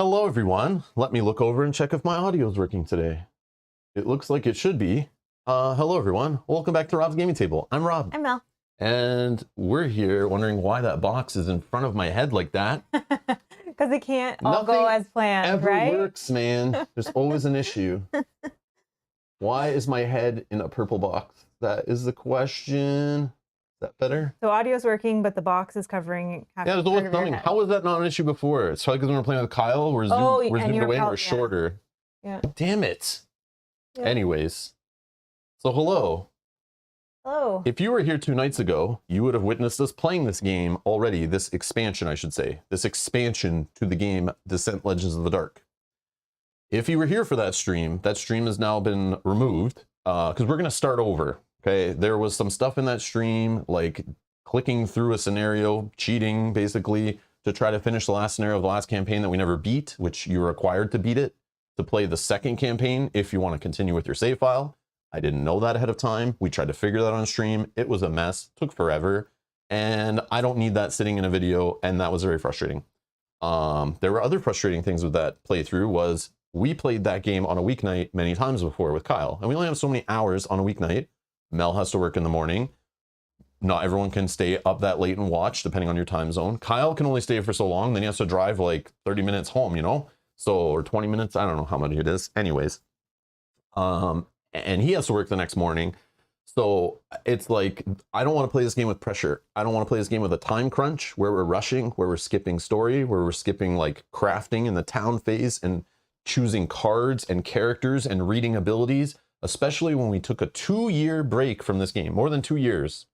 Hello everyone. Let me look over and check if my audio is working today. It looks like it should be. Hello everyone. Welcome back to Rob's Gaming Table. I'm Rob. I'm Mel. And we're here wondering why that box is in front of my head like that. Because it can't all go as planned, ever right? works, man. There's always an issue. Why is my head in a purple box? That is the question. Is that better? So audio's working, but the box is covering half. Yeah, there's always something. How was that not an issue before? It's probably because when we're playing with Kyle, we're zoomed away and we're shorter. Yeah. Damn it. Yeah. Anyways, so hello. Hello. If you were here 2 nights ago, you would have witnessed us playing this game already. This expansion, I should say. This expansion to the game Descent Legends of the Dark. If you were here for that stream has now been removed because we're going to start over. Okay, there was some stuff in that stream, like clicking through a scenario, cheating basically, to try to finish the last scenario of the last campaign that we never beat, which you're required to beat it to play the second campaign if you want to continue with your save file. I didn't know that ahead of time. We tried to figure that on stream. It was a mess, took forever, and I don't need that sitting in a video, and that was very frustrating. There were other frustrating things with that playthrough was we played that game on a weeknight many times before with Kyle, and we only have so many hours on a weeknight. Mel has to work in the morning. Not everyone can stay up that late and watch, depending on your time zone. Kyle can only stay for so long, then he has to drive like 30 minutes home, you know? So, or 20 minutes, I don't know how much it is. Anyways, and he has to work the next morning. So it's like, I don't want to play this game with pressure. I don't want to play this game with a time crunch where we're rushing, where we're skipping story, where we're skipping like crafting in the town phase and choosing cards and characters and reading abilities. Especially when we took a 2-year break from this game, more than 2 years.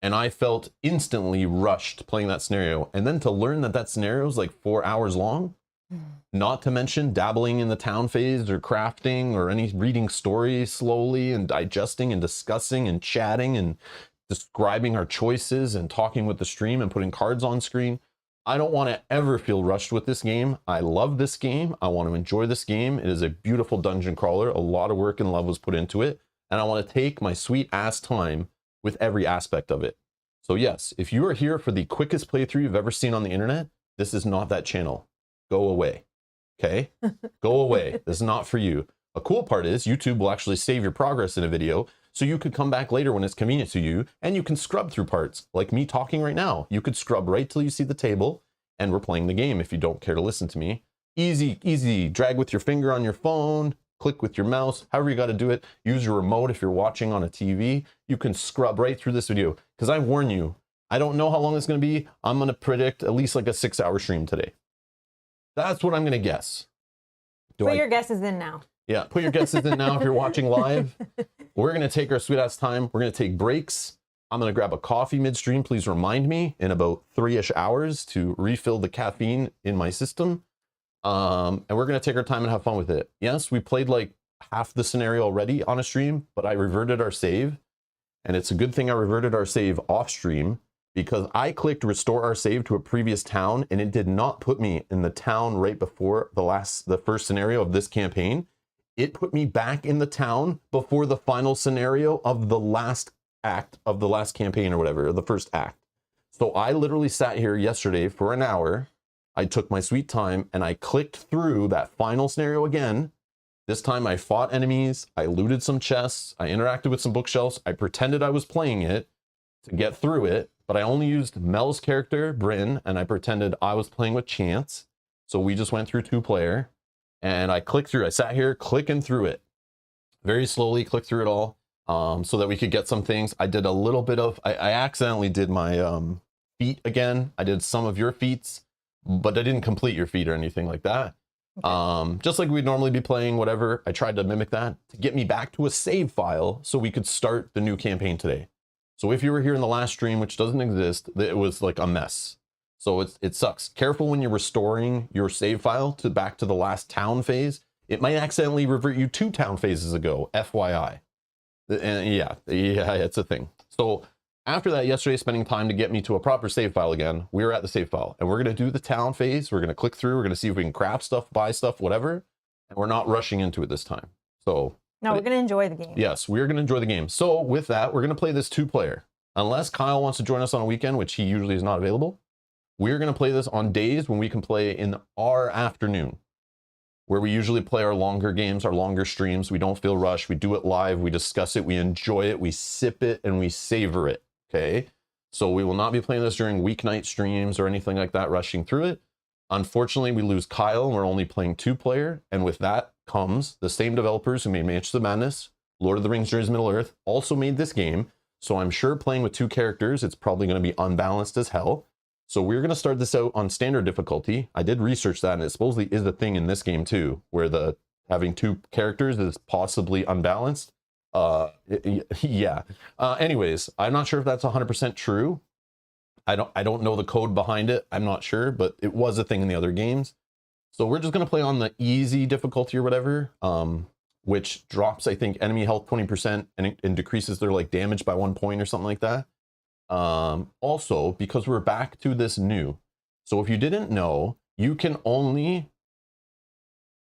And I felt instantly rushed playing that scenario. And then to learn that that scenario is like 4 hours long, not to mention dabbling in the town phase or crafting or any reading stories slowly and digesting and discussing and chatting and describing our choices and talking with the stream and putting cards on screen. I don't want to ever feel rushed with this game. I love this game. I want to enjoy this game. It is a beautiful dungeon crawler. A lot of work and love was put into it. And I want to take my sweet ass time with every aspect of it. So yes, if you are here for the quickest playthrough you've ever seen on the internet, this is not that channel. Go away. Okay? Go away. This is not for you. A cool part is YouTube will actually save your progress in a video, so you could come back later when it's convenient to you, and you can scrub through parts. Like me talking right now. You could scrub right till you see the table, and we're playing the game if you don't care to listen to me. Easy, easy. Drag with your finger on your phone, click with your mouse, however you got to do it. Use your remote if you're watching on a TV. You can scrub right through this video, because I warn you, I don't know how long it's going to be. I'm going to predict at least like a 6-hour stream today. That's what I'm going to guess. Put your guesses in now. Yeah, put your guesses in now if you're watching live. We're going to take our sweet ass time. We're going to take breaks. I'm going to grab a coffee midstream. Please remind me in about 3-ish hours to refill the caffeine in my system. And we're going to take our time and have fun with it. Yes, we played like half the scenario already on a stream, but I reverted our save. And it's a good thing I reverted our save off stream because I clicked restore our save to a previous town and it did not put me in the town right before the first scenario of this campaign. It put me back in the town before the final scenario of the last act of the last campaign or whatever, the first act. So I literally sat here yesterday for an hour. I took my sweet time and I clicked through that final scenario again. This time I fought enemies, I looted some chests, I interacted with some bookshelves, I pretended I was playing it to get through it, but I only used Mel's character, Bryn, and I pretended I was playing with Chance. So we just went through 2-player. And I clicked through, I sat here clicking through it. Very slowly clicked through it all so that we could get some things. I did a little bit of, I accidentally did my feat again. I did some of your feats, but I didn't complete your feat or anything like that. Okay. Just like we'd normally be playing, whatever. I tried to mimic that to get me back to a save file so we could start the new campaign today. So if you were here in the last stream, which doesn't exist, it was like a mess. So it sucks. Careful when you're restoring your save file back to the last town phase. It might accidentally revert you 2 town phases ago, FYI. And yeah, it's a thing. So after that, yesterday, spending time to get me to a proper save file again, we were at the save file. And we're going to do the town phase. We're going to click through. We're going to see if we can craft stuff, buy stuff, whatever. And we're not rushing into it this time. So no, we're going to enjoy the game. Yes, we're going to enjoy the game. So with that, we're going to play this 2-player. Unless Kyle wants to join us on a weekend, which he usually is not available. We're going to play this on days when we can play in our afternoon, where we usually play our longer games, our longer streams. We don't feel rushed. We do it live. We discuss it. We enjoy it. We sip it and we savor it. Okay. So we will not be playing this during weeknight streams or anything like that, rushing through it. Unfortunately, we lose Kyle and we're only playing 2-player. And with that comes the same developers who made Mansions of Madness, Lord of the Rings, Journeys to Middle-earth, also made this game. So I'm sure playing with 2 characters, it's probably going to be unbalanced as hell. So we're going to start this out on standard difficulty. I did research that, and it supposedly is a thing in this game too, where the having 2 characters is possibly unbalanced. Yeah. Anyways, I'm not sure if that's 100% true. I don't know the code behind it. I'm not sure, but it was a thing in the other games. So we're just going to play on the easy difficulty or whatever, which drops, I think, enemy health 20% and decreases their like damage by 1 point or something like that. Also, because we're back to this new. So if you didn't know, you can only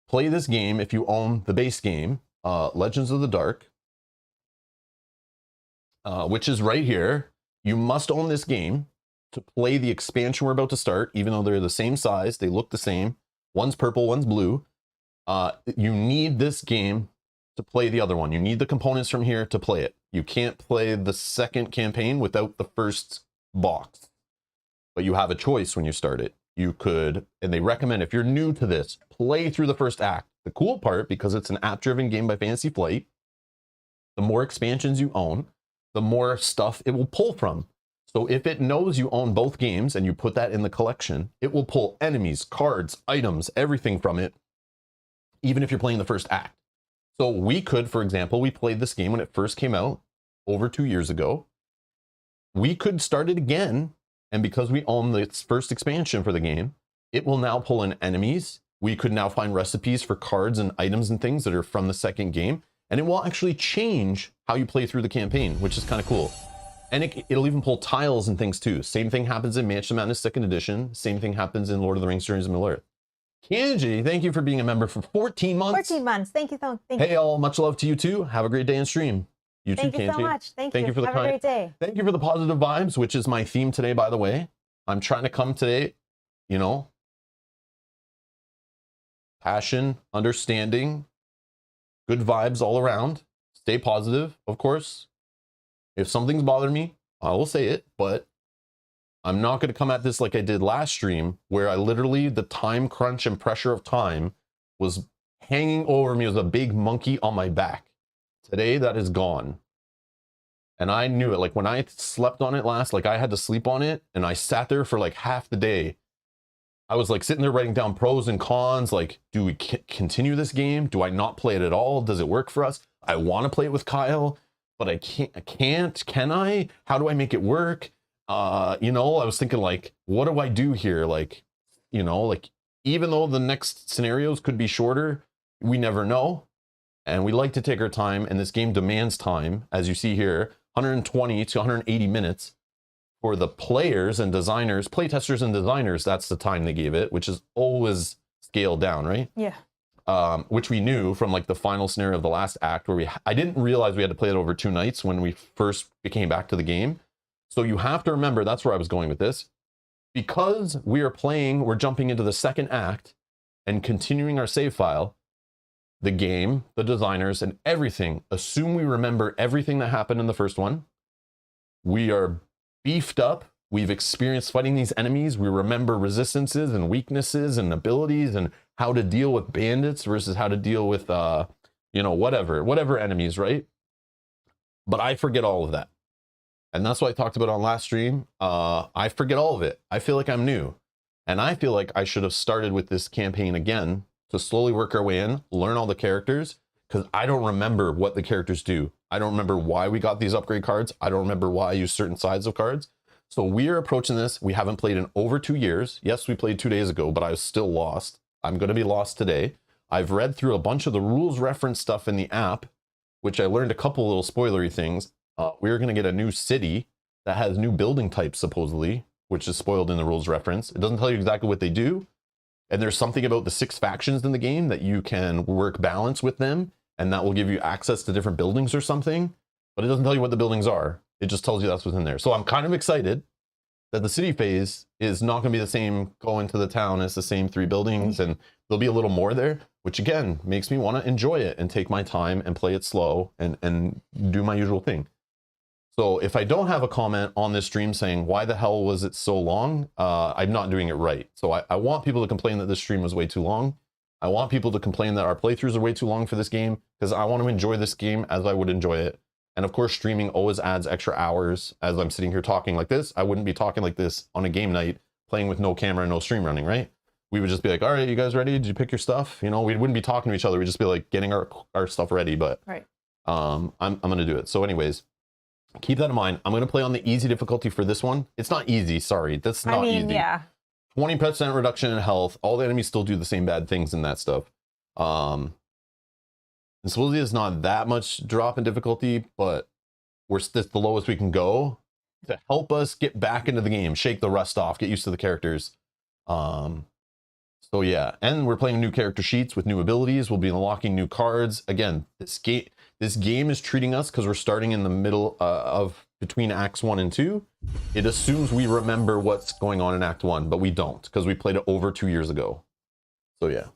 play this game if you own the base game, Legends of the Dark, which is right here. You must own this game to play the expansion we're about to start, even though they're the same size, they look the same. One's purple, one's blue. You need this game to play the other one. You need the components from here to play it. You can't play the second campaign without the first box, but you have a choice when you start it. You could, and they recommend if you're new to this, play through the first act. The cool part, because it's an app-driven game by Fantasy Flight, the more expansions you own, the more stuff it will pull from. So if it knows you own both games and you put that in the collection, it will pull enemies, cards, items, everything from it, even if you're playing the first act. So we could, for example, we played this game when it first came out over 2 years ago. We could start it again, and because we own the first expansion for the game, it will now pull in enemies. We could now find recipes for cards and items and things that are from the second game, and it will actually change how you play through the campaign, which is kind of cool. And it'll even pull tiles and things too. Same thing happens in Mansions of Madness 2nd Edition. Same thing happens in Lord of the Rings, Journeys to Middle-earth. Kanji, thank you for being a member for 14 months. 14 months. Thank you. Thank you. Hey, all, much love to you too. Have a great day and stream. You too, Kanji. Thank you so much. Thank you. For the Have a great day. Thank you for the positive vibes, which is my theme today, by the way. I'm trying to come today, you know, passion, understanding, good vibes all around. Stay positive, of course. If something's bothering me, I will say it, but I'm not going to come at this like I did last stream, where I literally, the time crunch and pressure of time was hanging over me as a big monkey on my back. Today, that is gone. And I knew it. Like when I slept on it last, like I had to sleep on it, and I sat there for like half the day. I was like sitting there writing down pros and cons. Like, do we continue this game? Do I not play it at all? Does it work for us? I want to play it with Kyle, but I can't. Can I? How do I make it work? You know, I was thinking like, what do I do here? Like, you know, like even though the next scenarios could be shorter, we never know. And we like to take our time, and this game demands time, as you see here, 120 to 180 minutes for the players and designers, playtesters and designers. That's the time they gave it, which is always scaled down, right? Yeah. Which we knew from like the final scenario of the last act, where I didn't realize we had to play it over 2 nights when we first came back to the game. So you have to remember, that's where I was going with this. Because we're jumping into the second act and continuing our save file, the game, the designers, and everything, assume we remember everything that happened in the first one. We are beefed up. We've experienced fighting these enemies. We remember resistances and weaknesses and abilities and how to deal with bandits versus how to deal with, you know, whatever enemies, right? But I forget all of that. And that's what I talked about on last stream. I forget all of it. I feel like I'm new. And I feel like I should have started with this campaign again to slowly work our way in, learn all the characters, because I don't remember what the characters do. I don't remember why we got these upgrade cards. I don't remember why I use certain sides of cards. So we are approaching this. We haven't played in over 2 years. Yes, we played 2 days ago, but I was still lost. I'm going to be lost today. I've read through a bunch of the rules reference stuff in the app, which I learned a couple little spoilery things. We're going to get a new city that has new building types, supposedly, which is spoiled in the rules reference. It doesn't tell you exactly what they do. And there's something about the 6 factions in the game that you can work balance with them, and that will give you access to different buildings or something. But it doesn't tell you what the buildings are. It just tells you that's what's in there. So I'm kind of excited. that the city phase is not going to be the same going to the town as the same 3 buildings, and there'll be a little more there, which again makes me want to enjoy it and take my time and play it slow and do my usual thing. So if I don't have a comment on this stream saying why the hell was it so long, I'm not doing it right. So I want people to complain that this stream was way too long. I want people to complain that our playthroughs are way too long for this game, because I want to enjoy this game as I would enjoy it. And of course, streaming always adds extra hours. As I'm sitting here talking like this, I wouldn't be talking like this on a game night, playing with no camera and no stream running, right? We would just be like, all right, you guys ready? Did you pick your stuff? You know, we wouldn't be talking to each other. We'd just be like getting our stuff ready, but Right. I'm going to do it. So anyways, keep that in mind. I'm going to play on the easy difficulty for this one. It's not easy. Sorry. That's not easy. Yeah. 20% reduction in health. All the enemies still do the same bad things in that stuff. And supposedly it's not that much drop in difficulty, but that's the lowest we can go to help us get back into the game, shake the rust off, get used to the characters. So yeah, and we're playing new character sheets with new abilities. We'll be unlocking new cards. Again, this game is treating us, because we're starting in the middle of between acts 1 and 2. It assumes we remember what's going on in act 1, but we don't, because we played it over 2 years ago. So yeah.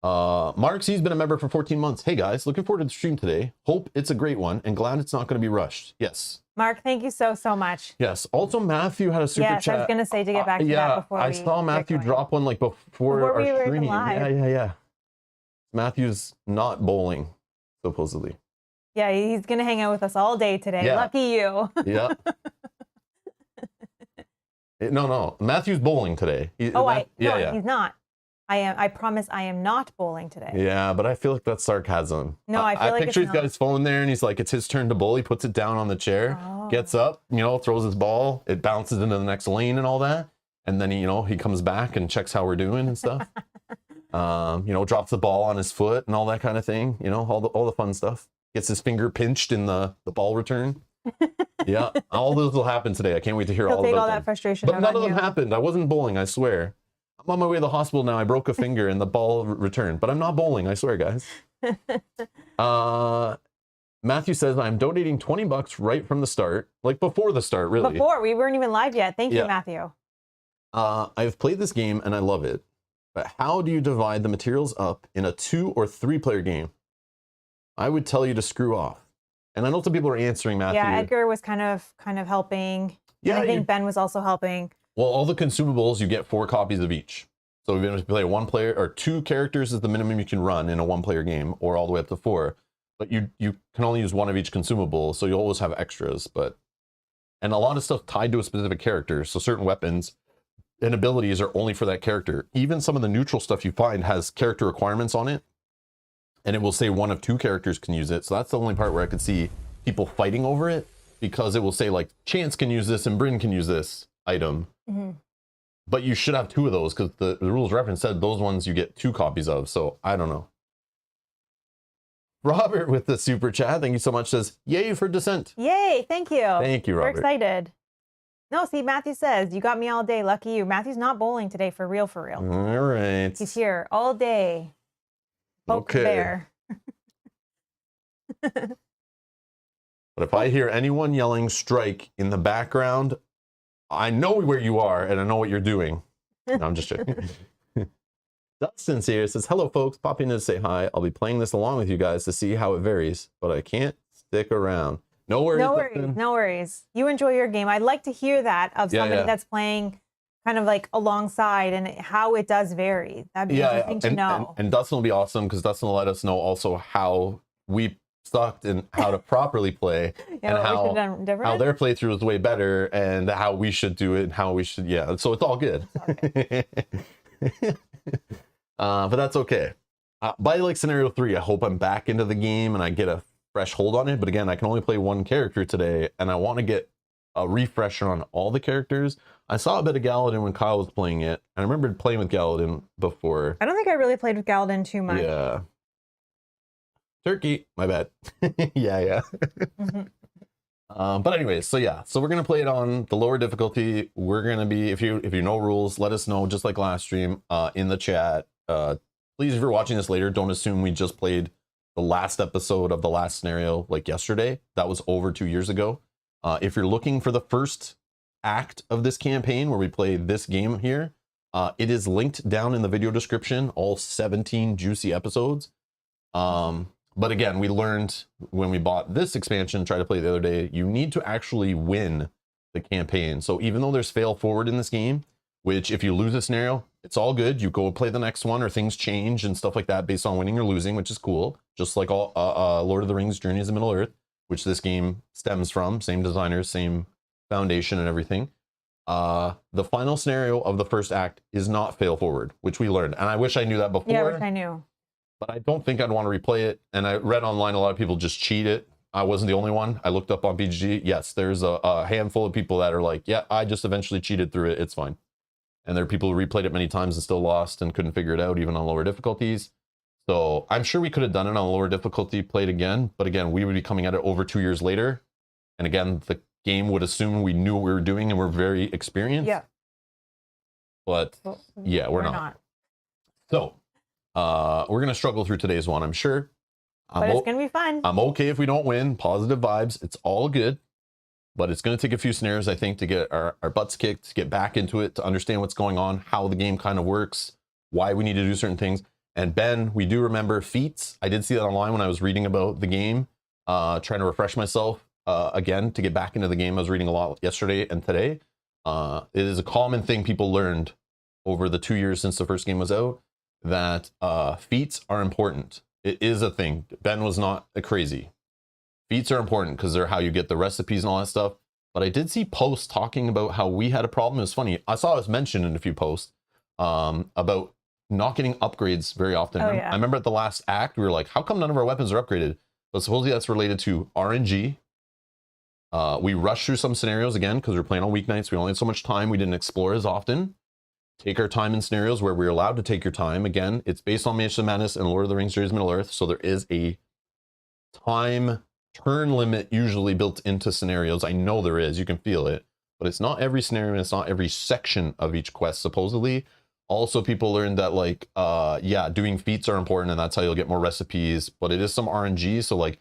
Mark C's been a member for 14 months. Hey guys, looking forward to the stream today. Hope it's a great one and glad it's not going to be rushed. Yes. Mark, thank you so much. Yes. Also, Matthew had a super chat. Yes, I was going to say to get back to that before I saw Matthew drop one like before we our were stream. live. Yeah. Matthew's not bowling, supposedly. Yeah, he's going to hang out with us all day today. Yeah. Lucky you. Yeah. No. Matthew's bowling today. He's not. I promise I am not bowling today. Yeah, but I feel like that's sarcasm. No, I feel like picture it's he's got his phone there and he's like, it's his turn to bowl. He puts it down on the chair, gets up, throws his ball. It bounces into the next lane and all that. And then he comes back and checks how we're doing and stuff. Drops the ball on his foot and all that kind of thing. All the fun stuff. Gets his finger pinched in the ball return. Yeah, all those will happen today. I can't wait to hear all about all them. that frustration. But none of them happened. I wasn't bowling, I swear. I'm on my way to the hospital now. I broke a finger and the ball returned, but I'm not bowling. I swear, guys. Matthew says, I'm donating $20 right from the start, like before the start, really. Before, we weren't even live yet. Thank you, Matthew. I've played this game and I love it, but how do you divide the materials up in a 2 or 3 player game? I would tell you to screw off. And I know some people are answering, Matthew. Yeah, Edgar was kind of helping. Yeah, and I think Ben was also helping. Well, all the consumables, you get 4 copies of each. So if you play 1 player, or 2 characters is the minimum you can run in a 1-player game, or all the way up to 4. But you can only use 1 of each consumable, so you always have extras. And a lot of stuff tied to a specific character. So certain weapons and abilities are only for that character. Even some of the neutral stuff you find has character requirements on it. And it will say 1 of 2 characters can use it. So that's the only part where I could see people fighting over it, because it will say like Chance can use this and Bryn can use this item. Mm-hmm. But you should have 2 of those, because the rules reference said those ones you get 2 copies of. So I don't know. Robert with the super chat, thank you so much, says, yay for Descent. Yay, thank you. Thank you, Robert. We're excited. No, see, Matthew says, you got me all day. Lucky you. Matthew's not bowling today, for real, for real. All right. He's here all day. Poke the bear. But if I hear anyone yelling strike in the background, I know where you are and I know what you're doing. No, I'm just joking. Dustin here says, hello folks, popping in to say hi. I'll be playing this along with you guys to see how it varies, but I can't stick around. No worries. No worries. No worries. You enjoy your game. I'd like to hear that of somebody that's playing kind of like alongside and how it does vary. That'd be interesting to know. And Dustin will be awesome, because Dustin will let us know also how we sucked and how to properly play and how their playthrough is way better and how we should do it and how we should, so it's all good. But that's okay. By like scenario 3, I hope I'm back into the game and I get a fresh hold on it. But again, I can only play 1 character today and I want to get a refresher on all the characters. I saw a bit of Galadin when Kyle was playing it. I remember playing with Galadin before. I don't think I really played with Galadin too much. Yeah. Turkey, my bad. Yeah. But anyways, so we're gonna play it on the lower difficulty. We're gonna be, if you know rules, let us know, just like last stream, in the chat. Please, if you're watching this later, don't assume we just played the last episode of the last scenario like yesterday. That was over 2 years ago. If you're looking for the first act of this campaign where we play this game here. It is linked down in the video description, all 17 juicy episodes. But again, we learned when we bought this expansion, tried to play it the other day, you need to actually win the campaign. So even though there's fail forward in this game, which if you lose a scenario, it's all good. You go play the next one or things change and stuff like that based on winning or losing, which is cool. Just like all Lord of the Rings Journeys of Middle Earth, which this game stems from, same designers, same foundation and everything. The final scenario of the first act is not fail forward, which we learned. And I wish I knew that before. Yeah, I wish I knew. But I don't think I'd want to replay it. And I read online a lot of people just cheat it. I wasn't the only one. I looked up on BGG. Yes, there's a handful of people that are like, yeah, I just eventually cheated through it. It's fine. And there are people who replayed it many times and still lost and couldn't figure it out, even on lower difficulties. So I'm sure we could have done it on lower difficulty, played again. But again, we would be coming at it over 2 years later. And again, the game would assume we knew what we were doing and we're very experienced. Yeah. But well, yeah, we're not. So we're going to struggle through today's one, I'm sure. But it's going to be fun. I'm okay if we don't win. Positive vibes. It's all good. But it's going to take a few scenarios, I think, to get our butts kicked, to get back into it, to understand what's going on, how the game kind of works, why we need to do certain things. And Ben, we do remember feats. I did see that online when I was reading about the game, trying to refresh myself again to get back into the game. I was reading a lot yesterday and today. It is a common thing people learned over the 2 years since the first game was out, that feats are important. It is a thing. Ben was not crazy. Feats are important because they're how you get the recipes and all that stuff. But I did see posts talking about how we had a problem. It was funny. I saw it was mentioned in a few posts about not getting upgrades very often. Oh, yeah. I remember at the last act, we were like, how come none of our weapons are upgraded? But supposedly that's related to RNG. We rushed through some scenarios again because we were playing on weeknights. We only had so much time. We didn't explore as often. Take our time in scenarios where we're allowed to take your time. Again, it's based on Mansion of Madness and Lord of the Rings Journeys of Middle Earth. So there is a time turn limit usually built into scenarios. I know there is. You can feel it. But it's not every scenario and it's not every section of each quest, supposedly. Also, people learned that, like, yeah, doing feats are important and that's how you'll get more recipes. But it is some RNG. So, like,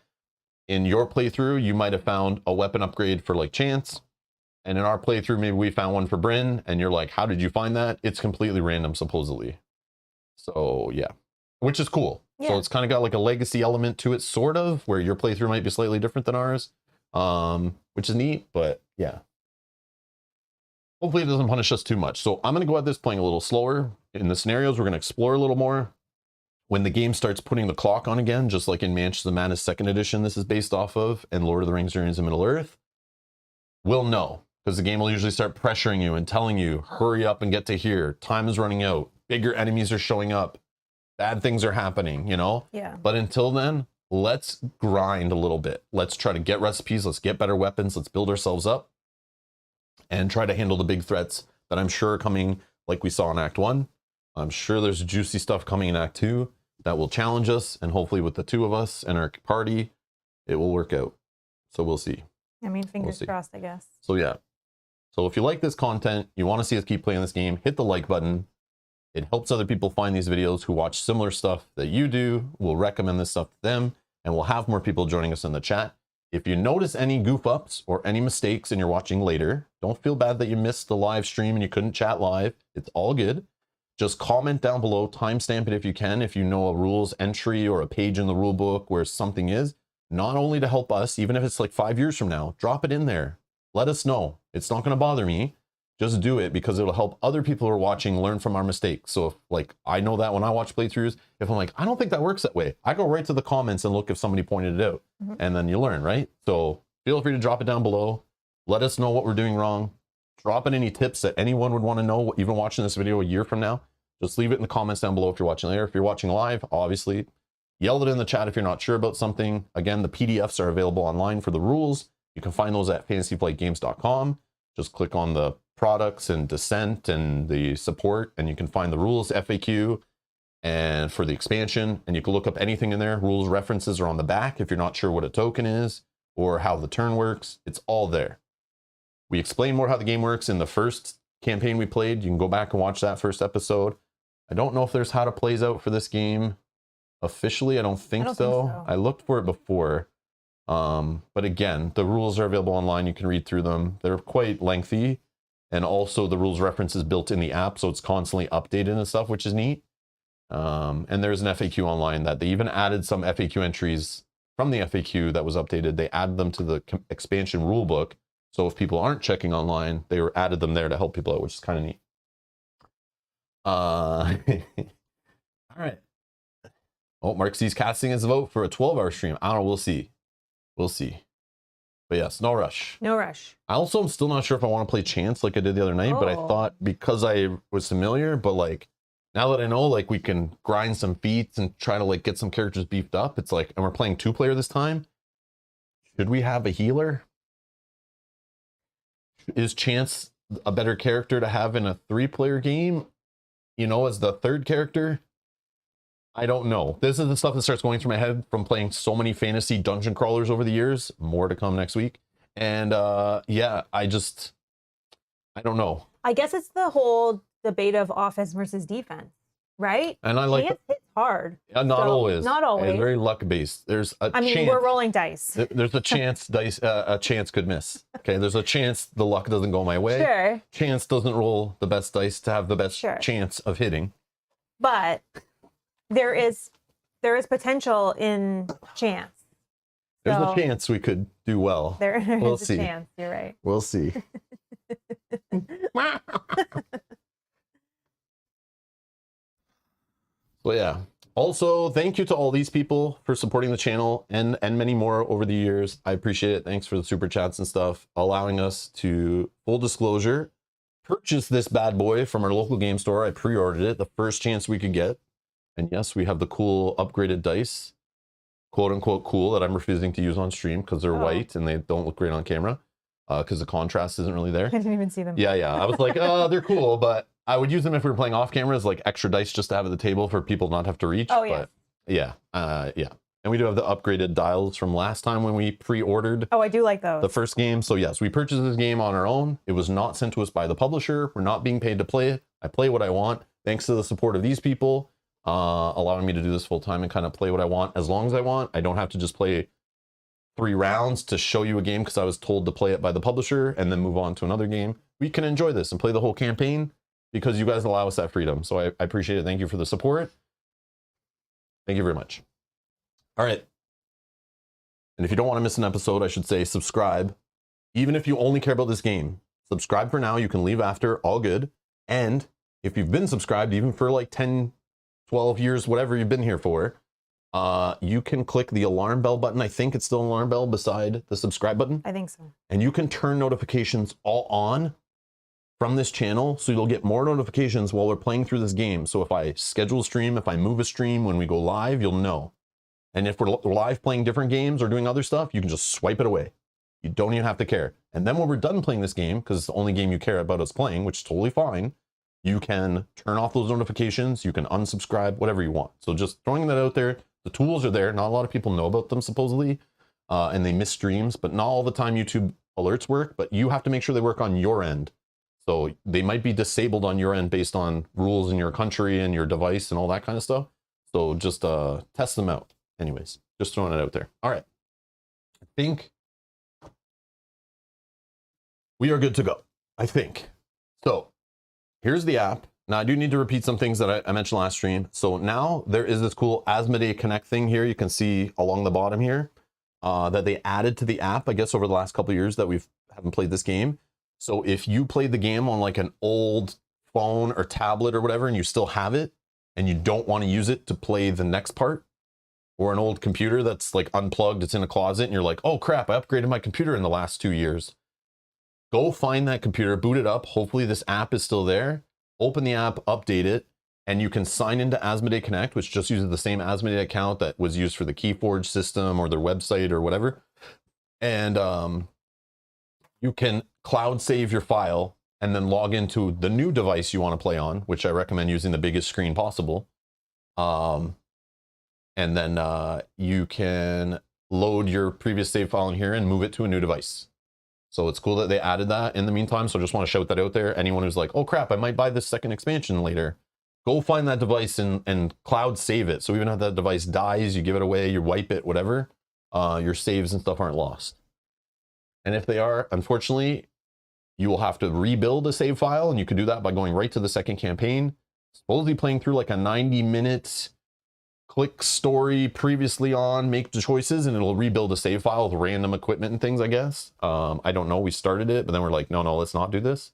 in your playthrough, you might have found a weapon upgrade for, like, Chance. And in our playthrough, maybe we found one for Bryn, and you're like, how did you find that? It's completely random, supposedly. So, yeah. Which is cool. Yeah. So it's kind of got like a legacy element to it, sort of, where your playthrough might be slightly different than ours, which is neat, but yeah. Hopefully it doesn't punish us too much. So I'm going to go at this playing a little slower. In the scenarios, we're going to explore a little more. When the game starts putting the clock on again, just like in Mansion of Madness 2nd Edition this is based off of, and Lord of the Rings Journeys of Middle Earth, we'll know. Because the game will usually start pressuring you and telling you, hurry up and get to here. Time is running out. Bigger enemies are showing up. Bad things are happening, you know? Yeah. But until then, let's grind a little bit. Let's try to get recipes. Let's get better weapons. Let's build ourselves up. And try to handle the big threats that I'm sure are coming, like we saw in Act 1. I'm sure there's juicy stuff coming in Act 2 that will challenge us. And hopefully with the two of us and our party, it will work out. So we'll see. I mean, fingers crossed, I guess. So yeah. So if you like this content, you want to see us keep playing this game, hit the like button. It helps other people find these videos who watch similar stuff that you do. We'll recommend this stuff to them, and we'll have more people joining us in the chat. If you notice any goof ups or any mistakes and you're watching later, don't feel bad that you missed the live stream and you couldn't chat live. It's all good. Just comment down below, timestamp it if you can, if you know a rules entry or a page in the rule book where something is, not only to help us, even if it's like 5 years from now, drop it in there. Let us know. It's not going to bother me. Just do it because it'll help other people who are watching learn from our mistakes. So if, like, I know that when I watch playthroughs, if I'm like, I don't think that works that way, I go right to the comments and look if somebody pointed it out. And then you learn, right? So feel free to drop it down below. Let us know what we're doing wrong. Drop in any tips that anyone would want to know, even watching this video a year from now. Just leave it in the comments down below if you're watching later. If you're watching live, obviously, yell it in the chat if you're not sure about something. Again, the PDFs are available online for the rules. You can find those at fantasyflightgames.com. Just click on the products and Descent and the support, and you can find the rules FAQ and for the expansion, and you can look up anything in there. Rules references are on the back if you're not sure what a token is or how the turn works. It's all there. We explain more how the game works in the first campaign we played. You can go back and watch that first episode. I don't know if there's how to plays out for this game officially. I don't think so. I looked for it before. But again, the rules are available online. You can read through them. They're quite lengthy. And also the rules reference is built in the app, so it's constantly updated and stuff, which is neat. And there's an FAQ online that they even added some FAQ entries from the FAQ that was updated. They added them to the expansion rulebook. So if people aren't checking online, they were added them there to help people out, which is kind of neat. All right. Oh, Mark C's casting his vote for a 12-hour stream. I don't know. We'll see. We'll see. But yes, no rush. No rush. I also am still not sure if I want to play Chance like I did the other night, but I thought because I was familiar, but like now that I know, like we can grind some feats and try to like get some characters beefed up. It's like, and we're playing 2-player this time. Should we have a healer? Is Chance a better character to have in a 3-player game? You know, as the third character? I don't know. This is the stuff that starts going through my head from playing so many fantasy dungeon crawlers over the years. More to come next week. And yeah, I don't know. I guess it's the whole debate of offense versus defense, right? And I like Chance hits hard. Not always. Not always. It's very luck based. There's a chance. I mean, we're rolling dice. There's a chance a chance could miss. Okay, there's a chance the luck doesn't go my way. Sure. Chance doesn't roll the best dice to have the best chance of hitting. But there is potential in Chance. There's a chance we could do well. We'll see. Chance. You're right. We'll see. So yeah. Also, thank you to all these people for supporting the channel and many more over the years. I appreciate it. Thanks for the super chats and stuff, allowing us to, full disclosure, purchase this bad boy from our local game store. I pre-ordered it, the first chance we could get. And yes, we have the cool upgraded dice, quote unquote cool, that I'm refusing to use on stream because they're white and they don't look great on camera because the contrast isn't really there. I didn't even see them. Yeah. I was like, oh, they're cool, but I would use them if we were playing off camera as like extra dice just to have at the table for people not have to reach. Oh, yeah. But yeah. And we do have the upgraded dials from last time when we pre-ordered. Oh, I do like those. The first game. So yes, we purchased this game on our own. It was not sent to us by the publisher. We're not being paid to play it. I play what I want. Thanks to the support of these people. Allowing me to do this full time and kind of play what I want as long as I want. I don't have to just play 3 rounds to show you a game because I was told to play it by the publisher and then move on to another game. We can enjoy this and play the whole campaign because you guys allow us that freedom. So I appreciate it. Thank you for the support. Thank you very much. All right. And if you don't want to miss an episode, I should say subscribe. Even if you only care about this game, subscribe for now. You can leave after, all good. And if you've been subscribed, even for like 10, 12 years, whatever you've been here for, you can click the alarm bell button. I think it's still an alarm bell beside the subscribe button. I think so. And you can turn notifications all on from this channel, so you'll get more notifications while we're playing through this game. So if I schedule a stream, if I move a stream, when we go live, you'll know. And if we're live playing different games or doing other stuff, you can just swipe it away. You don't even have to care. And then when we're done playing this game, because it's the only game you care about us playing, which is totally fine, you can turn off those notifications, you can unsubscribe, whatever you want. So just throwing that out there. The tools are there. Not a lot of people know about them supposedly, and they miss streams, but not all the time YouTube alerts work, but you have to make sure they work on your end. So they might be disabled on your end based on rules in your country and your device and all that kind of stuff. So just test them out. Anyways, just throwing it out there. All right. I think we are good to go. I think. So here's the app. Now I do need to repeat some things that I mentioned last stream. So now there is this cool Asmodee Connect thing here. You can see along the bottom here that they added to the app, I guess, over the last couple of years that we haven't played this game. So if you played the game on like an old phone or tablet or whatever, and you still have it and you don't want to use it to play the next part, or an old computer that's like unplugged, it's in a closet, and you're like, oh crap, I upgraded my computer in the last 2 years. Go find that computer, boot it up. Hopefully this app is still there. Open the app, update it, and you can sign into Asmodee Connect, which just uses the same Asmodee account that was used for the Keyforge system or their website or whatever. And you can cloud save your file and then log into the new device you want to play on, which I recommend using the biggest screen possible. And then you can load your previous save file in here and move it to a new device. So it's cool that they added that in the meantime. So I just want to shout that out there. Anyone who's like, oh crap, I might buy this second expansion later. Go find that device and cloud save it. So even if that device dies, you give it away, you wipe it, whatever, your saves and stuff aren't lost. And if they are, unfortunately, you will have to rebuild a save file, and you can do that by going right to the second campaign. Supposedly playing through like a 90-minute click story previously on, make the choices, and it'll rebuild a save file with random equipment and things, I guess. I don't know. We started it, but then we're like, no, let's not do this.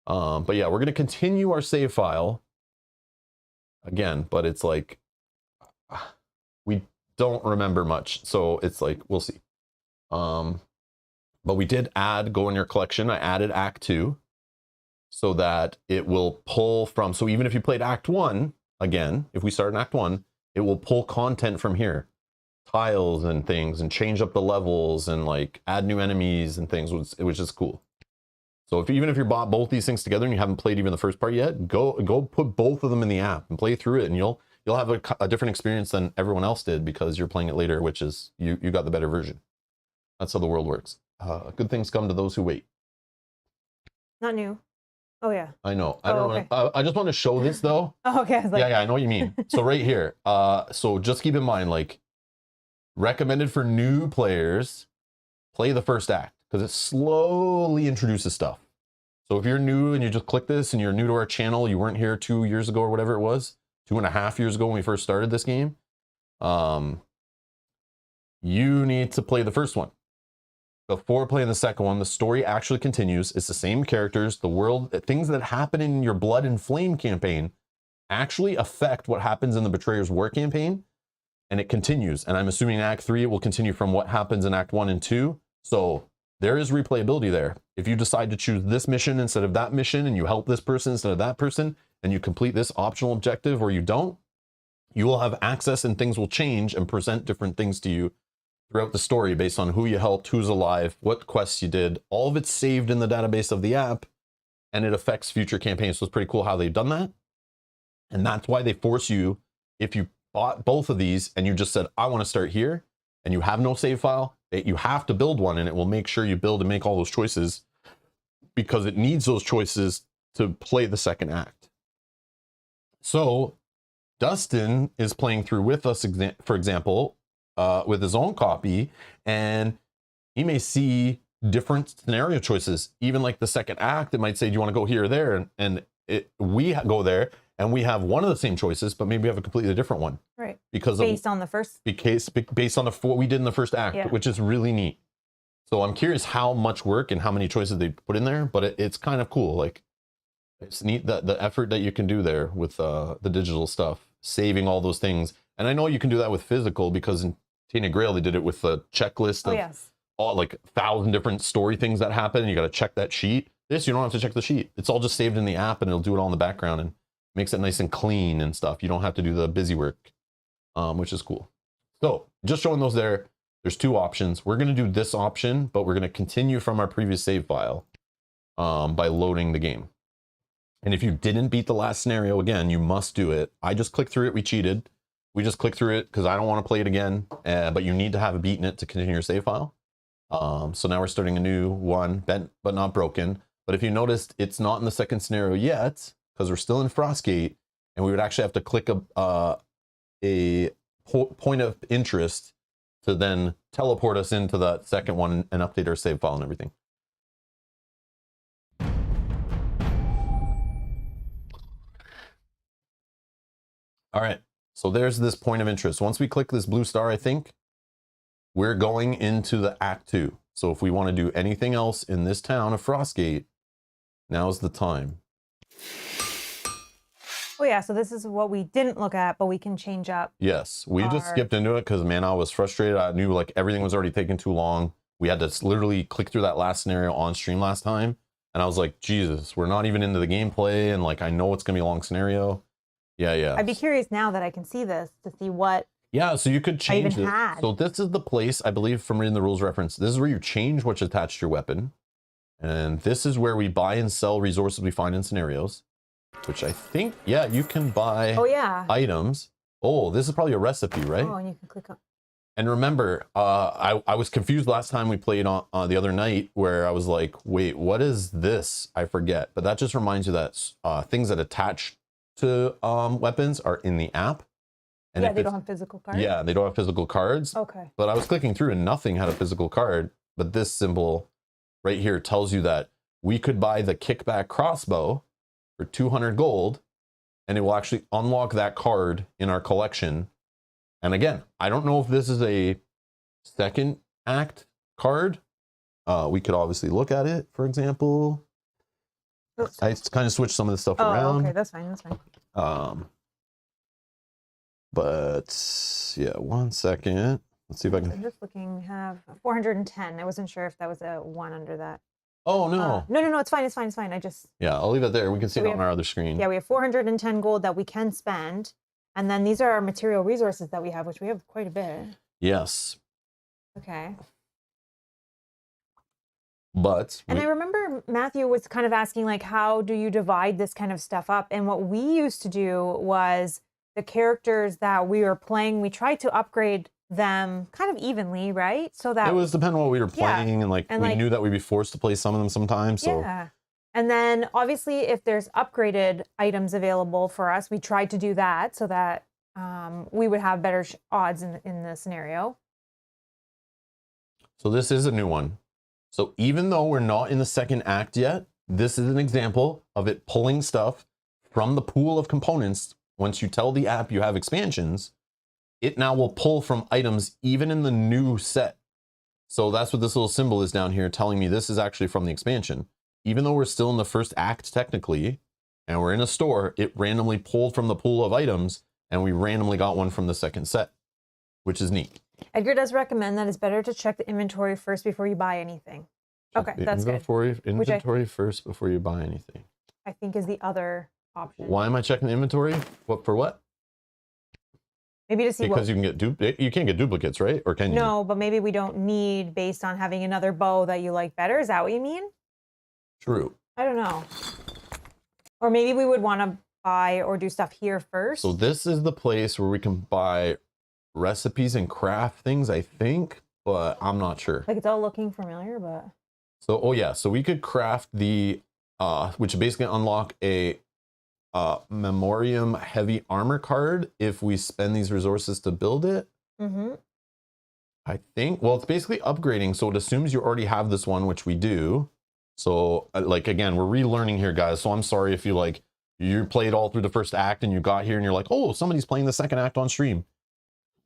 But yeah, we're going to continue our save file again, but it's like, we don't remember much. So it's like, we'll see. But we did go in your collection. I added Act 2 so that it will pull from, so even if you played Act 1, again, if we start in Act 1, it will pull content from here, tiles and things, and change up the levels and like add new enemies and things, which is cool. So even if you bought both these things together and you haven't played even the first part yet, go put both of them in the app and play through it, and you'll have a different experience than everyone else did because you're playing it later, which is you got the better version. That's how the world works. Good things come to those who wait. Not new. Oh yeah. I know. I don't know. I just want to show this though. Oh, okay. I was like... Yeah, I know what you mean. So right here. So just keep in mind, like, recommended for new players, play the first act because it slowly introduces stuff. So if you're new and you just click this and you're new to our channel, you weren't here 2 years ago or whatever it was, 2.5 years ago when we first started this game, you need to play the first one. Before playing the second one, the story actually continues. It's the same characters, the world, things that happen in your Blood and Flame campaign actually affect what happens in the Betrayer's War campaign, and it continues. And I'm assuming in Act 3 it will continue from what happens in Act 1 and 2. So there is replayability there. If you decide to choose this mission instead of that mission, and you help this person instead of that person, and you complete this optional objective or you don't, you will have access and things will change and present different things to you throughout the story based on who you helped, who's alive, what quests you did. All of it's saved in the database of the app, and it affects future campaigns. So it's pretty cool how they've done that. And that's why they force you, if you bought both of these and you just said, I want to start here, and you have no save file, you have to build one, and it will make sure you build and make all those choices because it needs those choices to play the second act. So Dustin is playing through with us, for example, with his own copy, and he may see different scenario choices. Even like the second act, it might say, do you want to go here or there? And we go there and we have one of the same choices, but maybe we have a completely different one. Right. Because based on the first. Based on what we did in the first act, yeah. Which is really neat. So I'm curious how much work and how many choices they put in there, but it's kind of cool. Like, it's neat that the effort that you can do there with the digital stuff, saving all those things. And I know you can do that with physical because in Tainted Grail, they did it with a checklist of all like 1,000 different story things that happen, and you got to check that sheet. This, you don't have to check the sheet. It's all just saved in the app, and it'll do it all in the background and makes it nice and clean and stuff. You don't have to do the busy work, which is cool. So just showing those there. There's two options. We're going to do this option, but we're going to continue from our previous save file by loading the game. And if you didn't beat the last scenario, again, you must do it. I just clicked through it. We cheated. We just clicked through it because I don't want to play it again, but you need to have beaten it to continue your save file. So now we're starting a new one, bent but not broken. But if you noticed, it's not in the second scenario yet because we're still in Frostgate, and we would actually have to click a point of interest to then teleport us into that second one and update our save file and everything. All right. So there's this point of interest. Once we click this blue star, I think we're going into the Act 2. So if we want to do anything else in this town of Frostgate, now's the time. Oh yeah, so this is what we didn't look at, but we can change up. Yes, we just skipped into it because, man, I was frustrated. I knew like everything was already taking too long. We had to literally click through that last scenario on stream last time. And I was like, Jesus, we're not even into the gameplay. And like, I know it's going to be a long scenario. Yeah. I'd be curious now that I can see this to see what. Yeah, so you could change it. Had. So this is the place, I believe, from reading the rules reference. This is where you change what's attached to your weapon. And this is where we buy and sell resources we find in scenarios, which I think, yeah, you can buy items. Oh, this is probably a recipe, right? Oh, and you can click on. And remember, I was confused last time we played on the other night where I was like, wait, what is this? I forget. But that just reminds you that things that attach to weapons are in the app. And yeah, they don't have physical cards? Yeah, they don't have physical cards. Okay. But I was clicking through and nothing had a physical card. But this symbol right here tells you that we could buy the kickback crossbow for 200 gold, and it will actually unlock that card in our collection. And again, I don't know if this is a second act card. We could obviously look at it, for example. Oops. I kind of switched some of the stuff around. Okay, that's fine. That's fine. But yeah, 1 second. Let's see if I can. I'm just looking. We have 410. I wasn't sure if that was a 1 under that. Oh no. No. It's fine. It's fine. It's fine. Yeah, I'll leave it there. We can see it on our other screen. Yeah, we have 410 gold that we can spend, and then these are our material resources that we have, which we have quite a bit. Yes. Okay. But I remember Matthew was kind of asking, like, how do you divide this kind of stuff up? And what we used to do was the characters that we were playing, we tried to upgrade them kind of evenly, right? So that it was depending on what we were playing, and we knew that we'd be forced to play some of them sometimes. So yeah. And then obviously if there's upgraded items available for us, we tried to do that so that we would have better odds in the scenario. So this is a new one. So even though we're not in the second act yet, this is an example of it pulling stuff from the pool of components. Once you tell the app you have expansions, it now will pull from items even in the new set. So that's what this little symbol is down here telling me this is actually from the expansion. Even though we're still in the first act technically, and we're in a store, it randomly pulled from the pool of items, and we randomly got one from the second set, which is neat. Edgar does recommend that it's better to check the inventory first before you buy anything. Okay, that's good. Inventory first before you buy anything. I think is the other option. Why am I checking the inventory? What for what? Maybe to see because you can get you can't get duplicates, right? Or can you? No, but maybe we don't need based on having another bow that you like better. Is that what you mean? True. I don't know. Or maybe we would want to buy or do stuff here first. So this is the place where we can buy recipes and craft things, I think, but I'm not sure. Like it's all looking familiar, but. So, oh yeah, so we could craft the, which basically unlock a Memoriam heavy armor card if we spend these resources to build it. Mm-hmm. I think, well, it's basically upgrading. So it assumes you already have this one, which we do. So like, again, we're relearning here, guys. So I'm sorry if you played all through the first act and you got here and you're like, oh, somebody's playing the second act on stream.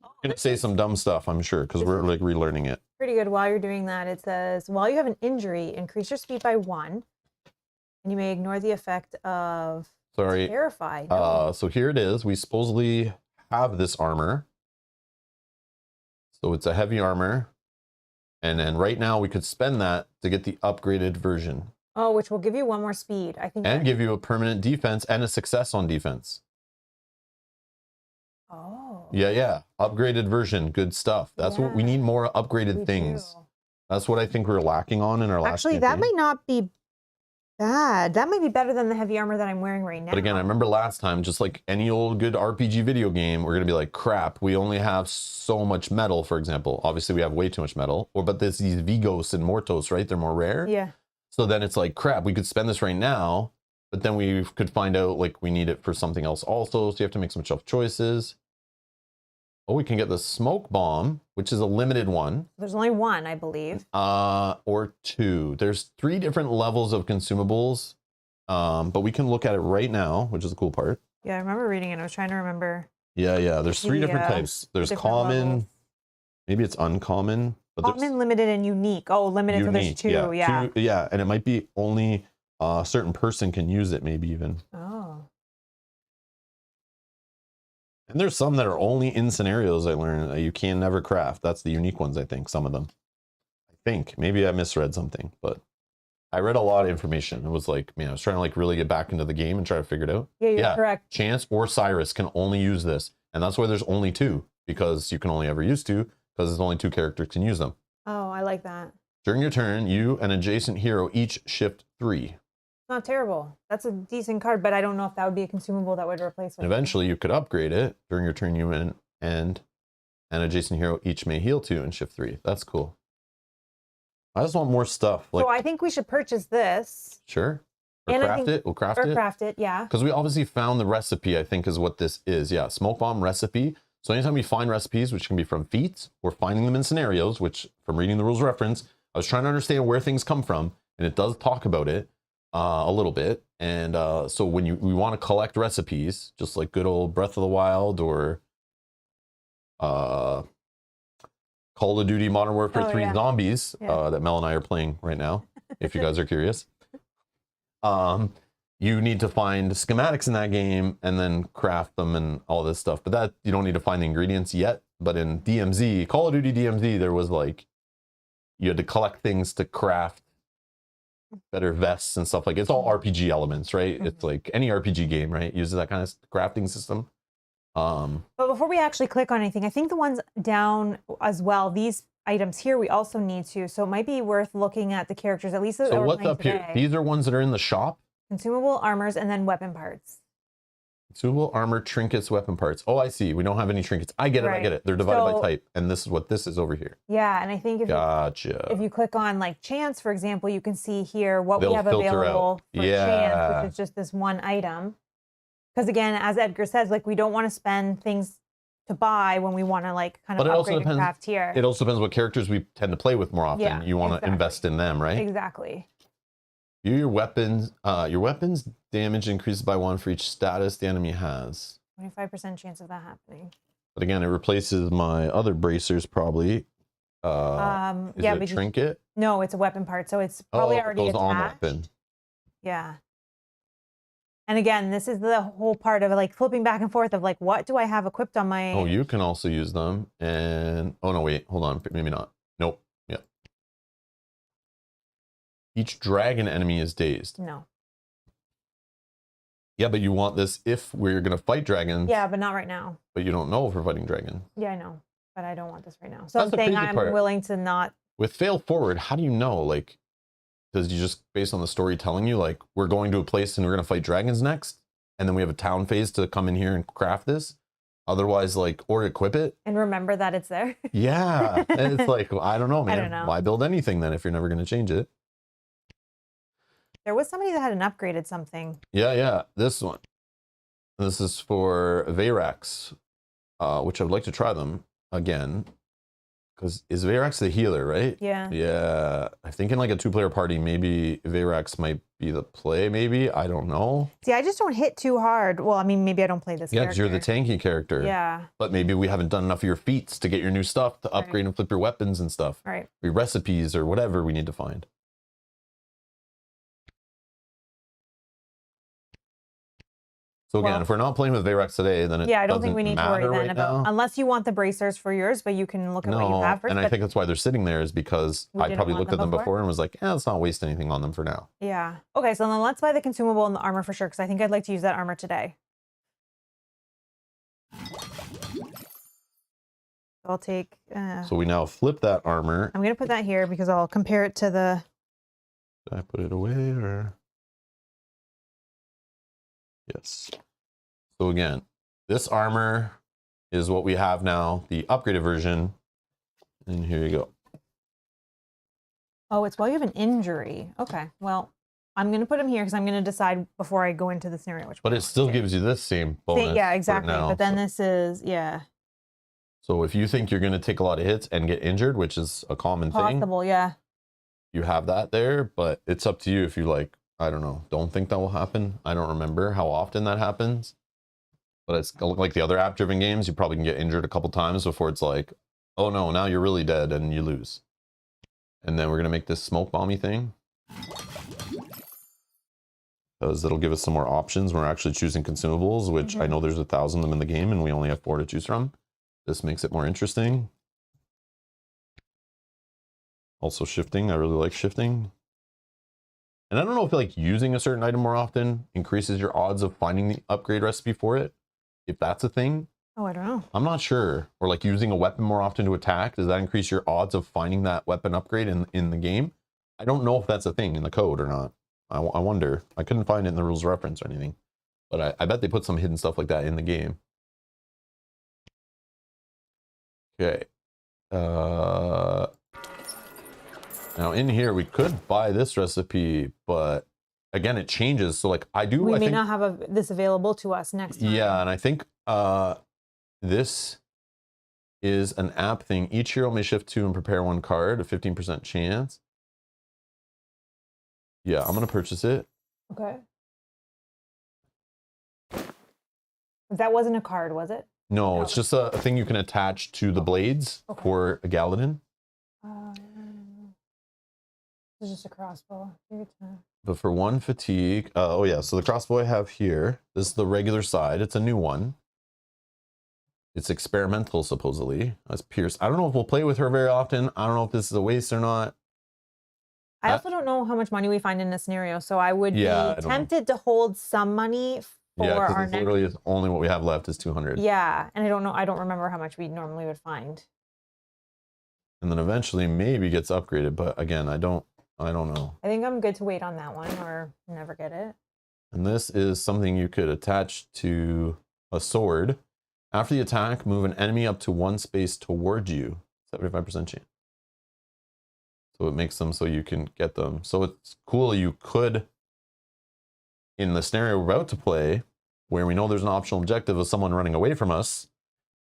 I'm gonna say some dumb stuff, I'm sure, because we're like relearning it. Pretty good. While you're doing that, it says, while you have an injury, increase your speed by 1, and you may ignore the effect of terrified. So here it is. We supposedly have this armor. So it's a heavy armor. And then right now we could spend that to get the upgraded version. Oh, which will give you 1 more speed, I think. And give you a permanent defense and a success on defense. Oh. Yeah. Upgraded version. Good stuff. That's what we need, more upgraded things. That's what I think we're lacking on in our last Actually, that might not be bad. That might be better than the heavy armor that I'm wearing right now. But again, I remember last time, just like any old good RPG video game, we're going to be like, crap, we only have so much metal, for example. Obviously, we have way too much metal. But there's these Vigos and Mortos, right? They're more rare. Yeah. So then it's like, crap, we could spend this right now, but then we could find out like we need it for something else also. So you have to make some tough choices. Oh, we can get the smoke bomb, which is a limited one. There's only 1, I believe. Or 2. There's 3 different levels of consumables, but we can look at it right now, which is the cool part. Yeah, I remember reading it. I was trying to remember. Yeah. There's 3 different types. There's common, levels. Maybe it's uncommon. But common, limited, and unique. Oh, limited, unique, so there's 2, yeah. 2, yeah, and it might be only a certain person can use it, maybe even. Oh. And there's some that are only in scenarios, I learned, that you can never craft. That's the unique ones, I think, some of them. I think. Maybe I misread something, but I read a lot of information. It was like, man, I was trying to like really get back into the game and try to figure it out. Yeah, you're correct. Chance or Cyrus can only use this. And that's why there's only 2, because you can only ever use 2, because there's only 2 characters can use them. Oh, I like that. During your turn, you and adjacent hero each shift 3. Not terrible. That's a decent card, but I don't know if that would be a consumable that would replace it. And eventually you could upgrade it. During your turn, you and adjacent hero each may heal 2 and shift 3. That's cool. I just want more stuff. So I think we should purchase this. Sure. Or craft it. We'll craft it. Or craft it, yeah. Because we obviously found the recipe, I think is what this is. Yeah, smoke bomb recipe. So anytime we find recipes, which can be from feats, or finding them in scenarios, which from reading the rules reference, I was trying to understand where things come from. and it does talk about it a little bit. And so when we want to collect recipes, just like good old Breath of the Wild or Call of Duty Modern Warfare 3 yeah. Zombies, that Mel and I are playing right now, if you guys are curious. You need to find schematics in that game and then craft them and all this stuff. But that you don't need to find the ingredients yet. But in DMZ, Call of Duty DMZ, there was like, you had to collect things to craft better vests and stuff. Like, it's all RPG elements, right? Mm-hmm. It's like any RPG game, right? Uses that kind of crafting system. But before we actually click on anything, I think the ones down as well, these items here, we also need to. So it might be worth looking at the characters, at least that so we're what's playing up here? today. These are ones that are in the shop. Consumable armors and then weapon parts. Consumable armor, trinkets, weapon parts. Oh, I see. We don't have any trinkets. I get it. I get it. They're divided by type, and this is what this is over here. Yeah, and I think if you click on like chance, for example, you can see here what we have available for chance, which is just this one item. Because again, as Edgar says, like we don't want to spend things to buy when we want to like kind of upgrade and craft here. It also depends what characters we tend to play with more often. Yeah, you want to invest in them, right? Exactly. View your weapons. Your weapons damage increases by 1 for each status the enemy has. 25% chance of that happening. But again, it replaces my other bracers probably. Is it a trinket? No, it's a weapon part, so it's probably already attached. On weapon. Yeah. And again, this is the whole part of like flipping back and forth of like, what do I have equipped on my... Oh, you can also use them. And, oh no, wait, hold on. Maybe not. Nope. Yeah. Each dragon enemy is dazed. No. Yeah, but you want this if we're going to fight dragons. Yeah, but not right now. But you don't know if we're fighting dragons. Yeah, I know. But I don't want this right now. So I'm saying I'm willing to not... With fail forward, how do you know? Like, does you just, based on the story telling you, like, we're going to a place and we're going to fight dragons next? And then we have a town phase to come in here and craft this? Otherwise, like, or equip it? And remember that it's there? Yeah. And it's like, I don't know, man. I don't know. Why build anything then if you're never going to change it? There was somebody that had an upgraded something. Yeah. This one. This is for Vayrax, which I'd like to try them again. Because is Vayrax the healer, right? Yeah. Yeah. I think in like a 2-player party, maybe Vayrax might be the play, maybe. I don't know. See, I just don't hit too hard. Well, I mean, maybe I don't play this character. Yeah, because you're the tanky character. Yeah. But maybe we haven't done enough of your feats to get your new stuff, to upgrade and flip your weapons and stuff. Right. Your recipes or whatever we need to find. So again, if we're not playing with Vayrax today, then I don't think we need to worry then about, unless you want the bracers for yours, but you can look at what you have first. And I think that's why they're sitting there, is because I probably looked at them before and was like, let's not waste anything on them for now. Yeah. Okay, so then let's buy the consumable and the armor for sure, because I think I'd like to use that armor today. I'll take... so we now flip that armor. I'm going to put that here because I'll compare it to the... Did I put it away or... Yes. So again, this armor is what we have now, the upgraded version. And here you go. Oh, it's while you have an injury. Okay, well, I'm going to put him here because I'm going to decide before I go into the scenario. But it still gives you this same bonus. Yeah, exactly. But then this is, yeah. So if you think you're going to take a lot of hits and get injured, which is a common thing. Possible, yeah. You have that there, but it's up to you if you like, I don't know, don't think that will happen. I don't remember how often that happens. But it's like the other app-driven games, you probably can get injured a couple times before it's like, oh no, now you're really dead and you lose. And then we're going to make this smoke bomby thing. Because it'll give us some more options. We're actually choosing consumables, which I know there's 1,000 of them in the game and we only have 4 to choose from. This makes it more interesting. Also shifting, I really like shifting. And I don't know if like using a certain item more often increases your odds of finding the upgrade recipe for it. If that's a thing. Oh, I don't know. I'm not sure. Or like using a weapon more often to attack, does that increase your odds of finding that weapon upgrade in the game? I don't know if that's a thing in the code or not. I wonder. I couldn't find it in the rules reference or anything. But I bet they put some hidden stuff like that in the game. Okay. Now in here, we could buy this recipe, but again, it changes. So like I do, we may not have this available to us next time. Yeah, and I think this is an app thing. Each hero may shift 2 and prepare 1 card, a 15% chance. Yeah, I'm gonna purchase it. Okay. That wasn't a card, was it? No, it's just a thing you can attach to the blades Okay. for a Galadin. It's just a crossbow. But for 1 fatigue, oh yeah, so the crossbow I have here, this is the regular side. It's a new one. It's experimental, supposedly. That's Pierce. I don't know if we'll play with her very often. I don't know if this is a waste or not. I also don't know how much money we find in this scenario, so I would Yeah, I be don't know. tempted to hold some money for Yeah, our because next. literally is only what we have left is 200. Yeah, and I don't know. I don't remember how much we normally would find. And then eventually maybe gets upgraded, but again, I don't know. I think I'm good to wait on that one or never get it. And this is something you could attach to a sword. After the attack, move an enemy up to 1 space towards you. 75% chance. So it makes them so you can get them. So it's cool. You could, in the scenario we're about to play, where we know there's an optional objective of someone running away from us,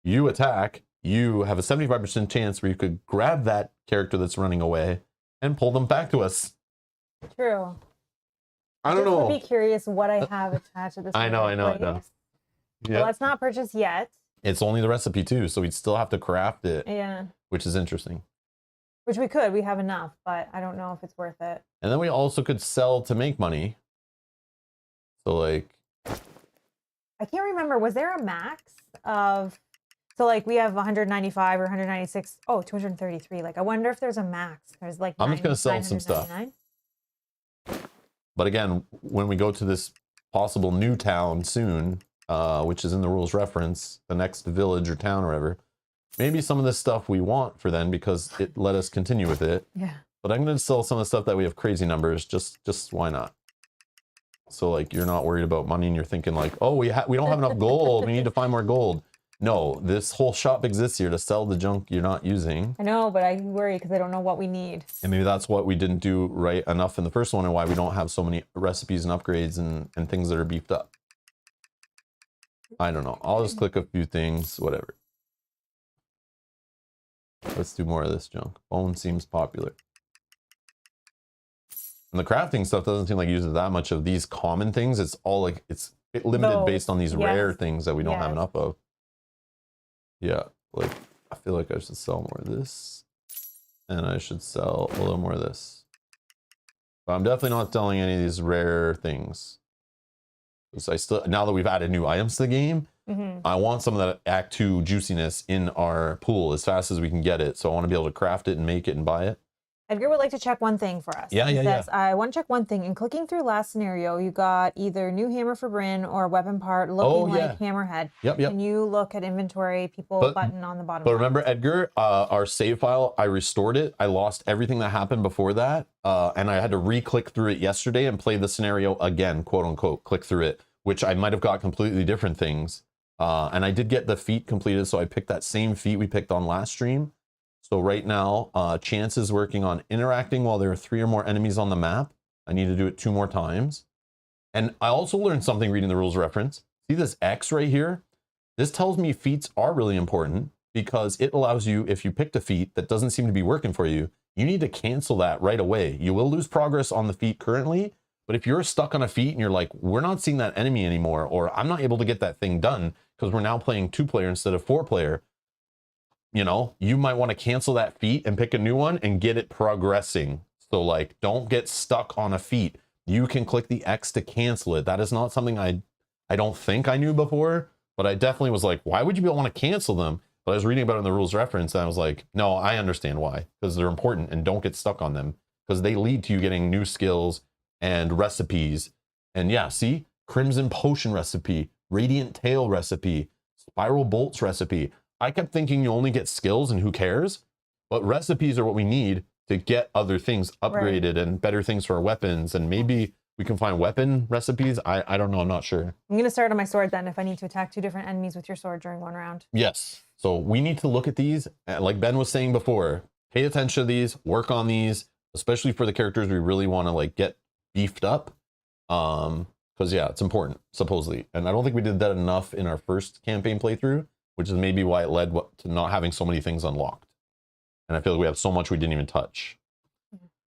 you attack, you have a 75% chance where you could grab that character that's running away and pull them back to us. True. I don't know. I'd be curious what I have attached at this I know. Well, Yeah. let's not purchase yet. It's only the recipe too, so we'd still have to craft it, Yeah. which is interesting. Which we could. We have enough, but I don't know if it's worth it. And then we also could sell to make money. So like, I can't remember. Was there a max of... So like we have 195 or 196. Oh, 233. Like I wonder if there's a max. There's like I'm just gonna sell some stuff. 999. But again, when we go to this possible new town soon, which is in the rules reference, the next village or town or whatever, maybe some of this stuff we want for then because it let us continue with it. Yeah. But I'm going to sell some of the stuff that we have crazy numbers. Just why not? So like you're not worried about money and you're thinking like, oh, we don't have enough gold. We need to find more gold. No, this whole shop exists here to sell the junk you're not using. I know, but I worry because I don't know what we need. And maybe that's what we didn't do right enough in the first one and why we don't have so many recipes and upgrades and things that are beefed up. I don't know. I'll just click a few things, whatever. Let's do more of this junk. Bone seems popular. And the crafting stuff doesn't seem like it uses that much of these common things. It's all like, it's limited based on these rare things that we don't have enough of. Yeah, like, I feel like I should sell more of this. And I should sell a little more of this. But I'm definitely not selling any of these rare things. Because I still, now that we've added new items to the game, I want some of that Act 2 juiciness in our pool as fast as we can get it. So I want to be able to craft it and make it and buy it. Edgar would like to check one thing for us. Yeah. I want to check one thing. In clicking through last scenario, you got either new hammer for Bryn or a weapon part looking like Hammerhead. Yep. Can you look at inventory, people button on the bottom? But remember, Edgar, our save file, I restored it. I lost everything that happened before that. And I had to re-click through it yesterday and play the scenario again, quote unquote, click through it, which I might have got completely different things. And I did get the feat completed, so I picked that same feat we picked on last stream. So right now, Chance is working on interacting while there are 3 or more enemies on the map. I need to do it 2 more times. And I also learned something reading the rules reference. See this X right here? This tells me feats are really important because it allows you, if you picked a feat that doesn't seem to be working for you, you need to cancel that right away. You will lose progress on the feat currently, but if you're stuck on a feat and you're like, we're not seeing that enemy anymore, or I'm not able to get that thing done because we're now playing 2-player instead of 4-player, you know, you might want to cancel that feat and pick a new one and get it progressing. So like, don't get stuck on a feat. You can click the X to cancel it. That is not something I don't think I knew before, but I definitely was like, why would you want to cancel them? But I was reading about it in the rules reference and I was like, no, I understand why, because they're important and don't get stuck on them because they lead to you getting new skills and recipes. And yeah, see, Crimson Potion recipe, Radiant Tail recipe, Spiral Bolts recipe. I kept thinking you only get skills and who cares, but recipes are what we need to get other things upgraded and better things for our weapons. And maybe we can find weapon recipes. I don't know. I'm not sure. I'm going to start on my sword then if I need to attack 2 different enemies with your sword during 1 round. Yes. So we need to look at these. Like Ben was saying before, pay attention to these, work on these, especially for the characters we really want to like get beefed up. Because yeah, it's important, supposedly. And I don't think we did that enough in our first campaign playthrough, which is maybe why it led to not having so many things unlocked. And I feel like we have so much we didn't even touch.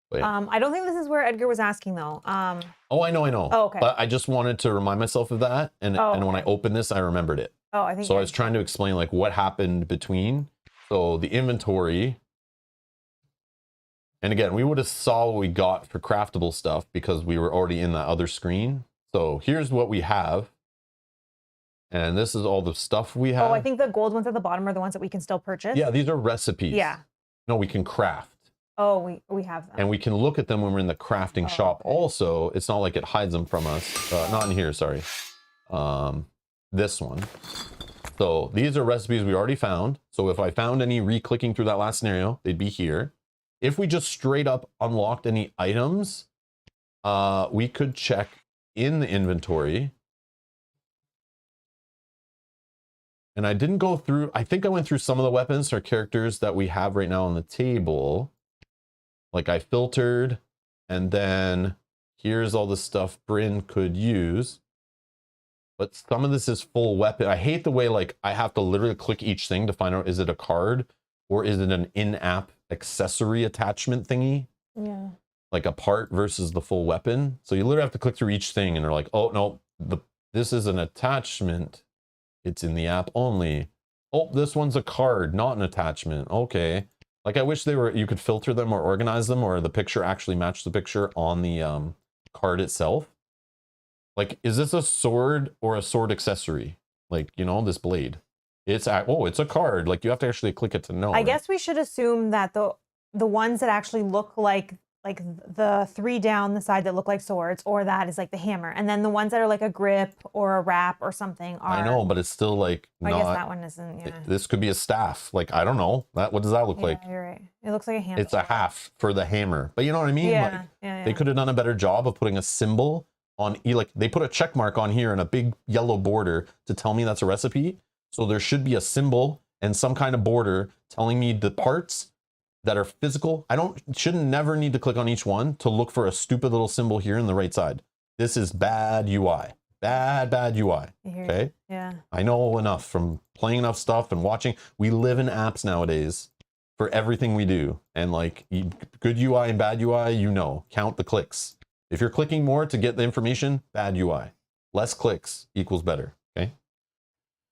But yeah. I don't think this is where Edgar was asking though. Oh, I know. Oh, okay. But I just wanted to remind myself of that, and when I opened this, I remembered it. Oh, I think so. I was trying to explain like what happened between. So the inventory, and again, we would have saw what we got for craftable stuff because we were already in that other screen. So here's what we have, and this is all the stuff we have. Oh, I think the gold ones at the bottom are the ones that we can still purchase. Yeah, these are recipes. Yeah. No, we can craft. Oh, we have them. And we can look at them when we're in the crafting shop. Okay. Also, it's not like it hides them from us. Not in here, sorry. This one. So these are recipes we already found. So if I found any re-clicking through that last scenario, they'd be here. If we just straight up unlocked any items, we could check in the inventory. And I didn't go through, I think I went through some of the weapons or characters that we have right now on the table. Like I filtered, and then here's all the stuff Bryn could use. But some of this is full weapon. I hate the way like I have to literally click each thing to find out, is it a card or is it an in-app accessory attachment thingy? Yeah. Like a part versus the full weapon. So you literally have to click through each thing and they're like, oh no, this is an attachment. It's in the app only. Oh, this one's a card, not an attachment. Okay. Like I wish you could filter them or organize them, or the picture actually matched the picture on the card itself. Like, is this a sword or a sword accessory? Like, you know, this blade. It's a card. Like you have to actually click it to know. I guess we should assume that the ones that actually look like the three down the side that look like swords, or that is like the hammer, and then the ones that are like a grip or a wrap or something are. I know, but it's still like I guess that one isn't. Yeah. This could be a staff. Like I don't know. What does that look like? You're right. It looks like a hammer. It's a half for the hammer, but you know what I mean. Yeah. Like, they could have done a better job of putting a symbol on. Like they put a check mark on here and a big yellow border to tell me that's a recipe. So there should be a symbol and some kind of border telling me the parts that are physical. Shouldn't never need to click on each one to look for a stupid little symbol here on the right side. This is bad UI. Bad UI. Okay? Yeah. I know enough from playing enough stuff and watching. We live in apps nowadays for everything we do. And like good UI and bad UI, you know, count the clicks. If you're clicking more to get the information, bad UI. Less clicks equals better. Okay?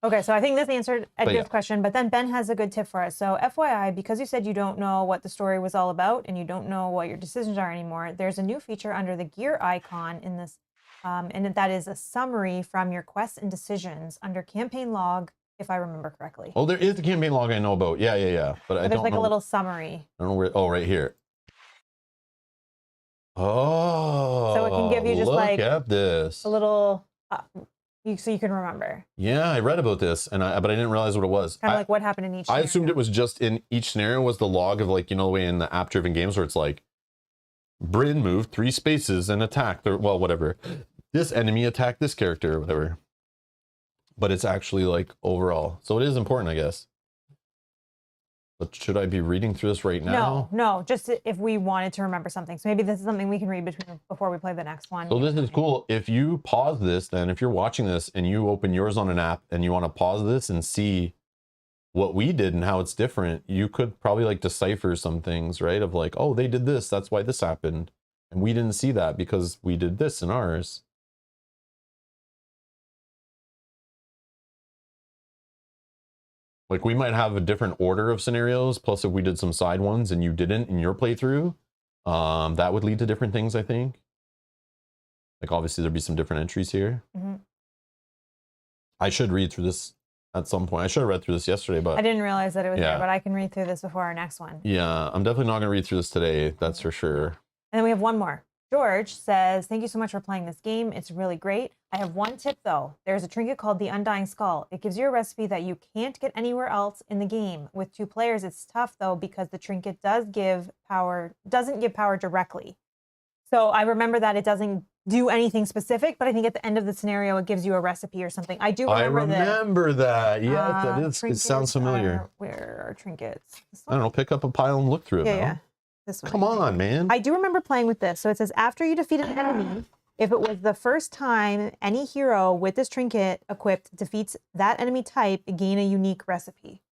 Okay, so I think this answered Edgar's question, but then Ben has a good tip for us. So FYI, because you said you don't know what the story was all about and you don't know what your decisions are anymore, there's a new feature under the gear icon in this, and that is a summary from your quests and decisions under campaign log, if I remember correctly. Oh, there is the campaign log I know about. Yeah. But I don't know. There's like a little summary. I don't know where. Oh, right here. Oh. So it can give you just like look at this. a little... so you can remember. Yeah, I read about this, but I didn't realize what it was. Kind of like what happened in each I scenario. assumed it was just in each scenario was the log of like, you know, the way in the app-driven games where it's like, Bryn moved 3 spaces and attacked, or well, whatever. This enemy attacked this character or whatever. But it's actually like overall. So it is important, I guess. But should I be reading through this right now? No, just if we wanted to remember something. So maybe this is something we can read before we play the next one. So this is cool. If you pause this, then if you're watching this and you open yours on an app and you want to pause this and see what we did and how it's different, you could probably like decipher some things, right? Of like, oh, they did this, that's why this happened. And we didn't see that because we did this in ours. Like we might have a different order of scenarios, plus if we did some side ones and you didn't in your playthrough, that would lead to different things, I think. Like obviously there'd be some different entries here. Mm-hmm. I should read through this at some point. I should have read through this yesterday, but I didn't realize that it was there, but I can read through this before our next one. Yeah, I'm definitely not going to read through this today. That's for sure. And then we have one more. George says, thank you so much for playing this game. It's really great. I have one tip though. There's a trinket called the Undying Skull. It gives you a recipe that you can't get anywhere else in the game. With 2 players, it's tough though because the trinket doesn't give power directly. So I remember that it doesn't do anything specific, but I think at the end of the scenario, it gives you a recipe or something. I remember that. Yeah, that is. It sounds familiar. Where are trinkets? I don't know. Pick up a pile and look through it. Yeah. This one. Come on, man. I do remember playing with this. So it says, after you defeat an enemy, if it was the first time any hero with this trinket equipped defeats that enemy type, gain a unique recipe.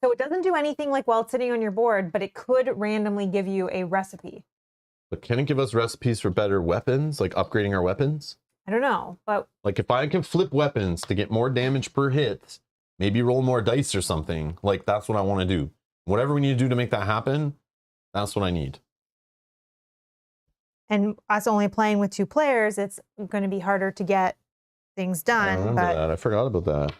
So it doesn't do anything like while it's sitting on your board, but it could randomly give you a recipe. But can it give us recipes for better weapons, like upgrading our weapons? I don't know, but Like if I can flip weapons to get more damage per hit, maybe roll more dice or something, like that's what I want to do. Whatever we need to do to make that happen, that's what I need. and us only playing with 2 players, it's going to be harder to get things I done. remember But that. I forgot about that.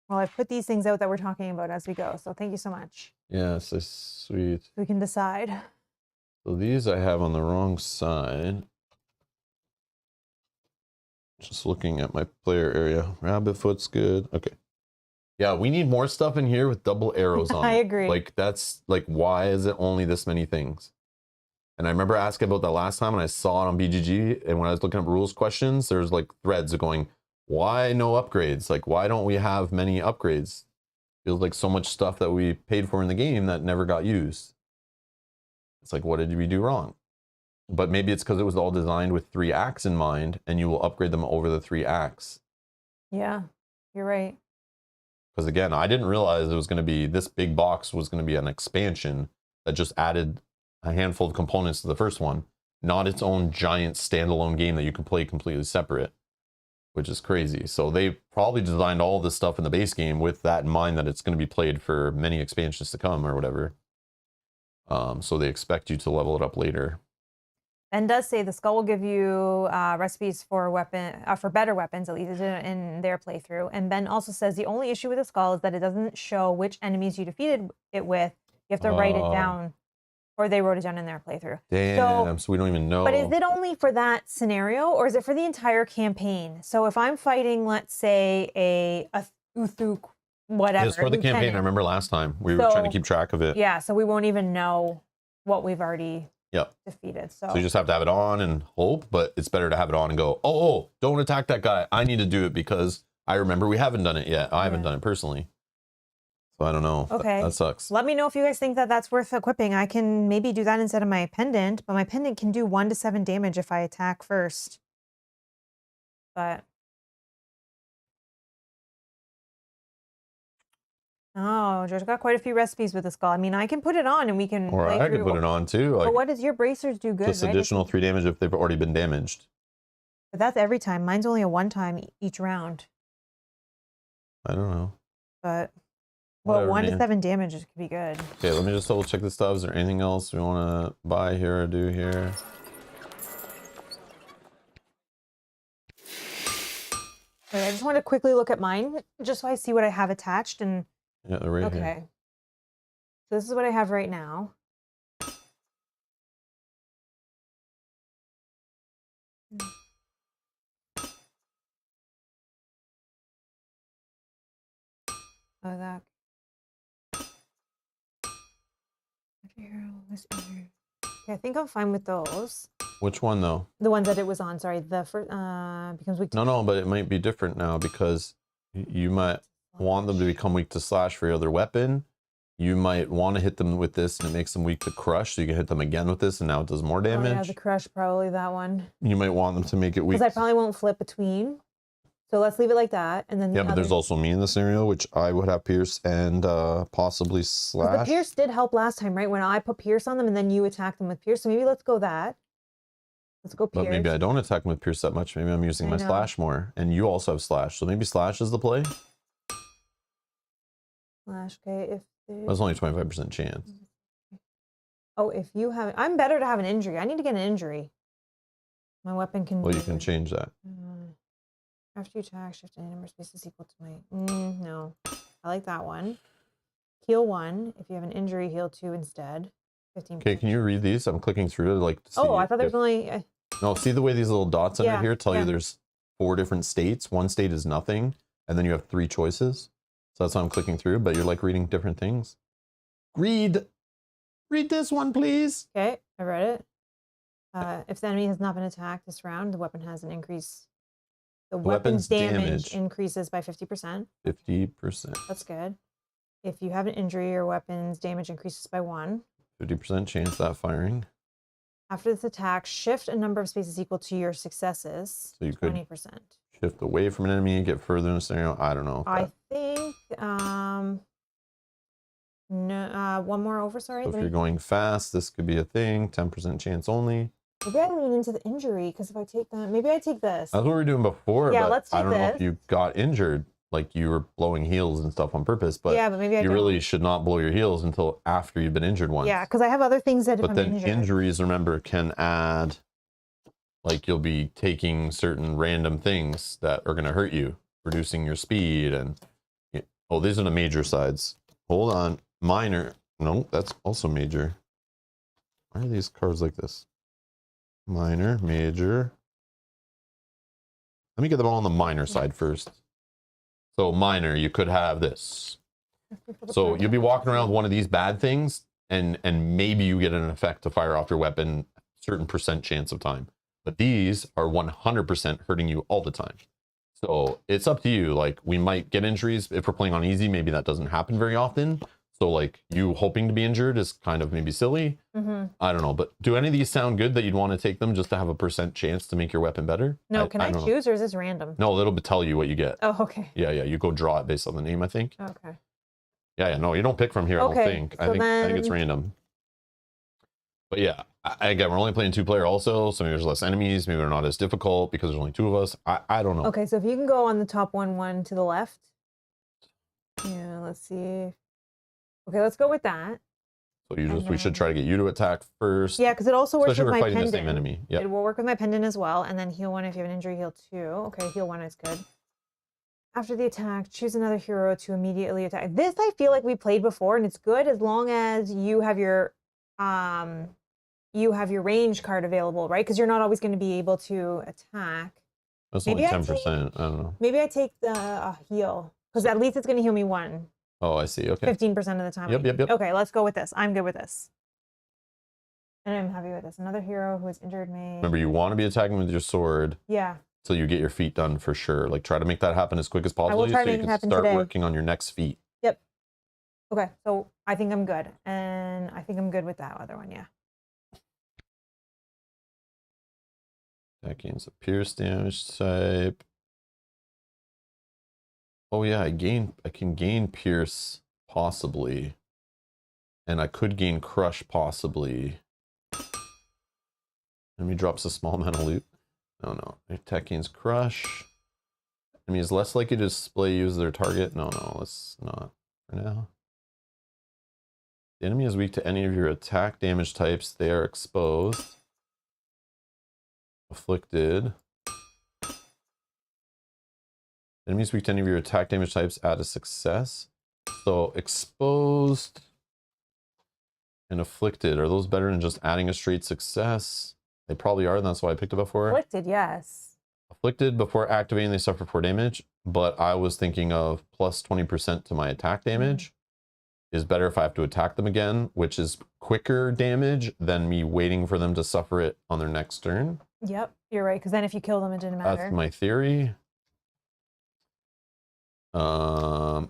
well, I've put these things out that we're talking about as we go. So thank you so much. Yes, yeah, sweet. We can decide. So these I have on the wrong side. Just looking at my player area. Rabbitfoot's good. Okay. Yeah, we need more stuff in here with double arrows on. I agree. Like that's like, why is it only this many things? And I remember asking about that last time and I saw it on BGG. And when I was looking up rules questions, there's like threads of going, why no upgrades? Like, why don't we have many upgrades? Feels like so much stuff that we paid for in the game that never got used. It's like, what did we do wrong? But maybe it's because it was all designed with 3 acts in mind and you will upgrade them over the 3 acts. Yeah, you're right. Because again, I didn't realize it was going to be, this big box was going to be an expansion that just added a handful of components to the first one, not its own giant standalone game that you can play completely separate, which is crazy. So they probably designed all this stuff in the base game with that in mind, that it's going to be played for many expansions to come or whatever. So they expect you to level it up later. Ben does say the skull will give you recipes for for better weapons, at least in their playthrough. And Ben also says the only issue with the skull is that it doesn't show which enemies you defeated it with. You have to write it down, or they wrote it down in their playthrough. Damn, so we don't even know. But is it only for that scenario, or is it for the entire campaign? So if I'm fighting, let's say, a Uthuk, whatever. It's for the campaign. I remember last time we were trying to keep track of it. Yeah, so we won't even know what we've already defeated. So you just have to have it on and hope, but it's better to have it on and go, oh, don't attack that guy. I need to do it because I remember we haven't done it yet. I haven't done it personally. So I don't know. Okay. That sucks. Let me know if you guys think that that's worth equipping. I can maybe do that instead of my pendant, but my pendant can do 1 to 7 damage if I attack first. But oh, George got quite a few recipes with the skull. I mean, I can put it on and we can. Or I could put it on too. Like, but what does your bracers do good? Just additional 3 damage if they've already been damaged. But that's every time. Mine's only a 1 time each round. I don't know. But well, 1 to 7 damage could be good. Okay, let me just double check this stuff. Is there anything else we want to buy here or do here? Wait, I just want to quickly look at mine just so I see what I have attached and. Yeah, they're right here. Okay. So this is what I have right now. Oh, that. Okay, I think I'm fine with those. Which one though? The ones that it was on. Sorry, the first becomes weak. No, but it might be different now because you might want them to become weak to slash for your other weapon. You might want to hit them with this and it makes them weak to crush, so you can hit them again with this and now it does more damage. Oh, yeah, the crush, probably that one. You might want them to make it weak. Because I probably won't flip between. So let's leave it like that. And then yeah, but there's also me in the scenario, which I would have Pierce and possibly Slash. The Pierce did help last time, right? When I put Pierce on them and then you attack them with Pierce. So maybe let's go that. Let's go Pierce. But maybe I don't attack them with Pierce that much. Maybe I'm using my Slash more. And you also have Slash. So maybe Slash is the play. Slash, okay. That's only 25% chance. Oh, if you have, I'm better to have an injury. I need to get an injury. My weapon can. Well, you can change that. After you attack, shift any number of spaces equal to my. No, I like that one. Heal 1. If you have an injury, heal 2 instead. 15%. Okay, can you read these? I'm clicking through to like. See I thought there was only. No, see the way these little dots under here tell you there's 4 different states. One state is nothing, and then you have 3 choices. So that's why I'm clicking through, but you're like reading different things. Read this one, please. Okay, I read it. If the enemy has not been attacked this round, the weapon has an increase. The weapon's damage increases by 50%. 50%. That's good. If you have an injury, your weapon's damage increases by 1. 50% chance that firing. After this attack, shift a number of spaces equal to your successes. So you could 20%. Shift away from an enemy and get further in a scenario. I don't know. I think no, one more over. Sorry. So if you're going fast, this could be a thing. 10% chance only. Maybe I lean into the injury because if I take that, maybe I take this. That's what we were doing before. Yeah, but let's I take don't know if this. you got injured, like you were blowing heels and stuff on purpose. But yeah, but maybe I you don't. really should not blow your heels until after you've been injured once. Yeah, because I have other things that if But I'm then injured. injuries, remember, can add, like you'll be taking certain random things that are going to hurt you, reducing your speed. And oh, these are the major sides. Hold on. Minor. No, that's also major. Why are these cards like this? Minor, major. Let me get them all on the minor side first. So minor, you could have this. So you'll be walking around with one of these bad things, and maybe you get an effect to fire off your weapon, certain percent chance of time. But these are 100% hurting you all the time. So it's up to you. Like, we might get injuries if we're playing on easy. Maybe that doesn't happen very often. So like you hoping to be injured is kind of maybe silly. I don't know. But do any of these sound good that you'd want to take them just to have a percent chance to make your weapon better? No, can I don't know. choose or is this random? No, it'll tell you what you get. Oh, okay. Yeah, you go draw it based on the name, I think. Okay. Yeah, no, you don't pick from here, I don't Okay, think. so I think it's random. But yeah, again, we're only playing 2-player also, so maybe there's less enemies, maybe they're not as difficult because there's only 2 of us. I don't know. Okay, so if you can go on the top one to the left. Yeah, let's see. Okay, let's go with that. So we should try to get you to attack first. Yeah, because it also works especially with if my we're fighting pendant. the same enemy. Yeah. It will work with my pendant as well, and then heal 1 if you have an injury, heal 2. Okay, heal 1 is good. After the attack, choose another hero to immediately attack. This I feel like we played before, and it's good as long as you have your range card available, right? Because you're not always going to be able to attack. That's only 10%. I don't know. Maybe I take the heal, because at least it's going to heal me 1. Oh, I see. Okay. 15% of the time. Yep. Okay, let's go with this. I'm good with this. And I'm happy with this. Another hero who has injured me. Remember, you want to be attacking with your sword. Yeah. So you get your feet done for sure. Like, try to make that happen as quick as possible I will try to so you make it can happen start today. working on your next feat. Yep. Okay, so I think I'm good. And I think I'm good with that other one, yeah. That gains a pierce damage type. Oh yeah, I can gain pierce possibly. And I could gain crush possibly. Enemy drops a small amount of loot. No. Attack gains crush. Enemy is less likely to display use their target. No, let's not for now. The enemy is weak to any of your attack damage types. They are exposed. Afflicted. Enemies weak to any of your attack damage types add a success. So exposed and afflicted, are those better than just adding a straight success? They probably are, and that's why I picked it before. Afflicted, yes. Afflicted, before activating, they suffer 4 damage, but I was thinking of plus 20% to my attack damage is better if I have to attack them again, which is quicker damage than me waiting for them to suffer it on their next turn. Yep, you're right, because then if you kill them, it didn't matter. That's my theory. The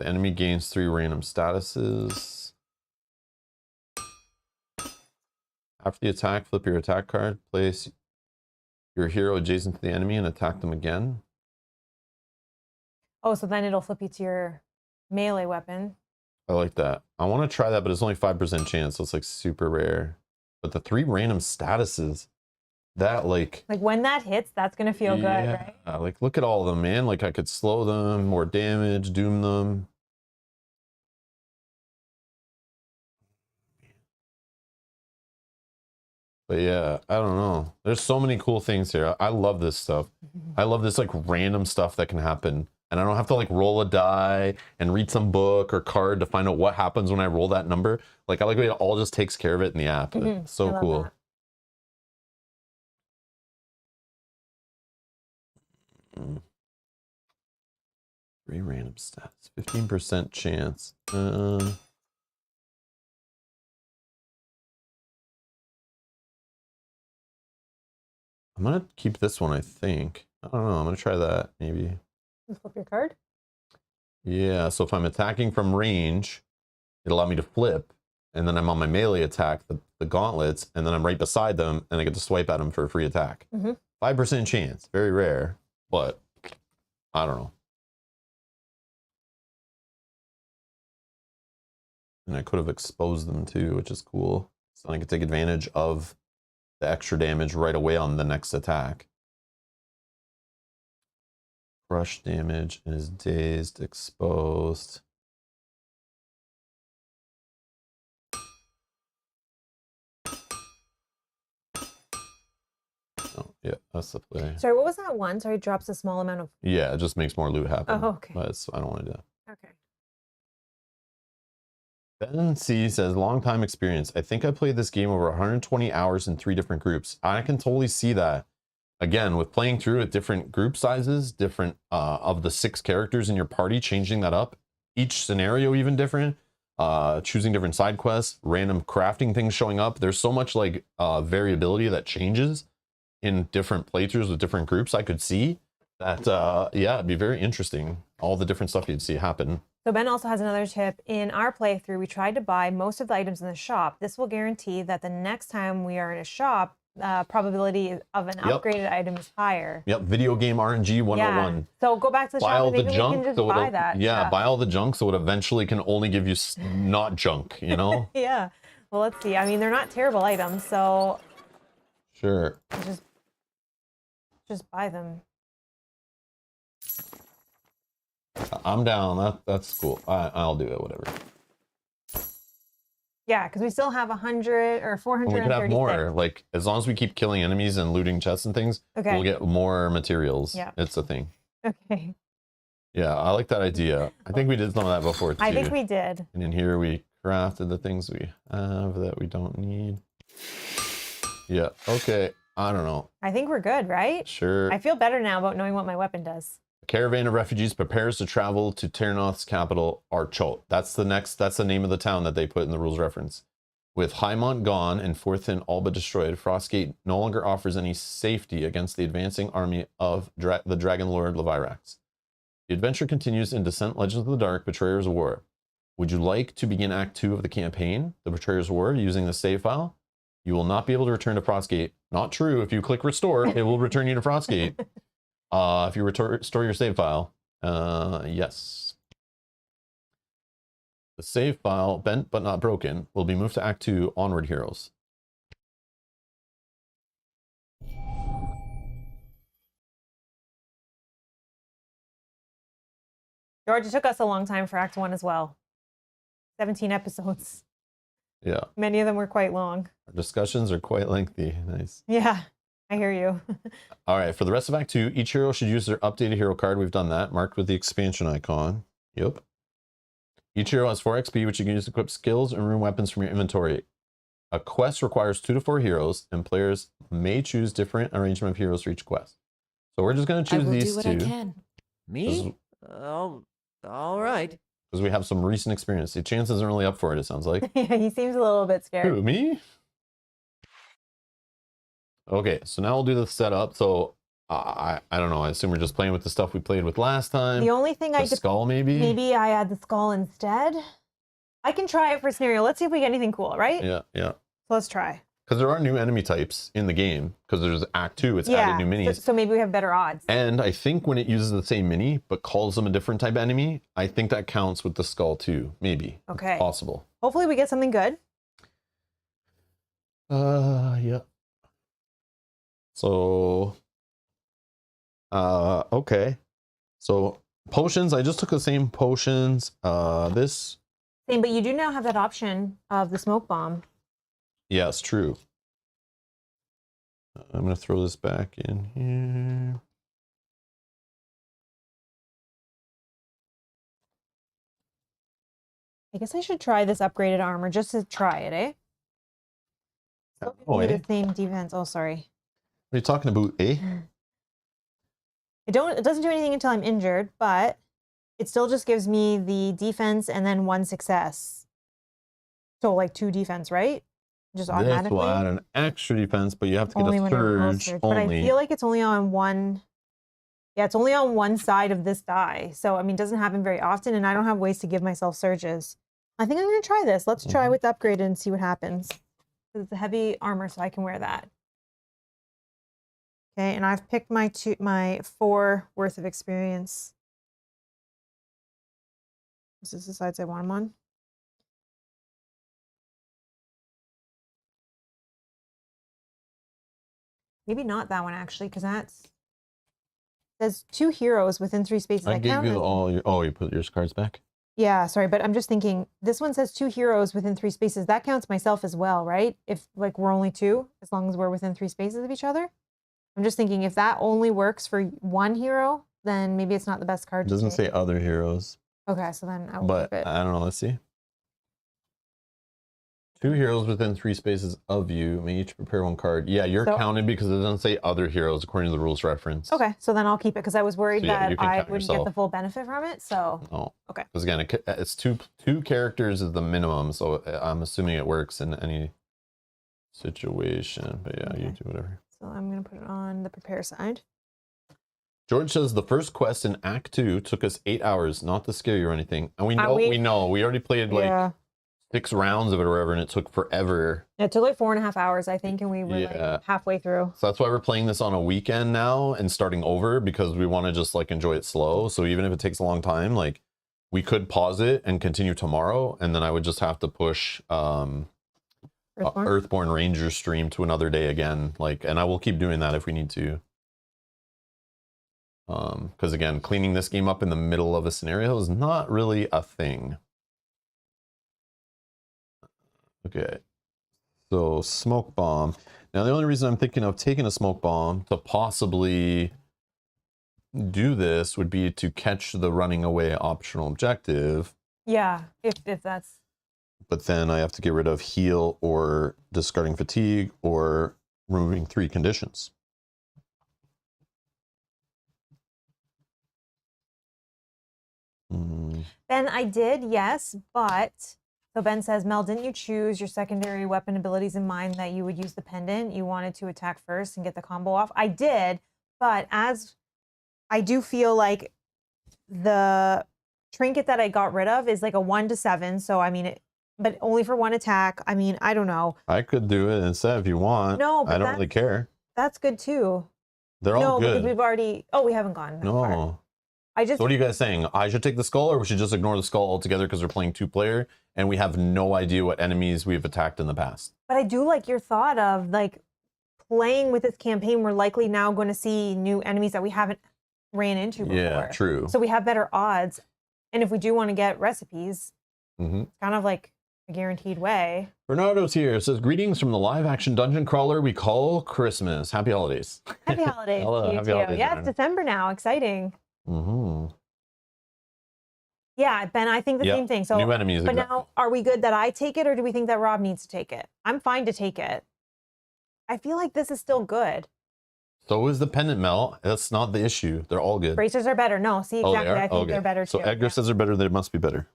enemy gains 3 random statuses. After the attack, flip your attack card. Place your hero adjacent to the enemy and attack them again. Oh, so then it'll flip you to your melee weapon. I like that. I want to try that, but it's only 5% chance, so it's like super rare. But the 3 random statuses, that like when that hits, that's gonna feel good, right? Like look at all of them, man. Like I could slow them, more damage, doom them. But yeah, I don't know. There's so many cool things here. I love this stuff. I love this like random stuff that can happen. And I don't have to like roll a die and read some book or card to find out what happens when I roll that number. Like I like the way it all just takes care of it in the app. It's so cool. That. 3 random stats, 15% chance. I'm gonna keep this one, I think. I don't know, I'm gonna try that, maybe. You flip your card? Yeah, so if I'm attacking from range, it'll allow me to flip, and then I'm on my melee attack, the gauntlets, and then I'm right beside them, and I get to swipe at them for a free attack. 5% chance, very rare, but I don't know. And I could have exposed them too, which is cool. So I could take advantage of the extra damage right away on the next attack. Crush damage and is dazed, exposed. Oh, yeah, that's the play. Sorry, what was that one? Sorry, it drops a small amount of. Yeah, it just makes more loot happen. Oh, okay. But I don't want to do that. Okay. Ben C says, long time experience. I think I played this game over 120 hours in 3 different groups. I can totally see that. Again, with playing through at different group sizes, different of the 6 characters in your party, changing that up, each scenario even different, choosing different side quests, random crafting things showing up. There's so much like variability that changes in different playthroughs with different groups. I could see that, yeah, it'd be very interesting. All the different stuff you'd see happen. So Ben also has another tip. In our playthrough, we tried to buy most of the items in the shop. This will guarantee that the next time we are in a shop, probability of an upgraded item is higher. Yep, video game RNG 101. Yeah. So go back to the Buy shop all and the maybe junk, we can just so buy that. yeah, stuff. buy all the junk so it eventually can only give you not junk, you know? Yeah. Well, let's see. I mean, they're not terrible items, so Sure. just buy them. I'm down. That's cool. I'll do it, whatever. Yeah, because we still have 100 or And 436. we could have more. Like, as long as we keep killing enemies and looting chests and things, Okay. we'll get more materials. Yeah. It's a thing. Okay. Yeah, I like that idea. I think we did some of that before, too. I think we did. And in here, we crafted the things we have that we don't need. Yeah, okay. I don't know. I think we're good, right? Sure. I feel better now about knowing what my weapon does. A caravan of refugees prepares to travel to Ternoth's capital, Archot. That's the name of the town that they put in the rules reference. With Highmont gone and Forthin all but destroyed, Frostgate no longer offers any safety against the advancing army of the Dragon Lord Levyrax. The adventure continues in Descent Legends of the Dark, Betrayers of War. Would you like to begin Act 2 of the campaign, The Betrayers of War, using the save file? You will not be able to return to Frostgate. Not true. If you click Restore, it will return you to Frostgate. If you restore your save file, yes. The save file, bent but not broken, will be moved to Act 2, Onward Heroes. George, it took us a long time for Act 1 as well. 17 episodes. Yeah. Many of them were quite long. Our discussions are quite lengthy. Nice. Yeah, I hear you. All right, for the rest of Act 2, each hero should use their updated hero card. We've done that, marked with the expansion icon. Yep. Each hero has 4 XP, which you can use to equip skills and ruin weapons from your inventory. A quest requires 2 to 4 heroes, and players may choose different arrangement of heroes for each quest. So we're just going to choose these 2. I can. Me? Oh, all right. Because we have some recent experience. The chance isn't really up for it, it sounds like. Yeah, he seems a little bit scared. Who, me? Okay, so now we'll do the setup. So I don't know. I assume we're just playing with the stuff we played with last time. The only thing the skull, maybe I add the skull instead. I can try it for scenario. Let's see if we get anything cool, right? Yeah. So let's try. Because there are new enemy types in the game. Because there's Act 2, it's added new minis. So maybe we have better odds. And I think when it uses the same mini, but calls them a different type of enemy, I think that counts with the skull too. Maybe. Okay. It's possible. Hopefully we get something good. Yeah. So, okay. So potions, I just took the same potions. This. Same, but you do now have that option of the smoke bomb. Yes, true. I'm going to throw this back in here. I guess I should try this upgraded armor just to try it, eh? Still Oh, gives me eh? the same defense. Oh, sorry. What are you talking about, eh? It doesn't do anything until I'm injured, but it still just gives me the defense and then 1 success. So like 2 defense, right? Just This automatically. will add an extra defense, but you have to get Only a when you're surge closer. But I only. feel like it's only on one. Yeah, it's only on one side of this die. So I mean, it doesn't happen very often, and I don't have ways to give myself surges. I think I'm gonna try this. Let's try with the upgrade and see what happens. It's a heavy armor, so I can wear that. Okay, and I've picked my 4 worth of experience. This is the sides I want them on. Maybe not that one actually, because that's there's 2 heroes within 3 spaces. I gave count you as- all your. Oh, you put your cards back. Yeah, sorry, but I'm just thinking this one says 2 heroes within 3 spaces. That counts myself as well, right? If like we're only 2, as long as we're within 3 spaces of each other. I'm just thinking if that only works for 1 hero, then maybe it's not the best card It to doesn't take. say other heroes, Okay, so then I will but keep it. I don't know. Let's see. 2 heroes within 3 spaces of you may each prepare 1 card. Yeah, you're So- counted because it doesn't say other heroes according to the rules reference. Okay, so then I'll keep it because I was worried So, yeah, you that can I count wouldn't get yourself. the full benefit from it. So Oh. Okay. Because again, it's two characters is the minimum, so I'm assuming it works in any situation. But yeah, you Okay. do whatever. so I'm gonna put it on the prepare side. George says the first quest in Act 2 took us 8 hours, not to scare you or anything. And we we- know. We already played like yeah, 6 rounds of it or whatever, and it took forever. it took like 4.5 hours, I think, and we were Yeah. like halfway through. So that's why we're playing this on a weekend now and starting over because we want to just like enjoy it slow. So even if it takes a long time, like we could pause it and continue tomorrow, and then I would just have to push Earthborn? Earthborn Ranger stream to another day again. Like, and I will keep doing that if we need to. Because again, cleaning this game up in the middle of a scenario is not really a thing. Okay. So smoke bomb. Now the only reason I'm thinking of taking a smoke bomb to possibly do this would be to catch the running away optional objective, Yeah, if that's but then I have to get rid of heal or discarding fatigue or removing 3 conditions. Ben, I did, yes, but so Ben says, Mel, didn't you choose your secondary weapon abilities in mind that you would use the pendant? You wanted to attack first and get the combo off. I did, but as I do feel like the trinket that I got rid of is like a 1 to 7. So I mean, but only for 1 attack. I mean, I don't know. I could do it instead if you want. No, but I don't really care. That's good too. They're all No, because good. we've already. Oh, we haven't gone that far. No. I just. So what are you guys saying? I should take the skull, or we should just ignore the skull altogether because we're playing 2-player and we have no idea what enemies we've attacked in the past? But I do like your thought of like playing with this campaign. We're likely now going to see new enemies that we haven't ran into before. Yeah, true. So we have better odds. And if we do want to get recipes, Mm-hmm. it's kind of like a guaranteed way. Bernardo's here. It says, greetings from the live-action dungeon crawler we call Christmas. Happy holidays. Happy holidays Hello, to you happy too. holidays, Yeah, Aaron. it's December now. Exciting. Mm-hmm. Yeah, Ben, I think the Yep, same thing. So, new enemies. but exactly. now, are we good that I take it, or do we think that Rob needs to take it? I'm fine to take it. I feel like this is still good. So is the pendant, Mel. That's not the issue. They're all good. Bracers are better. No, see, Oh, they exactly. are? I think Okay. they're better So too. Edgar Yeah. says they're better. They must be better.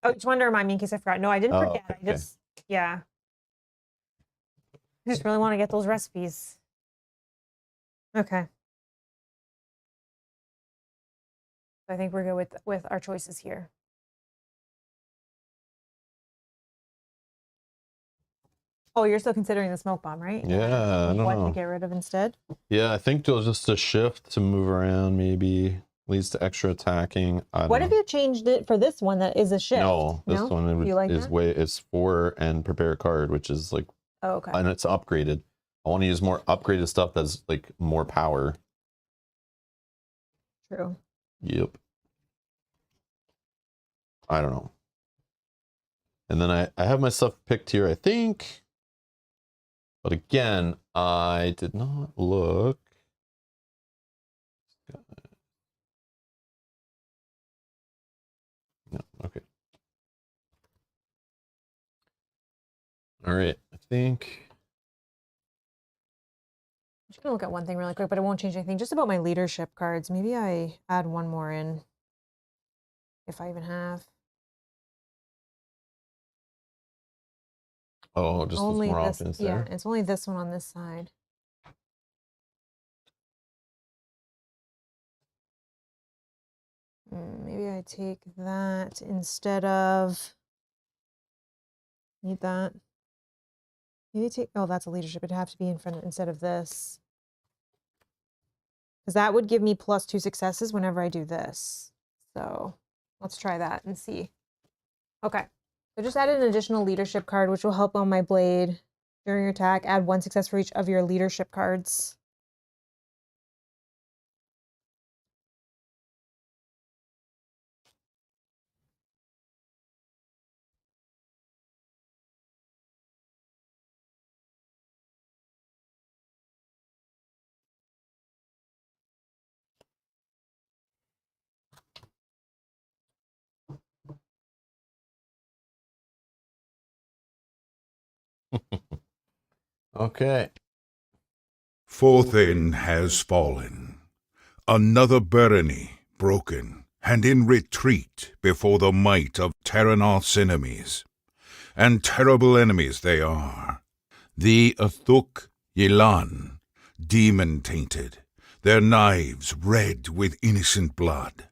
Oh, just wanted to remind me in case I forgot. No, I didn't Oh, forget. okay, I just, yeah. I just really want to get those recipes. Okay. I think we're good with our choices here. Oh, you're still considering the smoke bomb, right? Yeah, I don't What know. to get rid of instead? Yeah, I think just a shift to move around maybe leads to extra attacking. I don't What know. if you changed it for this one that is a shift? No, this No? one You like is that? way it's 4 and prepare a card, which is like, Oh, okay. and it's upgraded. I want to use more upgraded stuff that's like more power. True. Yep. I don't know. And then I have my stuff picked here, I think. But again, I did not look. No, okay. All right, I think. I'm just gonna look at one thing really quick, but it won't change anything. Just about my leadership cards. Maybe I add one more in, if I even have. Oh, just Only more this, offense yeah, there. it's only this one on this side. Maybe I take that instead of. Need that. Maybe take. Oh, that's a leadership. It'd have to be in front instead of this. Because that would give me +2 successes whenever I do this. So let's try that and see. Okay. So just added an additional leadership card, which will help on my blade. During your attack, add 1 success for each of your leadership cards. Okay. Forthin has fallen. Another barony broken, and in retreat before the might of Terranoth's enemies. And terrible enemies they are. The Athuk Yelan, demon-tainted, their knives red with innocent blood.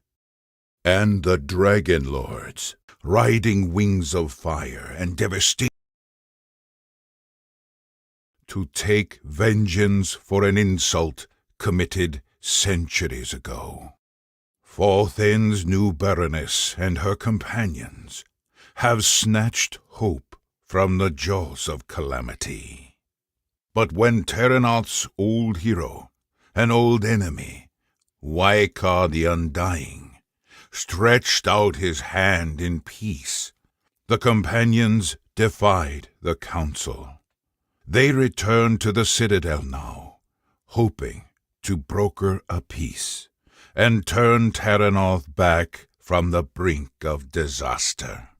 And the Dragon Lords, riding wings of fire and devastation, to take vengeance for an insult committed centuries ago. Forthin's new Baroness and her companions have snatched hope from the jaws of calamity. But when Terranoth's old hero, an old enemy, Waikar the Undying, stretched out his hand in peace, the companions defied the council. They return to the Citadel now, hoping to broker a peace and turn Terranoth back from the brink of disaster.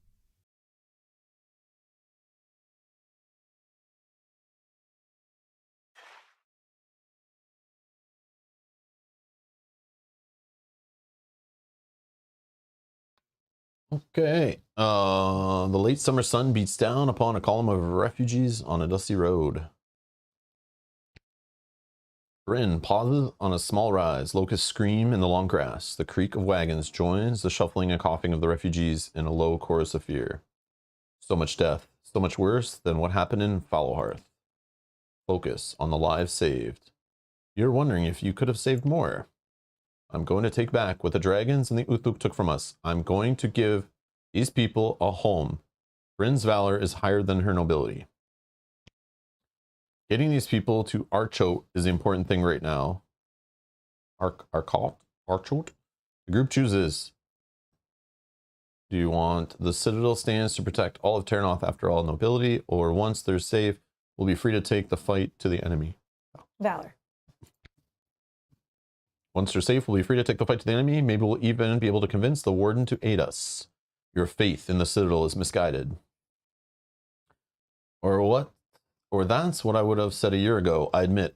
Okay. The late summer sun beats down upon a column of refugees on a dusty road. Bryn pauses on a small rise. Locusts scream in the long grass. The creak of wagons joins the shuffling and coughing of the refugees in a low chorus of fear. So much death, so much worse than what happened in Foulhearth. Focus on the lives saved. You're wondering if you could have saved more. I'm going to take back what the dragons and the Uthuk took from us. I'm going to give these people a home. Bryn's valor is higher than her nobility. Getting these people to Archote is the important thing right now. Archote? The group chooses. Do you want the Citadel stands to protect all of Terranoth after all nobility, or once they're safe, we'll be free to take the fight to the enemy? Valor. Once they're safe, we'll be free to take the fight to the enemy. Maybe we'll even be able to convince the Warden to aid us. Your faith in the Citadel is misguided. Or what? Or that's what I would have said a year ago. I admit,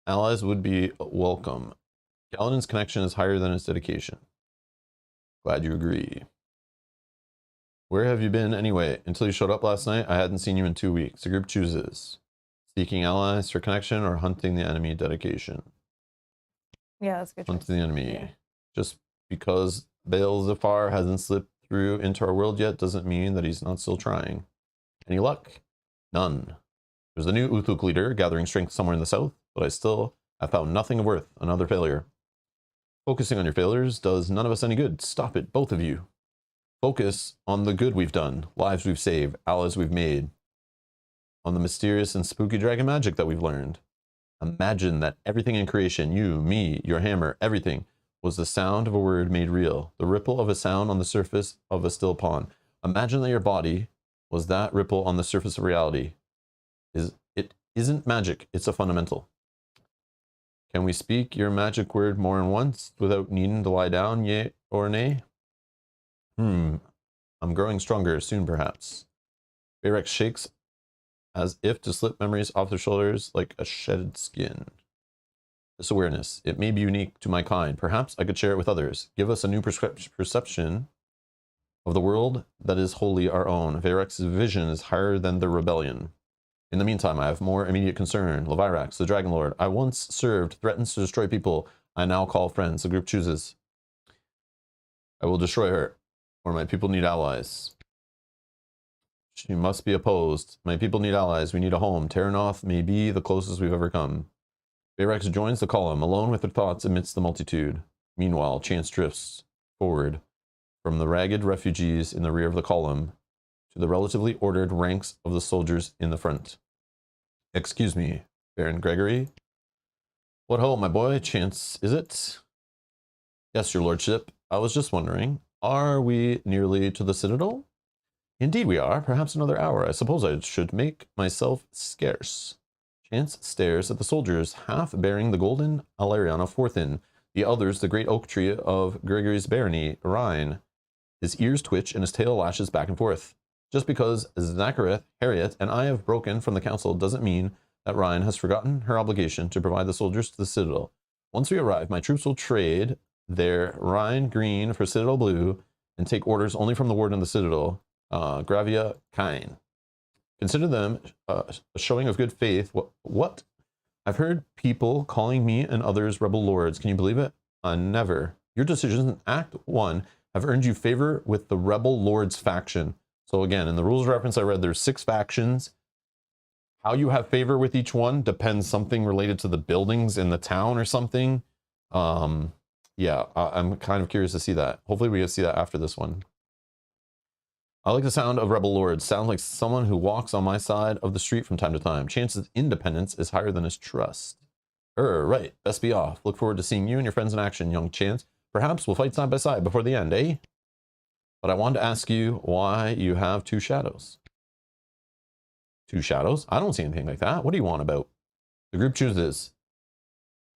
allies would be welcome. Kaladin's connection is higher than his dedication. Glad you agree. Where have you been anyway? Until you showed up last night, I hadn't seen you in 2 weeks. The group chooses. Seeking allies for connection or hunting the enemy dedication. Yeah, that's a good. Hunting the enemy. Yeah. Just because Baal Zafar hasn't slipped through into our world yet doesn't mean that he's not still trying. Any luck? None. There's a new Uthuk leader gathering strength somewhere in the south, but I have found nothing of worth. Another failure. Focusing on your failures does none of us any good. Stop it, both of you. Focus on the good we've done, lives we've saved, allies we've made, on the mysterious and spooky dragon magic that we've learned. Imagine that everything in creation, you, me, your hammer, everything, was the sound of a word made real, the ripple of a sound on the surface of a still pond. Imagine that your body was that ripple on the surface of reality. It isn't magic, it's a fundamental. Can we speak your magic word more than once without needing to lie down, yea or nay? I'm growing stronger, soon perhaps. Bayrex shakes as if to slip memories off their shoulders like a shedded skin. This awareness, it may be unique to my kind. Perhaps I could share it with others. Give us a new perception of the world that is wholly our own. Vayrex's vision is higher than the rebellion. In the meantime, I have more immediate concern. Levyrax, the Dragon Lord, I once served, threatens to destroy people I now call friends. The group chooses. I will destroy her, or my people need allies. She must be opposed. My people need allies. We need a home. Terranoth may be the closest we've ever come. Bayrex joins the column, alone with her thoughts amidst the multitude. Meanwhile, Chance drifts forward from the ragged refugees in the rear of the column to the relatively ordered ranks of the soldiers in the front. Excuse me, Baron Gregory. What ho, my boy, chance is it? Yes, your lordship. I was just wondering, are we nearly to the citadel? Indeed we are. Perhaps another hour. I suppose I should make myself scarce. Chance stares at the soldiers, half bearing the golden Alarion of Forthin, the others the great oak tree of Gregory's barony, Rhine. His ears twitch and his tail lashes back and forth. Just because Zachareth, Harriet, and I have broken from the council doesn't mean that Rhine has forgotten her obligation to provide the soldiers to the citadel. Once we arrive, my troops will trade their Rhine green for citadel blue and take orders only from the warden of the citadel, Gravia Kine. Consider them a showing of good faith. What? I've heard people calling me and others rebel lords. Can you believe it? Never. Your decisions in Act 1 have earned you favor with the rebel lords faction. So again, in the rules reference I read, there's 6 factions. How you have favor with each one depends something related to the buildings in the town or something. Yeah, I'm kind of curious to see that. Hopefully we can see that after this one. I like the sound of rebel lords. Sounds like someone who walks on my side of the street from time to time. Chance's independence is higher than his trust. Right. Best be off. Look forward to seeing you and your friends in action, young Chance. Perhaps we'll fight side by side before the end, eh? But I wanted to ask you why you have 2 shadows. 2 shadows? I don't see anything like that. What do you want about? The group chooses.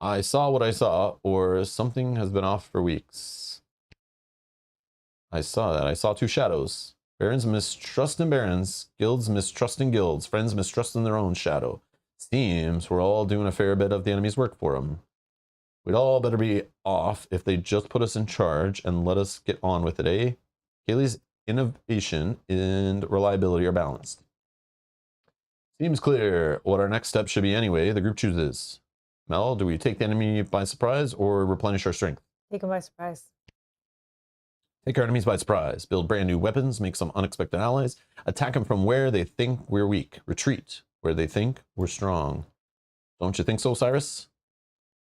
I saw what I saw, or something has been off for weeks. I saw that. I saw 2 shadows. Barons mistrusting barons, guilds mistrusting guilds, friends mistrusting their own shadow. Seems we're all doing a fair bit of the enemy's work for them. We'd all better be off if they just put us in charge and let us get on with it, eh? Kayleigh's innovation and reliability are balanced. Seems clear what our next step should be anyway. The group chooses. Mel, do we take the enemy by surprise or replenish our strength? Take them by surprise. Take our enemies by surprise. Build brand new weapons. Make some unexpected allies. Attack them from where they think we're weak. Retreat where they think we're strong. Don't you think so, Cyrus?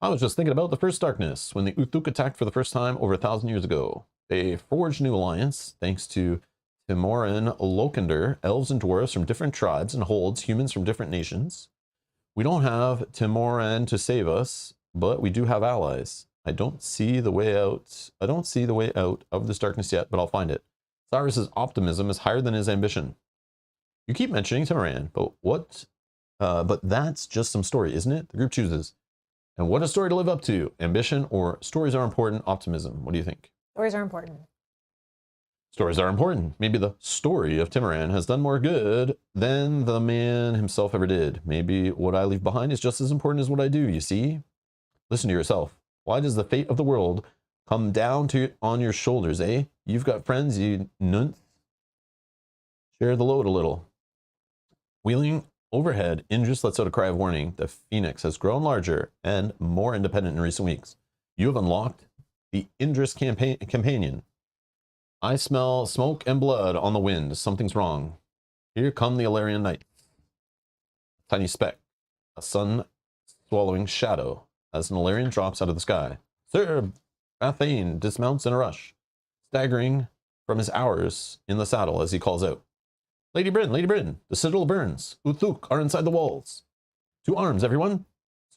I was just thinking about the First Darkness, when the Uthuk attacked for the first time over 1,000 years ago. They forged a new alliance, thanks to Timorin Lokander, elves and dwarves from different tribes and holds humans from different nations. We don't have Timorin to save us, but we do have allies. I don't see the way out. I don't see the way out of this darkness yet, but I'll find it. Cyrus's optimism is higher than his ambition. You keep mentioning Timorin, but that's just some story, isn't it? The group chooses. And what a story to live up to. Ambition or stories are important, optimism. What do you think? Stories are important. Stories are important. Maybe the story of Timorin has done more good than the man himself ever did. Maybe what I leave behind is just as important as what I do, you see? Listen to yourself. Why does the fate of the world come down on your shoulders, eh? You've got friends, you nunth. Share the load a little. Wheeling overhead, Indris lets out a cry of warning. The Phoenix has grown larger and more independent in recent weeks. You have unlocked the Indris companion. I smell smoke and blood on the wind. Something's wrong. Here come the Alarian Knights. Tiny speck. A sun-swallowing shadow as an Alarian drops out of the sky. Sir Bathane dismounts in a rush, staggering from his hours in the saddle as he calls out. Lady Bryn, the citadel burns. Uthuk are inside the walls. To arms, everyone.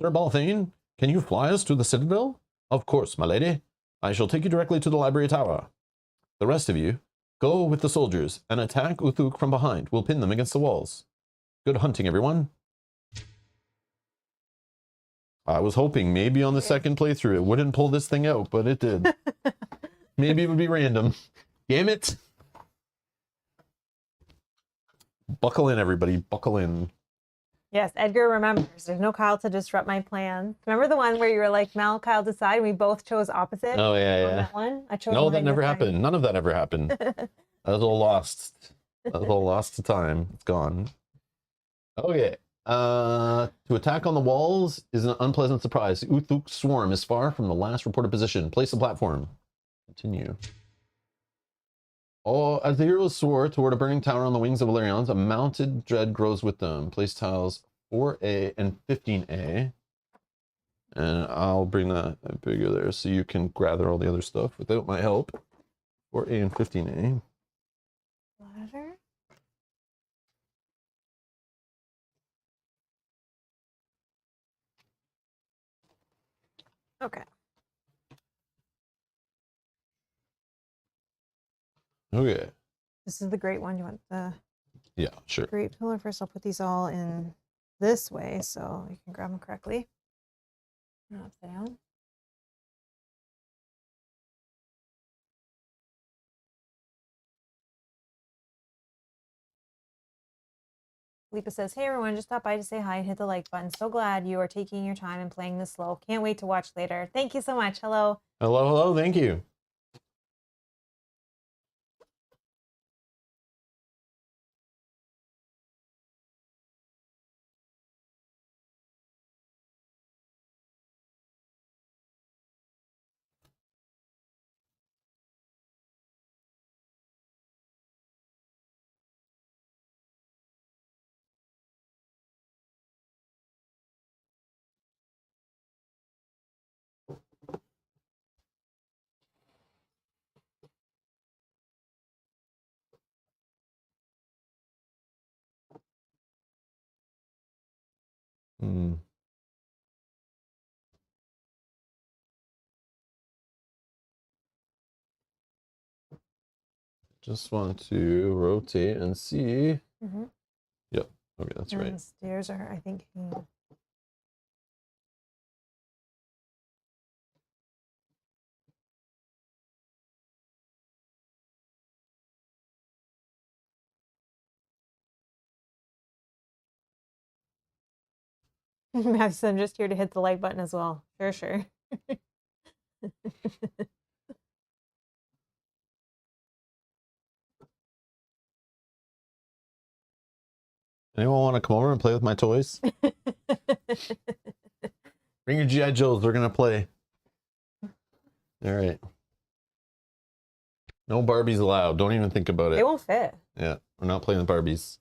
Sir Balthane, can you fly us to the citadel? Of course, my lady. I shall take you directly to the library tower. The rest of you, go with the soldiers and attack Uthuk from behind. We'll pin them against the walls. Good hunting, everyone. I was hoping maybe on the second playthrough it wouldn't pull this thing out, but it did. Maybe it would be random. Damn it. Buckle in, everybody. Buckle in. Yes, Edgar remembers. There's no Kyle to disrupt my plans. Remember the one where you were like, Mel, Kyle, decide? We both chose opposite. Oh, yeah. That one? I chose No, mine that never this happened. time. None of that ever happened. That was all lost. That was all lost to time. It's gone. Okay. To attack on the walls is an unpleasant surprise. The Uthuk swarm is far from the last reported position. Place the platform. Continue. Oh, as the heroes soar toward a burning tower on the wings of Valerians, a mounted dread grows with them. Place tiles 4A and 15A. And I'll bring that bigger there so you can gather all the other stuff without my help. 4A and 15A. Ladder? Okay. Okay. This is the great one. You want the Yeah, sure. great pillar first? I'll put these all in this way so you can grab them correctly. Not upside down. Lipa says, hey everyone, just stop by to say hi and hit the like button. So glad you are taking your time and playing this slow. Can't wait to watch later. Thank you so much. Hello. Hello, hello. Thank you. Hmm. Just want to rotate and see. Mm-hmm. Yep. Okay, that's And right. the stairs are, I think, Max, I'm just here to hit the like button as well. Sure, sure. Anyone want to come over and play with my toys? Bring your GI Joes. We're gonna play. All right. No Barbies allowed. Don't even think about it. They won't fit. Yeah, we're not playing with Barbies.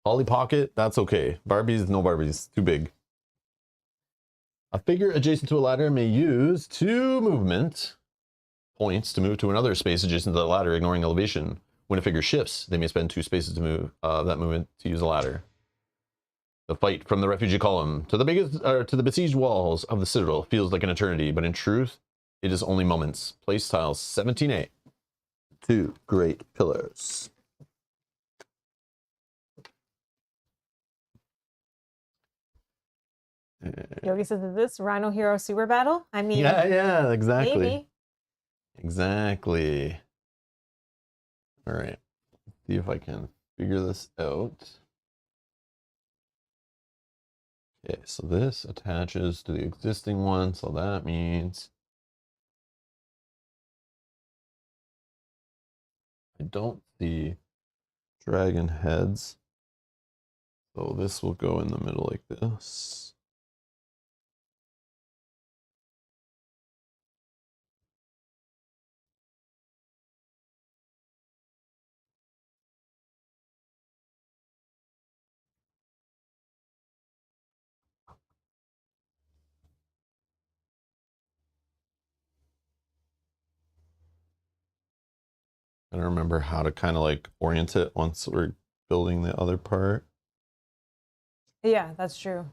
Polly Pocket, that's okay. Barbies, no Barbies. Too big. A figure adjacent to a ladder may use 2 movement points to move to another space adjacent to the ladder, ignoring elevation. When a figure shifts, they may spend 2 spaces to move that movement to use a ladder. The fight from the refugee column to the besieged walls of the citadel feels like an eternity, but in truth, it is only moments. Playstyle 17A. 2 great pillars. Yogi says, is this Rhino Hero Super Battle? I mean, Yeah, exactly. maybe. Exactly. All right. See if I can figure this out. Okay, so this attaches to the existing one, so that means I don't see dragon heads. So this will go in the middle like this. I don't remember how to kind of like orient it once we're building the other part. Yeah, that's true.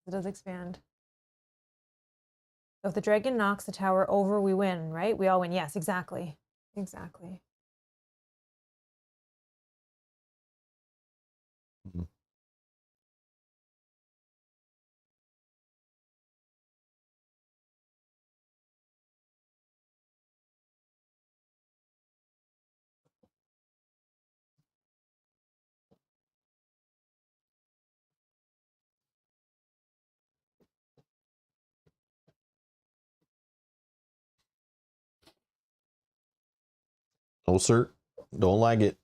It does expand. So if the dragon knocks the tower over, we win, right? We all win. Yes, exactly. Exactly. Mhm. No, sir. Don't like it.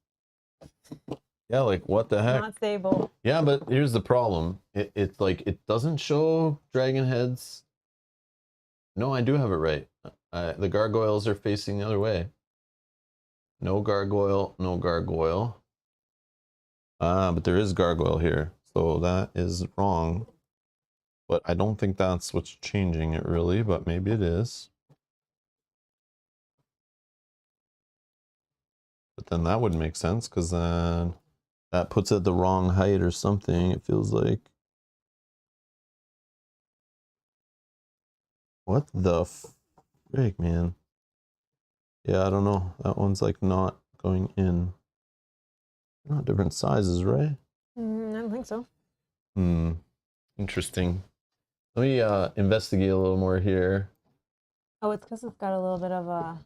Yeah, like what the heck? Not stable. Yeah, but here's the problem. It's like it doesn't show dragon heads. No, I do have it right. The gargoyles are facing the other way. No gargoyle, no gargoyle. But there is gargoyle here, so that is wrong. But I don't think that's what's changing it really, but maybe it is. But then that would make sense, because then that puts it at the wrong height or something, it feels like. What the frig, man? Yeah, I don't know. That one's like not going in. Not different sizes, right? I don't think so. Interesting. Let me investigate a little more here. Oh, it's because it's got a little bit of a.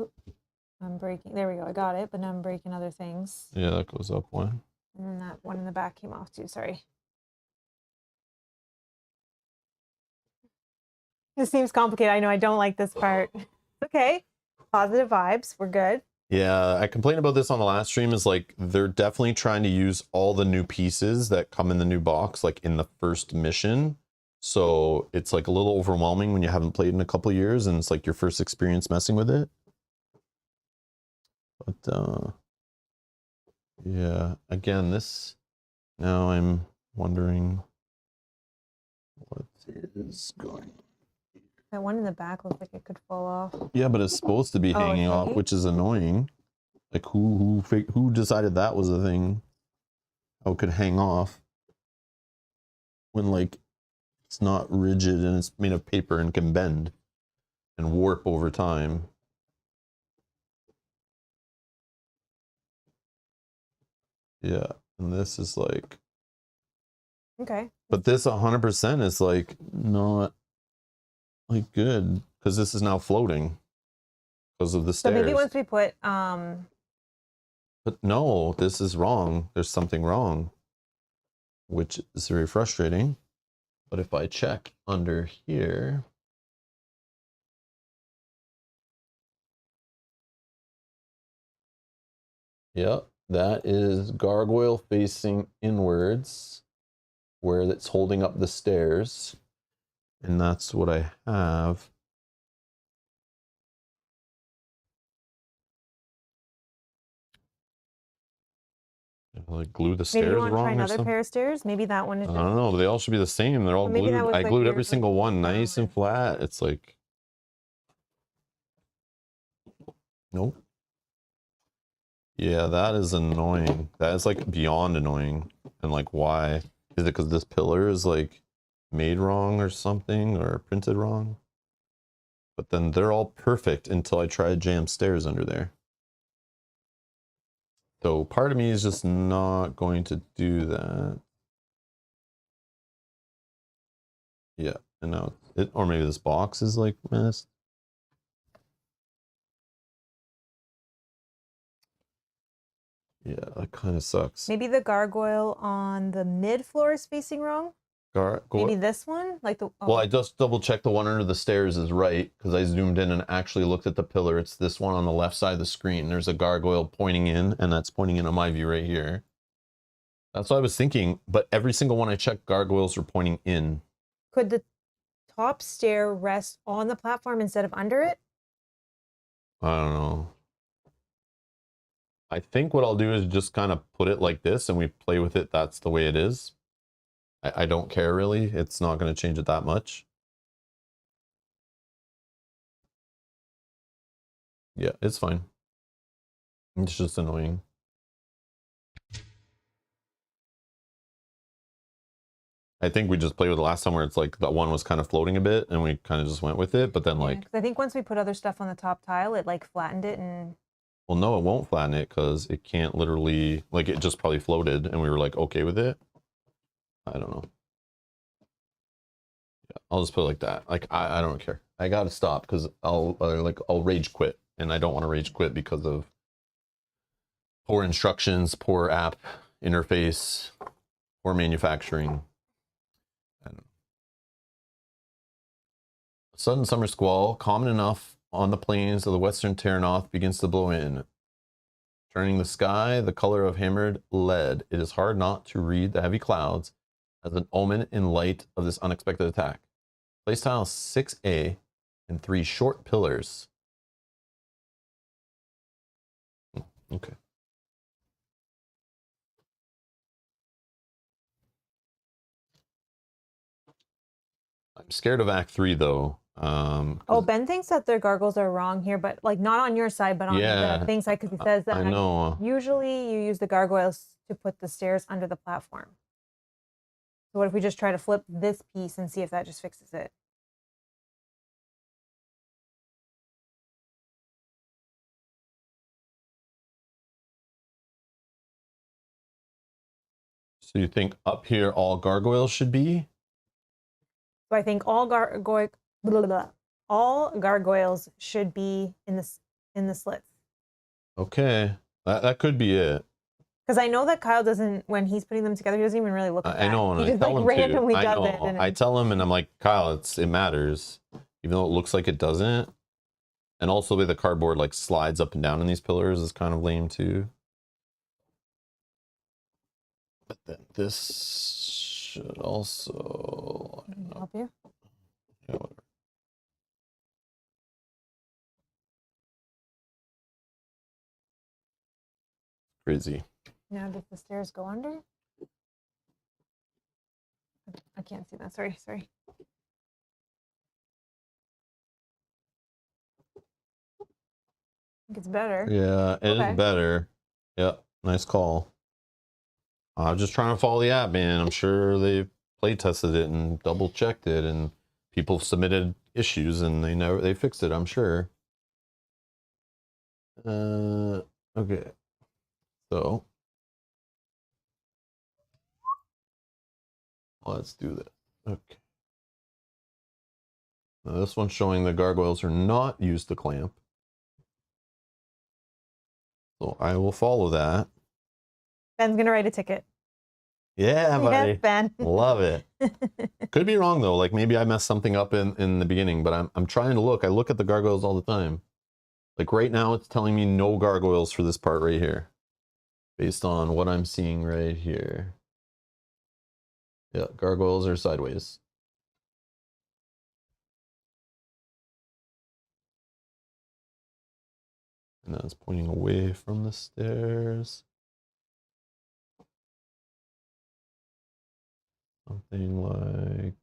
Oop, I'm breaking. There we go. I got it, but now I'm breaking other things. Yeah, that goes up one. And then that one in the back came off too. Sorry. This seems complicated. I know I don't like this part. Okay. Positive vibes. We're good. Yeah, I complained about this on the last stream, is like they're definitely trying to use all the new pieces that come in the new box, like in the first mission. So it's like a little overwhelming when you haven't played in a couple of years and it's like your first experience messing with it. But yeah, again, this, now I'm wondering what is going. That one in the back looks like it could fall off. Yeah, but it's supposed to be Oh, hanging off, okay. which is annoying. Like who decided that was a thing? How it could hang off when like it's not rigid and it's made of paper and can bend and warp over time. Yeah, and this is like, Okay. but this 100% is like not like good because this is now floating because of the So stairs. maybe once we put But no, this is wrong. There's something wrong, which is very frustrating. But if I check under here, yep, that is gargoyle facing inwards, where it's holding up the stairs. And that's what I have. Like glue the maybe stairs you want to try wrong or another something. pair of stairs. Maybe that one I is don't just. know. They all should be the same. They're all Well, maybe that glued. was I like glued yours every was single one that nice and one. flat. It's like, nope. Yeah, that is annoying. That is like beyond annoying. And like, why? Is it because this pillar is like made wrong or something or printed wrong? But then they're all perfect until I try to jam stairs under there. So part of me is just not going to do that. Yeah, and now it, or maybe this box is like messed. Yeah, that kind of sucks. Maybe the gargoyle on the mid floor is facing wrong. Maybe this one, like the. Well, I just double checked the one under the stairs is right because I zoomed in and actually looked at the pillar. It's this one on the left side of the screen. There's a gargoyle pointing in, and that's pointing into my view right here. That's what I was thinking, but every single one I checked, gargoyles were pointing in. Could the top stair rest on the platform instead of under it? I don't know. I think what I'll do is just kind of put it like this and we play with it. That's the way it is. I don't care really. It's not going to change it that much. Yeah, it's fine. It's just annoying. I think we just played with it last time where it's like that one was kind of floating a bit and we kind of just went with it. But then like, 'Cause I think once we put other stuff on the top tile, it like flattened it and. well, no, it won't flatten it because it can't literally, like it just probably floated and we were like, okay with it. I don't know. Yeah, I'll just put it like that. Like, I don't care. I got to stop because I'll rage quit and I don't want to rage quit because of poor instructions, poor app interface, poor manufacturing. I don't know. A sudden summer squall, common enough on the plains of the western Terranoth, begins to blow in, turning the sky the color of hammered lead. It is hard not to read the heavy clouds as an omen in light of this unexpected attack. Place tile 6A and 3 short pillars. Okay. I'm scared of Act 3 though. Oh, Ben thinks that their gargoyles are wrong here, but like not on your side, but on Yeah, the thing side, because he says that I know. usually you use the gargoyles to put the stairs under the platform. So what if we just try to flip this piece and see if that just fixes it? So you think up here all gargoyles should be? So I think all gargoyles should be in the slits. Okay, that could be it. Because I know that Kyle doesn't, when he's putting them together, he doesn't even really look at that. I know, and he I just tell like him randomly to. I does know. it. And I tell him, and I'm like, Kyle, it matters, even though it looks like it doesn't. And also the way the cardboard like slides up and down in these pillars is kind of lame too. But then this should also Can I help you? yeah, whatever. Crazy. Now, does the stairs go under? I can't see that. Sorry. I think it's better. Yeah, it Okay. is better. Yep, nice call. I'm just trying to follow the app, man. I'm sure they play tested it and double checked it, and people submitted issues, and they fixed it. I'm sure. Okay. So let's do that. Okay. Now this one's showing the gargoyles are not used to clamp. So I will follow that. Ben's going to write a ticket. Yeah, buddy. Yes, Ben. Love it. Could be wrong though. Like maybe I messed something up in the beginning, but I'm trying to look. I look at the gargoyles all the time. Like right now it's telling me no gargoyles for this part right here. Based on what I'm seeing right here. Yeah, gargoyles are sideways. And that's pointing away from the stairs. Something like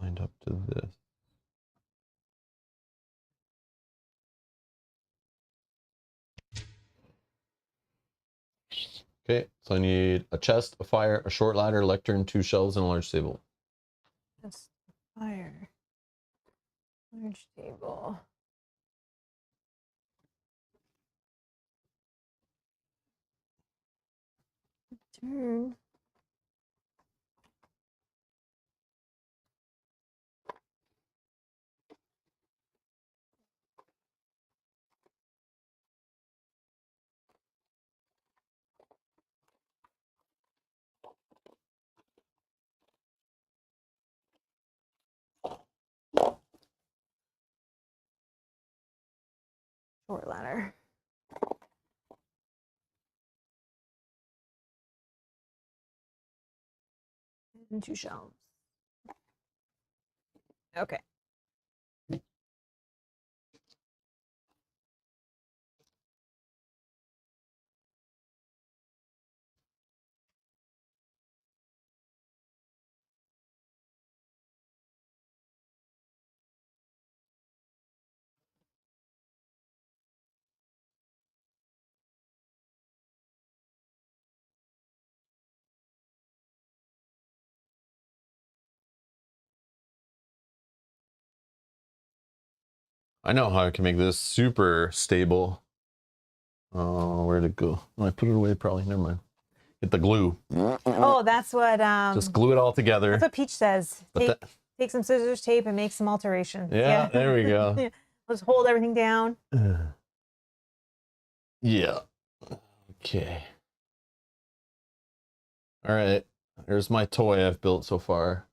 lined up to this. Okay, so I need a chest, a fire, a short ladder, lectern, 2 shelves, and a large table. That's fire. Large table. Turn. Short ladder. And 2 shelves. Okay. I know how I can make this super stable. Oh, where'd it go? Oh, I put it away probably. Never mind. Get the glue. Oh, that's what Just glue it all together. that's what Peach says. But Take some scissors, tape, and make some alterations. Yeah, there we go. Yeah. Let's hold everything down. Yeah. Okay. All right. Here's my toy I've built so far.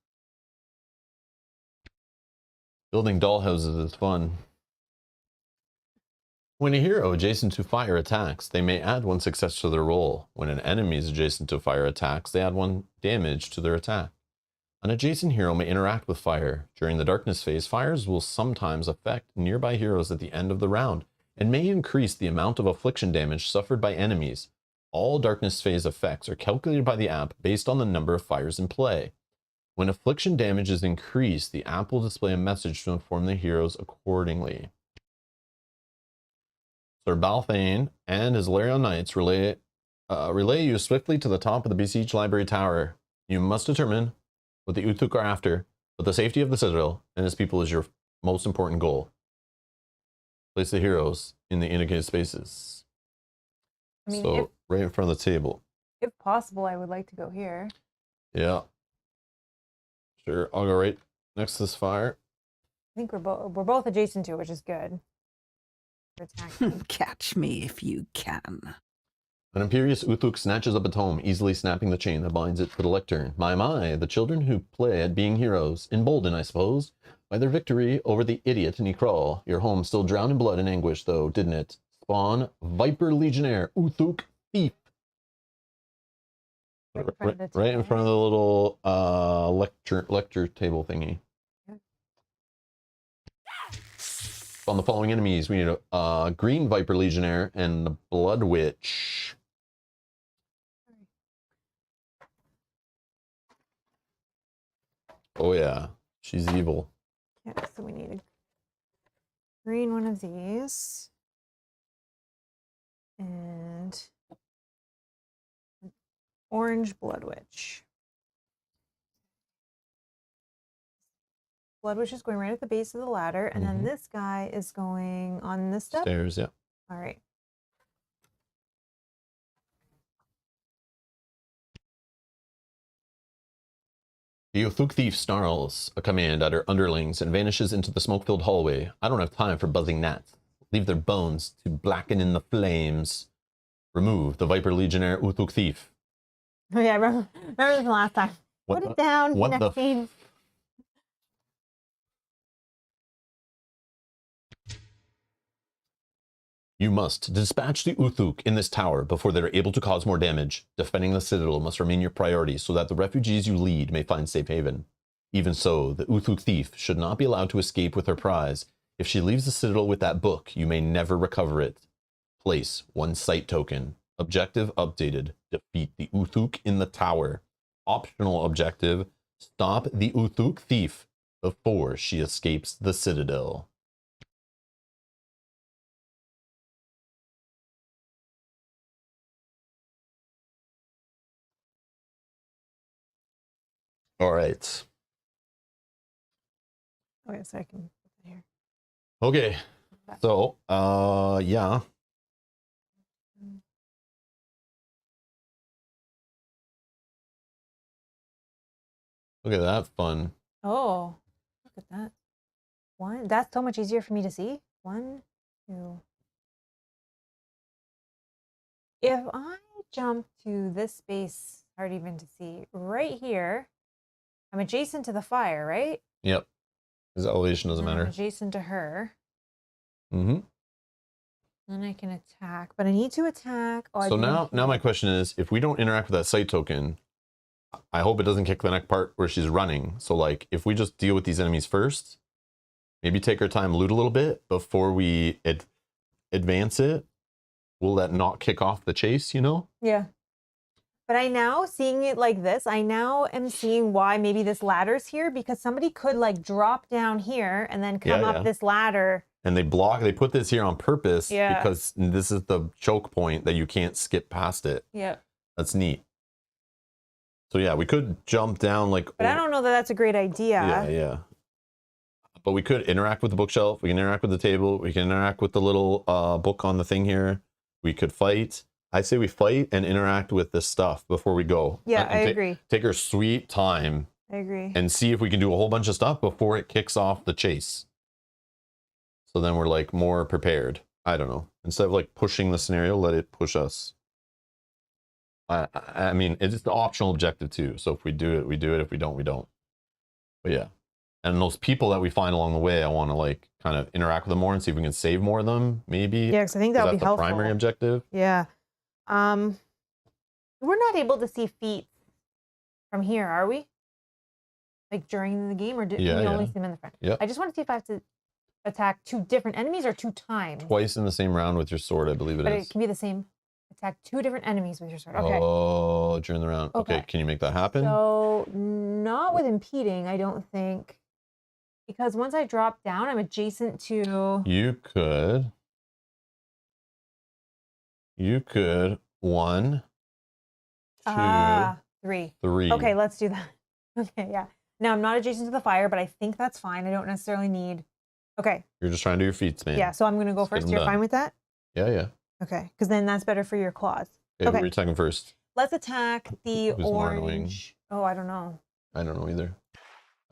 Building dollhouses is fun. When a hero adjacent to fire attacks, they may add 1 success to their roll. When an enemy is adjacent to fire attacks, they add 1 damage to their attack. An adjacent hero may interact with fire. During the darkness phase, fires will sometimes affect nearby heroes at the end of the round and may increase the amount of affliction damage suffered by enemies. All darkness phase effects are calculated by the app based on the number of fires in play. When affliction damage is increased, the app will display a message to inform the heroes accordingly. Sir Balthane and his Larion Knights relay you swiftly to the top of the besieged library tower. You must determine what the Uthuk are after, but the safety of the Citadel and its people is your most important goal. Place the heroes in the indicated spaces. I mean, So, right in front of the table. if possible, I would like to go here. Yeah. Sure, I'll go right next to this fire. I think we're both adjacent to it, which is good. For attacking. Catch me if you can. An imperious Uthuk snatches up a tome, easily snapping the chain that binds it to the lectern. My, the children who play at being heroes, emboldened, I suppose, by their victory over the idiot Nikral. Your home still drowned in blood and anguish, though, didn't it? Spawn, Viper Legionnaire, Uthuk Thief. Right in front of the Right in front of the little lecture table thingy. On the following enemies, we need a Green Viper Legionnaire and the Blood Witch. Oh yeah, she's evil. Yeah, so we need a green one of these. And an orange Blood Witch. Blood Witch is going right at the base of the ladder, and then this guy is going on this step. Stairs, yeah. All right. The Uthuk Thief snarls a command at her underlings and vanishes into the smoke-filled hallway. I don't have time for buzzing gnats. Leave their bones to blacken in the flames. Remove the Viper Legionnaire Uthuk Thief. Oh yeah, remember this from last time. What Put it down. what next the scene. You must dispatch the Uthuk in this tower before they are able to cause more damage. Defending the Citadel must remain your priority so that the refugees you lead may find safe haven. Even so, the Uthuk Thief should not be allowed to escape with her prize. If she leaves the Citadel with that book, you may never recover it. Place 1 sight token. Objective updated. Defeat the Uthuk in the tower. Optional objective. Stop the Uthuk Thief before she escapes the Citadel. All right. Okay, so I can put it here. Okay. So, yeah. Look at that fun. Oh, look at that. One. That's so much easier for me to see. 1, 2. If I jump to this space, hard even to see, right here, I'm adjacent to the fire, right? Yep. His elevation doesn't And I'm matter. adjacent to her. Mm-hmm. Then I can attack, but I need to attack. Oh, I So do now need- my question is, if we don't interact with that sight token, I hope it doesn't kick the next part where she's running. So like, if we just deal with these enemies first, maybe take our time, loot a little bit before we advance it, will that not kick off the chase, you know? Yeah. But I now, seeing it like this, I now am seeing why maybe this ladder's here, because somebody could like drop down here and then come up this ladder. And they put this here on purpose Yeah. because this is the choke point that you can't skip past it. Yeah. That's neat. So yeah, we could jump down like. But I don't know that that's a great idea. Yeah. But we could interact with the bookshelf. We can interact with the table. We can interact with the little book on the thing here. We could fight. I say we fight and interact with this stuff before we go. Yeah, And I agree. Take our sweet time I agree. and see if we can do a whole bunch of stuff before it kicks off the chase. So then we're like more prepared. I don't know. Instead of like pushing the scenario, let it push us. I mean, it's the optional objective too. So if we do it, we do it. If we don't, we don't. But yeah. And those people that we find along the way, I want to like kind of interact with them more and see if we can save more of them. Maybe. Yeah, because I think that would be That's the helpful. primary objective. Yeah. We're not able to see feet from here, are we? Like during the game, or do Yeah, we only yeah. see them in the front? Yep. I just want to see if I have to attack 2 different enemies or 2 times. Twice in the same round with your sword, I believe it But is. it can be the same. Attack 2 different enemies with your sword. Okay. Oh, during the round. Okay. Okay. Can you make that happen? So not with impeding, I don't think. Because once I drop down, I'm adjacent to. You could. you could 1, 2, 3. 3. Okay, let's do that. Okay, yeah. Now I'm not adjacent to the fire, but I think that's fine. I don't necessarily need. Okay. You're just trying to do your feats, man. Yeah, so I'm gonna go Let's get first. them You're done. fine with that? Yeah. Okay, because then that's better for your claws. Okay, Okay. we're attacking first. Let's attack the Who's more annoying? orange. Oh, I don't know. I don't know either.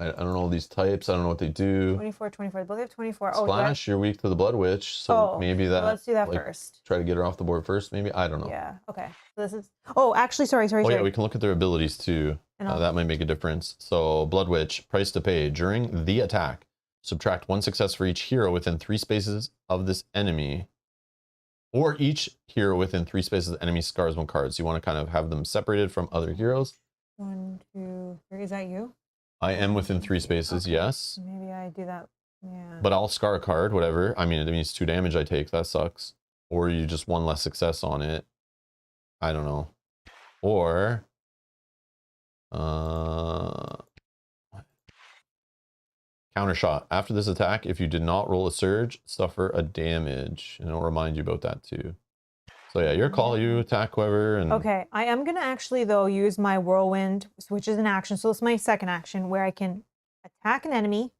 I don't know all these types. I don't know what they do. 24, 24. Both have 24. Oh, do I- Splash, you're weak to the Blood Witch, so Oh, maybe so that. let's do that like, first. Try to get her off the board first, maybe. I don't know. Yeah. Okay. So this is. Oh, actually, sorry. Oh yeah, we can look at their abilities too. And I'll- That might make a difference. So Blood Witch, price to pay during the attack. Subtract 1 success for each hero within 3 spaces of this enemy, or each hero within 3 spaces of enemy scars 1 card. So you want to kind of have them separated from other heroes. 1, 2, 3. Is that you? I am within 3 spaces, Okay. yes. Maybe I do that. Yeah. But I'll scar a card, whatever. I mean, it means 2 damage I take. That sucks. Or you just 1 less success on it. I don't know. Or counter shot. After this attack, if you did not roll a surge, suffer a damage. And it'll remind you about that too. So yeah, your call. You attack whoever. And Okay, I am gonna actually though use my whirlwind, which is an action. So it's my second action where I can attack an enemy,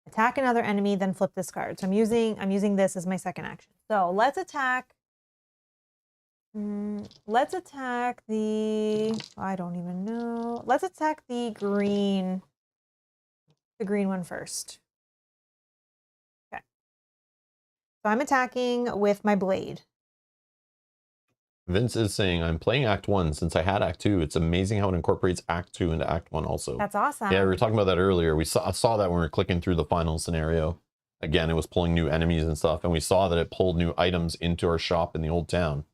attack another enemy, then flip this card. So I'm using this as my second action. So let's attack. Let's attack the. I don't even know. Let's attack the green. The green one first. Okay. So I'm attacking with my blade. Vince is saying, I'm playing Act 1 since I had Act 2. It's amazing how it incorporates Act 2 into Act 1 also. That's awesome. Yeah, we were talking about that earlier. I saw that when we were clicking through the final scenario. Again, it was pulling new enemies and stuff, and we saw that it pulled new items into our shop in the old town,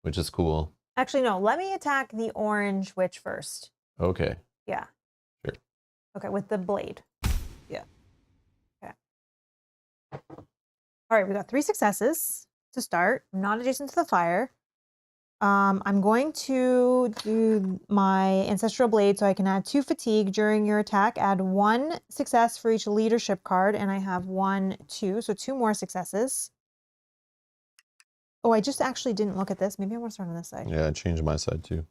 which is cool. Actually, no. Let me attack the orange witch first. Okay. Yeah. Sure. Okay, with the blade. Yeah. Okay. All right, we got 3 successes to start. I'm not adjacent to the fire. I'm going to do my ancestral blade so I can add 2 fatigue during your attack. Add 1 success for each leadership card, and I have 1, 2, so 2 more successes. Oh, I just actually didn't look at this. Maybe I want to start on this side. Yeah, I changed my side too.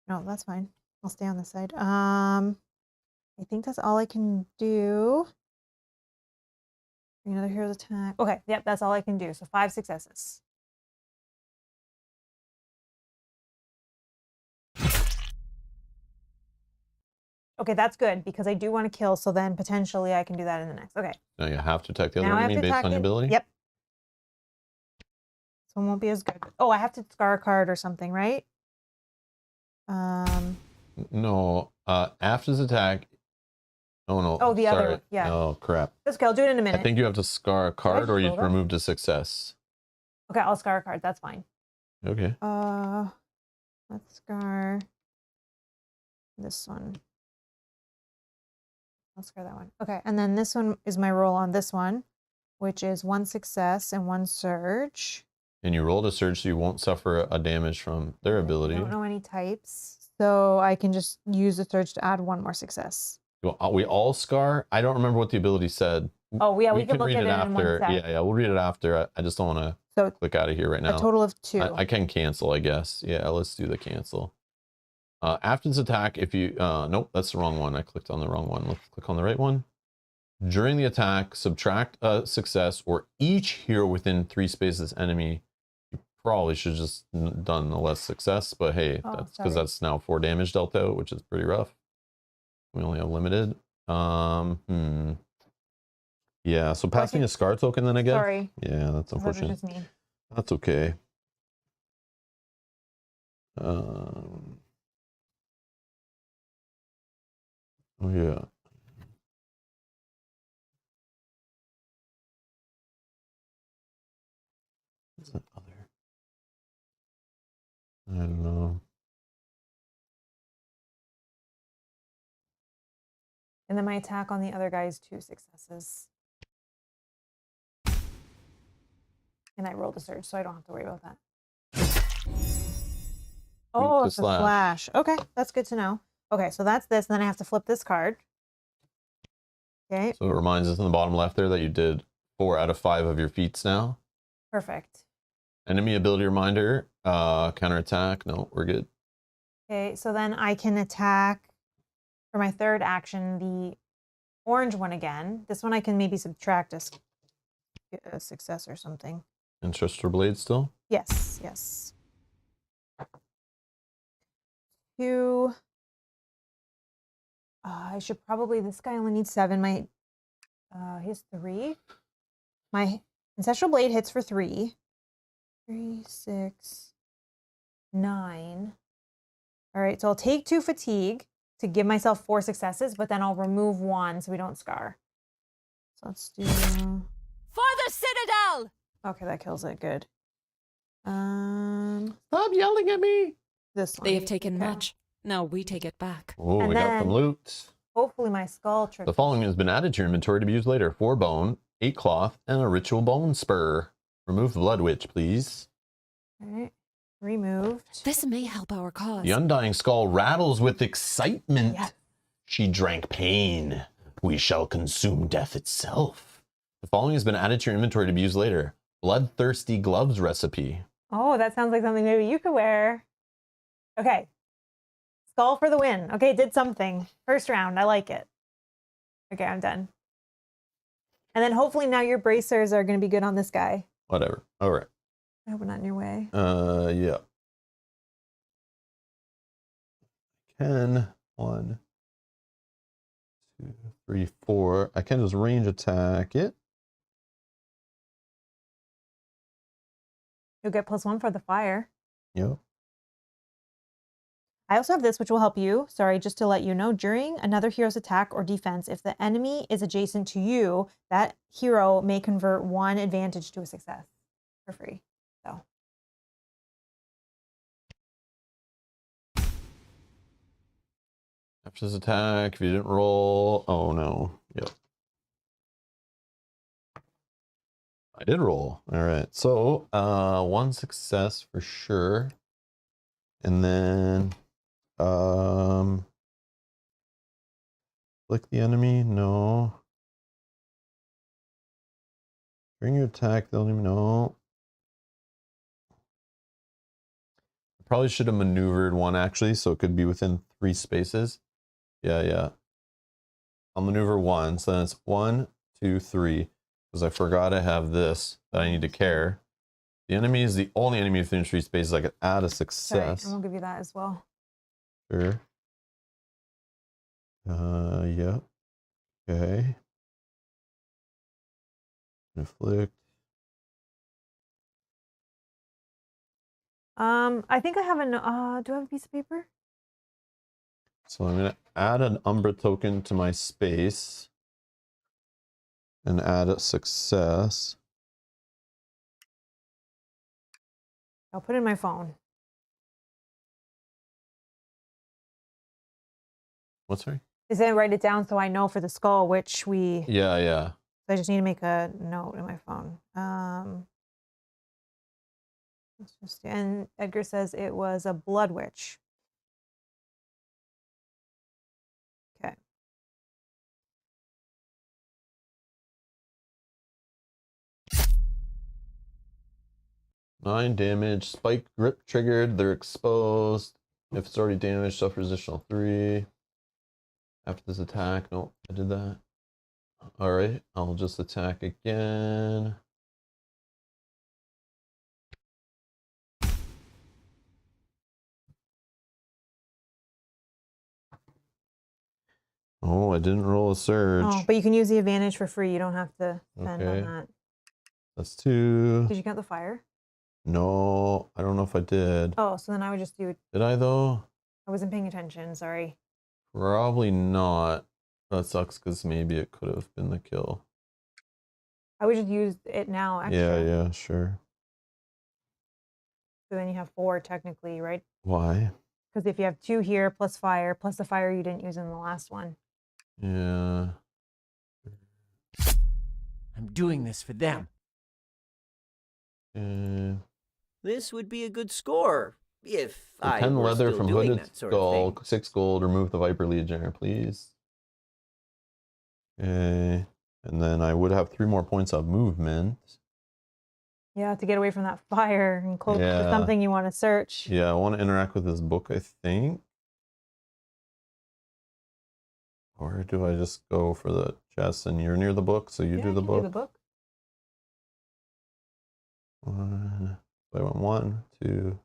No, that's fine. I'll stay on this side. I think that's all I can do. Another hero's attack. Okay, yep, that's all I can do. So 5 successes. Okay, that's good because I do want to kill. So then potentially I can do that in the next. Okay. Now you have to attack the other Now I have enemy to based attack on your it. ability? Yep. This one won't be as good. Oh, I have to scar a card or something, right? No, after this attack. Oh no. Oh, the other sorry. one, yeah. Oh crap. That's okay. I'll do it in a minute. I think you have to scar a card just or roll you've that? removed a success. Okay, I'll scar a card. That's fine. Okay. Let's scar this one. I'll scar that one. Okay, and then this one is my roll on this one, which is 1 success and 1 surge. And you rolled a surge, so you won't suffer a damage from their ability. I don't know any types, so I can just use the surge to add 1 more success. We all scar. I don't remember what the ability said. Oh yeah, we can look read at it in after. one sec. Yeah, we'll read it after. I just don't want to So click out of here right now. a total of 2. I can cancel, I guess. Yeah, let's do the cancel. After this attack, if you nope, that's the wrong one. I clicked on the wrong one. Let's click on the right one. During the attack, subtract a success or each hero within 3 spaces enemy. You probably should have just done a less success, but hey, Oh, that's because sorry. that's now 4 damage dealt out, which is pretty rough. We only have limited. Yeah, so pass me a scar token then, I guess. Sorry. Yeah, that's That was unfortunate. just me. That's okay. Oh yeah. What's that other? I don't know. And then my attack on the other guy is 2 successes. And I rolled a surge, so I don't have to worry about that. Oh, the it's a slash. flash. Okay, that's good to know. Okay, so that's this. And then I have to flip this card. Okay. So it reminds us in the bottom left there that you did 4 out of 5 of your feats now. Perfect. Enemy ability reminder. Counterattack. No, we're good. Okay, so then I can attack for my third action the orange one again. This one I can maybe subtract a success or something. Ancestral Blade still? Yes, yes. 2. I should probably, this guy only needs 7. He has 3. My Ancestral Blade hits for 3. 3, 6, 9. All right, so I'll take 2 fatigue to give myself 4 successes, but then I'll remove 1 so we don't scar. So let's do... For the Citadel! Okay, that kills it. Good. Stop yelling at me! This one. They have taken Okay. much. Now we take it back. Oh, And we got then- some loot. Hopefully my skull trick. The following has been added to your inventory to be used later. 4 bone, 8 cloth, and a ritual bone spur. Remove the Blood Witch, please. All right. Removed. This may help our cause. The Undying Skull rattles with excitement. Yes. She drank pain. We shall consume death itself. The following has been added to your inventory to be used later. Bloodthirsty Gloves recipe. Oh, that sounds like something maybe you could wear. Okay. Skull for the win. Okay, did something. First round. I like it. Okay, I'm done. And then hopefully now your bracers are going to be good on this guy. Whatever. All right. I hope we're not in your way. Yeah. Can 1, 2, 3, 4. I can just range attack it. You'll get +1 for the fire. Yep. I also have this, which will help you. Sorry, just to let you know, during another hero's attack or defense, if the enemy is adjacent to you, that hero may convert 1 advantage to a success for free. So. After this attack, if you didn't roll, oh no. Yep. I did roll. All right. So, 1 success for sure. And then, flick the enemy. No. During your attack, they'll even know. I probably should have maneuvered 1 actually, so it could be within 3 spaces. Yeah. I'll maneuver 1, so then it's 1, 2, 3. Because I forgot I have this that I need to care. The enemy is the only enemy within 3 spaces. I could add a Sorry, success. and we'll give you that as well. Sure. Yep. Okay. Inflict. I think I have do I have a piece of paper? So I'm going to add an Umbra token to my space. And add a success. I'll put it in my phone. What's sorry? Is it write it down so I know for the skull which we... Yeah. So I just need to make a note in my phone. Let's just, and Edgar says it was a Blood Witch. Okay. Nine damage. Spike grip triggered. They're exposed. If it's already damaged, suffers additional 3. After this attack. Nope, I did that. Alright, I'll just attack again. Oh, I didn't roll a surge. Oh, but you can use the advantage for free. You don't have to spend Okay. on that. That's 2. Did you count the fire? No, I don't know if I did. Oh, so then I would just do... Did I though? I wasn't paying attention. Sorry. Probably not. That sucks because maybe it could have been the kill. I would just use it now, actually. Yeah, sure. So then you have 4 technically, right? Why? Because if you have 2 here plus fire, plus the fire you didn't use in the last one. Yeah. I'm doing this for them. This would be a good score if I 10 were leather still from doing hooded that sort of skull, thing. 6 gold, remove the Viper Legionnaire, please. Okay. And then I would have 3 more points of movement. Yeah, to get away from that fire and close to Yeah. something you want to search. Yeah, I want to interact with this book, I think. Or do I just go for the chest and you're near the book, so you Yeah, do I the can book? do the book. So I went 1, 2.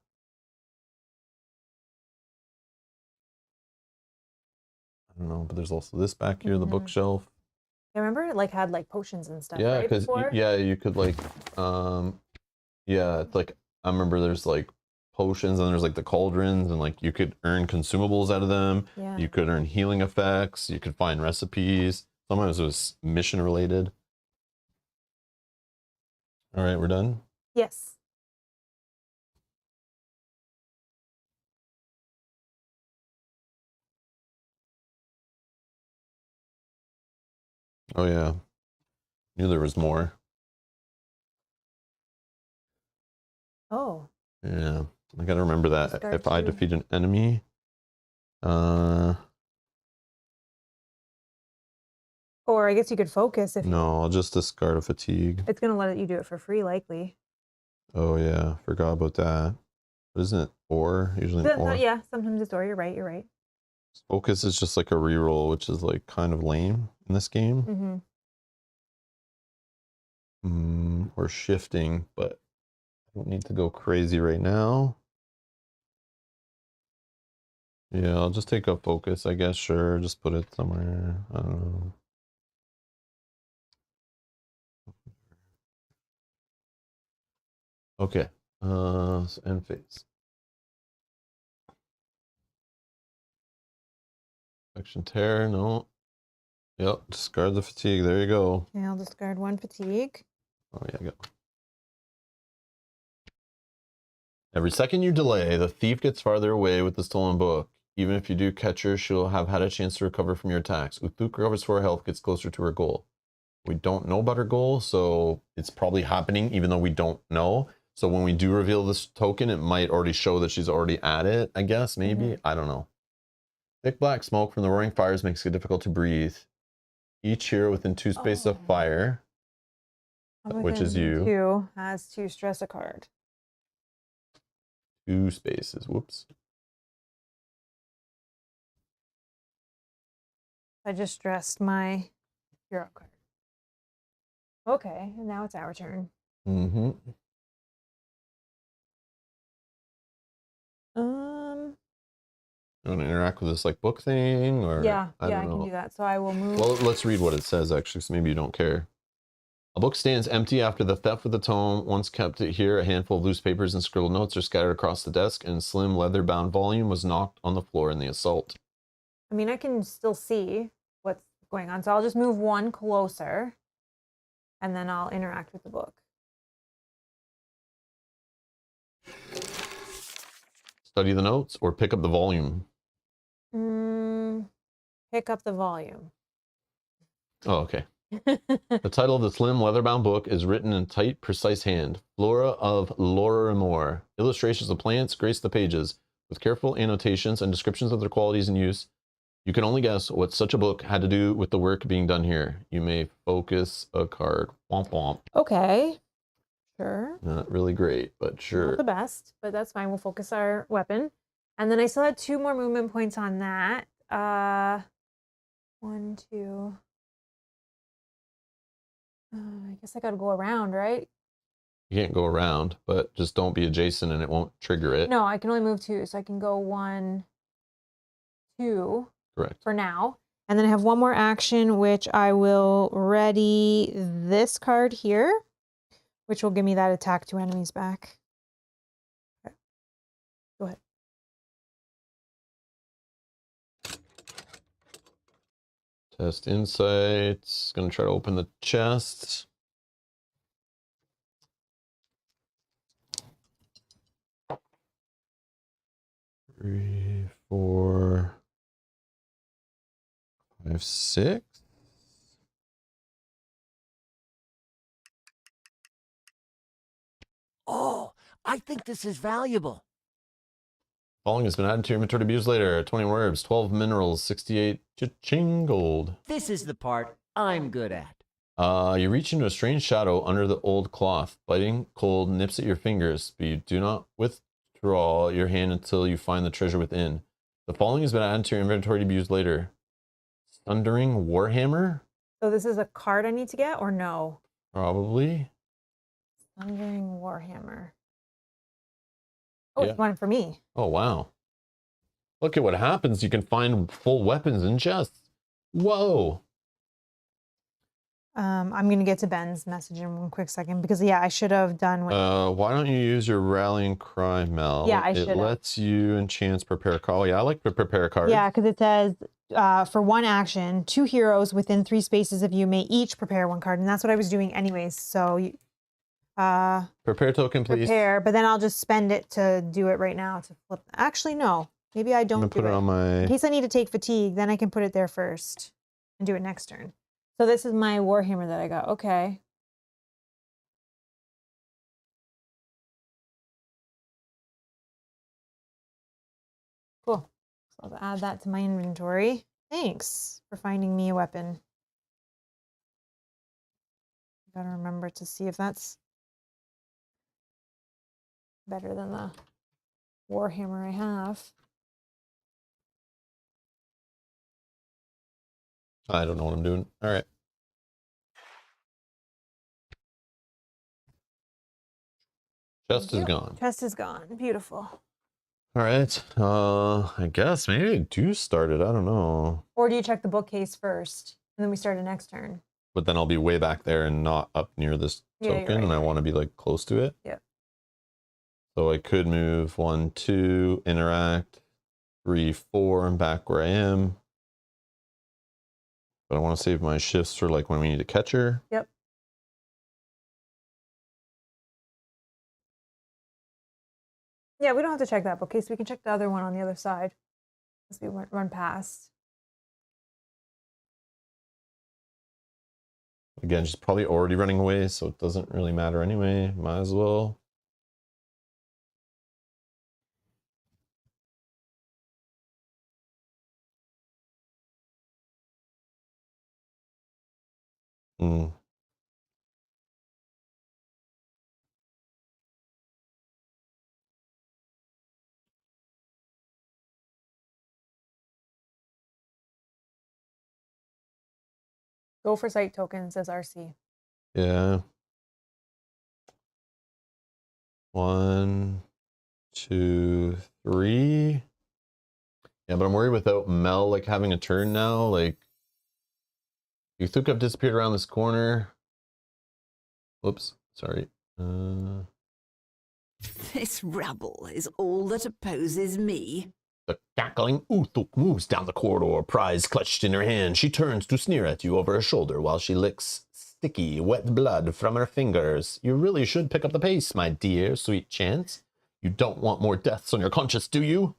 I don't know, but there's also this back here, the Mhm. bookshelf. I remember it like had like potions and stuff. Yeah, right, because before? yeah, you could like, yeah, it's like I remember there's like potions and there's like the cauldrons and like you could earn consumables out of them. Yeah. You could earn healing effects. You could find recipes. Sometimes it was mission related. All right, we're done. Yes. Oh yeah, knew there was more. Oh. Yeah, I gotta remember that. Discard If I 2. defeat an enemy, Or I guess you could focus if no, I'll just discard a fatigue. it's gonna let you do it for free, likely. Oh yeah, forgot about that. But isn't it or usually an or? Yeah, sometimes it's or. You're right. You're right. Focus is just like a reroll, which is like kind of lame in this game. Mm-hmm. Or shifting, but I don't need to go crazy right now. Yeah, I'll just take up focus, I guess. Sure, just put it somewhere. I don't know. Okay. So end phase. Action tear, no. Yep, discard the fatigue. There you go. Okay, I'll discard 1 fatigue. Oh yeah, go. Every second you delay, the thief gets farther away with the stolen book. Even if you do catch her, she'll have had a chance to recover from your attacks. Uthuk recovers 4 health, gets closer to her goal. We don't know about her goal, so it's probably happening even though we don't know. So when we do reveal this token, it might already show that she's already at it, I guess, maybe. I don't know. Thick black smoke from the roaring fires makes it difficult to breathe. Each hero within 2 spaces of fire, which is you. 2 has 2 stress a card. 2 spaces. Whoops. I just stressed my hero card. Okay, and now it's our turn. Mm-hmm. You want to interact with this like book thing, or Yeah, I I don't can know. do that. So I will move. Well, let's read what it says actually, so maybe you don't care. A book stands empty after the theft of the tome. Once kept it here, a handful of loose papers and scribbled notes are scattered across the desk, and a slim leather-bound volume was knocked on the floor in the assault. I mean, I can still see what's going on, so I'll just move 1 closer, and then I'll interact with the book. Study the notes or pick up the volume. Pick up the volume. Oh, okay. The title of the slim leather-bound book is written in tight, precise hand. Flora of Lorimor. Illustrations of plants grace the pages, with careful annotations and descriptions of their qualities and use. You can only guess what such a book had to do with the work being done here. You may focus a card. Womp womp. Okay. Sure. Not really great, but sure. Not the best, but that's fine. We'll focus our weapon. And then I still had 2 more movement points on that. 1, 2. I guess I gotta go around, right? You can't go around, but just don't be adjacent and it won't trigger it. No, I can only move 2, so I can go 1, 2 Correct. for now. And then I have 1 more action, which I will ready this card here, which will give me that attack 2 enemies back. Okay. Go ahead. Test insights. Gonna try to open the chest. Three, 4, 5, 6. Oh, I think this is valuable. Following has been added to your inventory to be used later. 20 herbs, 12 minerals, 68 cha-ching gold. This is the part I'm good at. You reach into a strange shadow under the old cloth. Biting cold nips at your fingers, but you do not withdraw your hand until you find the treasure within. The following has been added to your inventory to be used later. Sundering Warhammer? So this is a card I need to get or no? Probably. Sundering Warhammer. Oh, Yeah. it's one for me. Oh, wow. Look at what happens. You can find full weapons in chests. Whoa. I'm gonna get to Ben's message in one quick second because yeah, I should have done what Why don't you use your rallying cry, Mel? Yeah, I It should've. lets you and chance prepare a call. Yeah, I like to prepare cards. yeah, because it says for one action, 2 heroes within 3 spaces of you may each prepare 1 card, and that's what I was doing anyways. So you Prepare token, please. prepare, but then I'll just spend it to do it right now to flip. Actually, no, maybe I I'm don't gonna do put it on my. In case I need to take fatigue, then I can put it there first and do it next turn. So this is my Warhammer that I got. Okay. Cool. So I'll add that to my inventory. Thanks for finding me a weapon. Gotta remember to see if that's better than the Warhammer I have. I don't know what I'm doing. All right. Chest is Yep. gone. Chest is gone. Beautiful. All right. I guess maybe I do start it. I don't know. Or do you check the bookcase first and then we start it next turn? But then I'll be way back there and not up near this Yeah, you're token, and right. I want to be like close to it. Yep. So I could move 1, 2, interact, 3, 4, and back where I am. But I want to save my shifts for like when we need a catcher. Yep. Yeah, we don't have to check that bookcase. We can check the other one on the other side as we run past. Again, she's probably already running away, so it doesn't really matter anyway. Might as well. Hmm. Go for site token, says RC. Yeah. 1, 2, 3. Yeah, but I'm worried without Mel like having a turn now. Like, Uthuk disappeared around this corner. Whoops, sorry. This rabble is all that opposes me. The cackling Uthuk moves down the corridor, prize clutched in her hand. She turns to sneer at you over her shoulder while she licks sticky, wet blood from her fingers. You really should pick up the pace, my dear, sweet Chance. You don't want more deaths on your conscience, do you?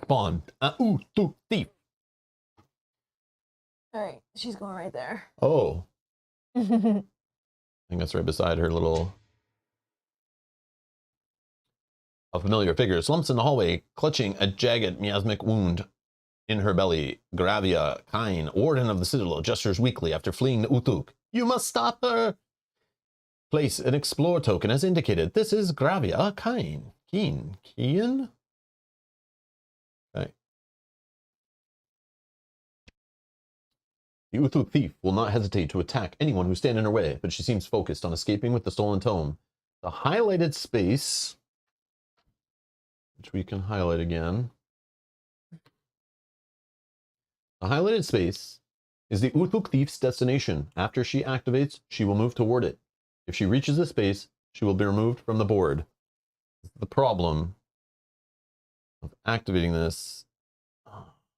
Spawn, a Uthuk thief. All right, she's going right there. Oh, I think that's right beside her little... A familiar figure slumps in the hallway, clutching a jagged miasmic wound in her belly. Gravia Kine, warden of the Citadel, gestures weakly after fleeing the Uthuk. You must stop her! Place an explore token as indicated. This is Gravia Kine. Keen? Okay. The Uthuk thief will not hesitate to attack anyone who stand in her way, but she seems focused on escaping with the stolen tome. The highlighted space, which we can highlight again. The highlighted space is the Uthuk thief's destination. After she activates, she will move toward it. If she reaches the space, she will be removed from the board. The problem of activating this.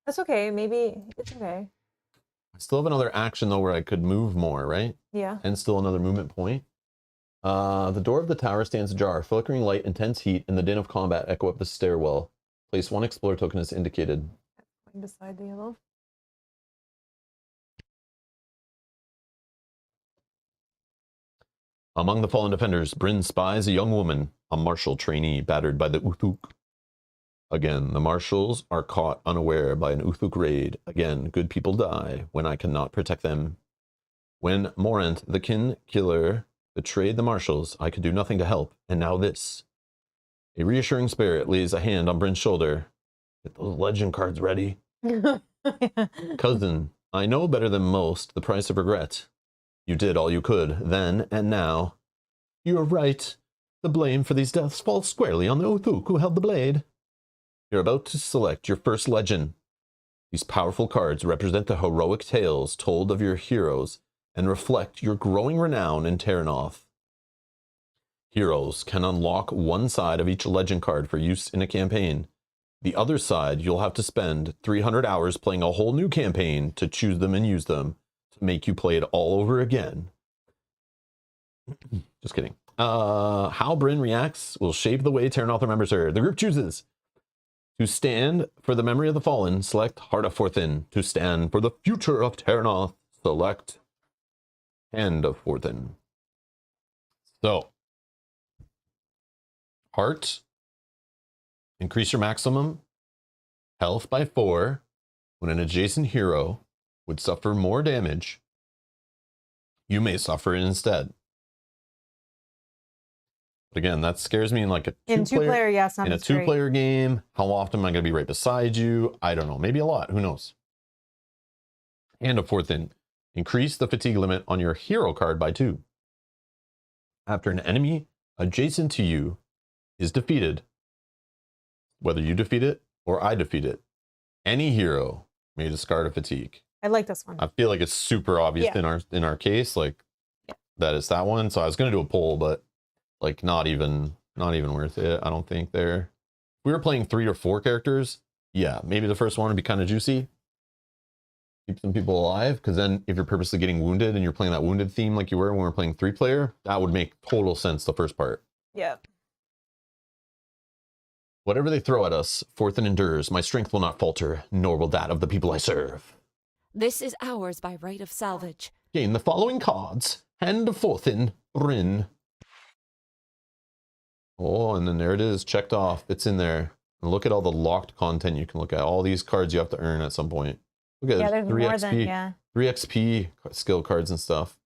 That's okay. Maybe it's okay. I still have another action though where I could move more, right? Yeah. And still another movement point. The door of the tower stands ajar. Flickering light, intense heat, and the din of combat echo up the stairwell. Place 1 explore token as indicated. Going beside the yellow. Among the fallen defenders, Bryn spies a young woman, a martial trainee battered by the Uthuk. Again, the marshals are caught unaware by an Uthuk raid. Again, good people die when I cannot protect them. When Morant, the kin killer, betrayed the marshals, I could do nothing to help, and now this. A reassuring spirit lays a hand on Bryn's shoulder. Get those legend cards ready. Cousin, I know better than most the price of regret. You did all you could, then and now. You are right. The blame for these deaths falls squarely on the Uthuk who held the blade. You're about to select your first legend. These powerful cards represent the heroic tales told of your heroes and reflect your growing renown in Terranoth. Heroes can unlock one side of each legend card for use in a campaign. The other side, you'll have to spend 300 hours playing a whole new campaign to choose them and use them to make you play it all over again. Just kidding. How Bryn reacts will shape the way Terranoth remembers her. The group chooses to stand for the memory of the fallen, select Heart of Forthin. To stand for the future of Terranoth, select Hand of Forthin. So, Heart, increase your maximum health by 4 when an adjacent hero would suffer more damage. You may suffer it instead. But again, that scares me in like a two-player, yes, in a two-player game. How often am I going to be right beside you? I don't know. Maybe a lot. Who knows? Hand of Forthin. Increase the fatigue limit on your hero card by 2. After an enemy adjacent to you is defeated, whether you defeat it or I defeat it, any hero may discard a fatigue. I like this one. I feel like it's super obvious Yeah. in our case, like that is that one. So I was going to do a poll, but like not even worth it. I don't think there. If we were playing 3 or 4 characters, yeah, maybe the first one would be kind of juicy. Keep some people alive, because then if you're purposely getting wounded and you're playing that wounded theme like you were when we were playing 3-player, that would make total sense the first part. Yeah. Whatever they throw at us, Forthin endures. My strength will not falter, nor will that of the people I serve. This is ours by right of salvage. Gain the following cards. Hand of Forthin, Bryn. Oh, and then there it is, checked off. It's in there. And look at all the locked content you can look at. All these cards you have to earn at some point. Look at There's 3 more XP, than, yeah. 3 XP skill cards and stuff.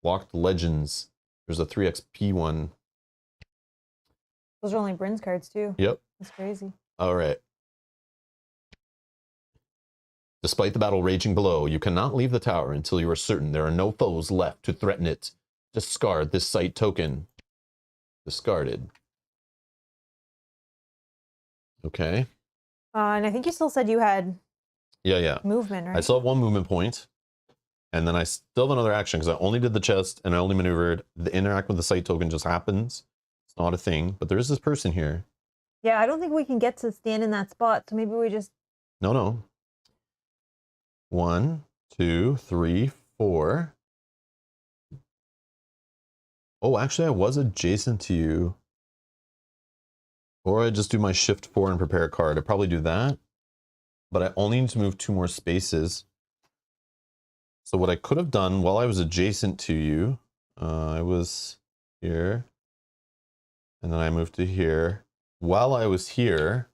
Locked legends. There's a 3 XP one. Those are only Bryn's cards, too. Yep. That's crazy. All right. Despite the battle raging below, you cannot leave the tower until you are certain there are no foes left to threaten it. Discard this site token. Discarded. Okay. And I think you still said you had Yeah. movement, right? I still have 1 movement point. And then I still have another action because I only did the chest and I only maneuvered. The interact with the site token just happens. It's not a thing. But there is this person here. Yeah, I don't think we can get to stand in that spot, so maybe we just... No. 1, 2, 3, 4. Oh, actually, I was adjacent to you. Or I just do my shift 4 and prepare a card. I'd probably do that. But I only need to move 2 more spaces. So what I could have done while I was adjacent to you, I was here. And then I moved to here. While I was here,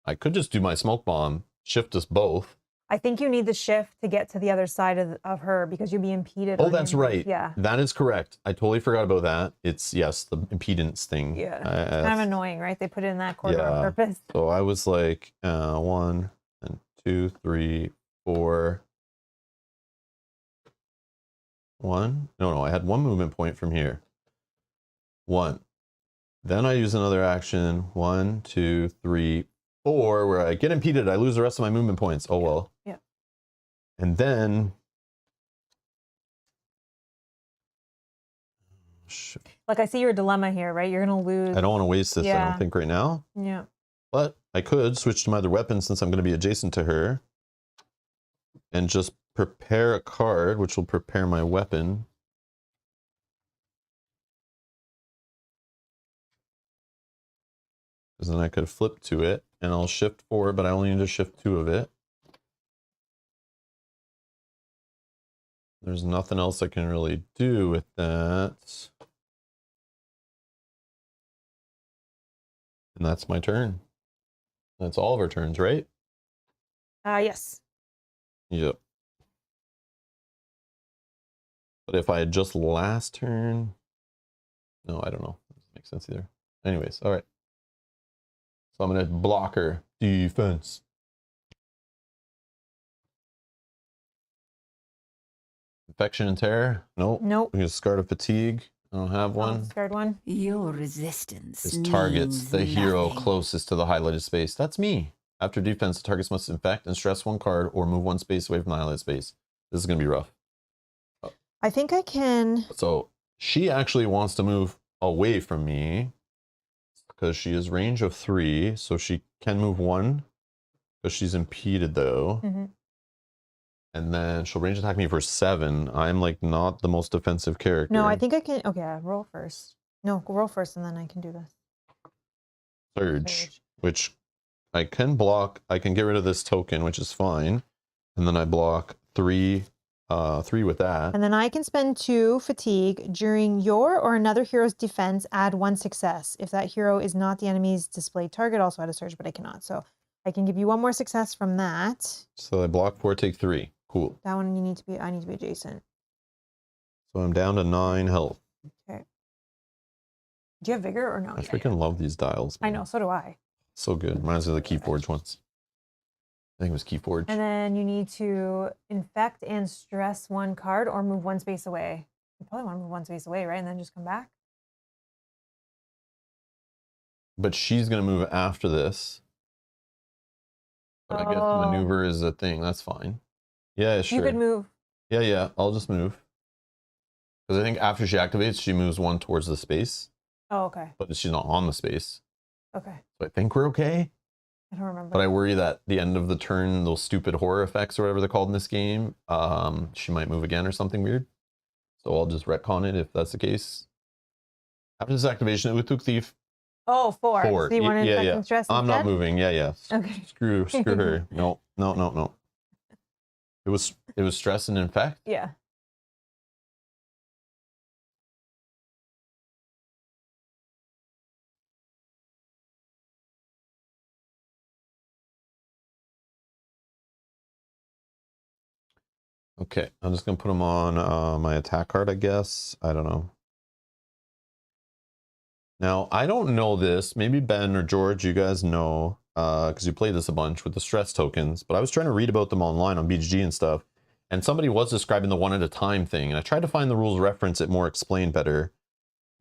I could just do my smoke bomb, shift us both. I think you need the shift to get to the other side of her because you'll be impeded. Oh, on that's your move. right. Yeah. That is correct. I totally forgot about that. It's, yes, the impedance thing. Yeah. It's kind of annoying, right? They put it in that corner on Yeah. purpose. So I was like 1 and 2, 3, 4. 1. No, I had 1 movement point from here. 1. Then I use another action. 1, 2, 3, 4, where I get impeded. I lose the rest of my movement points. Oh well. Yeah. And then Like, I see your dilemma here, right? You're going to lose. I don't want to waste this, I Yeah. don't think, right now. Yeah. But I could switch to my other weapon since I'm going to be adjacent to her. And just prepare a card, which will prepare my weapon. Because then I could flip to it, and I'll shift 4, but I only need to shift 2 of it. There's nothing else I can really do with that. And that's my turn. That's all of our turns, right? Yes. Yep. But if I adjust last turn, no, I don't know. Doesn't make sense either. Anyways, all right. So I'm gonna block her. Defense. Infection and terror. Nope. Nope. We Scarred of fatigue. I don't have I'll one. discard one. Your resistance This targets means the hero nothing. closest to the highlighted space. That's me. After defense, the targets must infect and stress one card or move one space away from the highlighted space. This is gonna be rough. I think I can. So she actually wants to move away from me because she is range of 3, so she can move 1 because she's impeded though. Mhm. And then she'll range attack me for 7. I'm like not the most defensive character. No, I think I can. Okay, roll first. No, roll first, and then I can do this. Surge, which I can block. I can get rid of this token, which is fine. And then I block 3 with that. And then I can spend 2 fatigue during your or another hero's defense. Add 1 success. If that hero is not the enemy's displayed target, also add a surge, but I cannot. So I can give you 1 more success from that. So I block 4, take 3. Cool. That one you need to be. I need to be adjacent. So I'm down to 9 health. Okay. Do you have vigor or no? I Yeah, freaking love these dials. I man. know. So do I. So good. Reminds me of the Keyforge ones. I think it was Keyforge. And then you need to infect and stress 1 card or move 1 space away. You probably want to move 1 space away, right? And then just come back. But she's going to move after this. But I guess Oh. maneuver is a thing. That's fine. Yeah, sure. You could move. Yeah. I'll just move. Because I think after she activates, she moves 1 towards the space. Oh, okay. But she's not on the space. Okay. So I think we're okay. I don't remember. But I worry that the end of the turn, those stupid horror effects or whatever they're called in this game, she might move again or something weird. So I'll just retcon it if that's the case. After this activation, Uthuk Thief. Oh, 4. 4. So you want to infect yeah. and stress I'm not instead? moving. Yeah. Okay. Screw her. No. It was stress and infect. Yeah. Okay, I'm just gonna put them on my attack card, I guess. I don't know. Now, I don't know this. Maybe Ben or George, you guys know, because you played this a bunch with the stress tokens. But I was trying to read about them online on BGG and stuff, and somebody was describing the 1 at a time thing, and I tried to find the rules reference it more explained better.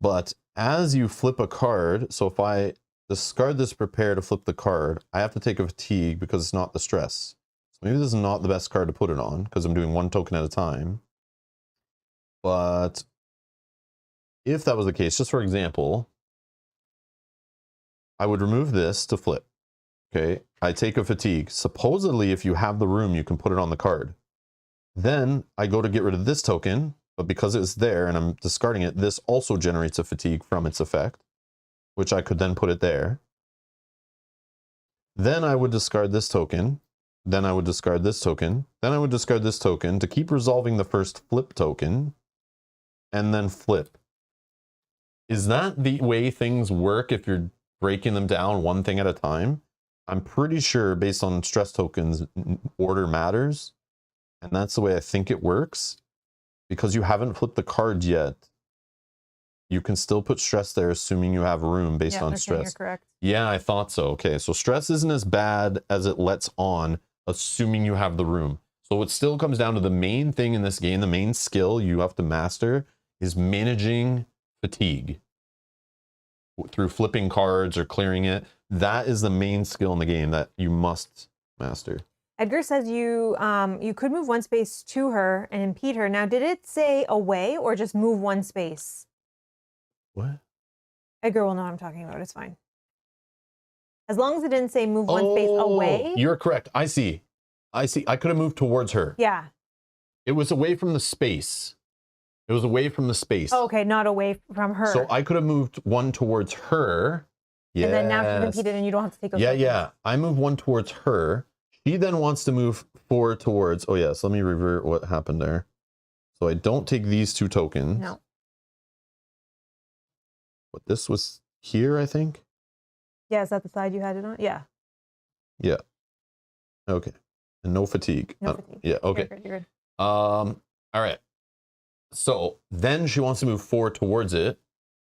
But as you flip a card, so if I discard this prepare to flip the card, I have to take a fatigue because it's not the stress. So maybe this is not the best card to put it on because I'm doing 1 token at a time. But if that was the case, just for example, I would remove this to flip. Okay, I take a fatigue. Supposedly, if you have the room, you can put it on the card. Then I go to get rid of this token, but because it's there and I'm discarding it, this also generates a fatigue from its effect, which I could then put it there. Then I would discard this token. Then I would discard this token. Then I would discard this token to keep resolving the first flip token, and then flip. Is that the way things work if you're breaking them down 1 thing at a time? I'm pretty sure based on stress tokens, order matters. And that's the way I think it works. Because you haven't flipped the card yet, you can still put stress there assuming you have room based Yeah, on they're saying stress. you're correct. Yeah, I thought so. Okay, so stress isn't as bad as it lets on, assuming you have the room. So it still comes down to the main thing in this game, the main skill you have to master is managing fatigue through flipping cards or clearing it. That is the main skill in the game that you must master. Edgar says you could move 1 space to her and impede her. Now, did it say away or just move 1 space? What? Edgar will know what I'm talking about. It's fine. As long as it didn't say move 1 space away. You're correct. I see. I could have moved towards her. Yeah. It was away from the space. It was away from the space. Oh, okay, not away from her. So I could have moved 1 towards her. Yes. And then now she's impeded and you don't have to take those tokens. Yeah. I move 1 towards her. She then wants to move 4 towards... Oh, yes. Let me revert what happened there. So I don't take these 2 tokens. No. But this was here, I think. Yeah, is that the side you had it on? Yeah. Yeah. Okay. And no fatigue. No fatigue. Yeah, okay. You're good. All right. So then she wants to move 4 towards it,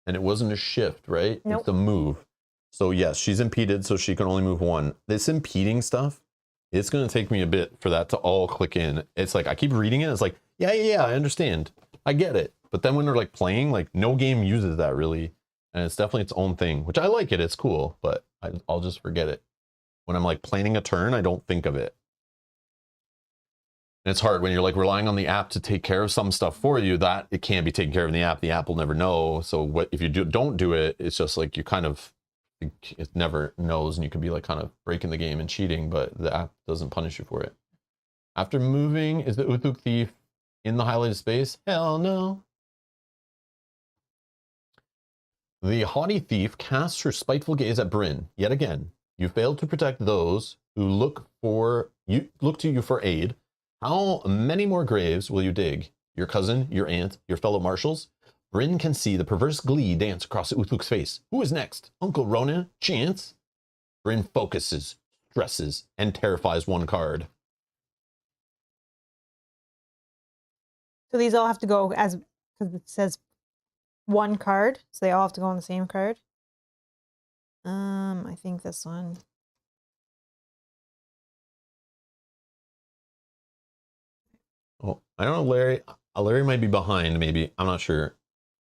and it wasn't a shift, right? Nope. It's a move. So yes, she's impeded, so she can only move 1. This impeding stuff, it's going to take me a bit for that to all click in. It's like I keep reading it. It's like, yeah, I understand. I get it. But then when they're like playing, like no game uses that really. And it's definitely its own thing, which I like it. It's cool, but I'll just forget it. When I'm like planning a turn, I don't think of it. And it's hard when you're like relying on the app to take care of some stuff for you that it can't be taken care of in the app. The app will never know. So what if you don't do it, it's just like you kind of, it never knows, and you could be like kind of breaking the game and cheating, but the app doesn't punish you for it. After moving, is the Uthuk thief in the highlighted space? Hell no. The haughty thief casts her spiteful gaze at Bryn. Yet again, you failed to protect those who look to you for aid. How many more graves will you dig? Your cousin, your aunt, your fellow marshals? Bryn can see the perverse glee dance across Uthuk's face. Who is next? Uncle Ronan? Chance? Bryn focuses, stresses, and terrifies 1 card. So these all have to go as, because it says 1 card, so they all have to go on the same card. I think this one. Oh, I don't know, Larry. Larry might be behind, maybe. I'm not sure.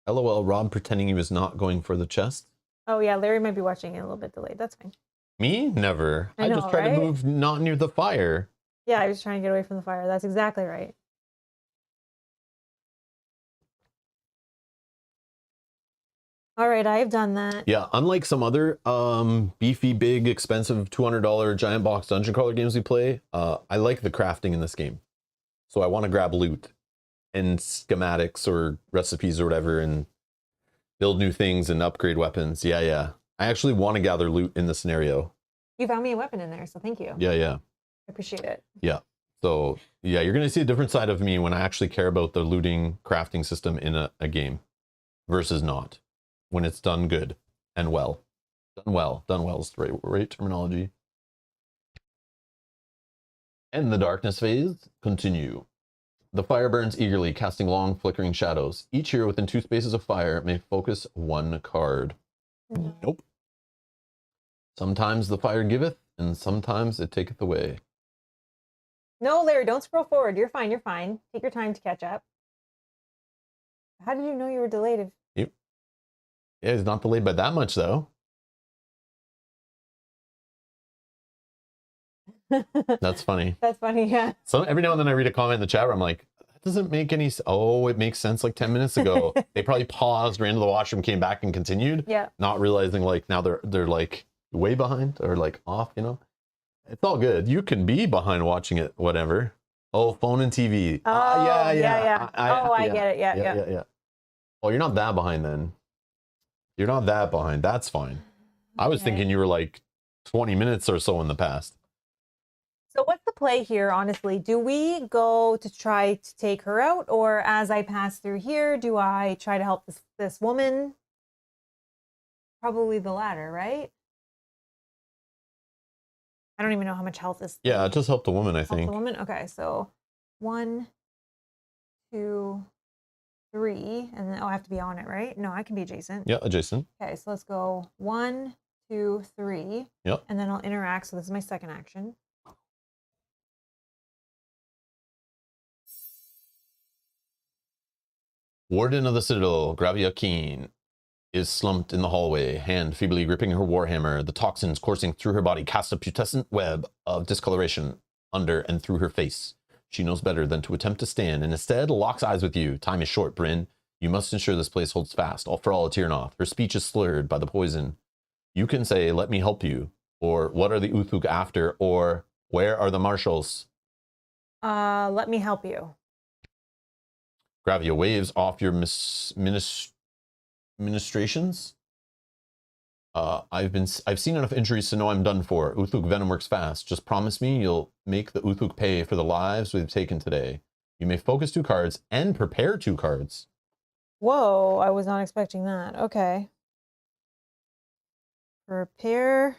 LOL, Rob pretending he was not going for the chest. Oh yeah, Larry might be watching it a little bit delayed. That's fine. Me? Never. I I know, just try right? to move not near the fire. Yeah, I was trying to get away from the fire. That's exactly right. All right, I have done that. Yeah, unlike some other beefy, big, expensive $200 giant box dungeon crawler games we play, I like the crafting in this game. So I want to grab loot and schematics or recipes or whatever and build new things and upgrade weapons. Yeah. I actually want to gather loot in the scenario. You found me a weapon in there, so thank you. Yeah. I appreciate it. Yeah. So yeah, you're going to see a different side of me when I actually care about the looting crafting system in a game versus not. When it's done good and well. Done well is the right terminology. And the darkness phase, continue. The fire burns eagerly, casting long, flickering shadows. Each hero within 2 spaces of fire may focus 1 card. Nope. Sometimes the fire giveth, and sometimes it taketh away. No, Larry, don't scroll forward. You're fine. Take your time to catch up. How did you know you were delayed? Yeah, it's not delayed by that much, though. That's funny. That's funny, yeah. So every now and then I read a comment in the chat where I'm like, that doesn't make any sense. Oh, it makes sense like 10 minutes ago. They probably paused, ran to the washroom, came back and continued. Yeah. Not realizing like now they're like way behind or like off, you know? It's all good. You can be behind watching it, whatever. Oh, phone and TV. Oh, yeah. I yeah. get it. Yeah. Oh, you're not that behind then. You're not that behind. That's fine. I was Okay. thinking you were like 20 minutes or so in the past. So what's the play here, honestly? Do we go to try to take her out, or as I pass through here, do I try to help this woman? Probably the latter, right? I don't even know how much health is. Yeah, it just helped the woman, I Help think. the woman? Okay, so 1, 2, 3, and then I have to be on it, right? No, I can be adjacent. Yeah, adjacent. Okay, so let's go 1, 2, 3. Yep. And then I'll interact. So this is my second action. Warden of the Citadel, Gravia Keen, is slumped in the hallway, hand feebly gripping her warhammer. The toxins coursing through her body cast a putescent web of discoloration under and through her face. She knows better than to attempt to stand, and instead locks eyes with you. Time is short, Bryn. You must ensure this place holds fast, all for all Tirnoth. Her speech is slurred by the poison. You can say, "Let me help you," or "What are the Uthuk after?" or "Where are the marshals?" Let me help you. Gravia waves off your ministrations. I've seen enough injuries to know I'm done for. Uthuk venom works fast. Just promise me you'll make the Uthuk pay for the lives we've taken today. You may focus 2 cards and prepare 2 cards. Whoa, I was not expecting that. Okay. Prepare.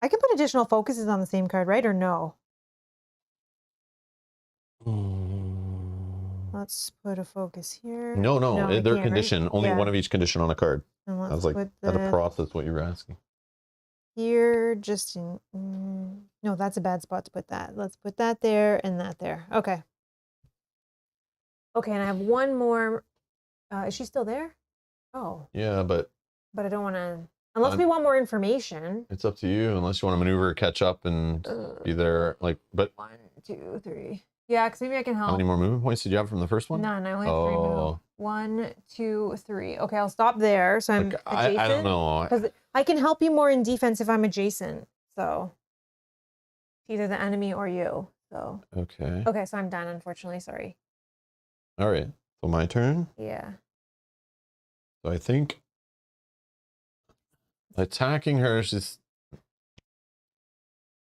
I can put additional focuses on the same card, right? Or no? let's put a focus here. No, I they're can't, right? conditioned. Only Yeah. one of each condition on a card. And I let's was like, put how to this process what you were asking. here, just in. No, that's a bad spot to put that. Let's put that there and that there. Okay. Okay, and I have one more. Is she still there? Oh, Yeah, but but I don't want to. Unless we want more information. it's up to you. Unless you want to maneuver, catch up, and be there. Like, but 1, 2, 3. Yeah, because maybe I can help. how many more movement points did you have from the first one? None. I only have 3 Oh. move. 1, 2, 3. Okay, I'll stop there. So I'm Like, adjacent. I don't know. Because I can help you more in defense if I'm adjacent. So either the enemy or you. So Okay. okay, so I'm done. Unfortunately, sorry. All right. So my turn. Yeah. So I think attacking her, she's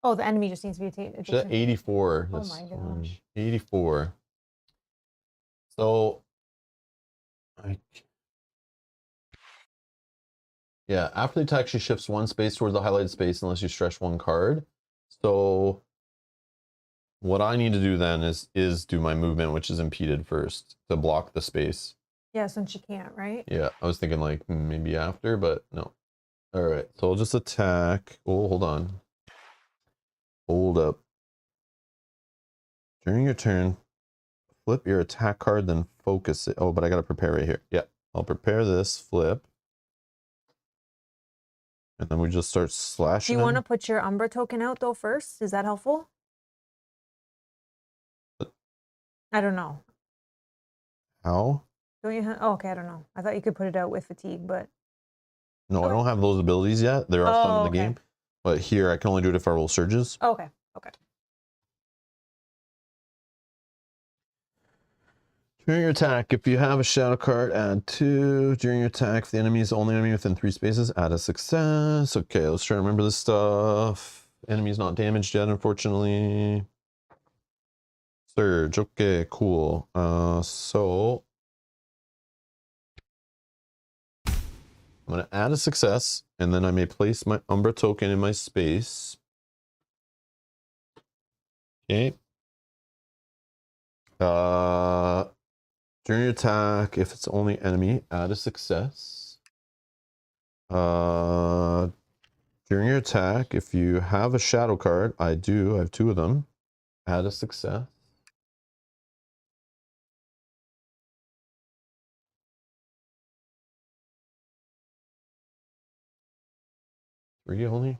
Oh, the enemy just needs to be at adjacent. 84. Oh this my one. gosh. 84. So yeah, after the attack, she shifts 1 space towards the highlighted space unless you stretch 1 card. So what I need to do then is do my movement, which is impeded first, to block the space. Yeah, since she can't, right? Yeah, I was thinking like maybe after, but no. All right, so I'll just attack. Oh, hold on. Hold up. During your turn, flip your attack card, then focus it. Oh, but I got to prepare right here. Yeah, I'll prepare this, flip. And then we just start Do slashing you want to him. put your Umbra token out though first? Is that helpful? I don't know. How? Don't you have? Oh, okay, I don't know. I thought you could put it out with fatigue, but No, I don't have those abilities yet. There are some in the okay. game. But here, I can only do it if I roll surges. okay. Okay. During your attack, if you have a shadow card, add 2. During your attack, if the enemy is the only enemy within 3 spaces, add a success. Okay, let's try to remember this stuff. Enemy's not damaged yet, unfortunately. Surge. Okay, cool. So I'm going to add a success, and then I may place my Umbra token in my space. Okay. During your attack, if it's only enemy, add a success. During your attack, if you have a shadow card, I do, I have 2 of them, add a success. Three only.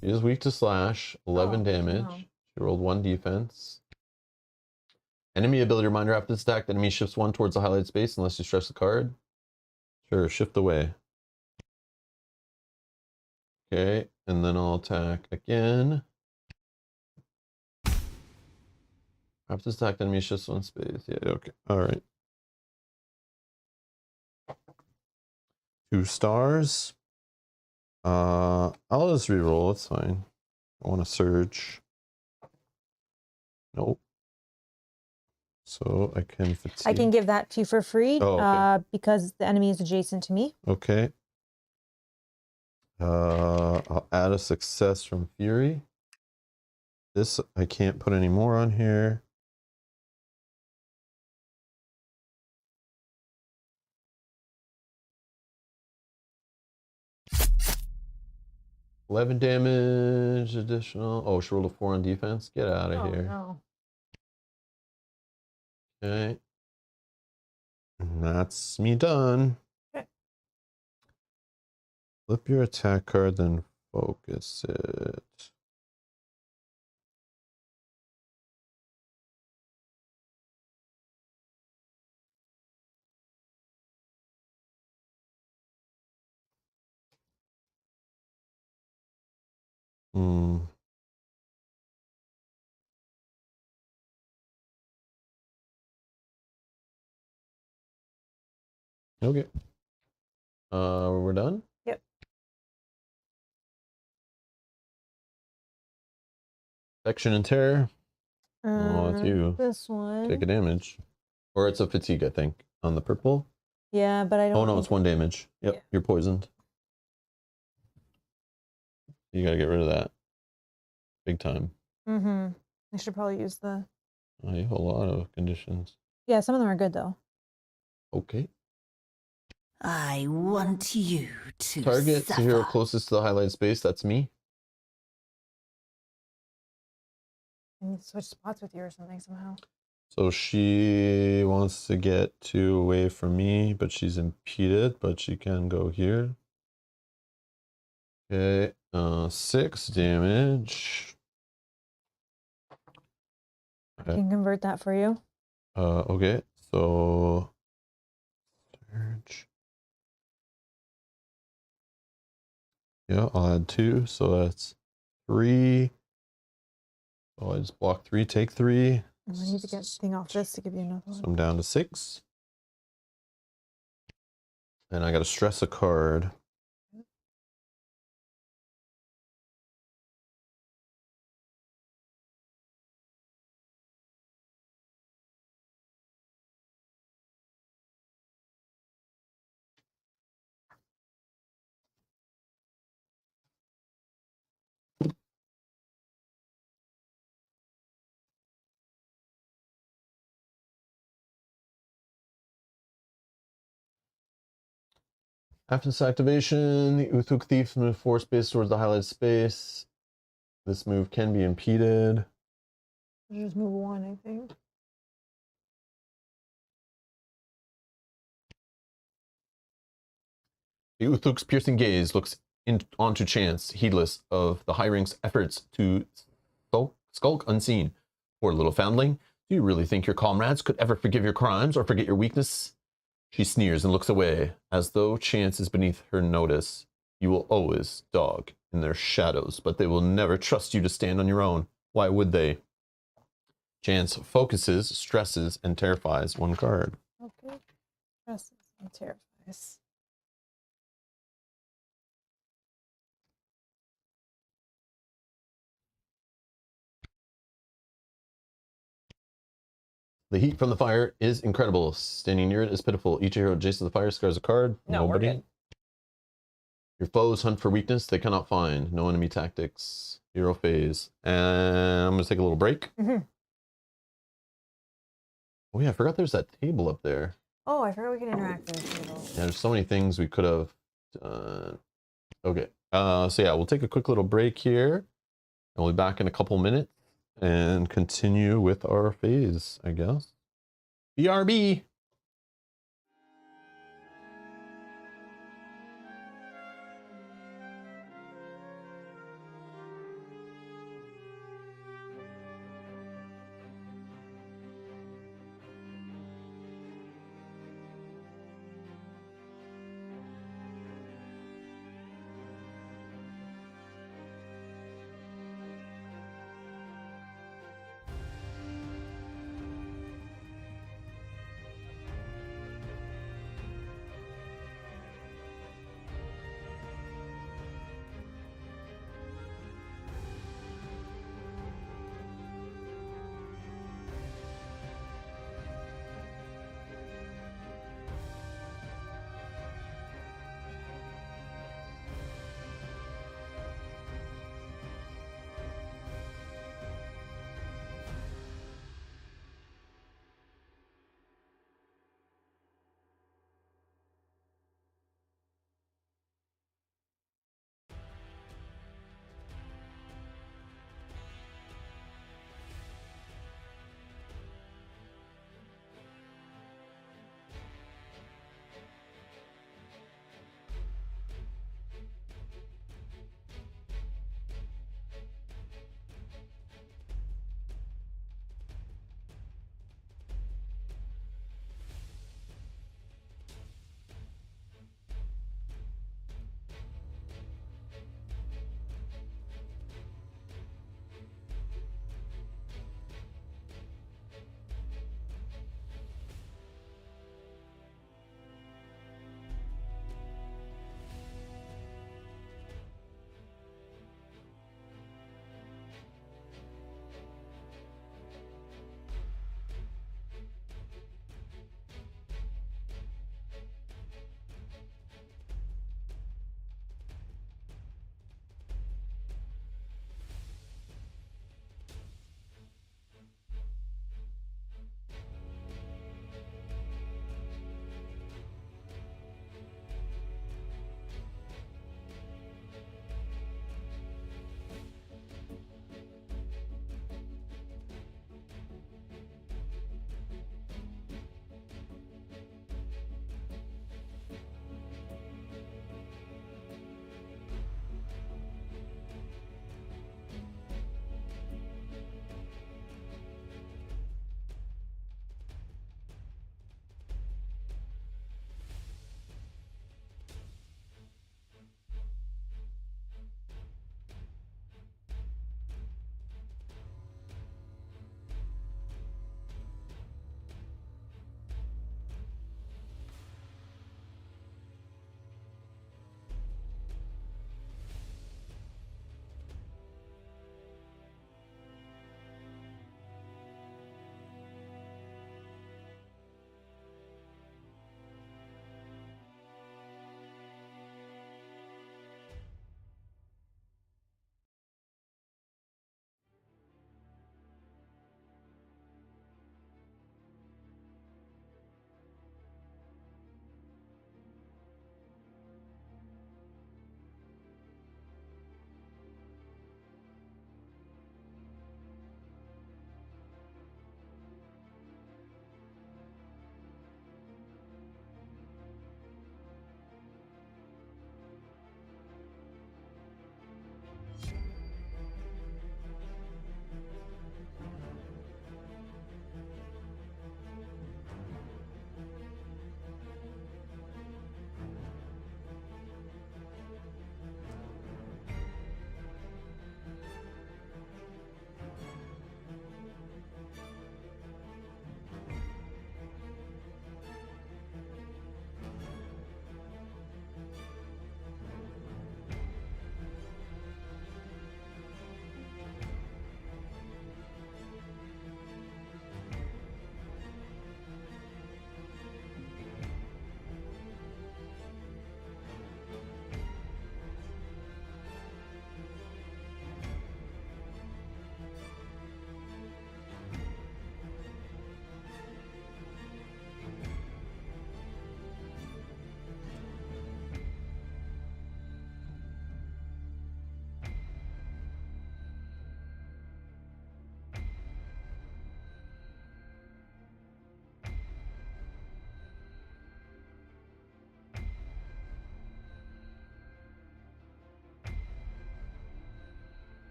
She is weak to slash, 11 Oh, damage. no. She rolled 1 defense. Enemy ability reminder after this attack, the enemy shifts 1 towards the highlighted space unless you stretch the card. Sure, shift away. Okay, and then I'll attack again. After this attack, the enemy shifts 1 space. Yeah, okay. Alright. 2 stars. I'll just reroll, it's fine. I want to surge. Nope. So I can fatigue. I can give that to you for free Oh, okay. because the enemy is adjacent to me. Okay. I'll add a success from Fury. This I can't put any more on here. $11 damage additional. Oh, she rolled a 4 on defense. Get out of here. No. Okay. And that's me done. Okay. Flip your attack card, then focus it. Hmm. Okay. We're done? Yep. Section and terror. Oh, it's you. This one. Take a damage. Or it's a fatigue, I think, on the purple. Yeah, but I don't. Oh no, think- it's 1 damage. Yep, Yeah. you're poisoned. You gotta get rid of that. Big time. Mm-hmm. I should probably use the. I have a lot of conditions. Yeah, some of them are good though. Okay. I want you to Target suffer. the hero closest to the highlighted space. That's me. I need to switch spots with you or something somehow. So she wants to get 2 away from me, but she's impeded, but she can go here. Okay, 6 damage. I can convert that for you. Okay, so surge. Yeah, I'll add 2, so that's 3. So I just block 3, take 3. I need to get thing off this to give you another So one. I'm down to 6. And I got to stress a card. After this activation, the Uthuk Thief move 4 space towards the highlighted space. This move can be impeded. Just move 1, I think. The Uthuk's piercing gaze looks onto Chance, heedless of the high rank's efforts to skulk unseen. Poor little foundling, do you really think your comrades could ever forgive your crimes or forget your weakness? She sneers and looks away, as though Chance is beneath her notice. You will always dog in their shadows, but they will never trust you to stand on your own. Why would they? Chance focuses, stresses, and terrifies 1 card. Okay. Stresses and terrifies. The heat from the fire is incredible. Standing near it is pitiful. Each hero adjacent to the fire scars a card. No, we're Nobody. good. Your foes hunt for weakness they cannot find. No enemy tactics. Hero phase. And I'm going to take a little break. Mm-hmm. Oh yeah, I forgot there's that table up there. Oh, I forgot we can interact with this table. Yeah, there's so many things we could have done. Okay. So yeah, we'll take a quick little break here. And we'll be back in a couple minutes and continue with our phase, I guess. BRB.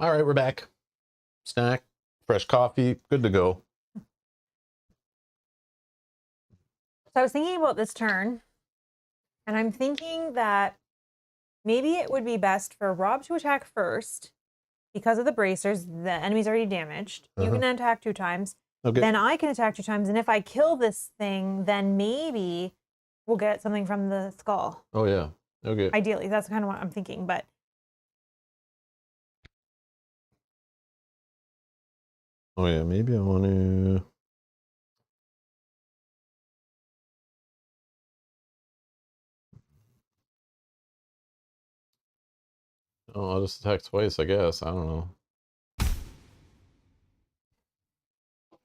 All right, we're back. Snack, fresh coffee, good to go. So I was thinking about this turn, and I'm thinking that maybe it would be best for Rob to attack first because of the bracers. The enemy's already damaged. You can attack 2 times. Okay. Then I can attack 2 times. And if I kill this thing, then maybe we'll get something from the skull. Oh, yeah. Okay. Ideally, that's kind of what I'm thinking. But Oh, yeah. Maybe I want to. Oh, I'll just attack twice, I guess. I don't know.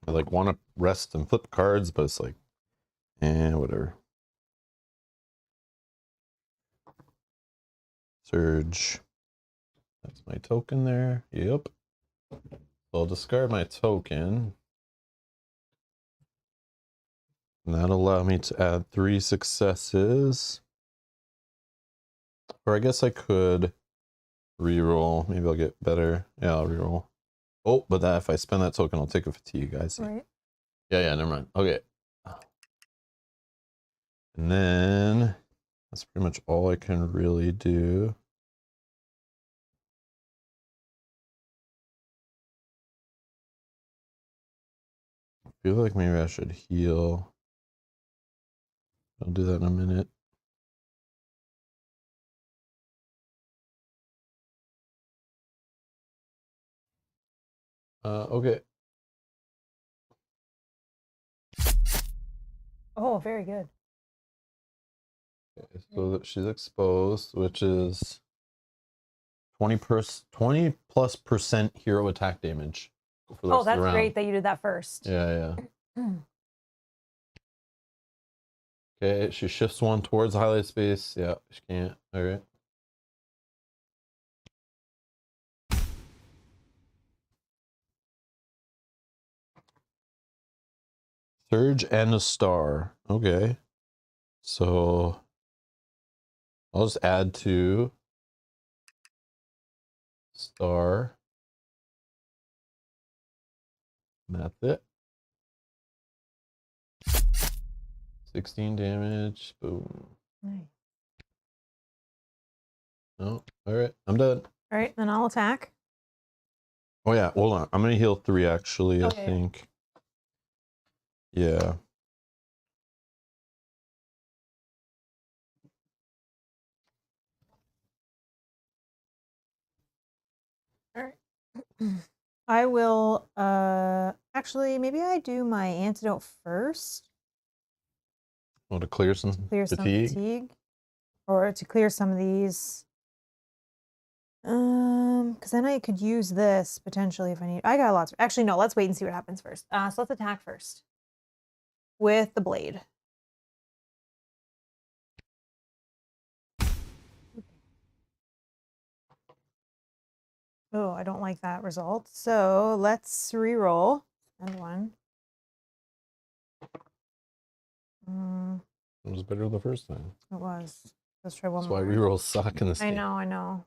I like want to rest and flip cards, but it's like, whatever. Surge. That's my token there. Yep. So I'll discard my token. And that'll allow me to add 3 successes. Or I guess I could reroll. Maybe I'll get better. Yeah, I'll reroll. Oh, but that if I spend that token, I'll take a fatigue, guys. right. Yeah, never mind. Okay. And then that's pretty much all I can really do. I feel like maybe I should heal. I'll do that in a minute. Okay. Oh, very good. Okay, so that she's exposed, which is 20+ % hero attack damage for the rest Oh, of the that's round. great that you did that first. Yeah. Okay, she shifts 1 towards the highlight space. Yeah, she can't. All right. Surge and a star. Okay. So I'll just add 2. Star. And that's it. 16 damage. Boom. Nice. Oh, all right. I'm done. All right, then I'll attack. Oh, yeah. Hold on. I'm going to heal 3, actually, Okay. I think. Yeah. All right. I will actually maybe I do my antidote first. Want to clear some Clear fatigue? some fatigue. Or to clear some of these. Because then I could use this potentially if I need. I got lots. Actually, no. Let's wait and see what happens first. So let's attack first with the blade. Oh, I don't like that result. So let's re-roll. And 1. It was better the first time. It was. Let's try one That's more. why rerolls suck in this I game. know.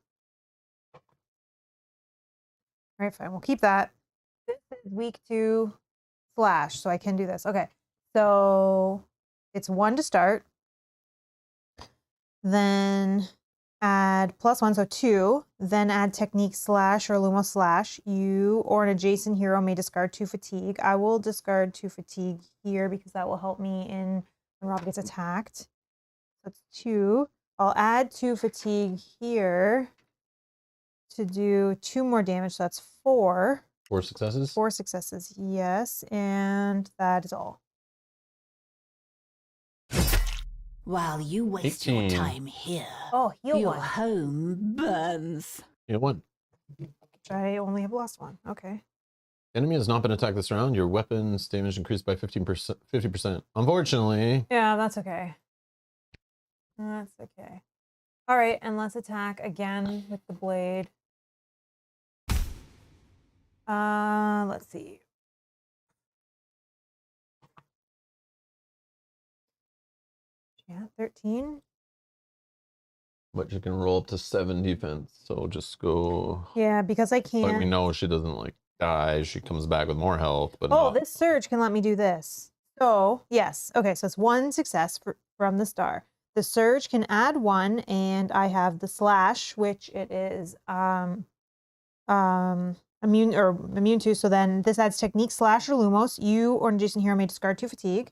All right, fine. We'll keep that. This is week 2 flash, so I can do this. Okay. So it's 1 to start. Then add +1, so 2. Then add technique slash or Lumo slash. You or an adjacent hero may discard 2 fatigue. I will discard 2 fatigue here because that will help me in when Rob gets attacked. That's 2. I'll add 2 fatigue here to do 2 more damage. So that's 4. 4 successes? 4 successes, yes. And that is all. While you waste your 18. time here, Oh, heal your 1. home burns. You know what? I only have lost 1. Okay. Enemy has not been attacked this round. Your weapon's damage increased by 15%. 50%. Unfortunately. Yeah, that's okay. That's okay. All right, and let's attack again with the blade. Let's see. Yeah, 13. But you can roll up to 7 defense. So just go. Yeah, because I Like we can't. know she doesn't like die. She comes back with more health. But Oh, not- this surge can let me do this. So, yes. Okay, so it's 1 success from the star. The surge can add 1, and I have the slash, which it is immune to. So then this adds technique, slash, or lumos. You or an adjacent hero may discard 2 fatigue.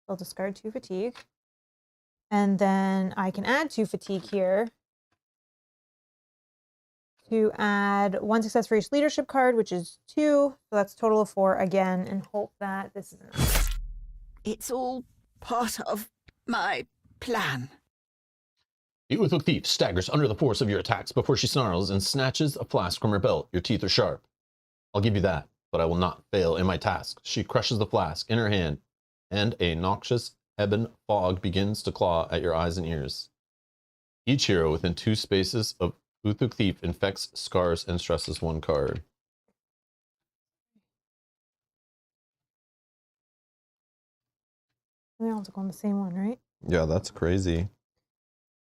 I'll discard 2 fatigue. And then I can add 2 fatigue here to add 1 success for each leadership card, which is 2. So that's a total of 4 again, and hope that this is enough. It's all part of my plan. The Uthuk thief staggers under the force of your attacks before she snarls and snatches a flask from her belt. Your teeth are sharp. I'll give you that, but I will not fail in my task. She crushes the flask in her hand, and a noxious ebon fog begins to claw at your eyes and ears. Each hero within 2 spaces of Uthuk thief infects, scars, and stresses 1 card. We all have to go on the same one, right? Yeah, that's crazy.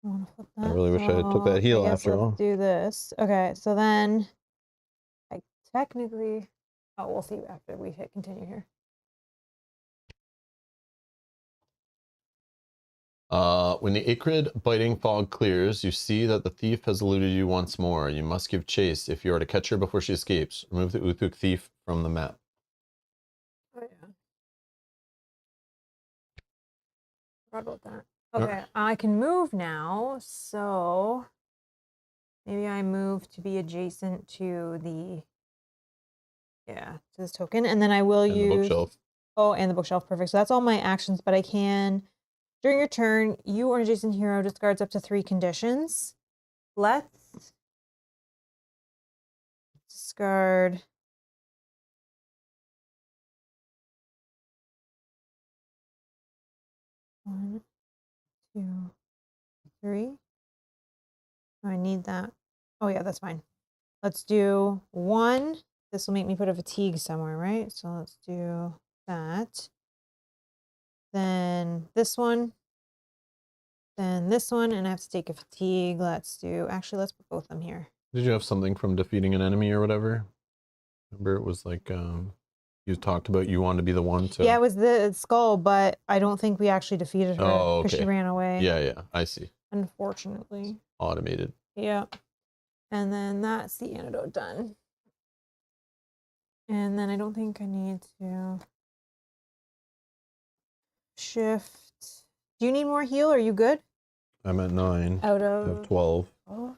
I want to flip that. I really wish I had took that heal I guess after let's all. do this. Okay, so then I technically. Oh, we'll see after we hit continue here. When the acrid biting fog clears, you see that the thief has eluded you once more. You must give chase if you are to catch her before she escapes. Remove the Uthuk thief from the map. Oh yeah. Forgot about that. Okay, I can move now. So maybe I move to be adjacent to the to this token, and then I will And the use bookshelf. Oh, and the bookshelf. Perfect. So that's all my actions, but I can, during your turn, you or an adjacent hero discards up to 3 conditions. Let's discard. One, 2, 3. Oh, I need that. Oh, yeah, that's fine. Let's do 1. This will make me put a fatigue somewhere, right? So let's do that. Then this one. Then this one, and I have to take a fatigue. Let's put both of them here. Did you have something from defeating an enemy or whatever? Remember, it was like you talked about you wanted to be the one to. Yeah, it was the skull, but I don't think we actually defeated her Oh, because she okay. ran away. Yeah, I see. Unfortunately. Automated. Yeah. And then that's the antidote done. And then I don't think I need to shift. Do you need more heal? Are you good? I'm at 9. Out I of have 12. Oh,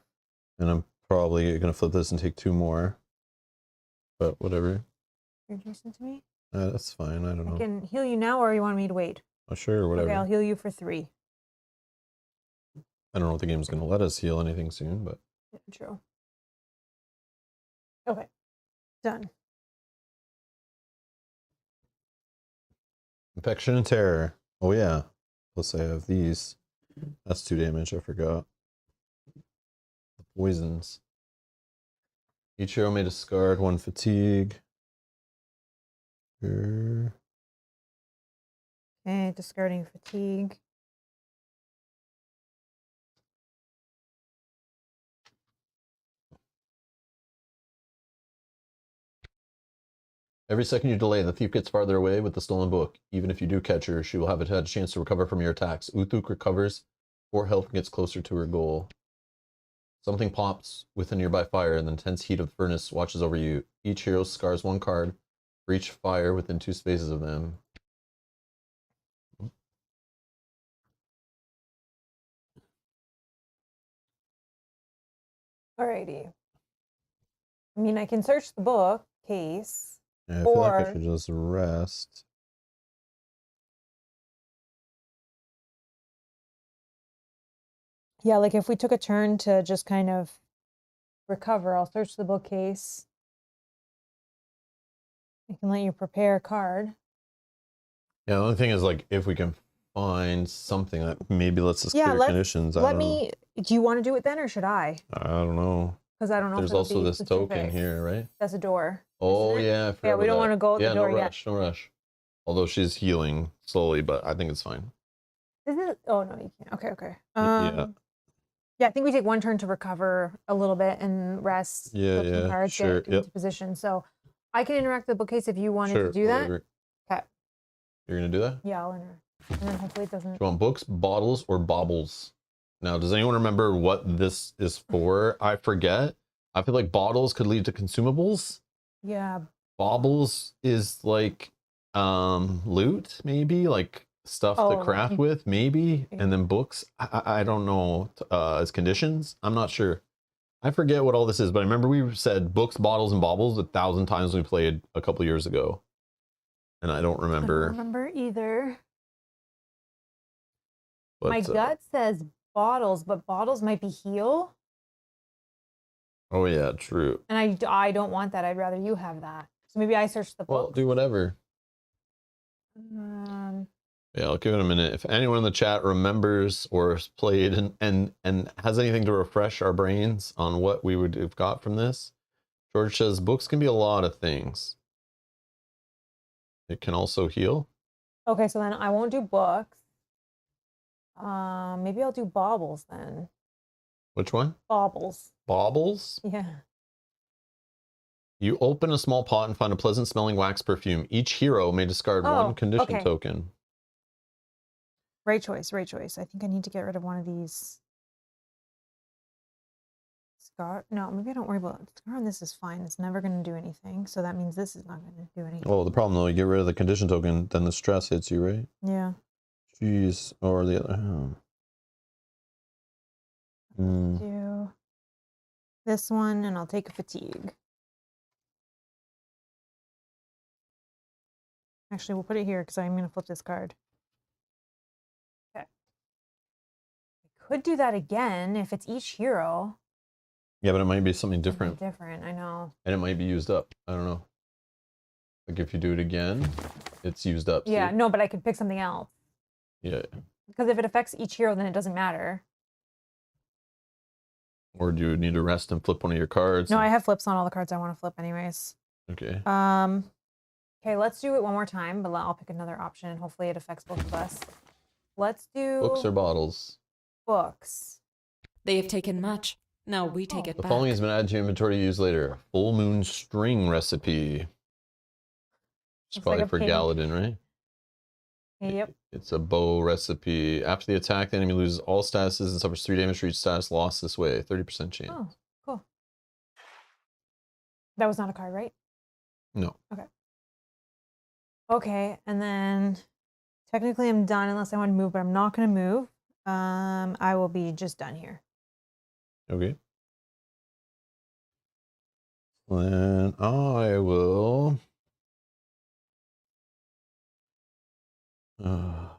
And I'm probably going to flip this and take 2 more. But whatever. you're adjacent to me? That's fine. I don't know. I can heal you now, or you want me to wait? Oh, sure, whatever. Okay, I'll heal you for 3. I don't know if the game's going to let us heal anything soon, but. Yeah, true. Okay. Done. Infection and Terror. Oh, yeah. Plus I have these. That's 2 damage, I forgot. The poisons. Each hero may discard 1 fatigue. Sure. Okay, discarding fatigue. Every second you delay, the thief gets farther away with the stolen book. Even if you do catch her, she will have had a chance to recover from your attacks. Uthuk recovers 4 health and gets closer to her goal. Something pops with a nearby fire, and the intense heat of the furnace watches over you. Each hero scars 1 card for each fire within 2 spaces of them. Alrighty. I mean, I can search the book case. Yeah, I feel like I Or- should just rest. Yeah, like if we took a turn to just kind of recover, I'll search the bookcase. I can let you prepare a card. Yeah, the only thing is, like, if we can find something that maybe lets us clear conditions. I Let don't know. me. Do you want to do it then, or should I? I don't know. Because I don't know. There's if it'll also be this token specific. here, right? That's a door. Oh, isn't it? yeah. I forgot Yeah, we about don't that. want to go at Yeah, the door no yet. rush, no rush. Although she's healing slowly, but I think it's fine. Is it? Oh no, you can't. Okay, okay. Yeah. Yeah, I think we take one turn to recover a little bit and rest. Yeah, flip some yeah, cards, sure, get yep. into position. So I can interact with the bookcase if you wanted Sure, to do that. whatever. Okay. You're gonna do that? Yeah, I'll interact. And then hopefully it doesn't. Do you want books, bottles, or baubles? Now, does anyone remember what this is for? I forget. I feel like bottles could lead to consumables. Yeah. Baubles is like loot, maybe like stuff Oh, to craft like- with, maybe. And then books, I don't know as conditions. I'm not sure. I forget what all this is, but I remember we said books, bottles, and baubles 1,000 times when we played a couple years ago. And I don't I remember. don't remember either. But, My gut says bottles, but bottles might be heal. oh yeah, true. And I don't want that. I'd rather you have that. So maybe I search the Well, book. do whatever. Yeah, I'll give it a minute. If anyone in the chat remembers or has played and has anything to refresh our brains on what we would have got from this, George says books can be a lot of things. It can also heal. Okay, so then I won't do books. Maybe I'll do baubles then. Which one? Baubles. Baubles? Yeah. You open a small pot and find a pleasant smelling wax perfume. Each hero may discard Oh, one condition okay. token. Right choice, right choice. I think I need to get rid of one of these. Scar? No, maybe I don't worry about it. Scar on this is fine. It's never going to do anything. So that means this is not going to do anything. Oh, the problem though, you get rid of the condition token, then the stress hits you, right? Yeah. Jeez. Or the other. Do this one and I'll take a fatigue. Actually, we'll put it here because I'm going to flip this card. Okay. I could do that again if it's each hero. Yeah, but it might be something It'd be different. Different, I know. And it might be used up. I don't know. Like if you do it again, it's used up. Yeah, see? no, but I could pick something else. Yeah. Because if it affects each hero, then it doesn't matter. Or do you need to rest and flip one of your cards? No, I have flips on all the cards I want to flip anyways. Okay. Okay, let's do it one more time, but I'll pick another option and hopefully it affects both of us. Let's do Books or bottles? books. They have taken much. Now we take it The back. following has been added to your inventory to use later. Full moon string recipe. It's Looks probably like a for pink. Galadin, right? Yep. It's a bow recipe. After the attack, the enemy loses all statuses and suffers 3 damage for each status lost this way. 30% chance. Oh, cool. That was not a card, right? No. Okay, and then technically I'm done unless I want to move, but I'm not going to move. I will be just done here. Okay. Then I will. I'm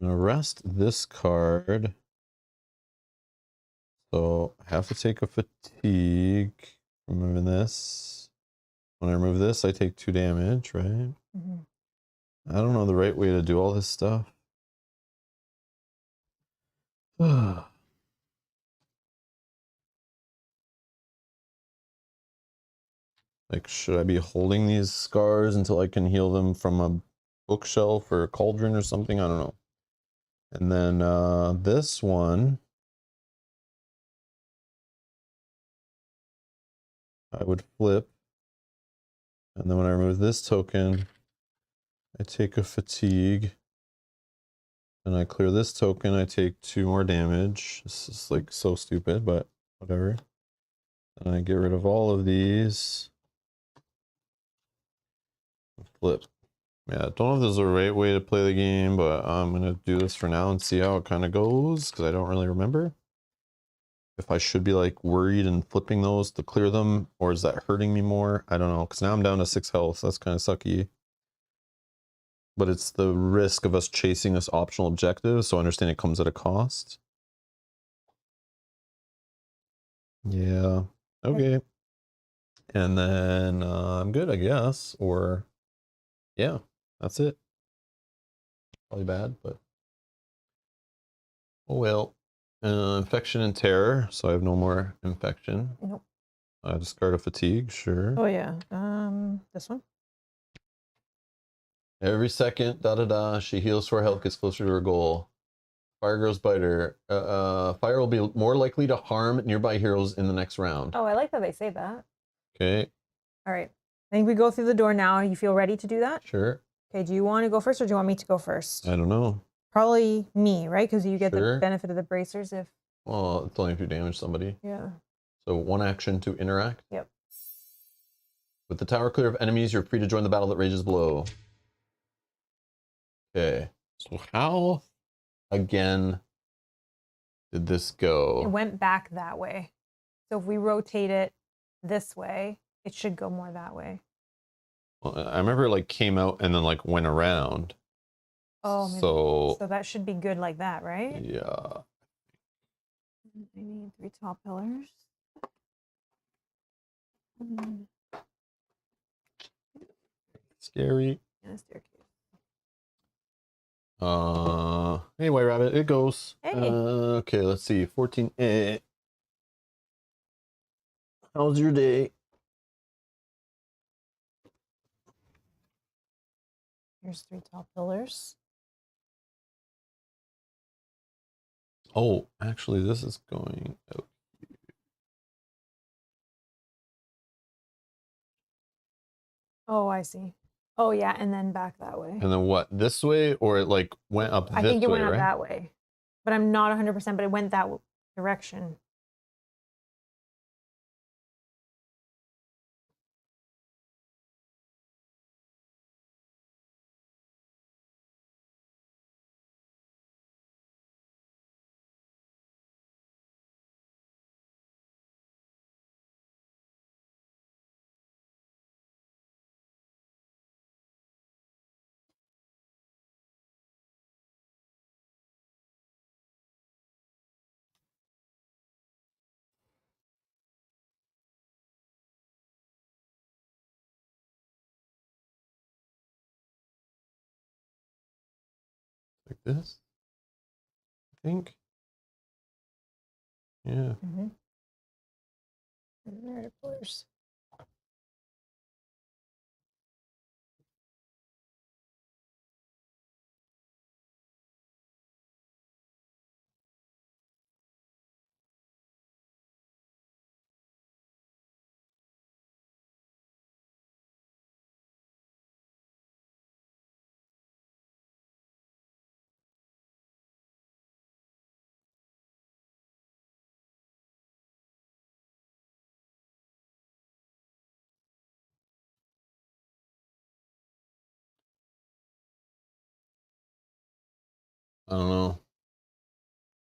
gonna rest this card. So I have to take a fatigue. Removing this. When I remove this, I take 2 damage, right? Mhm. I don't know the right way to do all this stuff. Like, should I be holding these scars until I can heal them from a bookshelf or a cauldron or something? I don't know. And then this one, I would flip. And then when I remove this token, I take a fatigue. And I clear this token, I take 2 more damage. This is like so stupid, but whatever. And I get rid of all of these. Flip. Yeah, don't know if this is the right way to play the game, but I'm going to do this for now and see how it kind of goes, because I don't really remember. If I should be like worried and flipping those to clear them, or is that hurting me more? I don't know, because now I'm down to 6 health. That's kind of sucky. But it's the risk of us chasing this optional objective, so I understand it comes at a cost. Yeah, okay. And then I'm good, I guess, or yeah, that's it. Probably bad, but oh well. Infection and terror, so I have no more infection. Nope. Discard a fatigue, sure. Oh yeah. This one. Every second, she heals for her health, gets closer to her goal. Fire Girl's Biter. Fire will be more likely to harm nearby heroes in the next round. Oh, I like that they say that. Okay, All right. I think we go through the door now. You feel ready to do that? sure. Okay, do you want to go first or do you want me to go first? I don't know. Probably me, right? Because you get Sure. the benefit of the bracers if, Well, it's only if you damage somebody. yeah. So 1 action to interact. Yep. With the tower clear of enemies, you're free to join the battle that rages below. Okay. So how, again, did this It go? went back that way. So if we rotate it this way, it should go more that way. Well, I remember it like came out and then like went around. Oh, maybe. So So that should be good like that, right? yeah. I need 3 tall pillars. Mm, Scary. and a staircase. Anyway, Rabbit, it goes. Hey. Okay, let's see. 14. How's your day? Here's 3 tall pillars. Oh, actually, this is going out. Oh, I see. Oh, yeah, and then back that way. And then what? This way, or it like went up I this think it way, went up right? that way, but I'm not 100%, but it went that direction. Like this, I think. Yeah. Mm-hmm. And there are the pillars. I don't know.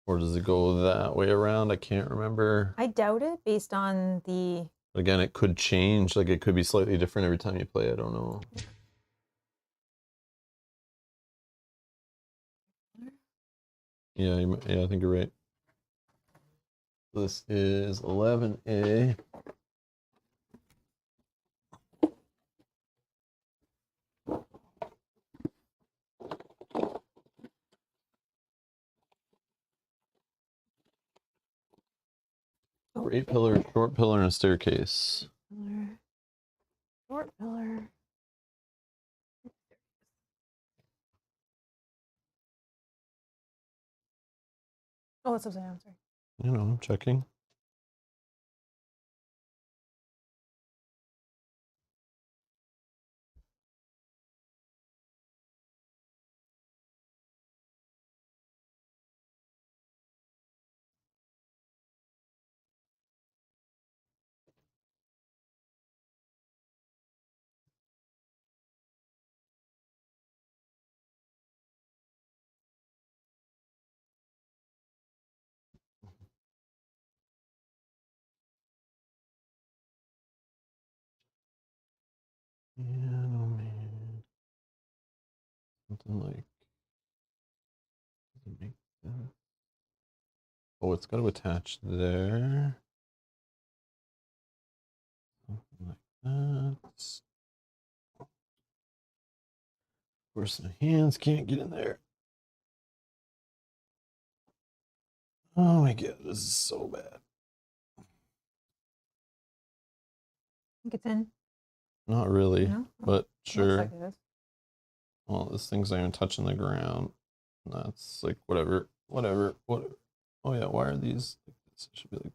Or does it go that way around? I can't remember. I doubt it based on the. But again, it could change. Like it could be slightly different every time you play. I don't know. Yeah, yeah, I think you're right. This is 11A. Great pillar, short pillar, and a staircase. Pillar, short pillar. Oh, it's upside down. Sorry. You know, I'm checking. Yeah, no man. Something like. Doesn't make sense. Oh, it's got to attach there. Something like that. Of course, my hands can't get in there. Oh my god, this is so bad. I think it's in. Not really, No? Oh, but looks sure. like it is. Well, this thing's not even touching the ground. That's like whatever. Whatever. What? Oh yeah. Why are these like this? It should be like.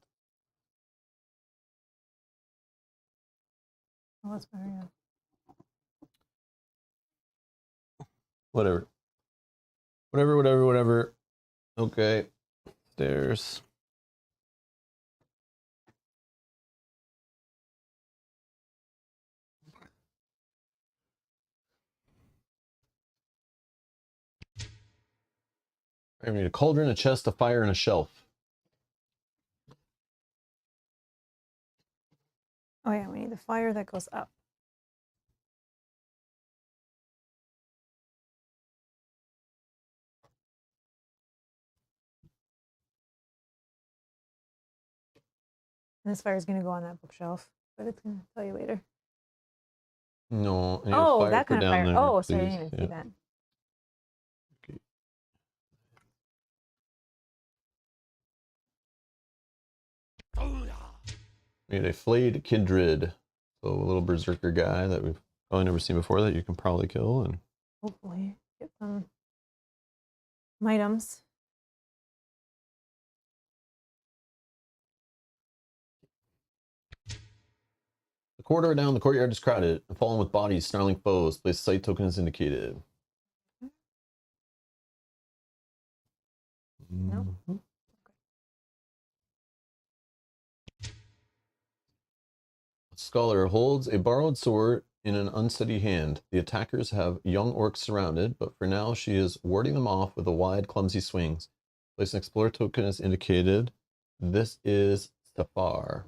Oh, that's better. Yeah. Whatever. Whatever. Okay. Stairs. I need a cauldron, a chest, a fire, and a shelf. Oh yeah, we need the fire that goes up. And this fire is going to go on that bookshelf, but it's going to tell you later. No. I need a Oh, fire that for kind of down fire. there, Oh, sorry, I please. didn't even see that. Okay. Need a flayed kindred. So a little berserker guy that we've probably never seen before that you can probably kill. And Hopefully get some items. the corridor down, the courtyard is crowded and fallen with bodies, snarling foes. Place site token is indicated. Nope. Mhm. Scholar holds a borrowed sword in an unsteady hand. The attackers have young orcs surrounded, but for now she is warding them off with a wide, clumsy swings. Place an explorer token as indicated. This is Safar.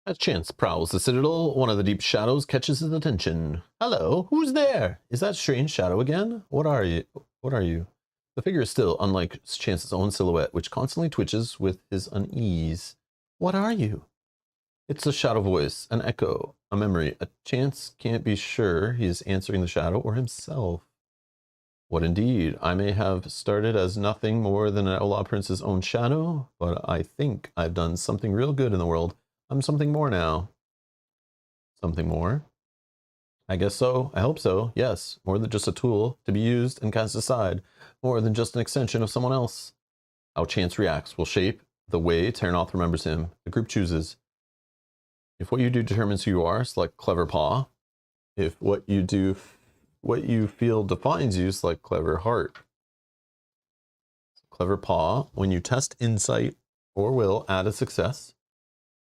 As chance prowls the citadel, one of the deep shadows catches his attention. Hello, who's there? Is that strange shadow again? What are you? The figure is still unlike Chance's own silhouette, which constantly twitches with his unease. What are you? It's a shadow voice, an echo, a memory. A Chance can't be sure he is answering the shadow or himself. What indeed? I may have started as nothing more than an outlaw prince's own shadow, but I think I've done something real good in the world. I'm something more now. Something more? I guess so. I hope so. Yes. More than just a tool to be used and cast aside. More than just an extension of someone else. How Chance reacts will shape the way Terranoth remembers him. The group chooses. If what you do determines who you are, select Clever Paw. If what you feel defines you, select Clever Heart. Clever Paw, when you test insight or will, add a success.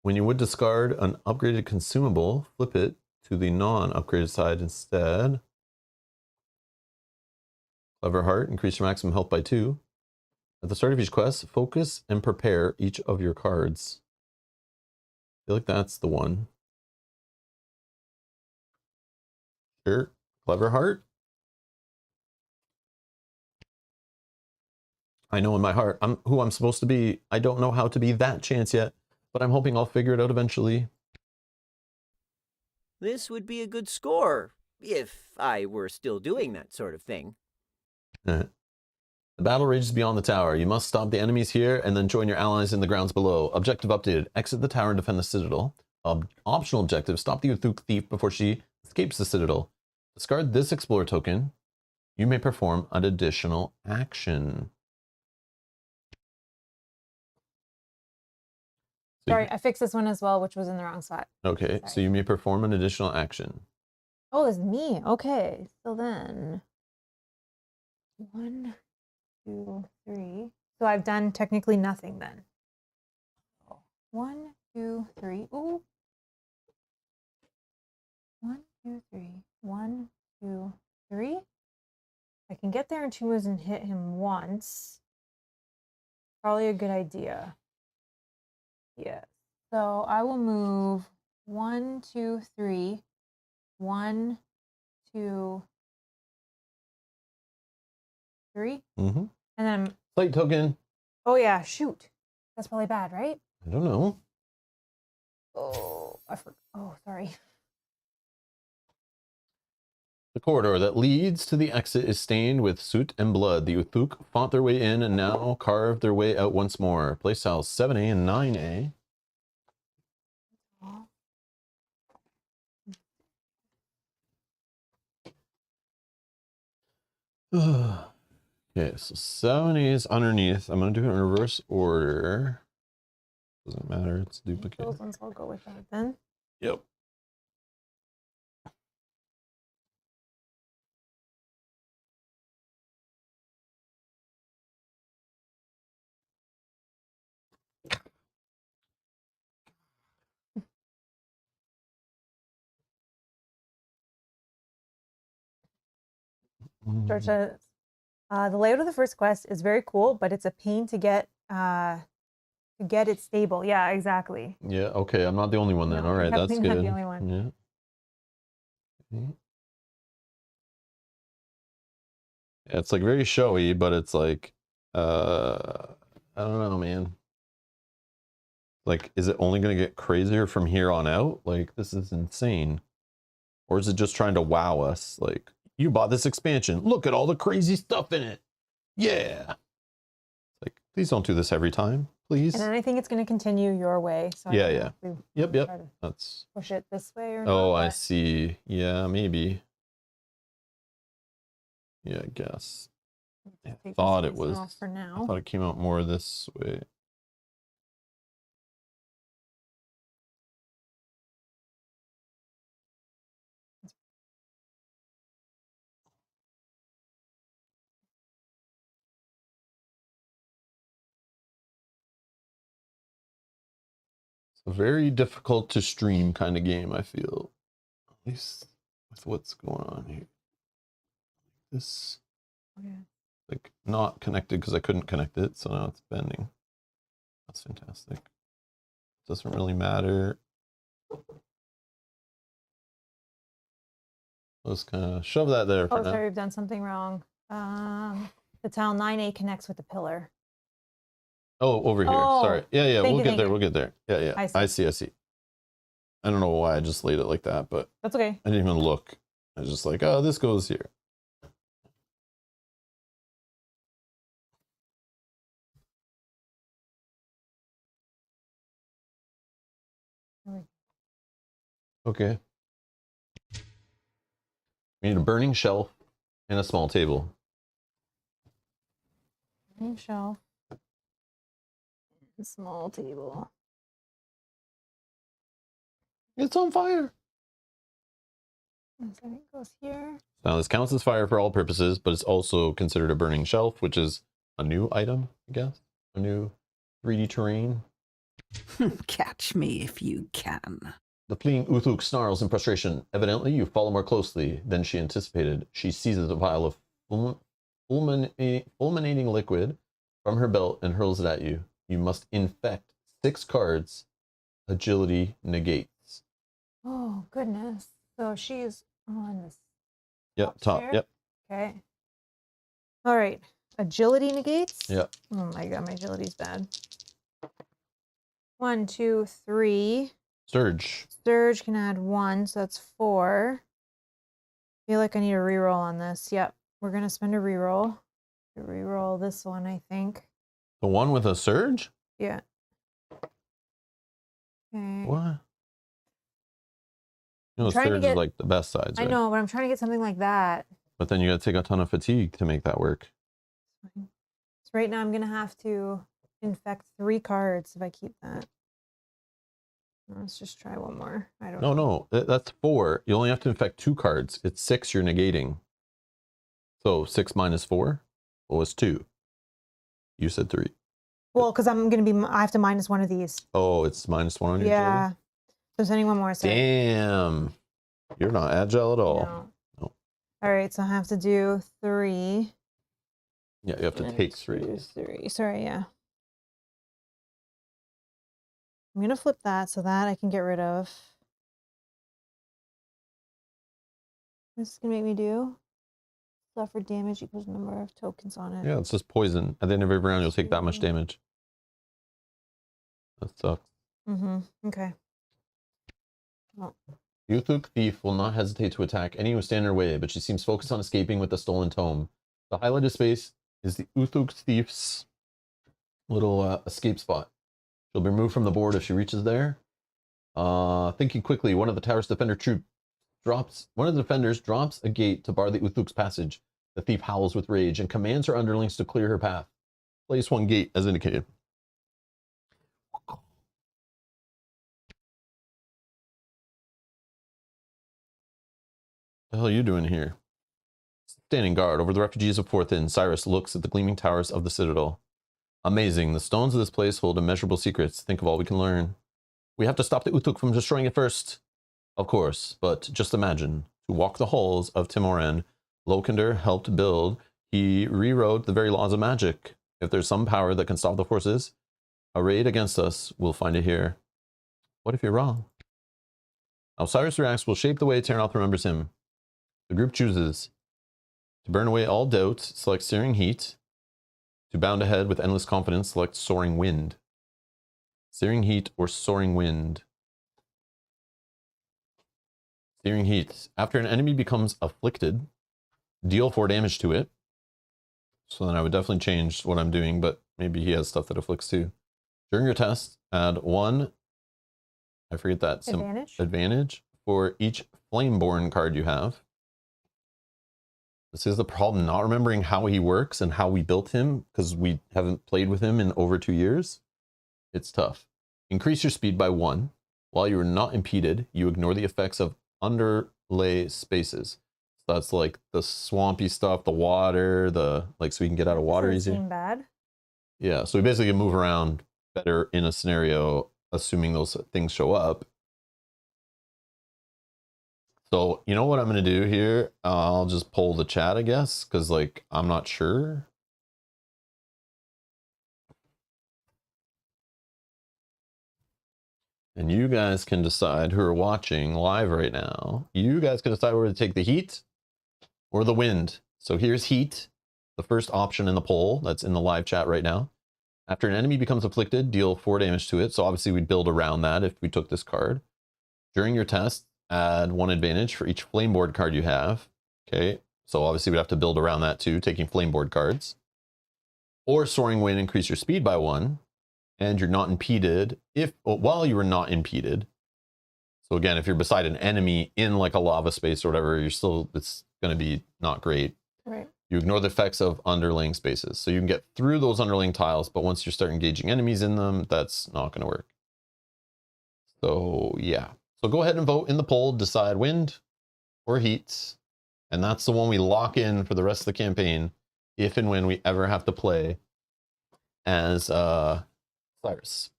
When you would discard an upgraded consumable, flip it to the non-upgraded side instead. Clever Heart, increase your maximum health by 2. At the start of each quest, focus and prepare each of your cards. I feel like that's the one. Sure. Clever Heart. I know in my heart I'm who I'm supposed to be. I don't know how to be that Chance yet, but I'm hoping I'll figure it out eventually. This would be a good score, if I were still doing that sort of thing. The battle rages beyond the tower. You must stop the enemies here and then join your allies in the grounds below. Objective updated. Exit the tower and defend the citadel. Optional objective. Stop the Uthuk thief before she escapes the citadel. Discard this explorer token. You may perform an additional action. So Sorry, I fixed this one as well, which was in the wrong spot. Okay, so Sorry. you may perform an additional action. Oh, it's me. Okay, so then 1, 2, 3. So I've done technically nothing then. 1, 2, 3. Ooh. 1, 2, 3. 1, 2, 3. I can get there in 2 moves and hit him once. Probably a good idea. Yes. So I will move 1, 2, 3. 1, 2, 3. Mm-hmm. And then Site token. oh yeah, shoot. That's probably bad, right? I don't know. Oh, I forgot. Oh, sorry. The corridor that leads to the exit is stained with soot and blood. The Uthuk fought their way in and now carved their way out once more. Playstyles 7A and 9A. Okay, so 70 is underneath. I'm gonna do it in reverse order. Doesn't matter, it's duplicated. Those ones I'll go with that then. Yep. George says, the layout of the first quest is very cool, but it's a pain to get it stable. Yeah, exactly. Yeah, okay, I'm not the only one then. No, All right, you're that's definitely good. not the only one. Yeah. Yeah, it's like very showy, but it's like, I don't know, man. Like, is it only going to get crazier from here on out? Like, this is insane. Or is it just trying to wow us? Like, you bought this expansion. Look at all the crazy stuff in it. Yeah. Like, please don't do this every time, please. And then I think it's going to continue your way. So Yeah, I don't know yeah. if we Yep, try yep. to That's. push it this way or Oh, not, I but see. Yeah, maybe. Yeah, I guess. I take this thought it piece was. off for I now. thought it came out more this way. It's a very difficult to stream kind of game, I feel. At least with what's going on here. This, Okay. like, not connected because I couldn't connect it, so now it's bending. That's fantastic. Doesn't really matter. Let's kind of shove that there for Oh, now. sorry, we've done something wrong. The tile 9A connects with the pillar. Oh, over here. Oh, Sorry. Yeah, yeah, thank we'll you, get thank there. you. We'll get there. Yeah, yeah. I see. I see. I don't know why I just laid it like that, but That's okay. I didn't even look. I was just like, oh, this goes here. Okay. We need a burning shelf and a small table. Shelf. Small table. It's on fire. So it goes here. Now, this counts as fire for all purposes, but it's also considered a burning shelf, which is a new item, I guess. A new 3D terrain. Catch me if you can. The fleeing Uthuk snarls in frustration. Evidently, you follow more closely than she anticipated. She seizes a vial of fulminating liquid from her belt and hurls it at you. You must infect 6 cards. Agility negates. Oh, goodness. So she's on this. Yep, top. Here? Yep. Okay. All right. Agility negates? Yep. Oh my god, my agility's bad. 1, 2, 3. Surge. Surge can add 1, so that's 4. I feel like I need a reroll on this. Yep. We're gonna spend a reroll. Reroll this one, I think. The one with a surge? Yeah. Okay. What? You know, trying to surge get- is like the best sides, I right? know, but I'm trying to get something like that. But then you gotta take a ton of fatigue to make that work. So right now I'm gonna have to infect 3 cards if I keep that. Let's just try one more. I don't know. No, that's 4. You only have to infect 2 cards. It's 6 you're negating. So 6 minus 4 was 2. You said 3. Well, because I'm gonna be, I have to minus one of these. Oh, it's minus 1 on your Yeah. So sending one more. agility? Sorry. Damn. You're not agile at all. No. No. All right, so I have to do 3. Yeah, you have to And take 2, 3. 3. Sorry, yeah. I'm gonna flip that so that I can get rid of. This is gonna make me do. Suffer damage equals number of tokens on it. Yeah, it's just poison. At the end of every round, you'll take that much damage. That sucks. Mm-hmm. Okay. Well, Uthuk Thief will not hesitate to attack any who stand in her way, but she seems focused on escaping with the stolen tome. The highlighted space is the Uthuk Thief's little escape spot. She'll be removed from the board if she reaches there. Thinking quickly, one of the tower's defenders drops a gate to bar the Uthuk's passage. The thief howls with rage and commands her underlings to clear her path. Place one gate as indicated. The hell are you doing here? Standing guard over the refugees of Forthin, Cyrus looks at the gleaming towers of the citadel. Amazing. The stones of this place hold immeasurable secrets. Think of all we can learn. We have to stop the Utuk from destroying it first. Of course, but just imagine. To walk the halls of Timoran, Lokander helped build. He rewrote the very laws of magic. If there's some power that can stop the forces, arrayed against us, we'll find it here. What if you're wrong? How Cyrus reacts will shape the way Ternoth remembers him. The group chooses. To burn away all doubt, select Searing Heat. To bound ahead with endless confidence, select Soaring Wind. Searing Heat or Soaring Wind. Searing Heat. After an enemy becomes afflicted, deal 4 damage to it. So then I would definitely change what I'm doing, but maybe he has stuff that afflicts too. During your test, add 1, I forget that, advantage for each Flameborn card you have. This is the problem, not remembering how he works and how we built him, because we haven't played with him in over 2 years. It's tough. Increase your speed by 1. While you are not impeded, you ignore the effects of underlay spaces. So that's like the swampy stuff, the water, so we can get out of water easier. Bad. Yeah, so we basically can move around better in a scenario, assuming those things show up. So, you know what I'm going to do here? I'll just poll the chat, I guess, because, I'm not sure. And you guys can decide, who are watching live right now, you guys can decide whether to take the heat or the wind. So here's heat, the first option in the poll that's in the live chat right now. After an enemy becomes afflicted, deal 4 damage to it. So obviously we'd build around that if we took this card. During your test, add 1 advantage for each Flameboard card you have. Okay, so obviously we'd have to build around that too, taking Flameboard cards. Or Soaring Wind, increase your speed by 1. And you're not impeded while you are not impeded. So again, if you're beside an enemy in a lava space or whatever, it's going to be not great. Right. You ignore the effects of underlaying spaces. So you can get through those underlaying tiles, but once you start engaging enemies in them, that's not going to work. So yeah. So go ahead and vote in the poll, decide wind or heat. And that's the one we lock in for the rest of the campaign, if and when we ever have to play as Cyrus.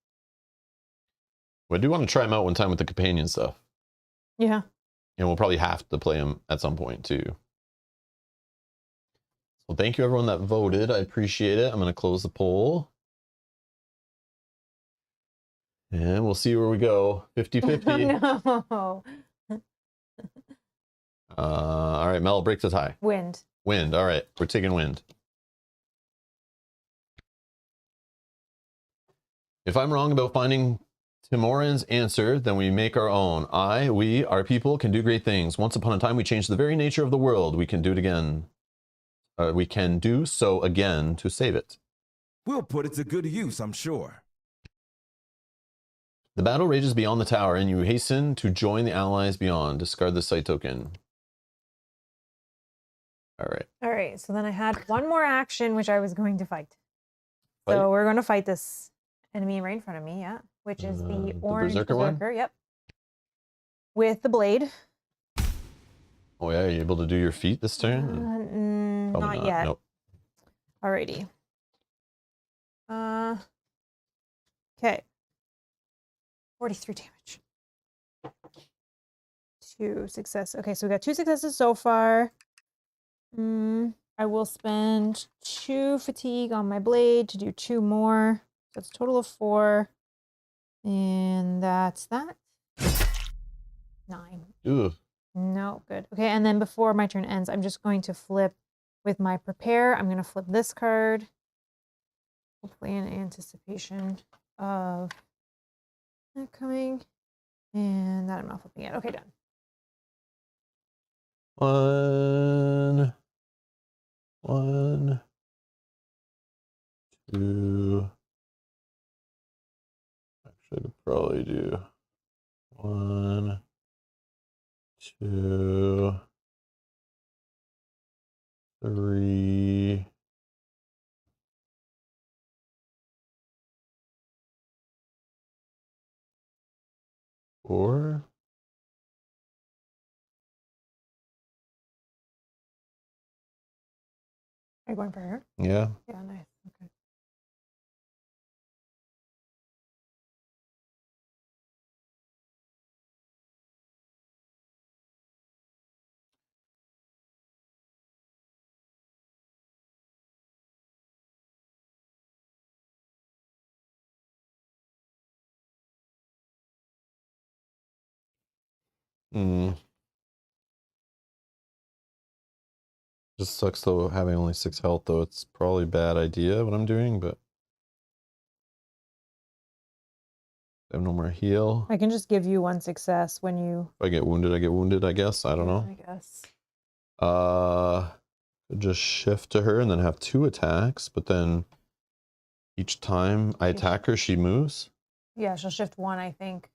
I do want to try him out one time with the companion stuff. Yeah. And we'll probably have to play him at some point too. So thank you everyone that voted. I appreciate it. I'm going to close the poll. And we'll see where we go. 50-50. No. All right, Mel, break the tie. Wind. Wind. All right, we're taking wind. If I'm wrong about finding Timoran's answer, then we make our own. We, our people, can do great things. Once upon a time, we changed the very nature of the world. We can do it again. We can do so again to save it. We'll put it to good use, I'm sure. The battle rages beyond the tower, and you hasten to join the allies beyond. Discard the site token. All right. All right. So then I had one more action, which I was going to fight. Fight? So we're going to fight this enemy right in front of me, yeah, which is the orange Berserker one? Yep. With the blade. Oh yeah, are you able to do your feat this turn? Not yet. Nope. Alrighty. Okay. 43 damage. 2 success. Okay, so we got 2 successes so far. I will spend 2 fatigue on my blade to do 2 more. That's a total of 4. And that's that. 9. Ooh. No, good. Okay, and then before my turn ends, I'm just going to flip with my prepare. I'm going to flip this card. Hopefully in anticipation of that coming. And that I'm not flipping it. Okay, done. 1, 2. Actually, I could probably do 1, 2. 3. Four. Are you going for her? Yeah. Yeah, nice. Okay. Hmm. Just sucks though having only 6 health though. It's probably a bad idea what I'm doing, but I have no more heal. I can just give you 1 success when you. If I get wounded, I guess. I don't know. I guess. Just shift to her and then have 2 attacks, but then each time I attack her, she moves. Yeah, she'll shift 1, I think.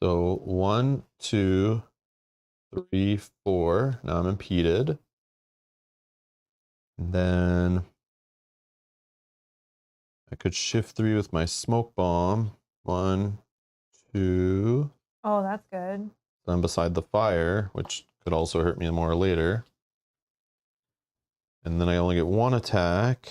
So 1, 2, 3, 4. Now I'm impeded. And then I could shift 3 with my smoke bomb. 1, 2. Oh, that's good. I'm beside the fire, which could also hurt me more later. And then I only get 1 attack.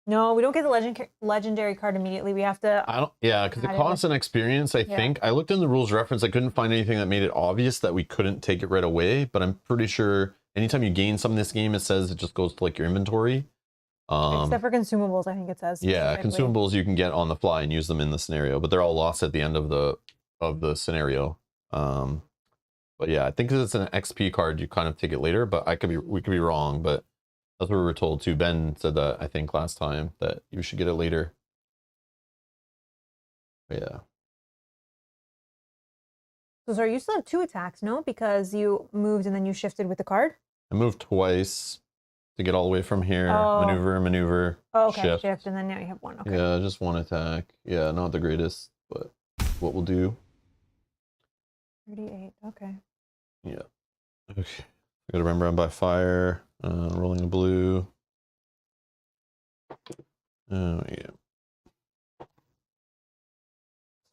No, we don't get the legendary card immediately. We have to. I don't, yeah, because it add it costs with- an experience, I Yeah. think. I looked in the rules reference, I couldn't find anything that made it obvious that we couldn't take it right away, but I'm pretty sure anytime you gain some in this game, it says it just goes to like your inventory. Except for consumables, I think it says. Yeah, specifically. consumables you can get on the fly and use them in the scenario, but they're all lost at the end of the scenario. But yeah, I think 'cause it's an XP card, you kind of take it later, but we could be wrong, but that's what we were told too. Ben said that, I think, last time, that you should get it later. But yeah. So sorry, you still have 2 attacks, no? Because you moved and then you shifted with the card? I moved twice to get all the way from here. Oh. Maneuver, Oh, okay, shift. and then now you have 1. Okay. Yeah, just 1 attack. Yeah, not the greatest, but what we'll do. 38, okay. Yeah. Okay. I gotta remember I'm by fire. Rolling a blue. Oh, yeah.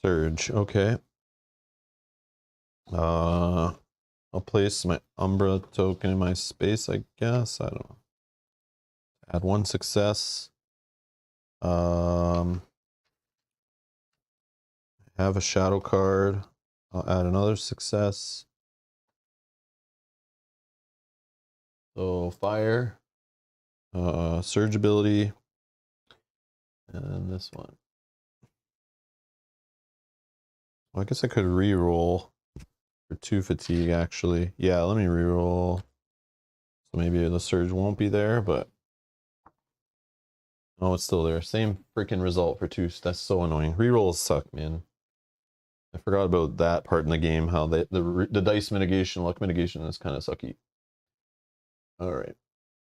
Surge. Okay. I'll place my Umbra token in my space, I guess. I don't know. Add 1 success. I have a shadow card. I'll add another success. So fire, surge ability, and this one. Well, I guess I could re-roll for 2 fatigue, actually. Yeah, let me re-roll. So maybe the surge won't be there, but oh, it's still there. Same freaking result for 2. That's so annoying. Re-rolls suck, man. I forgot about that part in the game. How the dice mitigation, luck mitigation is kind of sucky. All right.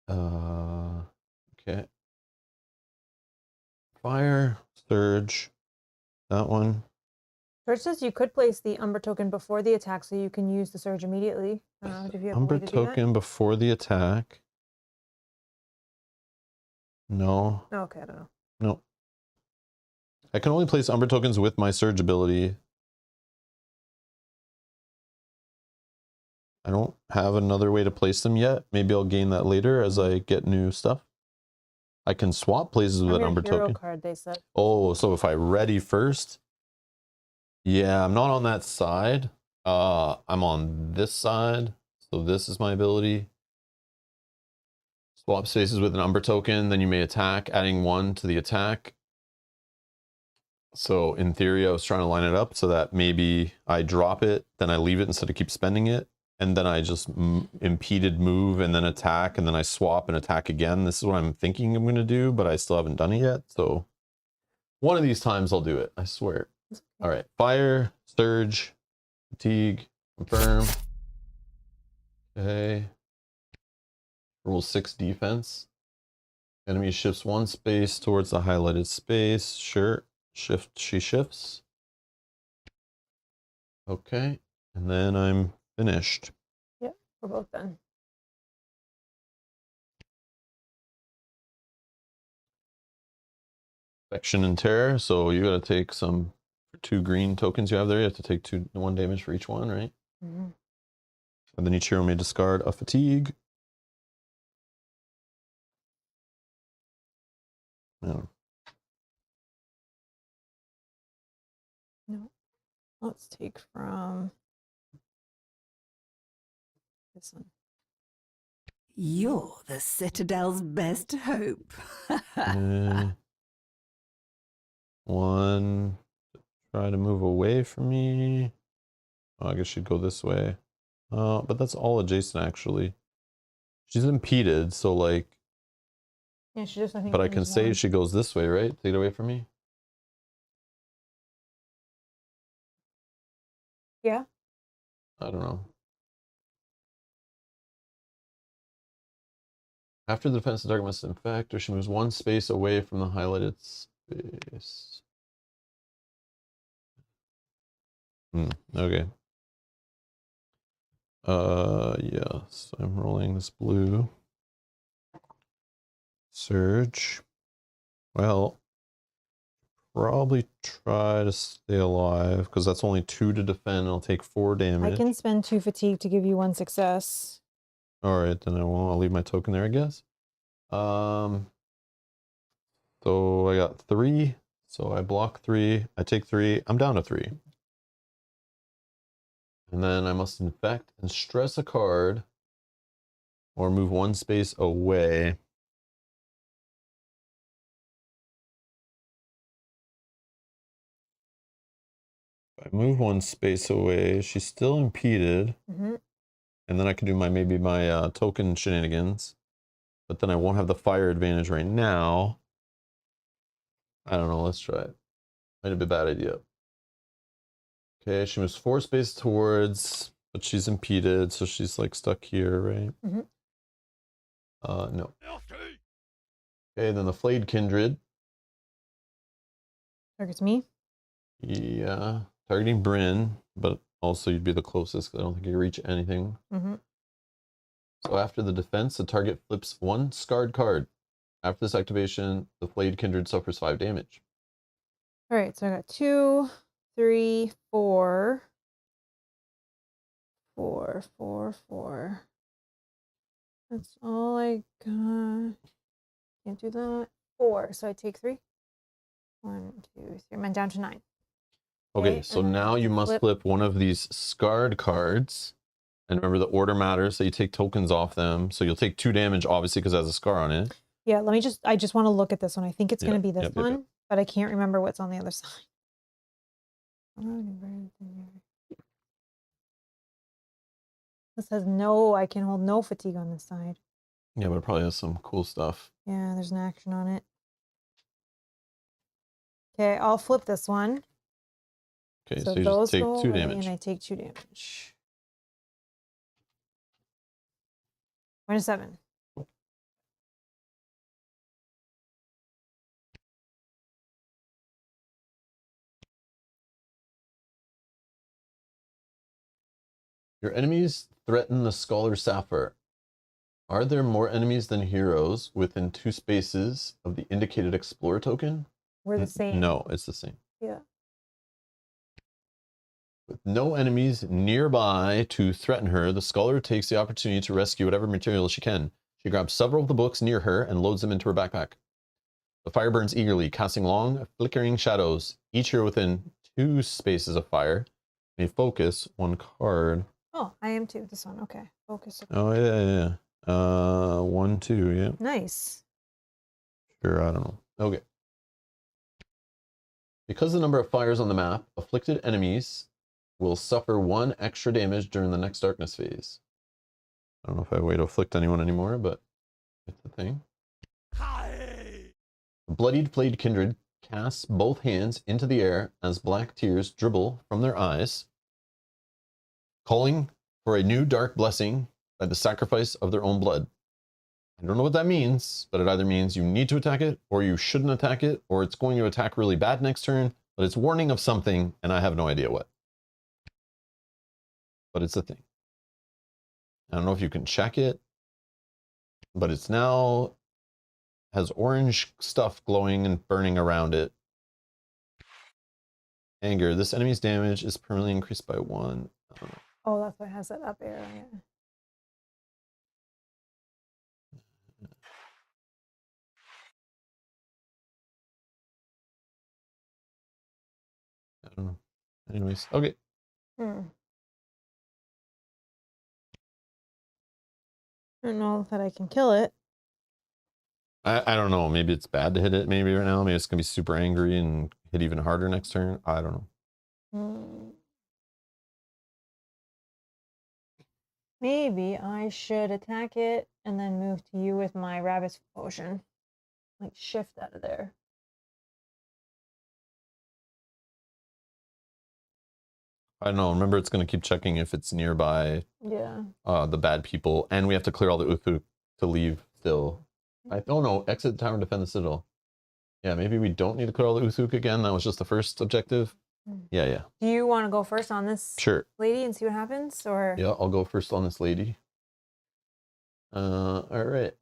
Okay. Fire, surge, that one. Surge says you could place the Umbra token before the attack so you can use the surge immediately. If you have Umbra a way to do that? token before the attack. No, Oh, okay, I don't know. no. I can only place Umbra tokens with my surge ability. I don't have another way to place them yet. Maybe I'll gain that later as I get new stuff. I can swap places with On an your Umbra hero token. card, they said. Oh, so if I ready first? Yeah, I'm not on that side. I'm on this side. So this is my ability. Swap spaces with an Umbra token, then you may attack, adding 1 to the attack. So in theory, I was trying to line it up so that maybe I drop it, then I leave it instead of keep spending it. And then I just impeded move and then attack, and then I swap and attack again. This is what I'm thinking I'm going to do, but I still haven't done it yet. So one of these times I'll do it, I swear. All right, fire, surge, fatigue, confirm. Okay. Rule 6 defense. Enemy shifts 1 space towards the highlighted space. Sure. Shift, she shifts. Okay, and then I'm finished. Yep, we're both done. Affection and Terror. So you got to take some 2 green tokens you have there. You have to take 1 damage for each one, right? Mhm. And then each hero may discard a fatigue. Yeah. No, let's take from this one. You're the Citadel's best hope. One, try to move away from me. Oh, I guess she'd go this way. But that's all adjacent, actually. She's impeded, so like. Yeah, she just, I think. But I can moves say one. she goes this way, right? Take it away from me. Yeah. I don't know. After the defense, the target must infect, or she moves 1 space away from the highlighted space. Okay. Yes, I'm rolling this blue. Surge. Well, probably try to stay alive, because that's only 2 to defend. I'll take 4 damage. I can spend 2 fatigue to give you 1 success. All right, then I won't. I'll leave my token there, I guess. So I got 3. So I block 3. I take 3. I'm down to 3. And then I must infect and stress a card, or move 1 space away. If I move 1 space away, she's still impeded. Mm-hmm. And then I can do maybe my token shenanigans. But then I won't have the fire advantage right now. I don't know. Let's try it. Might be a bad idea. Okay, she moves 4 spaces towards, but she's impeded, so she's like stuck here, right? Mm-hmm. No. Okay, then the Flayed Kindred. Targets me. Yeah, targeting Bryn, but also you'd be the closest, because I don't think you can reach anything. Mm-hmm. So after the defense, the target flips 1 scarred card. After this activation, the Flayed Kindred suffers 5 damage. All right, so I got 2, 3, 4. 4. That's all I got. Can't do that. 4. So I take 3. 1, 2, 3. I'm down to 9. Okay, so and then now you must flip. flip one of these scarred cards. And remember, the order matters, so you take tokens off them. So you'll take 2 damage, obviously, because it has a scar on it. Yeah, I just want to look at this one. I think it's going Yep, to be this yep, yep, one, yep. but I can't remember what's on the other side. This has I can hold no fatigue on this side. Yeah, but it probably has some cool stuff. Yeah, there's an action on it. Okay, I'll flip this one. Okay, So so you those just take go 2 away, damage. and I take 2 damage. -7. Your enemies threaten the Scholar Sapphire. Are there more enemies than heroes within 2 spaces of the indicated Explorer token? We're the same. No, it's the same. Yeah. With no enemies nearby to threaten her, the Scholar takes the opportunity to rescue whatever material she can. She grabs several of the books near her and loads them into her backpack. The fire burns eagerly, casting long, flickering shadows. Each hero within 2 spaces of fire may focus 1 card. Oh, I am too. This one. Okay. Focus. Oh, yeah. 1, 2, yeah. Nice. Sure, I don't know. Okay. Because the number of fires on the map, afflicted enemies will suffer 1 extra damage during the next darkness phase. I don't know if I have a way to afflict anyone anymore, but it's the thing. The Bloodied Flayed Kindred casts both hands into the air as black tears dribble from their eyes, calling for a new dark blessing by the sacrifice of their own blood. I don't know what that means, but it either means you need to attack it, or you shouldn't attack it, or it's going to attack really bad next turn, but it's warning of something, and I have no idea what. but it's a thing. I don't know if you can check it, but it's now has orange stuff glowing and burning around it. Anger. This enemy's damage is permanently increased by 1. Oh, that's why it has that up arrow. Yeah. I don't know. Anyways, okay. I don't know that I can kill it. I don't know. Maybe it's bad to hit it maybe right now. Maybe it's going to be super angry and hit even harder next turn. I don't know. Maybe I should attack it and then move to you with my Rabbit's Potion. Like, shift out of there. I don't know. Remember, it's going to keep checking if it's nearby Yeah. the bad people. And we have to clear all the Uthuk to leave still. I don't know. Exit the tower and defend the citadel. Yeah, maybe we don't need to clear all the Uthuk again. That was just the first objective. Yeah, yeah. Do you want to go first on this Sure. lady and see what happens? Or Yeah, I'll go first on this lady. All right.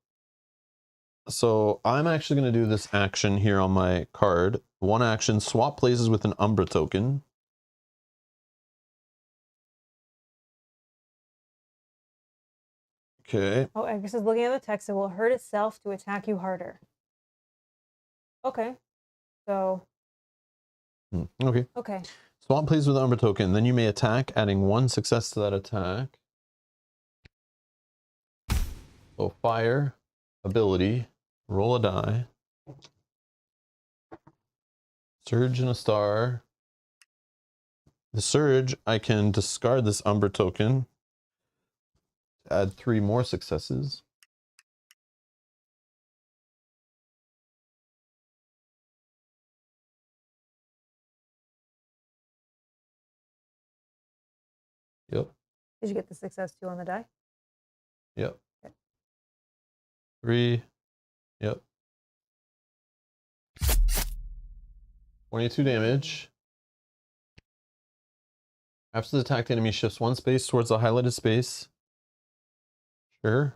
So I'm actually going to do this action here on my card. One action, swap places with an Umbra token. Okay. Oh, I guess it's looking at the text. It will hurt itself to attack you harder. Okay. So. Okay. Okay. Swap places with an Umbra token. Then you may attack, adding 1 success to that attack. So fire, ability, roll a die. Surge and a star. The surge, I can discard this Umbra token. Add 3 more successes. Yep. Did you get the success 2 on the die? Yep. Okay. 3. Yep. 22 damage. After the attacked enemy shifts 1 space towards the highlighted space. Sure.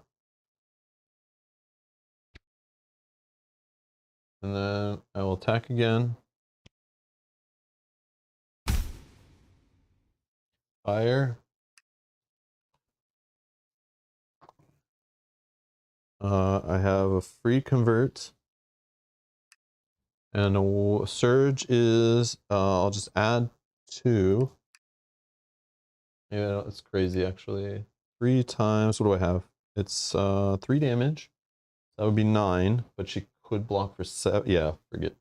And then I will attack again. Fire. I have a free convert. And a surge is, I'll just add 2. Yeah, it's crazy actually. 3 times, what do I have? It's 3 damage. That would be 9, but she could block for 7. Yeah, forget.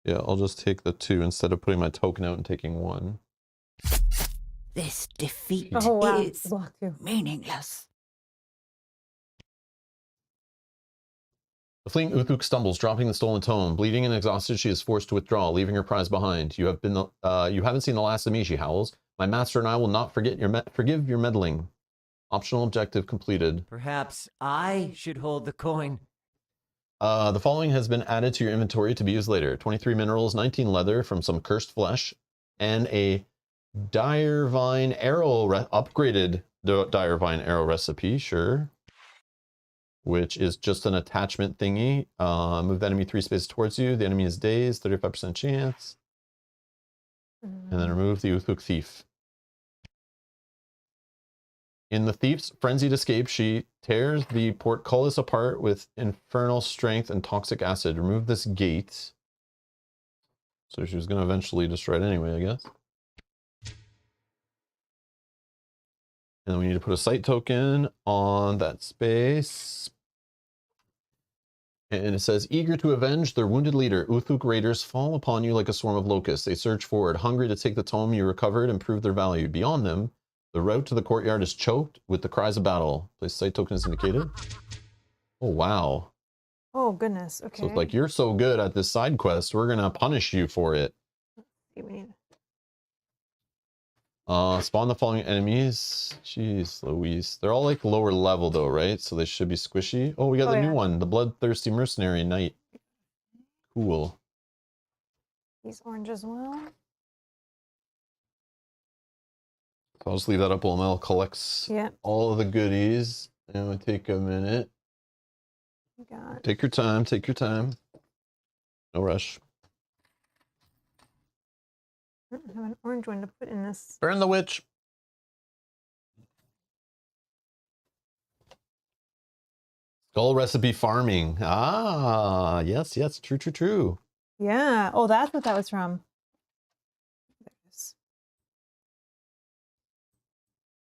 Yeah, I'll just take the 2 instead of putting my token out and taking 1. This defeat Oh, wow. is Block 2. meaningless. The fleeing Uthuk stumbles, dropping the stolen tome. Bleeding and exhausted, she is forced to withdraw, leaving her prize behind. You haven't seen the last of me, she howls. My master and I will not forgive your meddling. Optional objective completed. Perhaps I should hold the coin. The following has been added to your inventory to be used later. 23 minerals, 19 leather from some cursed flesh, and a Direvine arrow, upgraded Direvine arrow recipe, sure. Which is just an attachment thingy. Move the enemy 3 spaces towards you. The enemy is dazed, 35% chance. And then remove the Uthuk thief. In the thief's frenzied escape, she tears the portcullis apart with infernal strength and toxic acid. Remove this gate. So she was going to eventually destroy it anyway, I guess. And then we need to put a site token on that space. And it says, eager to avenge their wounded leader, Uthuk raiders fall upon you like a swarm of locusts. They surge forward, hungry to take the tome you recovered and prove their value. Beyond them, the route to the courtyard is choked with the cries of battle. Place site token is indicated. Oh, wow. Oh, goodness. Okay. So it's like, you're so good at this side quest, we're going to punish you for it. We need... Spawn the following enemies. Jeez Louise. They're all like lower level though, right? So they should be squishy. Oh, we got the new one. The Bloodthirsty Mercenary Knight. Cool. These orange as well. So I'll just leave that up while Mel collects Yeah. all of the goodies. And it would take a minute. Got Take your time. Take your time. No rush. I have an orange one to put in this. Burn the witch. Skull recipe farming. Ah, yes, yes. True, true, true. Yeah. Oh, that's what that was from. There it is.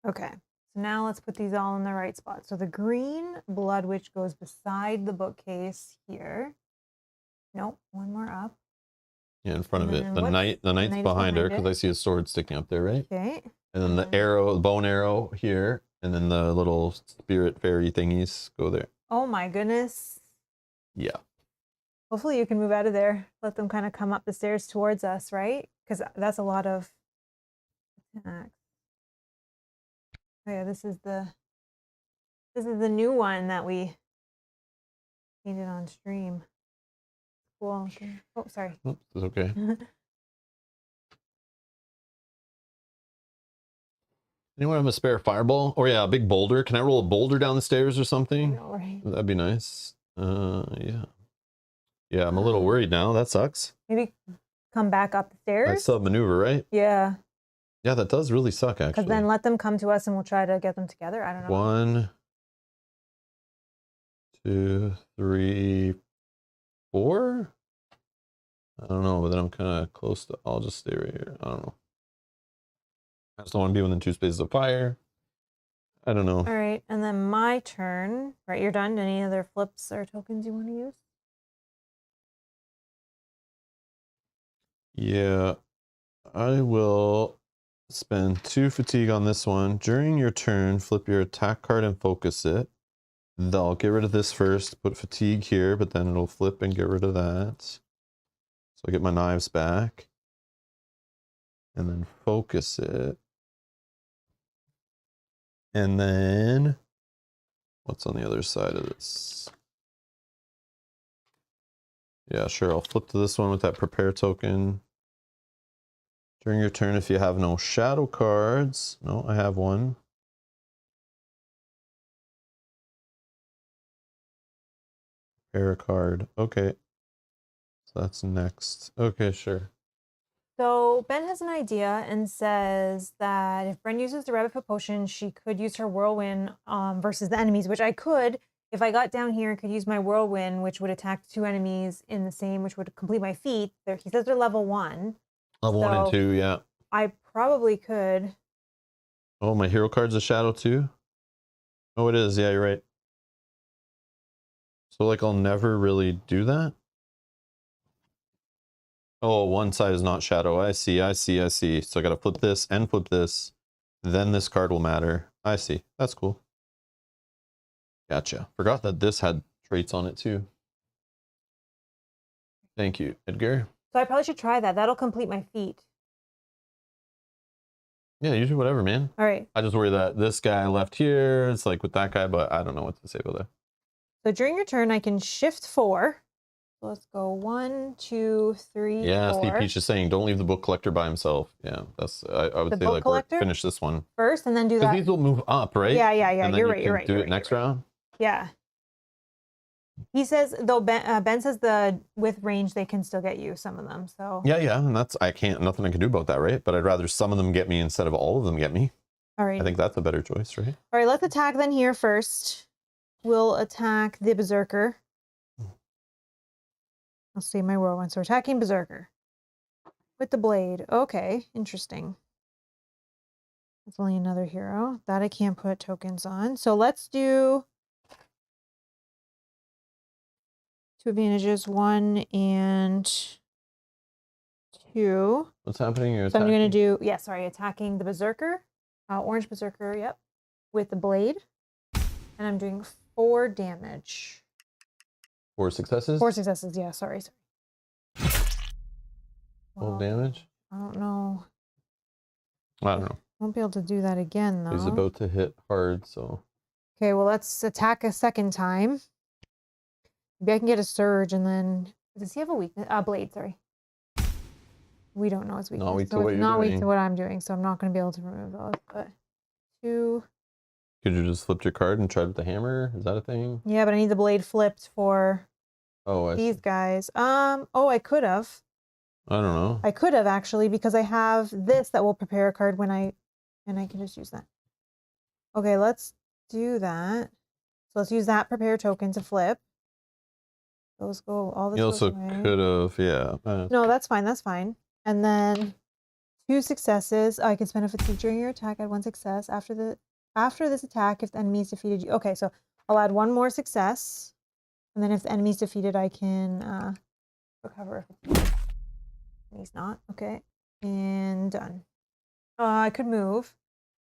Okay. So now let's put these all in the right spot. So the green blood witch goes beside the bookcase here. Nope, one more up. Yeah, in front of And it. then The what's- knight's the knight is behind her behind because it. I see a sword sticking up there, right? Okay. And then the Mhm. arrow, the bone arrow here, and then the little spirit fairy thingies go there. Oh my goodness. Yeah. Hopefully you can move out of there. Let them kind of come up the stairs towards us, right? Because that's a lot of attacks. Oh yeah, this is the new one that we painted on stream. Cool. Okay. Oh, sorry. Oops, it's okay. Anyone have a spare fireball? Or yeah, a big boulder. Can I roll a boulder down the stairs or I something? know, right? That'd be nice. Yeah. Yeah, I'm a little worried now. That sucks. Maybe come back up the That's stairs. a maneuver, right? Yeah, Yeah, that does really suck, actually. because then let them come to us and we'll try to get them together. I don't know. 1, 2, 3, 4. I don't know, but then I'm kind of close to. I'll just stay right here. I don't know. I just don't want to be within 2 spaces of fire. I don't know. All right, and then my turn. Right, you're done. Any other flips or tokens you want to use? Yeah, I will spend 2 fatigue on this one. During your turn, flip your attack card and focus it. I'll get rid of this first, put fatigue here, but then it'll flip and get rid of that. So I get my knives back. And then focus it. And then, what's on the other side of this? Yeah, sure, I'll flip to this one with that prepare token. During your turn, if you have no shadow cards, no, I have one. Prepare a card, okay. So that's next. Okay, sure. So Ben has an idea and says that if Bren uses the rabbit foot potion, she could use her whirlwind versus the enemies, which I could if I got down here and could use my whirlwind, which would attack 2 enemies in the same, which would complete my feat. He says they're level 1. Level 1 and So- 2, yeah. I probably could. Oh, my hero card's a shadow too? Oh, it is. Yeah, you're right. So, like, I'll never really do that? Oh, one side is not shadow. I see, I see, I see. So I gotta flip this and flip this. Then this card will matter. I see. That's cool. Gotcha. Forgot that this had traits on it too. Thank you, Edgar. So I probably should try that. That'll complete my feat. Yeah, you do whatever, man. All right. I just worry that this guy left here. It's like with that guy, but I don't know what to say about that. So during your turn, I can shift 4. So let's go 1, 2, 3, Yeah, 4. Steve Peach is saying, don't leave the book collector by himself. Yeah, that's, I would The say, book like, collector? finish this one. First, and then do Because that. these will move up, right? Yeah. And then You're you right. You're can right. do you're it right, next you're right. round. Yeah. He says though Ben says the with range they can still get you some of them. So Yeah, and that's, nothing I can do about that, right? But I'd rather some of them get me instead of all of them get me. all right. I think that's a better choice, right? All right, let's attack then here first. We'll attack the Berserker. I'll see my whirlwind. So attacking Berserker. With the blade. Okay, interesting. That's only another hero. That I can't put tokens on. So let's do 2 advantages, 1 and 2. What's happening? You're So I'm going to attacking. do, attacking the Berserker. Orange Berserker, yep. With the blade. And I'm doing 4 damage. 4 successes? 4 successes, yeah, sorry. 12 damage? I don't know. I don't know. Won't be able to do that again, though. He's about to hit hard, so. Okay, well, let's attack a second time. Maybe I can get a surge and then... Does he have a weakness? Blade, sorry. We don't know his weakness. Not weak to so what it's you're not weak doing. to what I'm doing, so I'm not going to be able to remove those. But 2. Could you just flip your card and try with the hammer? Is that a thing? Yeah, but I need the blade flipped for Oh, I see. these guys. Oh, I could have. I don't know. I could have actually because I have this that will prepare a card and I can just use that. Okay, let's do that. So let's use that prepare token to flip. Those go all this. You goes also away. could have, yeah. No, that's fine. That's fine. And then 2 successes. I can spend a fatigue during your attack. Add 1 success after this attack if the enemy is defeated. Okay, so I'll add 1 more success, and then if the enemy's defeated, I can recover. He's not. Okay, and done. I could move,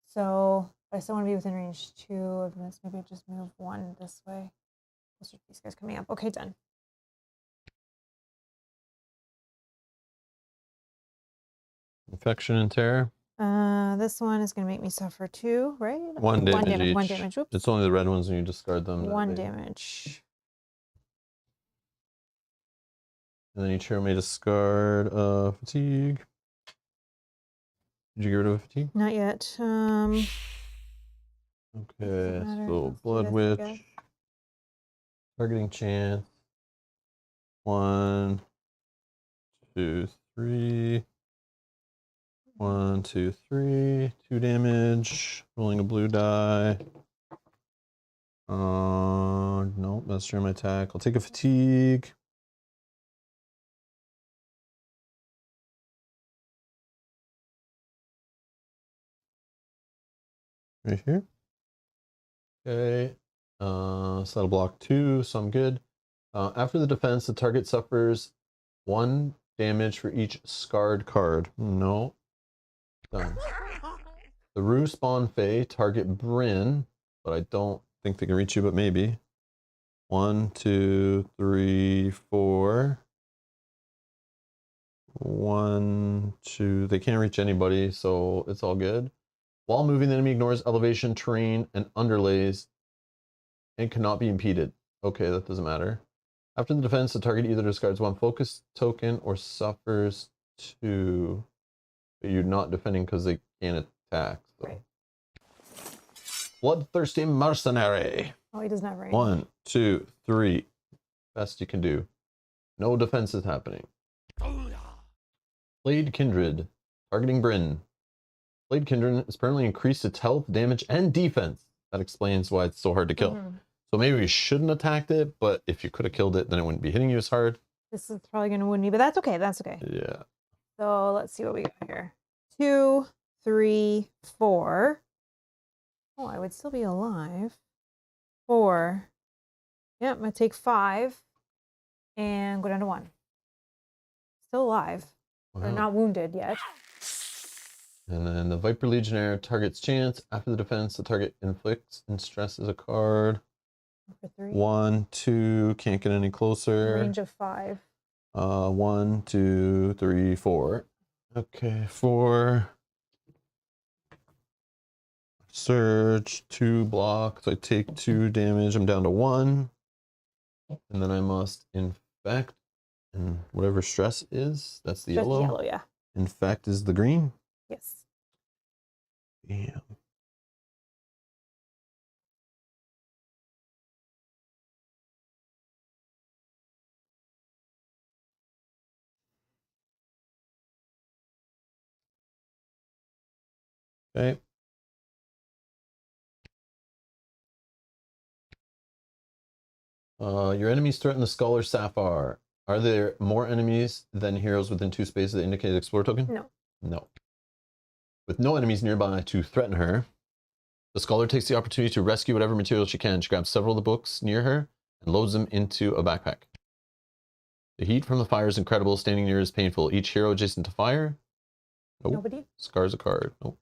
so I still want to be within range 2 of this. Maybe I just move 1 this way. Those are these guys coming up. Okay, done. Infection and terror. This one is going to make me suffer 2, right? 1 damage each. 1 damage. Oops. It's only the red ones when you discard them. that 1 they- damage. And then each hero may discard fatigue. Did you get rid of fatigue? Not yet. Okay, matter. so Let's do Blood this, I Witch. guess. Targeting chance. 1, 2, 3. 1, 2, 3. 2 damage. Rolling a blue die. Nope, that's during my attack. I'll take a fatigue. Right here. Okay. So that'll block 2, so I'm good. After the defense, the target suffers 1 damage for each scarred card. No. Done. The Rue spawn Fae target Bryn, but I don't think they can reach you, but maybe. 1, 2, 3, 4. 1, 2. They can't reach anybody, so it's all good. While moving, the enemy ignores elevation, terrain, and underlays and cannot be impeded. Okay, that doesn't matter. After the defense, the target either discards 1 focus token or suffers 2. But you're not defending because they can't attack. So. Right. Bloodthirsty Mercenary. Oh, he doesn't have range. 1, 2, 3. Best you can do. No defense is happening. Blade Kindred. Targeting Bryn. Blade Kindred is permanently increased its health, damage, and defense. That explains why it's so hard to kill. Mhm. So maybe we shouldn't have attacked it, but if you could have killed it, then it wouldn't be hitting you as hard. This is probably going to wound me, but that's okay. That's okay. Yeah. So let's see what we got here. 2, 3, 4. Oh, I would still be alive. 4. Yep, I'm going to take 5 and go down to 1. Still alive. Or Wow. not wounded yet. And then the Viper Legionnaire targets chance. After the defense, the target inflicts and stresses a card. For 3. 1, 2, can't get any closer. Range of 5. 1, 2, 3, 4. Okay, 4. Surge, 2 blocks. I take 2 damage. I'm down to 1. And then I must infect. And whatever stress is, that's the Just yellow. yellow, yeah. Infect is the green. Yes. Damn. Okay. Your enemies threaten the Scholar Sapphire. Are there more enemies than heroes within 2 spaces that indicate Explorer token? No. No. With no enemies nearby to threaten her, the Scholar takes the opportunity to rescue whatever material she can. She grabs several of the books near her and loads them into a backpack. The heat from the fire is incredible. Standing near is painful. Each hero adjacent to fire. Nope. Nobody? Scars a card. Nope.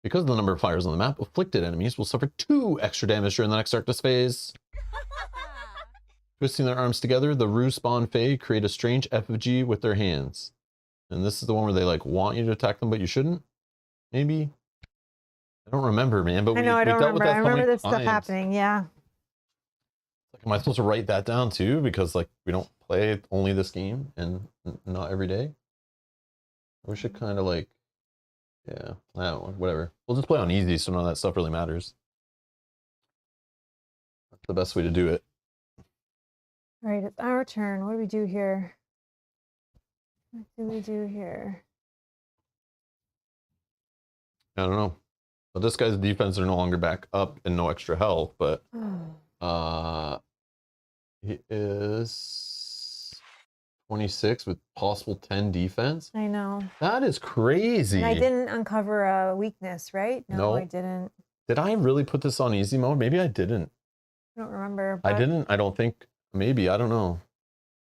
Because of the number of fires on the map, afflicted enemies will suffer 2 extra damage during the next darkness phase. Twisting their arms together, the Rue spawn Fae create a strange effigy with their hands. And this is the one where they like want you to attack them, but you shouldn't? Maybe? I don't remember, man, but I know, I don't dealt with remember. that I so remember many this stuff times. happening, yeah. Like, am I supposed to write that down too? Because like we don't play only this game and not every day. We should kind of like, yeah, I don't know, whatever. We'll just play on easy so none of that stuff really matters. That's the best way to do it. All right, it's our turn. What do we do here? What do we do here? I don't know. But this guy's defense are no longer back up and no extra health, but he is 26 with possible 10 defense. I know. That is crazy. And I didn't uncover a weakness, right? No, I No. didn't. Did I really put this on easy mode? Maybe I didn't. I don't remember. I but didn't. I don't think. Maybe. I don't know.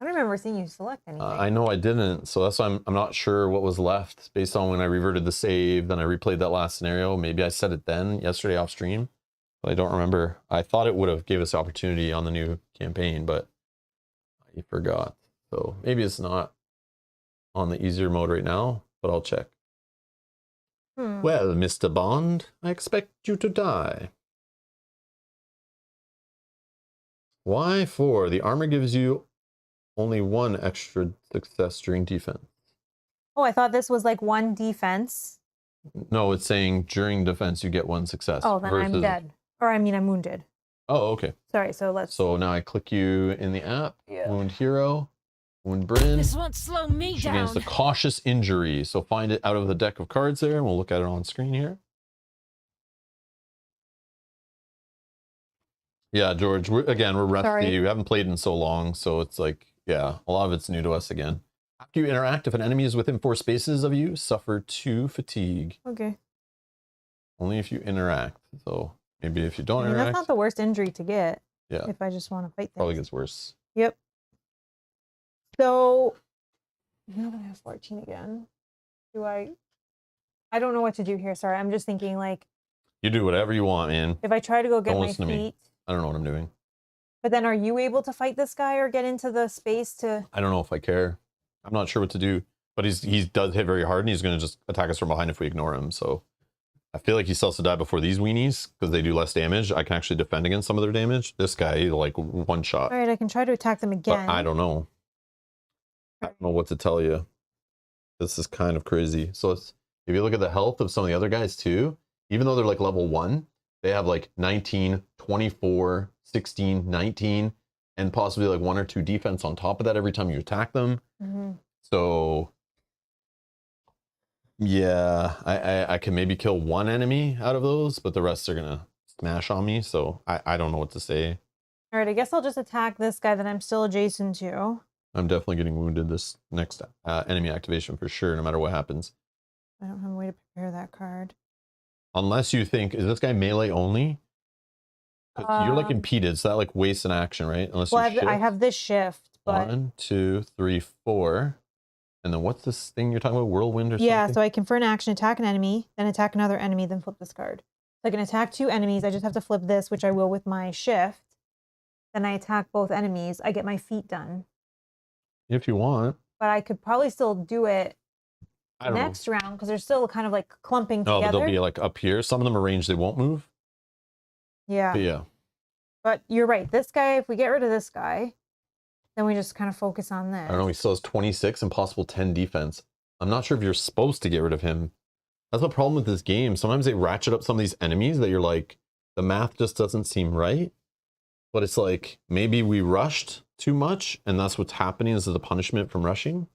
I don't remember seeing you select anything. I know I didn't. So that's why I'm not sure what was left based on when I reverted the save. Then I replayed that last scenario. Maybe I said it then yesterday off stream, but I don't remember. I thought it would have gave us the opportunity on the new campaign, but I forgot. So maybe it's not on the easier mode right now, but I'll check. Well, Mr. Bond, I expect you to die. Why 4? The armor gives you only 1 extra success during defense. Oh, I thought this was like 1 defense. No, it's saying during defense you get 1 success. Oh, then I'm dead. Or I mean, I'm wounded. Oh, okay. Sorry, so let's... So now I click you in the app. Yeah. Wound hero. Wound Bryn. This won't slow me She down. gains the cautious injury. So find it out of the deck of cards there, and we'll look at it on screen here. Yeah, George, we're rusty. Sorry. We haven't played in so long, so it's like, yeah, a lot of it's new to us again. After you interact, if an enemy is within 4 spaces of you, suffer 2 fatigue. Okay. Only if you interact. So maybe if you don't I mean, interact, that's not the worst injury to get. Yeah. If I just want to fight things. probably gets worse. Yep. So, now that I have 14 again, I don't know what to do here. Sorry, I'm just thinking like, You do whatever you want, man. if I try to go get Don't my listen to me. feet, I don't know what I'm doing. but then are you able to fight this guy or get into the space to... I don't know if I care. I'm not sure what to do. But he does hit very hard, and he's going to just attack us from behind if we ignore him. So I feel like he still has to die before these weenies because they do less damage. I can actually defend against some of their damage. This guy, like 1 shot. All right, I can try to attack them again. But I don't know. I don't know what to tell you. This is kind of crazy. So if you look at the health of some of the other guys too, even though they're like level 1, they have like 19, 24, 16, 19, and possibly like 1 or 2 defense on top of that every time you attack them. Mhm. So yeah, I can maybe kill 1 enemy out of those, but the rest are gonna smash on me. So I don't know what to say. All right, I guess I'll just attack this guy that I'm still adjacent to. I'm definitely getting wounded this next enemy activation for sure, no matter what happens. I don't have a way to prepare that card. Unless you think, is this guy melee only? 'Cause you're like Um, impeded, so that like wastes an action, right? Unless Well, you shift. I have this shift, but 1, 2, 3, 4. And then what's this thing you're talking about? Whirlwind or yeah, something? so I can for an action attack an enemy, then attack another enemy, then flip this card. So I can attack 2 enemies. I just have to flip this, which I will with my shift. Then I attack both enemies. I get my feet done. If you want. But I could probably still do it I don't next round because they're still kind of like clumping know. No, but together. they'll be like up here. Some of them are ranged, they won't move. Yeah. But yeah. But you're right. This guy, if we get rid of this guy, then we just kind of focus on this. I don't know. He still has 26 and possible 10 defense. I'm not sure if you're supposed to get rid of him. That's the problem with this game. Sometimes they ratchet up some of these enemies that you're like, the math just doesn't seem right. But it's like, maybe we rushed too much, and that's what's happening. This is the punishment from rushing.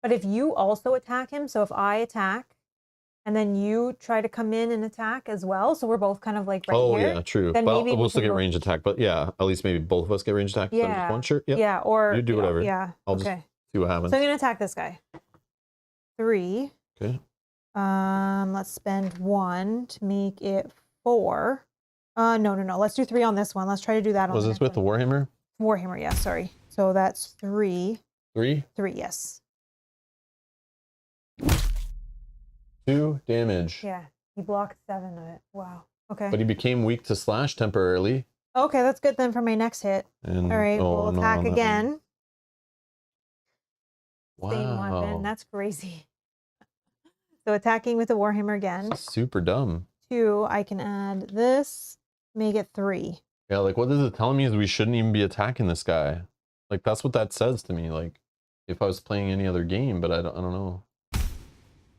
But if you also attack him, so if I attack and then you try to come in and attack as well, so we're both kind of like right Oh, here. yeah, true. Then Well, maybe we we'll still can get both- range attack, but yeah, at least maybe both of us get range attack. So Yeah. just one shirt. Yep. Yeah, or You do whatever. Yeah. I'll just okay. see what happens. So I'm gonna attack this guy. 3. Okay. Let's spend 1 to make it 4. No. Let's do 3 on this one. Let's try to do that on Was the this next with the one. Warhammer? Warhammer? Yeah, sorry. So that's 3. 3? 3, yes. 2 damage. Yeah. He blocked 7 of it. Wow. Okay. But he became weak to slash temporarily. Okay, that's good then for my next hit. And All right, oh, we'll no, attack on that one. again. Same Wow. weapon. That's crazy. So attacking with the Warhammer again. Super dumb. 2, I can add this, make it 3. Yeah, like what this is telling me is we shouldn't even be attacking this guy. Like that's what that says to me. Like if I was playing any other game, but I don't know.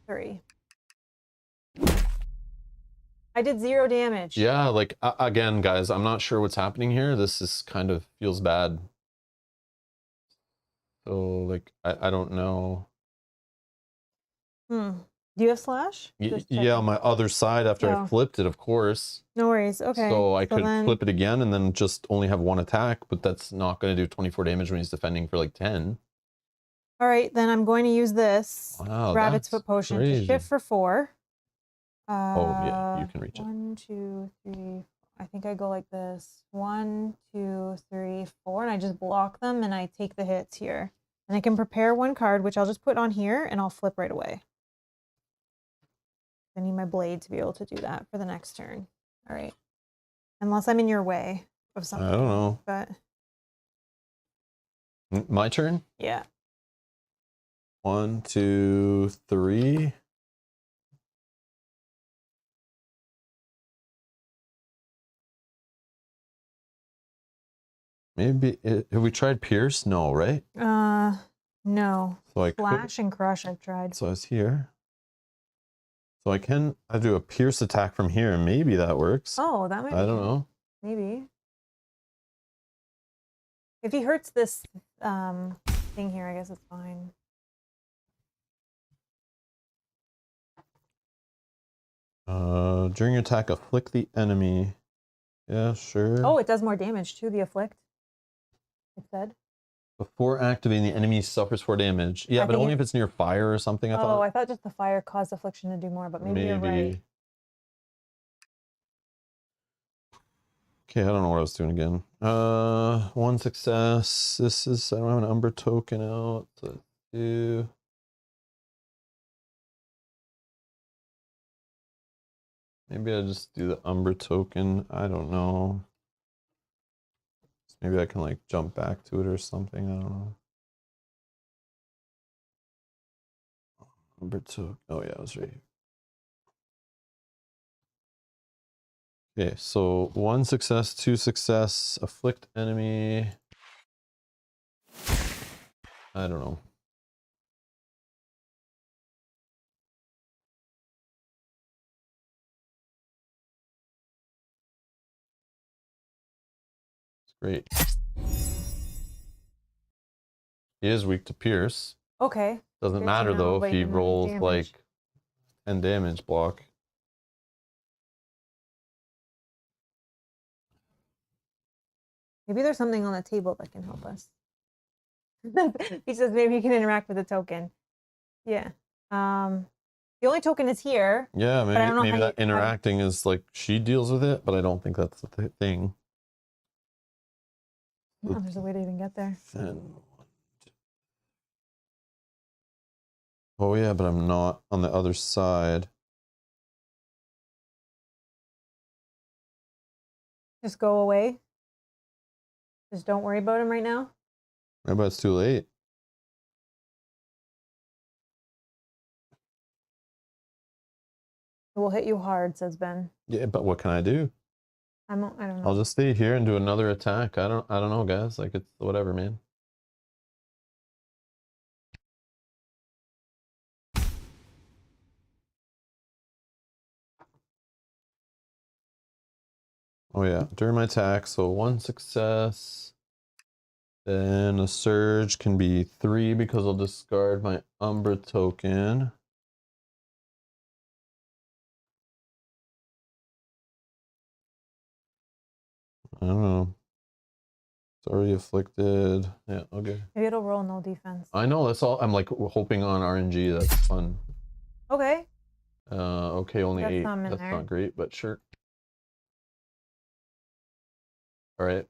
3. I did 0 damage. Yeah, like again, guys, I'm not sure what's happening here. This is kind of feels bad. So like I don't know. Do you have slash? Just Yeah, on checking. my other side after I Oh. flipped it, of course. No worries. Okay. So I could then, flip it again and then just only have 1 attack, but that's not going to do 24 damage when he's defending for like 10. All right, then I'm going to use this Wow, rabbit's that's foot potion crazy. to shift for 4. Oh yeah, you can reach it. 1, 2, 3. I think I go like this. 1, 2, 3, 4, and I just block them and I take the hits here. And I can prepare 1 card, which I'll just put on here and I'll flip right away. I need my blade to be able to do that for the next turn. All right. Unless I'm in your way of something. I don't know. But My turn? yeah. 1, 2, 3. Maybe have we tried Pierce? No, right? No. So I could, Slash and crush I've tried. so I was here. So I do a Pierce attack from here, and maybe that works. Oh, that might be I don't good. know. Maybe. If he hurts this thing here, I guess it's fine. During your attack, afflict the enemy. Yeah, sure. Oh, it does more damage too, the afflict. It said. Before activating, the enemy suffers 4 damage. Yeah, I but think only it- if it's near fire or something, I Oh, thought. I thought just the fire caused affliction to do more, but maybe you're right. Okay, I don't know what I was doing again. 1 success. This is, I don't have an Umbra token out. So 2. Maybe I just do the Umbra token. I don't know. Maybe I can like jump back to it or something. I don't know. Umbra token. Oh yeah, I was right. Okay, so 1 success, 2 success, afflict enemy. I don't know. It's great. He is weak to Pierce. Okay. Doesn't Good to matter know, though but if he you can rolls damage. like 10 damage block. Maybe there's something on the table that can help us. He says maybe you can interact with the token. Yeah. The only token is here. Yeah, I maybe don't know maybe how that you- interacting is like she deals with it, but I don't think that's the thing. Oh, there's a way to even get there. Then oh yeah, but I'm not on the other side. Just go away. Just don't worry about him right now. Maybe it's too late. It will hit you hard, says Ben. Yeah, but what can I do? I don't know. I'll just stay here and do another attack. I don't know, guys. Like it's whatever, man. Oh yeah, during my attack, so 1 success. Then a surge can be 3 because I'll discard my Umbra token. I don't know. It's already afflicted. Yeah, okay. Maybe it'll roll no defense. I know, that's all. I'm like hoping on RNG. That's fun. Okay. Okay, only That's 8. some in That's there. not great, but sure. All right.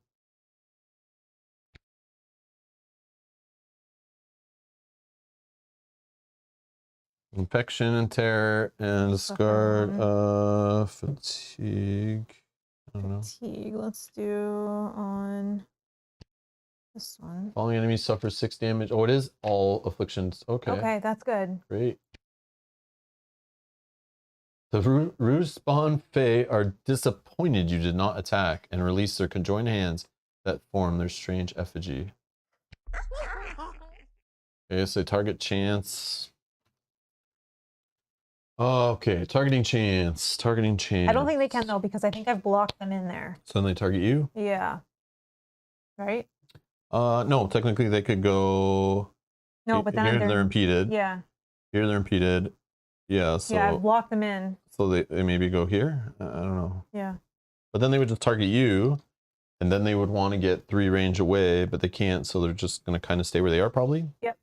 Infection and terror and discard fatigue. I don't know. Fatigue. Let's do on this one. Falling enemy suffers 6 damage. Oh, it is all afflictions. Okay. Okay, that's good. Great. The Rouge Spawn Fae are disappointed you did not attack and release their conjoined hands that form their strange effigy. Okay, so target chance. Okay, targeting chance. Targeting chance. I don't think they can though, because I think I've blocked them in there. So then they target you? Yeah. Right? No, technically they could go. No, but then here they're impeded. Yeah. Here they're impeded. Yeah, so Yeah, I've blocked them in. so they maybe go here. I don't know. Yeah. But then they would just target you, and then they would want to get 3 range away, but they can't, so they're just gonna kind of stay where they are probably. Yep.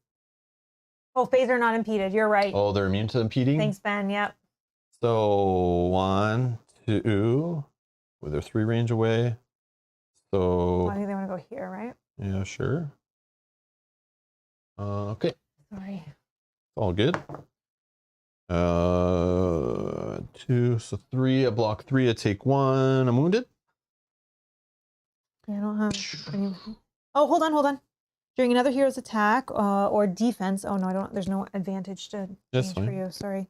Oh, phaser not impeded. You're right. Oh, they're immune to impeding. Thanks, Ben. Yep. So 1, 2. Well, they're 3 range away. Oh, I So think they want to go here, right? yeah, sure. Okay, Sorry. all good. 2, so 3. I block 3. I take 1. I'm wounded. Yeah, I don't have any... Oh, hold on. During another hero's attack or defense. Oh no, I don't. There's no advantage to That's change for fine. you. Sorry.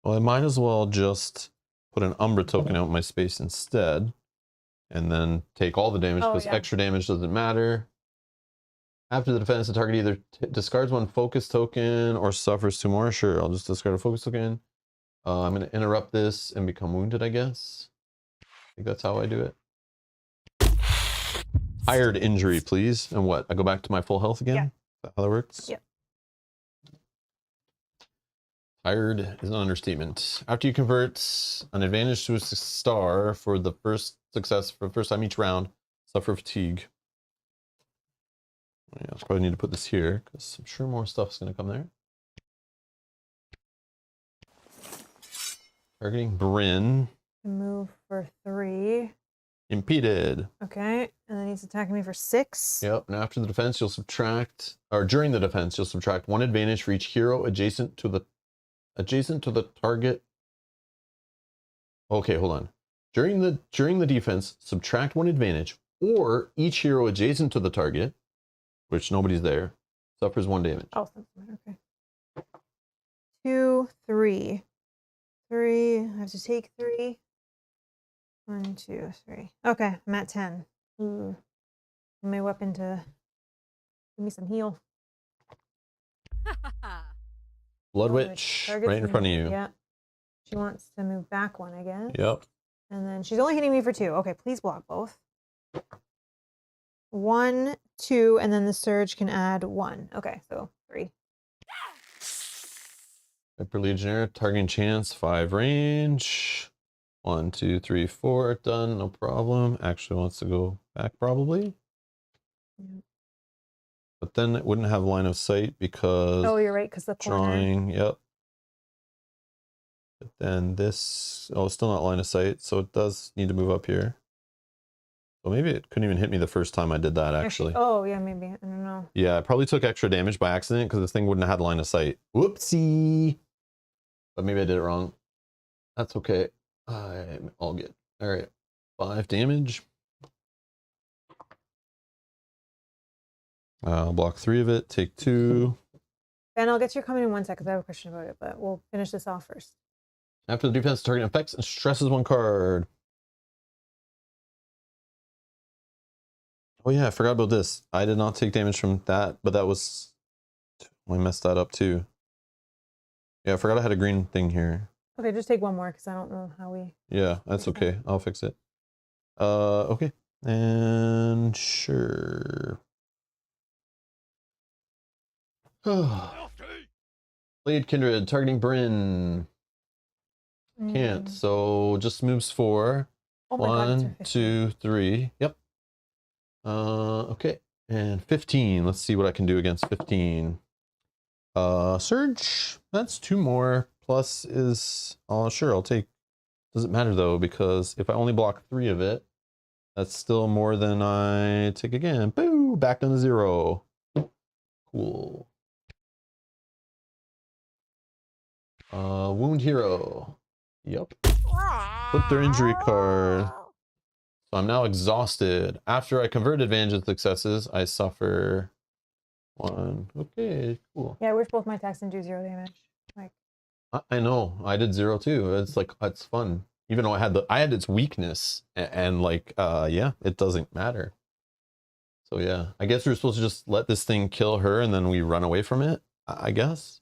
Well, I might as well just put an Umbra token out in my space instead, and then take all the damage Oh, because yeah. extra damage doesn't matter. After the defense, the target either discards 1 focus token or suffers 2 more. Sure, I'll just discard a focus token. I'm going to interrupt this and become wounded, I guess. I think that's how I do it. Hired injury, please. And what? I go back to my full health again? Yeah. Is that how that works? Yep. Tired is an understatement. After you convert an advantage to a star for the first success for the first time each round, suffer fatigue. Yeah, I probably need to put this here because I'm sure more stuff's going to come there. Targeting Bryn. Move for 3. Impeded. Okay, and then he's attacking me for 6. Yep, and after the defense, you'll subtract, or during the defense, you'll subtract 1 advantage for each hero adjacent to the target. Okay, hold on. During the defense, subtract 1 advantage, or each hero adjacent to the target, which nobody's there, suffers 1 damage. Oh, okay. 2, 3. 3. I have to take 3. 1, 2, 3. Okay, I'm at 10. Ooh. My weapon to give me some heal. Blood Witch, Target's right in front of you. Yeah. She wants to move back 1, I guess. Yep. And then she's only hitting me for 2. Okay, please block both. 1, 2, and then the surge can add 1. Okay, so 3. Viper Legionnaire, targeting chance, 5 range. 1, 2, 3, 4, done, no problem. Actually wants to go back probably. Yeah. But then it wouldn't have line of sight because Oh, you're right, because the corner. drawing, yep. But then this, oh, still not line of sight, so it does need to move up here. Well, maybe it couldn't even hit me the first time I did that, actually. Oh, yeah, maybe. I don't know. Yeah, I probably took extra damage by accident because this thing wouldn't have had line of sight. Whoopsie! But maybe I did it wrong. That's okay. I'm all good. All right, 5 damage. I'll block 3 of it, take 2. Ben, I'll get to your comment in 1 second. I have a question about it, but we'll finish this off first. After the defense, target affects and stresses 1 card. Oh yeah, I forgot about this. I did not take damage from that, but that was... I messed that up too. Yeah, I forgot I had a green thing here. Okay, just take 1 more because I don't know how we... Yeah, that's okay. I'll fix it. Okay. And sure. Blade Kindred, targeting Bryn. Can't, so just moves 4. Oh my God, it's 1, a 2, 3. Yep. Okay. And 15. Let's see what I can do against 15. Surge. That's 2 more. Plus is, sure, I'll take. Doesn't matter though, because if I only block 3 of it, that's still more than I take again. Boo! Back down to 0. Cool. Wound hero. Yep. Flip their injury card. So I'm now exhausted. After I convert advantage and successes, I suffer 1. Okay, cool. Yeah, I wish both my attacks didn't do 0 damage. Like, I know. I did 0 too. It's like, it's fun. Even though I had its weakness and like, yeah, it doesn't matter. So yeah, I guess we're supposed to just let this thing kill her and then we run away from it, I guess.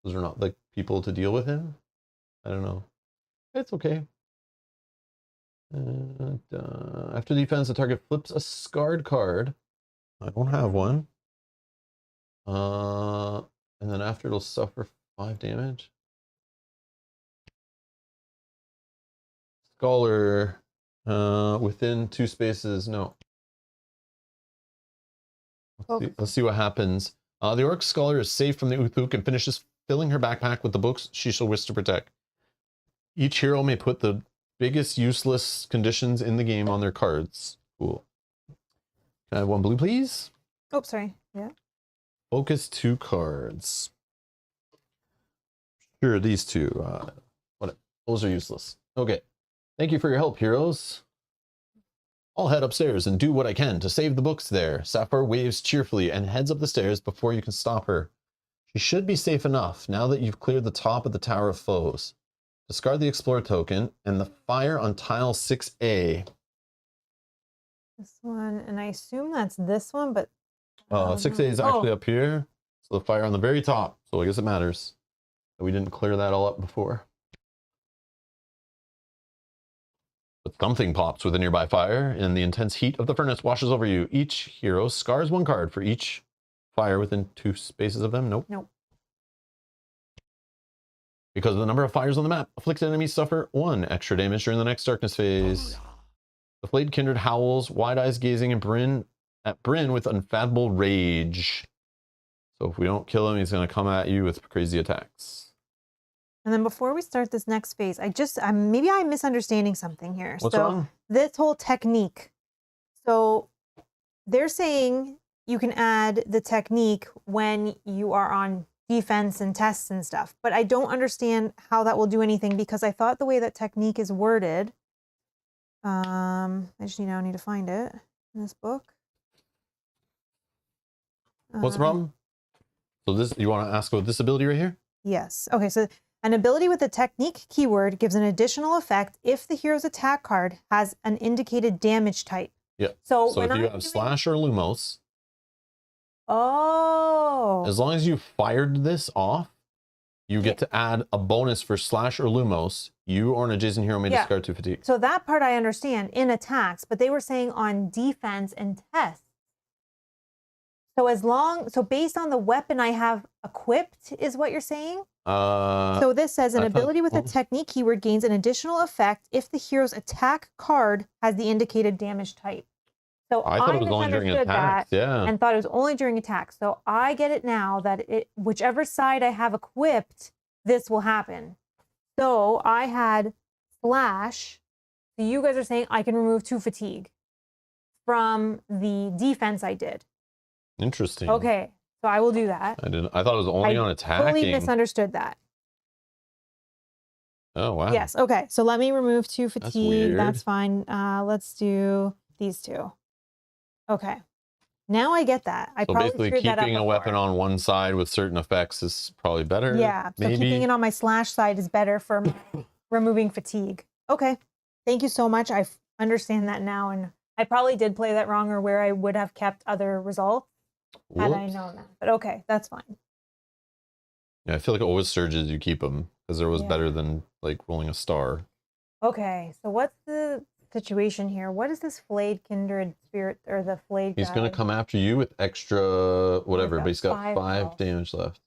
Those are not the people to deal with him. I don't know. It's okay. And, after defense, the target flips a scarred card. I don't have one. And then after it'll suffer 5 damage. Scholar, within 2 spaces, no. Let's see what happens. The Orc Scholar is safe from the Uthuk and finishes filling her backpack with the books she shall wish to protect. Each hero may put the biggest useless conditions in the game on their cards. Cool. Can I have 1 blue, please? Oh, sorry. Yeah. Focus 2 cards. Sure, these 2. What? Those are useless. Okay. Thank you for your help, heroes. I'll head upstairs and do what I can to save the books there. Sapphire waves cheerfully and heads up the stairs before you can stop her. She should be safe enough now that you've cleared the top of the Tower of Foes. Discard the Explorer token and the fire on tile 6A. This one, and I assume that's this one, but 6A is actually up here. So the fire on the very top. So I guess it matters. We didn't clear that all up before. But something pops with a nearby fire, and the intense heat of the furnace washes over you. Each hero scars 1 card for each fire within 2 spaces of them. Nope. Nope. Because of the number of fires on the map, afflicted enemies suffer 1 extra damage during the next darkness phase. The flayed kindred howls, wide eyes gazing at Bryn with unfathomable rage. So if we don't kill him, he's going to come at you with crazy attacks. And then before we start this next phase, maybe I'm misunderstanding something here. What's wrong? This whole technique. So they're saying you can add the technique when you are on defense and tests and stuff, but I don't understand how that will do anything because I thought the way that technique is worded, I just now need to find it in this book. What's the problem? So this, you want to ask about this ability right here? Yes. Okay, so an ability with the technique keyword gives an additional effect if the hero's attack card has an indicated damage type. Yeah. So if when you have Slash or Lumos, Oh. as long as you fired this off, you get to add a bonus for Slash or Lumos. You or an adjacent hero may discard 2 fatigue. So that part I understand in attacks, but they were saying on defense and tests. So based on the weapon I have equipped is what you're saying? So this says an ability with a technique keyword gains an additional effect if the hero's attack card has the indicated damage type. So I thought it was only during misunderstood attacks. Yeah. and thought it was only during attacks. So I get it now that whichever side I have equipped, this will happen. So I had Slash. So you guys are saying I can remove 2 fatigue from the defense I did. Interesting. Okay, so I will do that. I thought it was only on attacking. Totally misunderstood that. Oh wow. Yes. Okay. So let me remove 2 fatigue. weird. That's fine. Let's do these 2. Okay. Now I get that. I So probably basically, screwed that up keeping a weapon before. on one side with certain effects is probably better. Yeah. So maybe. keeping it on my Slash side is better for removing fatigue. Okay. Thank you so much. I understand that now, and I probably did play that wrong, or where I would have kept other results had I Whoops. known that. But okay, that's fine. Yeah, I feel like it always surges. You keep them because there was Yeah. better than like rolling a star. Okay. So what's the situation here? What is this flayed kindred spirit or the flayed? He's gonna guy? come after you with extra whatever, got but he's got 5 5 health. damage left.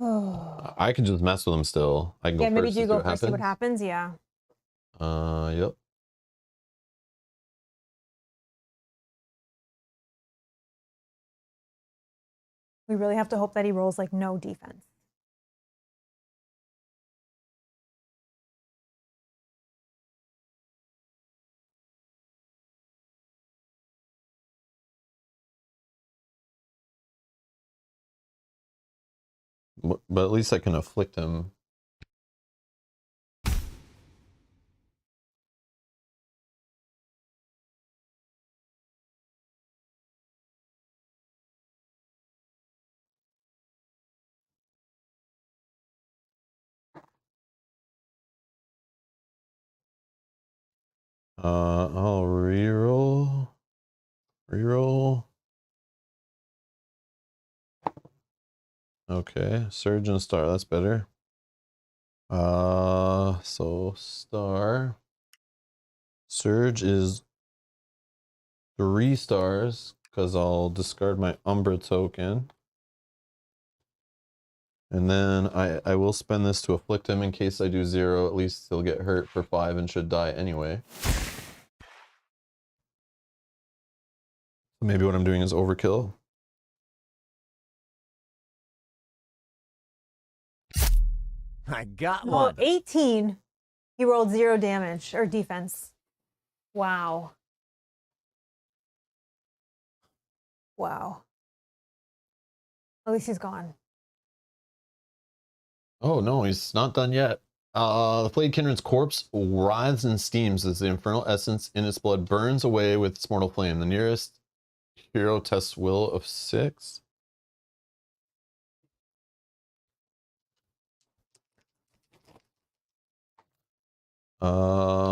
Oh. I can just mess with him still. I can go Yeah, maybe first. do and go first. See what happens. happens. Yeah. Yep. We really have to hope that he rolls like no defense. But at least I can afflict him. I'll reroll. Reroll. Okay, Surge and Star, that's better. So Star. Surge is 3 stars, because I'll discard my Umbra token. And then I will spend this to afflict him in case I do 0. At least he'll get hurt for 5 and should die anyway. Maybe what I'm doing is overkill. I got Well, one. 18. He rolled 0 damage or defense. Wow. Wow. At least he's gone. Oh no, he's not done yet. The Flayed Kindred's corpse writhes and steams as the infernal essence in its blood burns away with its mortal flame. The nearest hero tests will of 6.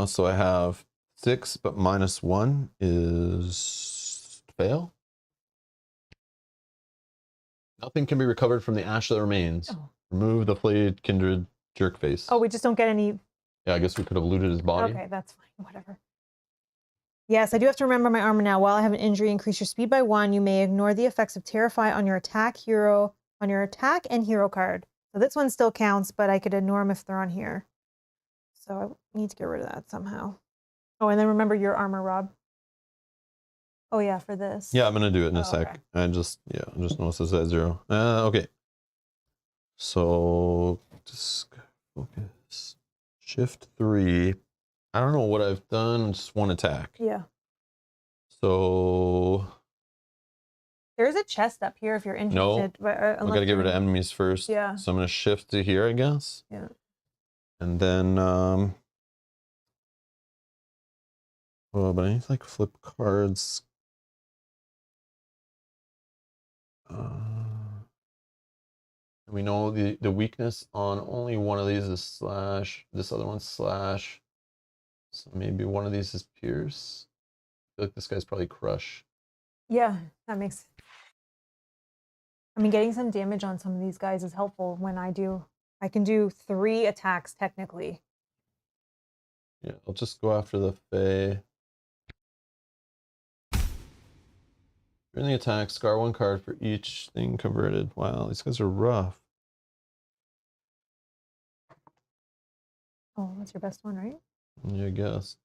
So I have 6, but -1 is fail. Nothing can be recovered from the ash that remains. Oh. Remove the Flayed Kindred jerk face. Oh, we just don't get any. Yeah, I guess we could have looted his body. Okay, that's fine. Whatever. Yes, I do have to remember my armor now. While I have an injury, increase your speed by 1. You may ignore the effects of Terrify on your attack and hero card. So this one still counts, but I could ignore them if they're on here. So I need to get rid of that somehow. Oh, and then remember your armor, Rob. Oh yeah, for this. Yeah, I'm gonna do it in a Oh, sec. okay. I just noticed it's at 0. Okay. So just focus. Shift 3. I don't know what I've done. Just 1 attack. Yeah. So There's a chest up here if you're interested. But, I gotta get rid of enemies first. Yeah. So I'm gonna shift to here, I guess. Yeah. And then oh, but I need to like flip cards. And we know the weakness on only one of these is slash. This other one's slash. So maybe one of these is pierce. I feel like this guy's probably crush. Yeah, that makes. I mean, getting some damage on some of these guys is helpful when I can do 3 attacks technically. Yeah, I'll just go after the Fae. During the attack, scar 1 card for each thing converted. Wow, these guys are rough. Oh, that's your best one, right? Yeah, I guess.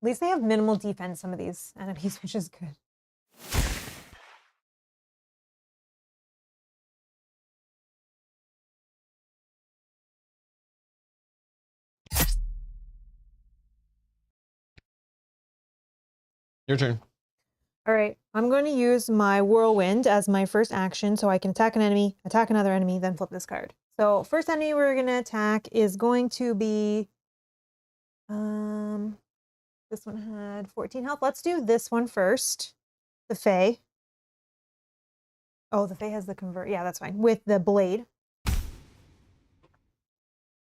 At least they have minimal defense, some of these enemies, which is good. Your turn. All right, I'm going to use my whirlwind as my first action so I can attack an enemy, attack another enemy, then flip this card. So first enemy we're going to attack is going to be, this one had 14 health. Let's do this one first, the Fae. Oh, the Fae has the convert. Yeah, that's fine. With the blade.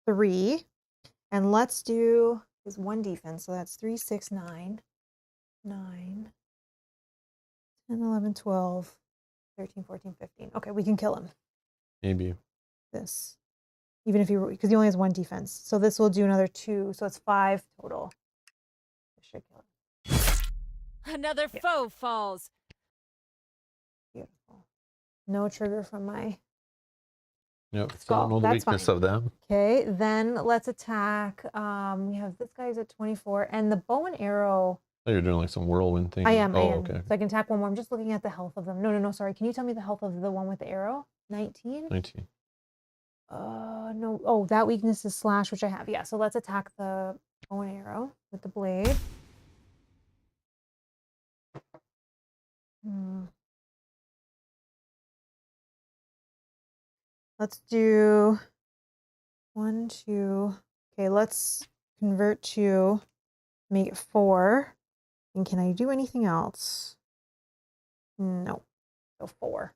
3. And let's do is 1 defense. So that's 3, 6, 9, 9, 10, 11, 12, 13, 14, 15. Okay, we can kill him. Maybe. This. Even if because he only has 1 defense. So this will do another 2. So it's 5 total. This should kill him. Another foe falls. Beautiful. No trigger from my. Yep, still don't know the That's weakness fine. of them. Okay, then let's attack. We have this guy's at 24, and the bow and arrow. Oh, you're doing like some whirlwind thing. I am. Oh, I am. okay. So I can attack one more. I'm just looking at the health of them. No. Sorry. Can you tell me the health of the one with the arrow? 19. 19. No. Oh, that weakness is slash, which I have. Yeah. So let's attack the bow and arrow with the blade. Let's do 1, 2. Okay, let's convert to make it 4. And can I do anything else? No. So 4.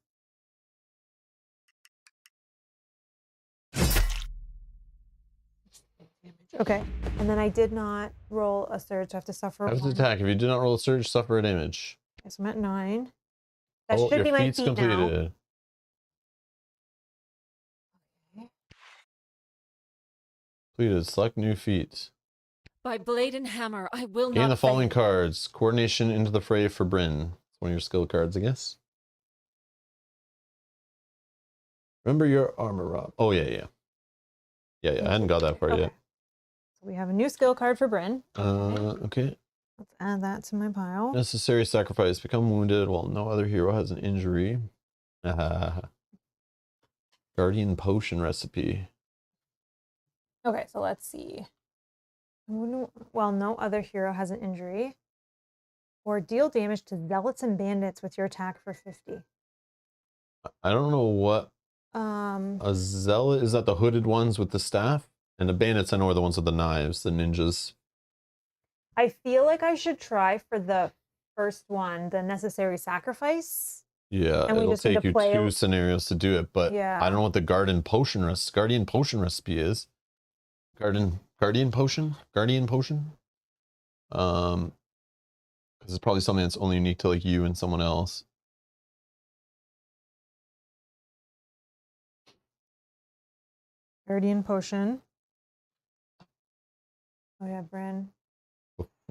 Okay. And then I did not roll a surge, so I have to suffer Have to one. attack. If you do not roll a surge, suffer a damage. Okay, so I'm at 9. That Oh, should your be my feat's feet now. completed. Completed. Select new feat. By blade and hammer, I will Gain not the following fail. cards. Coordination into the fray for Bryn. It's one of your skill cards, I guess. Remember your armor, Rob. Oh, yeah. I hadn't got that far Okay. yet. So we have a new skill card for Bryn. Okay. Let's add that to my pile. Necessary sacrifice. Become wounded while no other hero has an injury. Guardian potion recipe. Okay, so let's see. Well, no other hero has an injury. Or deal damage to zealots and bandits with your attack for 50. I don't know what Um, a zealot is. That the hooded ones with the staff, and the bandits I know are the ones with the knives, the ninjas. I feel like I should try for the first one, the necessary sacrifice. Yeah, And we it'll just need take to you play 2 scenarios to do it, but Yeah. I don't know what the guardian potion recipe is. Guardian potion. Because it's probably something that's only unique to like you and someone else. Guardian potion. Oh yeah, Bryn.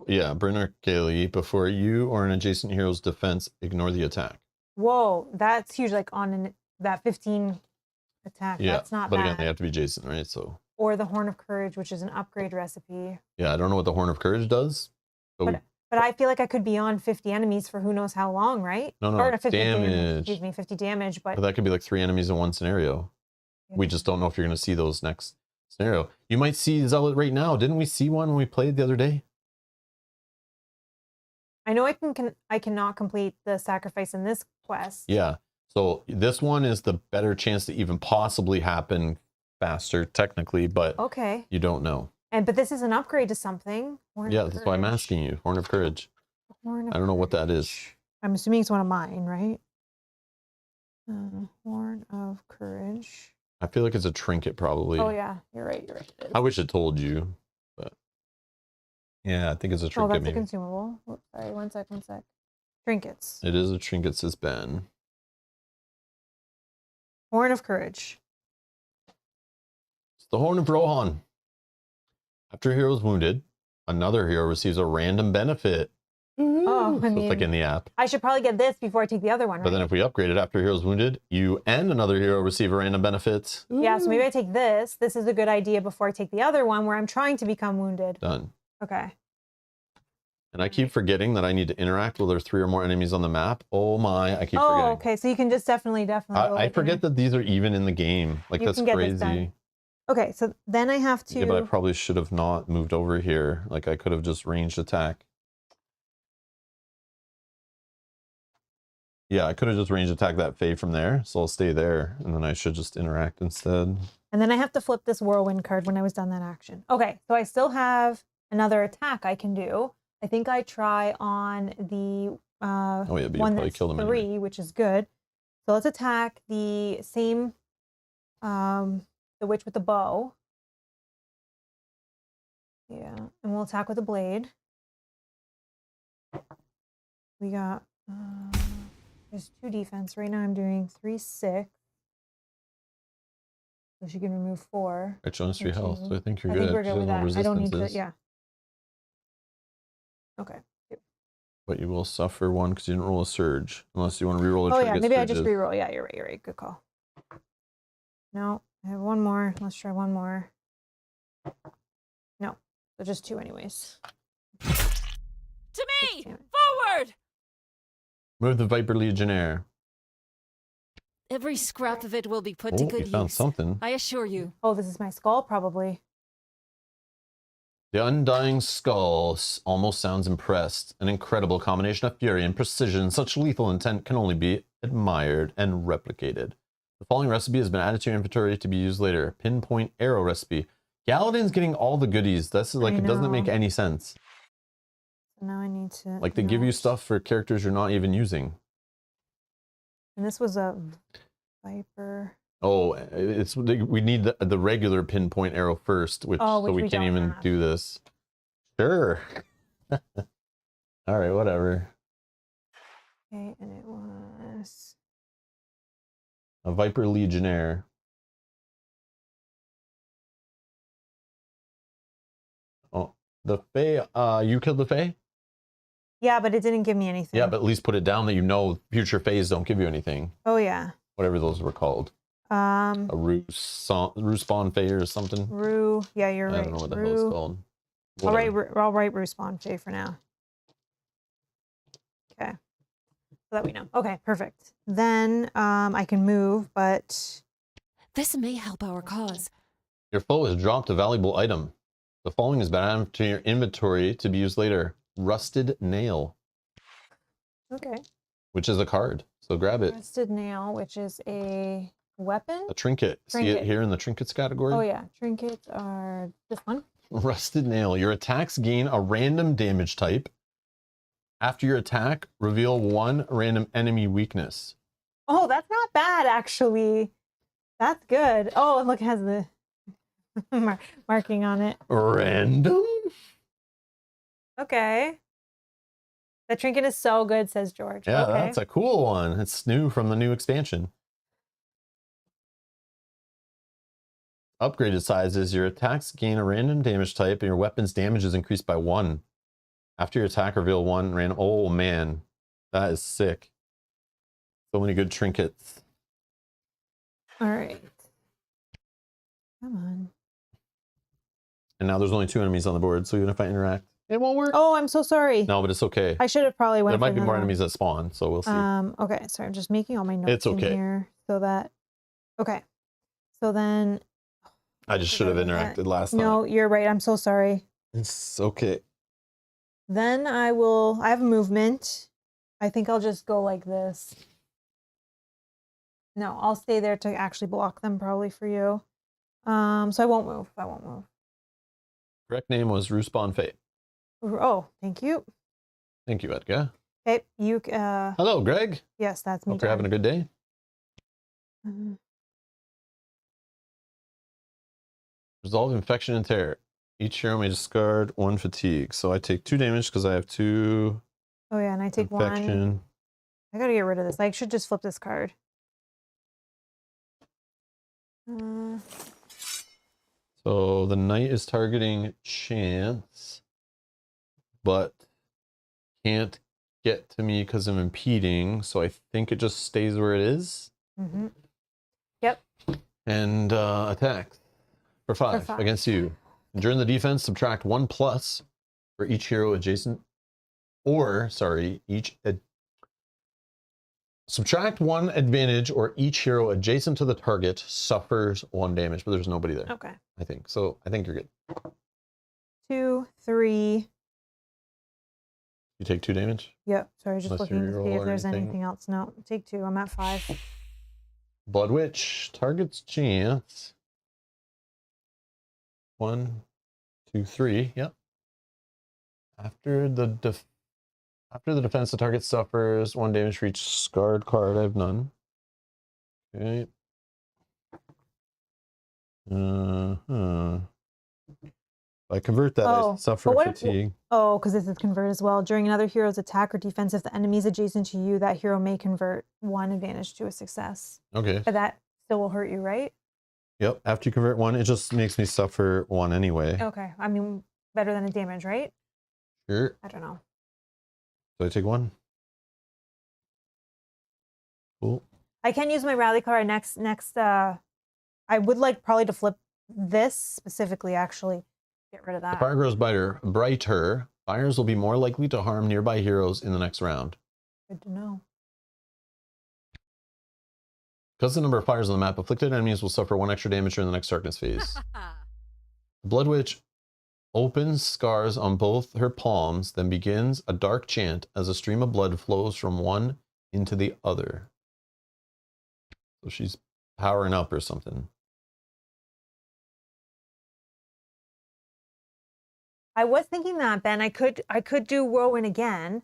Yeah, Bryn or Kaylee, before you or an adjacent hero's defense, ignore the attack. Whoa, that's huge. Like on that 15 attack. Yeah, That's not but bad. again, they have to be Jason, right? So Or the Horn of Courage, which is an upgrade recipe. yeah, I don't know what the Horn of Courage does. But But I feel like I could be on 50 enemies for who knows how long, right? No, Or 50 damage. Excuse me, 50 damage. But But that could be like 3 enemies in one scenario. We just don't know if you're going to see those next scenario. You might see Zealot right now. Didn't we see one when we played the other day? I know I cannot complete the sacrifice in this quest. Yeah. So this one is the better chance to even possibly happen faster, technically, but Okay. you don't know. But this is an upgrade to something. Horn Yeah, of that's why I'm Courage. asking you. Horn of Courage. Horn of I don't know what that is. I'm assuming it's one of mine, right? Horn of Courage. I feel like it's a trinket, probably. Oh yeah, you're right. It is. I wish it told you, but yeah, I think it's a Oh, trinket. that's a Maybe consumable. Oops, sorry, one sec. Trinkets. it is a trinket, says Ben. Horn of Courage. It's the Horn of Rohan. After a hero is wounded, another hero receives a random benefit. Oh, So it's like in the app. I should probably get this before I take the other one, right? But then if we upgrade it after a hero is wounded, you and another hero receive a random benefit. Yeah, so maybe I take this. This is a good idea before I take the other one where I'm trying to become wounded. Done. Okay. And I keep forgetting that I need to interact with there's 3 or more enemies on the map. Oh my, I keep Oh, forgetting. okay. So you can just definitely go I like forget in. that these are even in the game. Like, You that's can get this crazy. done. Okay, so then I have to. Yeah, but I probably should have not moved over here. Like, I could have just ranged attack. Yeah, I could have just ranged attack that Fae from there. So I'll stay there. And then I should just interact instead. And then I have to flip this whirlwind card when I was done that action. Okay, so I still have another attack I can do. I think I try on the Oh, yeah, but you one probably that's killed him 3, anyway. which is good. So let's attack the same, the witch with the bow. Yeah, and we'll attack with a blade. We got, there's 2 defense. Right now I'm doing 3, 6. So she can remove 4. Right, Jonas 3 health. So I think you're I good. think we're She good with has no that. I don't need to, resistances. yeah. Okay. But you will suffer 1 because you didn't roll a surge. Unless you want to reroll a Oh trinket yeah, maybe I just surges. reroll. Yeah, you're right. Good call. No, I have one more. Let's try one more. No, so just 2 anyways. To me! Damn it. Forward! Move the Viper Legionnaire. Every scrap of it will be put Oh, to you good found use. something. I assure you. Oh, this is my skull probably. The Undying Skull almost sounds impressed. An incredible combination of fury and precision. Such lethal intent can only be admired and replicated. The following recipe has been added to your inventory to be used later. Pinpoint arrow recipe. Galadin's getting all the goodies. That's like, I it doesn't make know. any sense. So now I need to. Like, they give you note. stuff for characters you're not even using. And this was a viper. Oh, it's we need the regular pinpoint arrow first, which Oh, so which we we can't don't even have. do this. Sure. All right, whatever. Okay, and it was. A Viper Legionnaire. Oh, the Fae. You killed the Fae? Yeah, but it didn't give me anything. Yeah, but at least put it down that you know future Faes don't give you anything. Oh yeah. Whatever those were called. A Respawn Fae or something. Rue. Yeah, you're right. I don't know what the hell it's called. I'll Whatever. write Respawn Fae for now. Okay. So that we know. Okay, perfect. Then I can move, but This may help our cause. Your foe has dropped a valuable item. The following has been added to your inventory to be used later. Rusted Nail, okay. which is a card. So grab it. Rusted Nail, which is a weapon. A trinket. See it Trinket. here in the trinkets category? Oh yeah, trinkets are this one. Rusted Nail. Your attacks gain a random damage type. After your attack, reveal one random enemy weakness. Oh, that's not bad actually. That's good. Oh, and look, it has the marking on it. Random? Okay. The trinket is so good, says George. Yeah, okay. that's a cool one. It's new from the new expansion. Upgraded sizes. Your attacks gain a random damage type and your weapon's damage is increased by 1. After your attack, reveal one random. Oh man, that is sick. So many good trinkets. All right. Come on. And now there's only 2 enemies on the board, so even if I interact, it won't work. Oh, I'm so sorry. No, but it's okay. I should have probably went. There might for be more another enemies that spawn, so we'll see. one. Okay, sorry, I'm just making all my notes It's okay. in here so that. Okay. So then. I just should have interacted last time. No, you're right. I'm so sorry. It's okay. Then I have movement. I think I'll just go like this. No, I'll stay there to actually block them probably for you. So I won't move. Correct name was Respawn Fate. Oh, thank you. Thank you, Edgar. Okay, you, Hello, Greg. yes, that's me. Hope you're having a good day. Resolve infection and tear. Each hero may discard 1 fatigue. So I take 2 damage because I have 2 Oh yeah, and I take 1. infection. I gotta get rid of this. I should just flip this card. So the knight is targeting Chance, but can't get to me because I'm impeding. So I think it just stays where it is. Mm-hmm. Yep. And attacks for 5 5. against you. During the defense, subtract 1+ for each hero adjacent, or sorry, subtract 1 advantage, or each hero adjacent to the target suffers 1 damage, but there's nobody there. Okay. I think so. I think you're good. 2, 3. You take 2 damage. Yep. Sorry, just Unless looking you to roll see if or there's anything. anything else. No, take 2. I'm at 5. Blood Witch targets Chance. 1, 2, 3. Yep. After the defense, the target suffers 1 damage for each scarred card. I have none. Okay. If I convert that, I suffer but what- fatigue. Oh, because this is convert as well. During another hero's attack or defense, if the enemy is adjacent to you, that hero may convert 1 advantage to a success. Okay. But that still will hurt you, right? Yep. After you convert 1, it just makes me suffer 1 anyway. Okay. I mean, better than a damage, right? Sure. I don't know. So I take 1. Cool. I can use my rally card next. I would like probably to flip this specifically, actually. Get rid of The that. fire grows brighter. Fires will be more likely to harm nearby heroes in the next round. Good to know. Because the number of fires on the map, afflicted enemies will suffer 1 extra damage during the next darkness phase. The Blood Witch opens scars on both her palms, then begins a dark chant as a stream of blood flows from one into the other. So she's powering up or something. I was thinking that, Ben. I could do whirlwind again,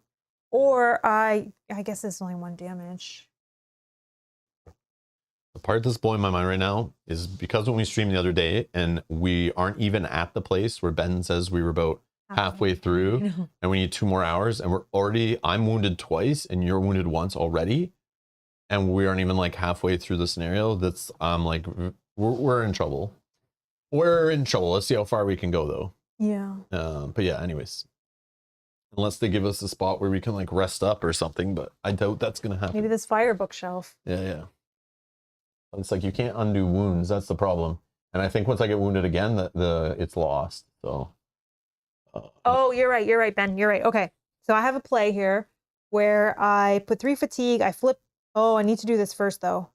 or I guess it's only 1 damage. The part that's blowing my mind right now is because when we streamed the other day and we aren't even at the place where Ben says we were about halfway through and we need 2 more hours and I'm wounded twice and you're wounded once already. And we aren't even like halfway through the scenario. That's like, we're in trouble. We're in trouble. Let's see how far we can go though. Yeah. But yeah, anyways, unless they give us a spot where we can like rest up or something, but I doubt that's going to happen. Maybe this fire bookshelf. Yeah. It's like you can't undo wounds. That's the problem. And I think once I get wounded again, it's lost. So. Oh, you're right, Ben. You're right. Okay. So I have a play here where I put 3 fatigue. I flip. Oh, I need to do this first though.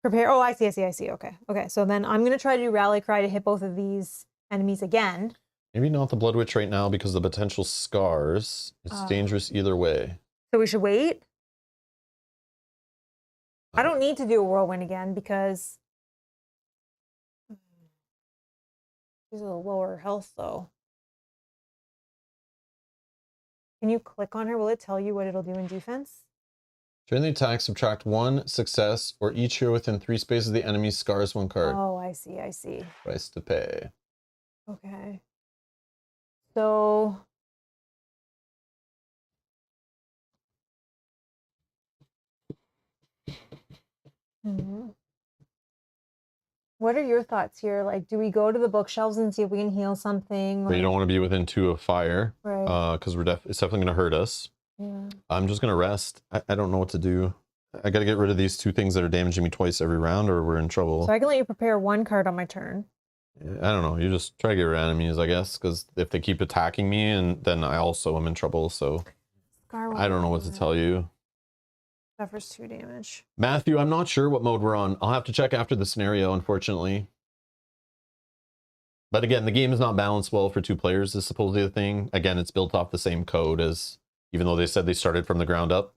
Prepare. Oh, I see. Okay. So then I'm going to try to do Rally Cry to hit both of these enemies again. Maybe not the Blood Witch right now because of the potential scars. It's dangerous either way. So we should wait. I don't need to do a Whirlwind again because she's a little lower health though. Can you click on her? Will it tell you what it'll do in defense? During the attack, subtract 1 success or each hero within 3 spaces of the enemy scars 1 card. Oh, I see. Price to pay. Okay. So what are your thoughts here? Like, do we go to the bookshelves and see if we can heal something? But you don't want to be within 2 of fire. Right. Because it's definitely going to hurt us. Yeah. I'm just going to rest. I don't know what to do. I got to get rid of these 2 things that are damaging me twice every round or we're in trouble. So I can let you prepare 1 card on my turn. I don't know. You just try to get rid of enemies, I guess. Because if they keep attacking me, and then I also am in trouble. So I don't know what to tell you. Suffers 2 damage. Matthew, I'm not sure what mode we're on. I'll have to check after the scenario, unfortunately. But again, the game is not balanced well for 2 players is supposedly the thing. Again, it's built off the same code as, even though they said they started from the ground up.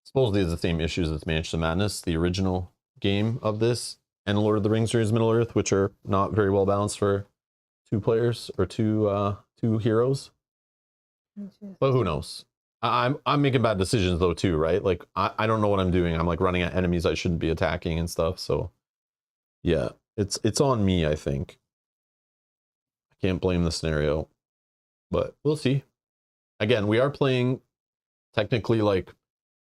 Supposedly it's the same issues as Mansion of Madness, the original game of this, and Lord of the Rings series Middle Earth, which are not very well balanced for 2 players or two heroes. But who knows? I'm making bad decisions though too, right? Like I don't know what I'm doing. I'm like running at enemies I shouldn't be attacking and stuff. So yeah, it's on me, I think. I can't blame the scenario, but we'll see. Again, we are playing technically like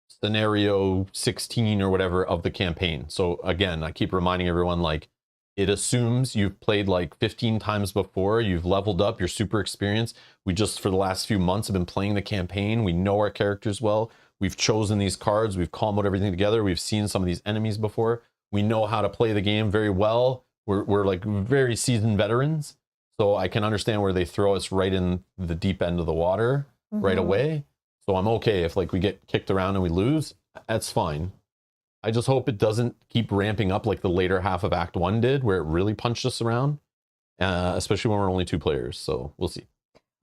scenario 16 or whatever of the campaign. So again, I keep reminding everyone, like, it assumes you've played like 15 times before, you've leveled up, you're super experienced. We just, for the last few months, have been playing the campaign. We know our characters well. We've chosen these cards. We've comboed everything together. We've seen some of these enemies before. We know how to play the game very well. We're like very seasoned veterans. So I can understand where they throw us right in the deep end of the water right away. So I'm okay if like we get kicked around and we lose. That's fine. I just hope it doesn't keep ramping up like the later half of Act 1 did, where it really punched us around, especially when we're only 2 players. So we'll see.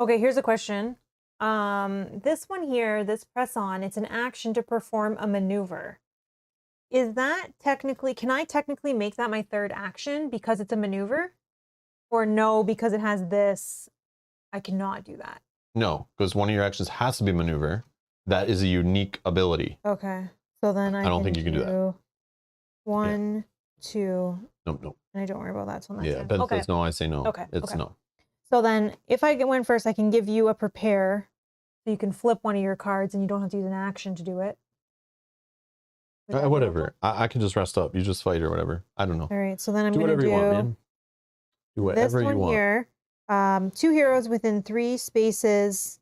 Okay, here's a question. This one here, this press on, it's an action to perform a maneuver. Is that technically, can I technically make that my 3rd action because it's a maneuver? Or no, because it has this, I cannot do that? No, because one of your actions has to be maneuver. That is a unique ability. Okay. So then I don't think you can do that. 1, 2. No. And I don't worry about that till next Yeah, time. Ben Okay. says no, I say no. Okay, It's okay. no. So then if I win first, I can give you a prepare. So you can flip one of your cards and you don't have to use an action to do it. Would that be Whatever. helpful? I can just rest up. You just fight or whatever. I don't know. All right. So then I'm Do going to whatever do you want, man. Do this whatever one you want. here. 2 heroes within 3 spaces.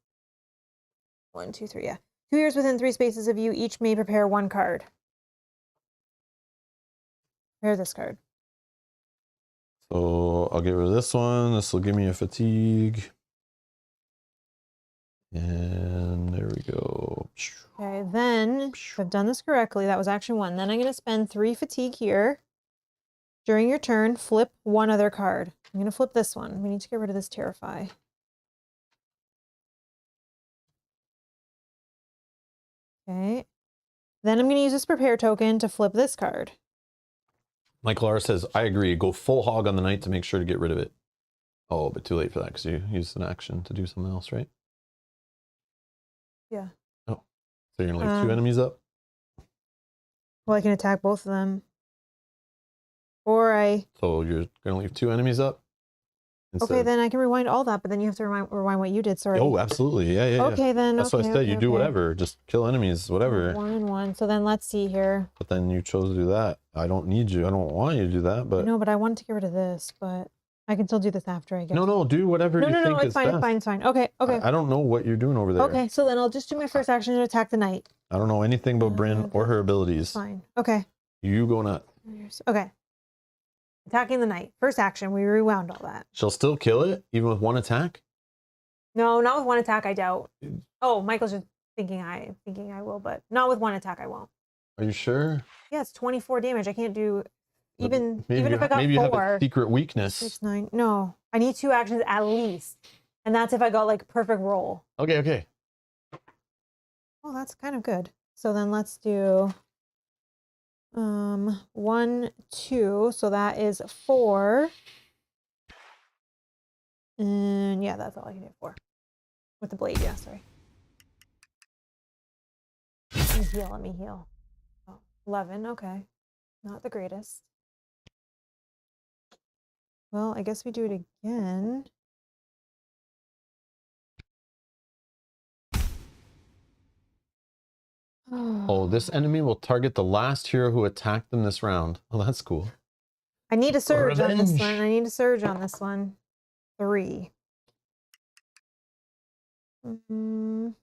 1, 2, 3. Yeah. 2 heroes within 3 spaces of you each may prepare 1 card. Prepare this card. So I'll get rid of this one. This will give me a fatigue. And there we go. Okay, then if I've done this correctly, that was action 1. Then I'm going to spend 3 fatigue here. During your turn, flip 1 other card. I'm going to flip this one. We need to get rid of this Terrify. Okay. Then I'm going to use this prepare token to flip this card. Michael R says, I agree. Go full hog on the knight to make sure to get rid of it. Oh, but too late for that because you used an action to do something else, right? Yeah. Oh, so you're going to leave 2 enemies up? Well, I can attack both of them. Or So you're gonna leave 2 enemies up? okay, then I can rewind all that, but then you have to rewind what you did. Sorry. Oh, absolutely. Yeah, yeah. Okay, then. That's what I okay, said. okay, You do okay. whatever. Just kill enemies, whatever. 1 and 1. So then let's see here. But then you chose to do that. I don't need you. I don't want you to do that. But No, but I wanted to get rid of this, but I can still do this after I get. no, do whatever No, you no, think no. It's is fine. best. It's fine. It's fine. Okay. Okay. I don't know what you're doing over there. Okay. So then I'll just do my first action and attack the knight. I don't know anything about Bryn or her abilities. Fine. Okay. You go nuts. Okay. Attacking the knight. First action. We rewound all that. She'll still kill it even with 1 attack. No, not with 1 attack. I doubt. Oh, Michael's just thinking I will, but not with 1 attack. I won't. Are you sure? Yeah, it's 24 damage. I can't do But even maybe if I got maybe you have 4. a secret weakness. 6, 9. No, I need 2 actions at least, and that's if I got like perfect roll. Okay. Oh, that's kind of good. So then let's do 1, 2. So that is 4. And yeah, that's all I can do. 4 with the blade. Yeah, sorry. Let me heal. Oh, 11. Okay, not the greatest. Well, I guess we do it again. Oh, this enemy will target the last hero who attacked them this round. Oh, that's cool. I need a surge on this Revenge. one. I need a surge on this one. 3. No,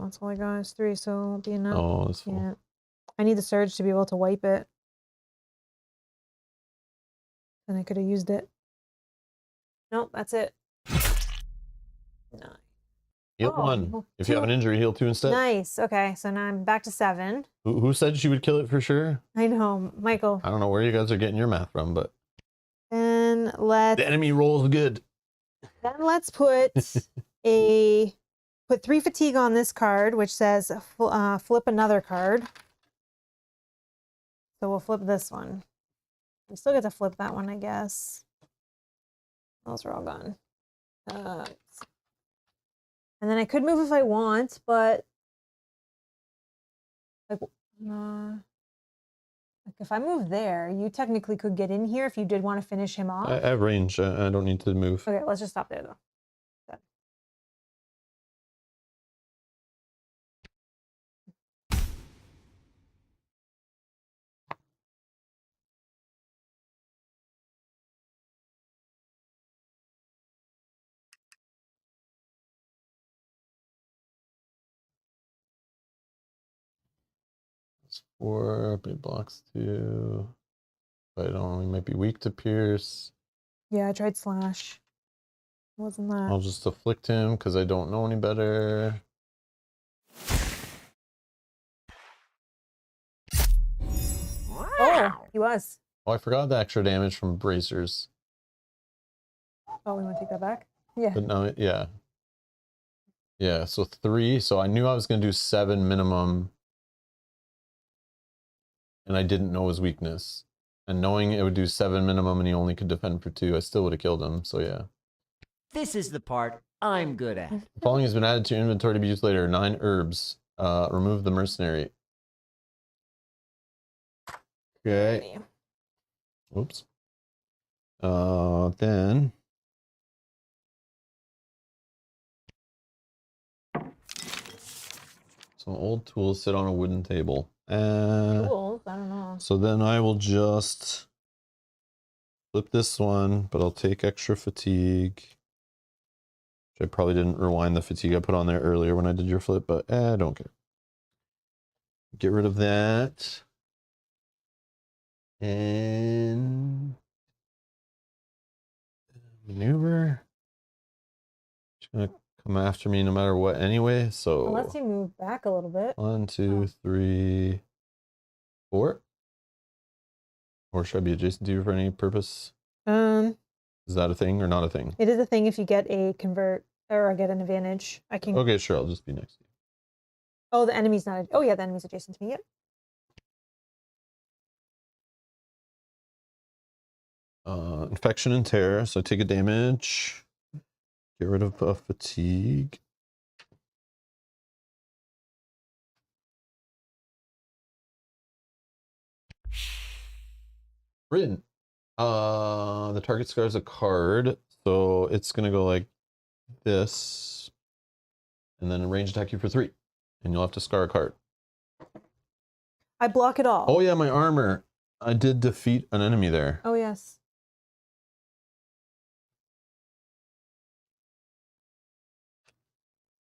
that's all I got is 3, so it won't be enough. Oh, that's full. Yeah. I need the surge to be able to wipe it. Then I could have used it. Nope, that's it. 9. Heal Oh, 1. well, If you have an injury, heal 2 instead. Nice. Okay, so now I'm back to 7. Who said she would kill it for sure? I know, Michael. I don't know where you guys are getting your math from, but Then let's the enemy rolls good. put put 3 fatigue on this card, which says flip another card. So we'll flip this one. We still get to flip that one, I guess. Those are all gone. And then I could move if I want, but like if I move there, you technically could get in here if you did want to finish him off. I have range. I don't need to move. Okay, let's just stop there though. Good. It's 4, but it blocks 2. But I don't know, he might be weak to pierce. Yeah, I tried slash. Wasn't that? I'll just afflict him because I don't know any better. Oh, he was. Oh, I forgot the extra damage from bracers. Oh, we want to take that back? Yeah. But no, yeah. Yeah, so 3. So I knew I was going to do 7 minimum. And I didn't know his weakness. And knowing it would do 7 minimum and he only could defend for 2, I still would have killed him. So yeah. This is the part I'm good at. The following has been added to your inventory to be used later. 9 herbs. Remove the mercenary. Okay. Oops. Then some old tools sit on a wooden table. Tools? I don't know. So then I will just flip this one, but I'll take extra fatigue. I probably didn't rewind the fatigue I put on there earlier when I did your flip, but I don't care. Get rid of that. And maneuver. She's gonna come after me no matter what anyway. So Unless you move back a little bit. 1, 2, 3, 4. Or should I be adjacent to you for any purpose? Is that a thing or not a thing? It is a thing if you get a convert or get an advantage. I can. Okay, sure. I'll just be next to you. Oh, the enemy's not. Oh, yeah, the enemy's adjacent to me. Yep. Infection and tear. So take a damage. Get rid of fatigue. Bryn. The target scars a card, so it's gonna go like this, and then range attack you for 3, and you'll have to scar a card. I block it all. Oh yeah, my armor. I did defeat an enemy there. Oh, yes.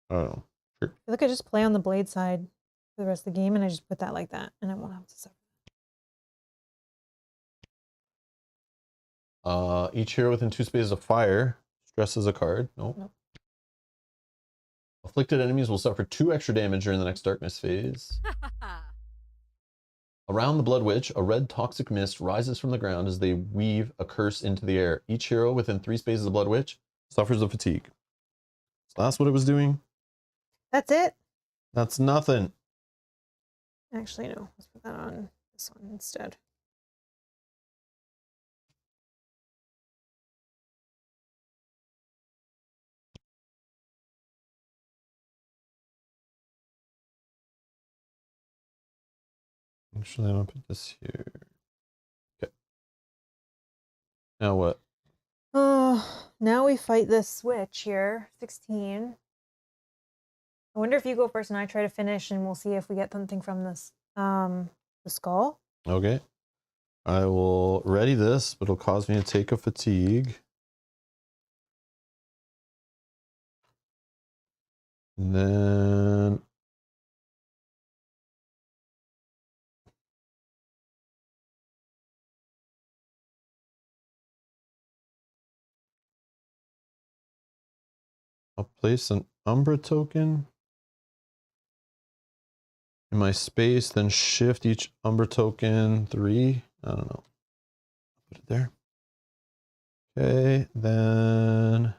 Oh, sure. I think I just play on the blade side for the rest of the game, and I just put that like that, and I won't have to suffer. Each hero within 2 spaces of fire stresses a card. Nope. Nope. Afflicted enemies will suffer 2 extra damage during the next darkness phase. Around the Blood Witch, a red toxic mist rises from the ground as they weave a curse into the air. Each hero within 3 spaces of Blood Witch suffers a fatigue. So that's what it was doing. That's it? That's nothing. Actually, no. Let's put that on this one instead. Actually, I'm gonna put this here. Okay. Now what? Oh, now we fight this switch here. 16. I wonder if you go first and I try to finish, and we'll see if we get something from this. The skull. Okay. I will ready this, but it'll cause me to take a fatigue. And then I'll place an Umbra token in my space, then shift each Umbra token 3. I don't know. Put it there. Okay, then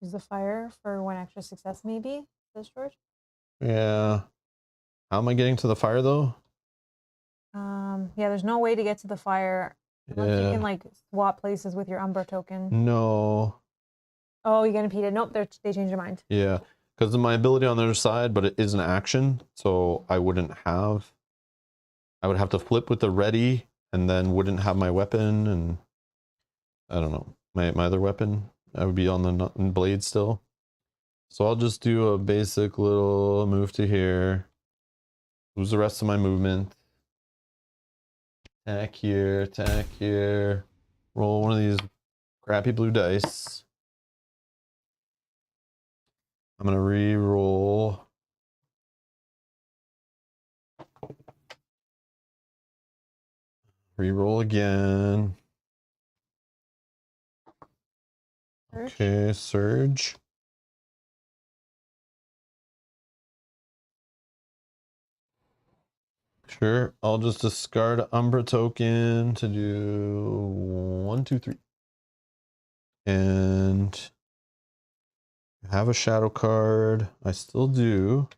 Use the fire for 1 extra success, maybe? Says George. yeah. How am I getting to the fire though? Yeah, there's no way to get to the fire unless you Yeah. can like swap places with your Umbra token. No. Oh, you get impeded. Nope, they changed their mind. Yeah. Because of my ability on the other side, but it is an action, so I would have to flip with the ready and then wouldn't have my weapon, and I don't know, my other weapon. I would be on the blade still. So I'll just do a basic little move to here. Lose the rest of my movement. Attack here, attack here. Roll one of these crappy blue dice. I'm gonna re-roll. Re-roll again. Surge. Okay, surge. Sure, I'll just discard Umbra token to do 1, 2, 3. And have a shadow card. I still do.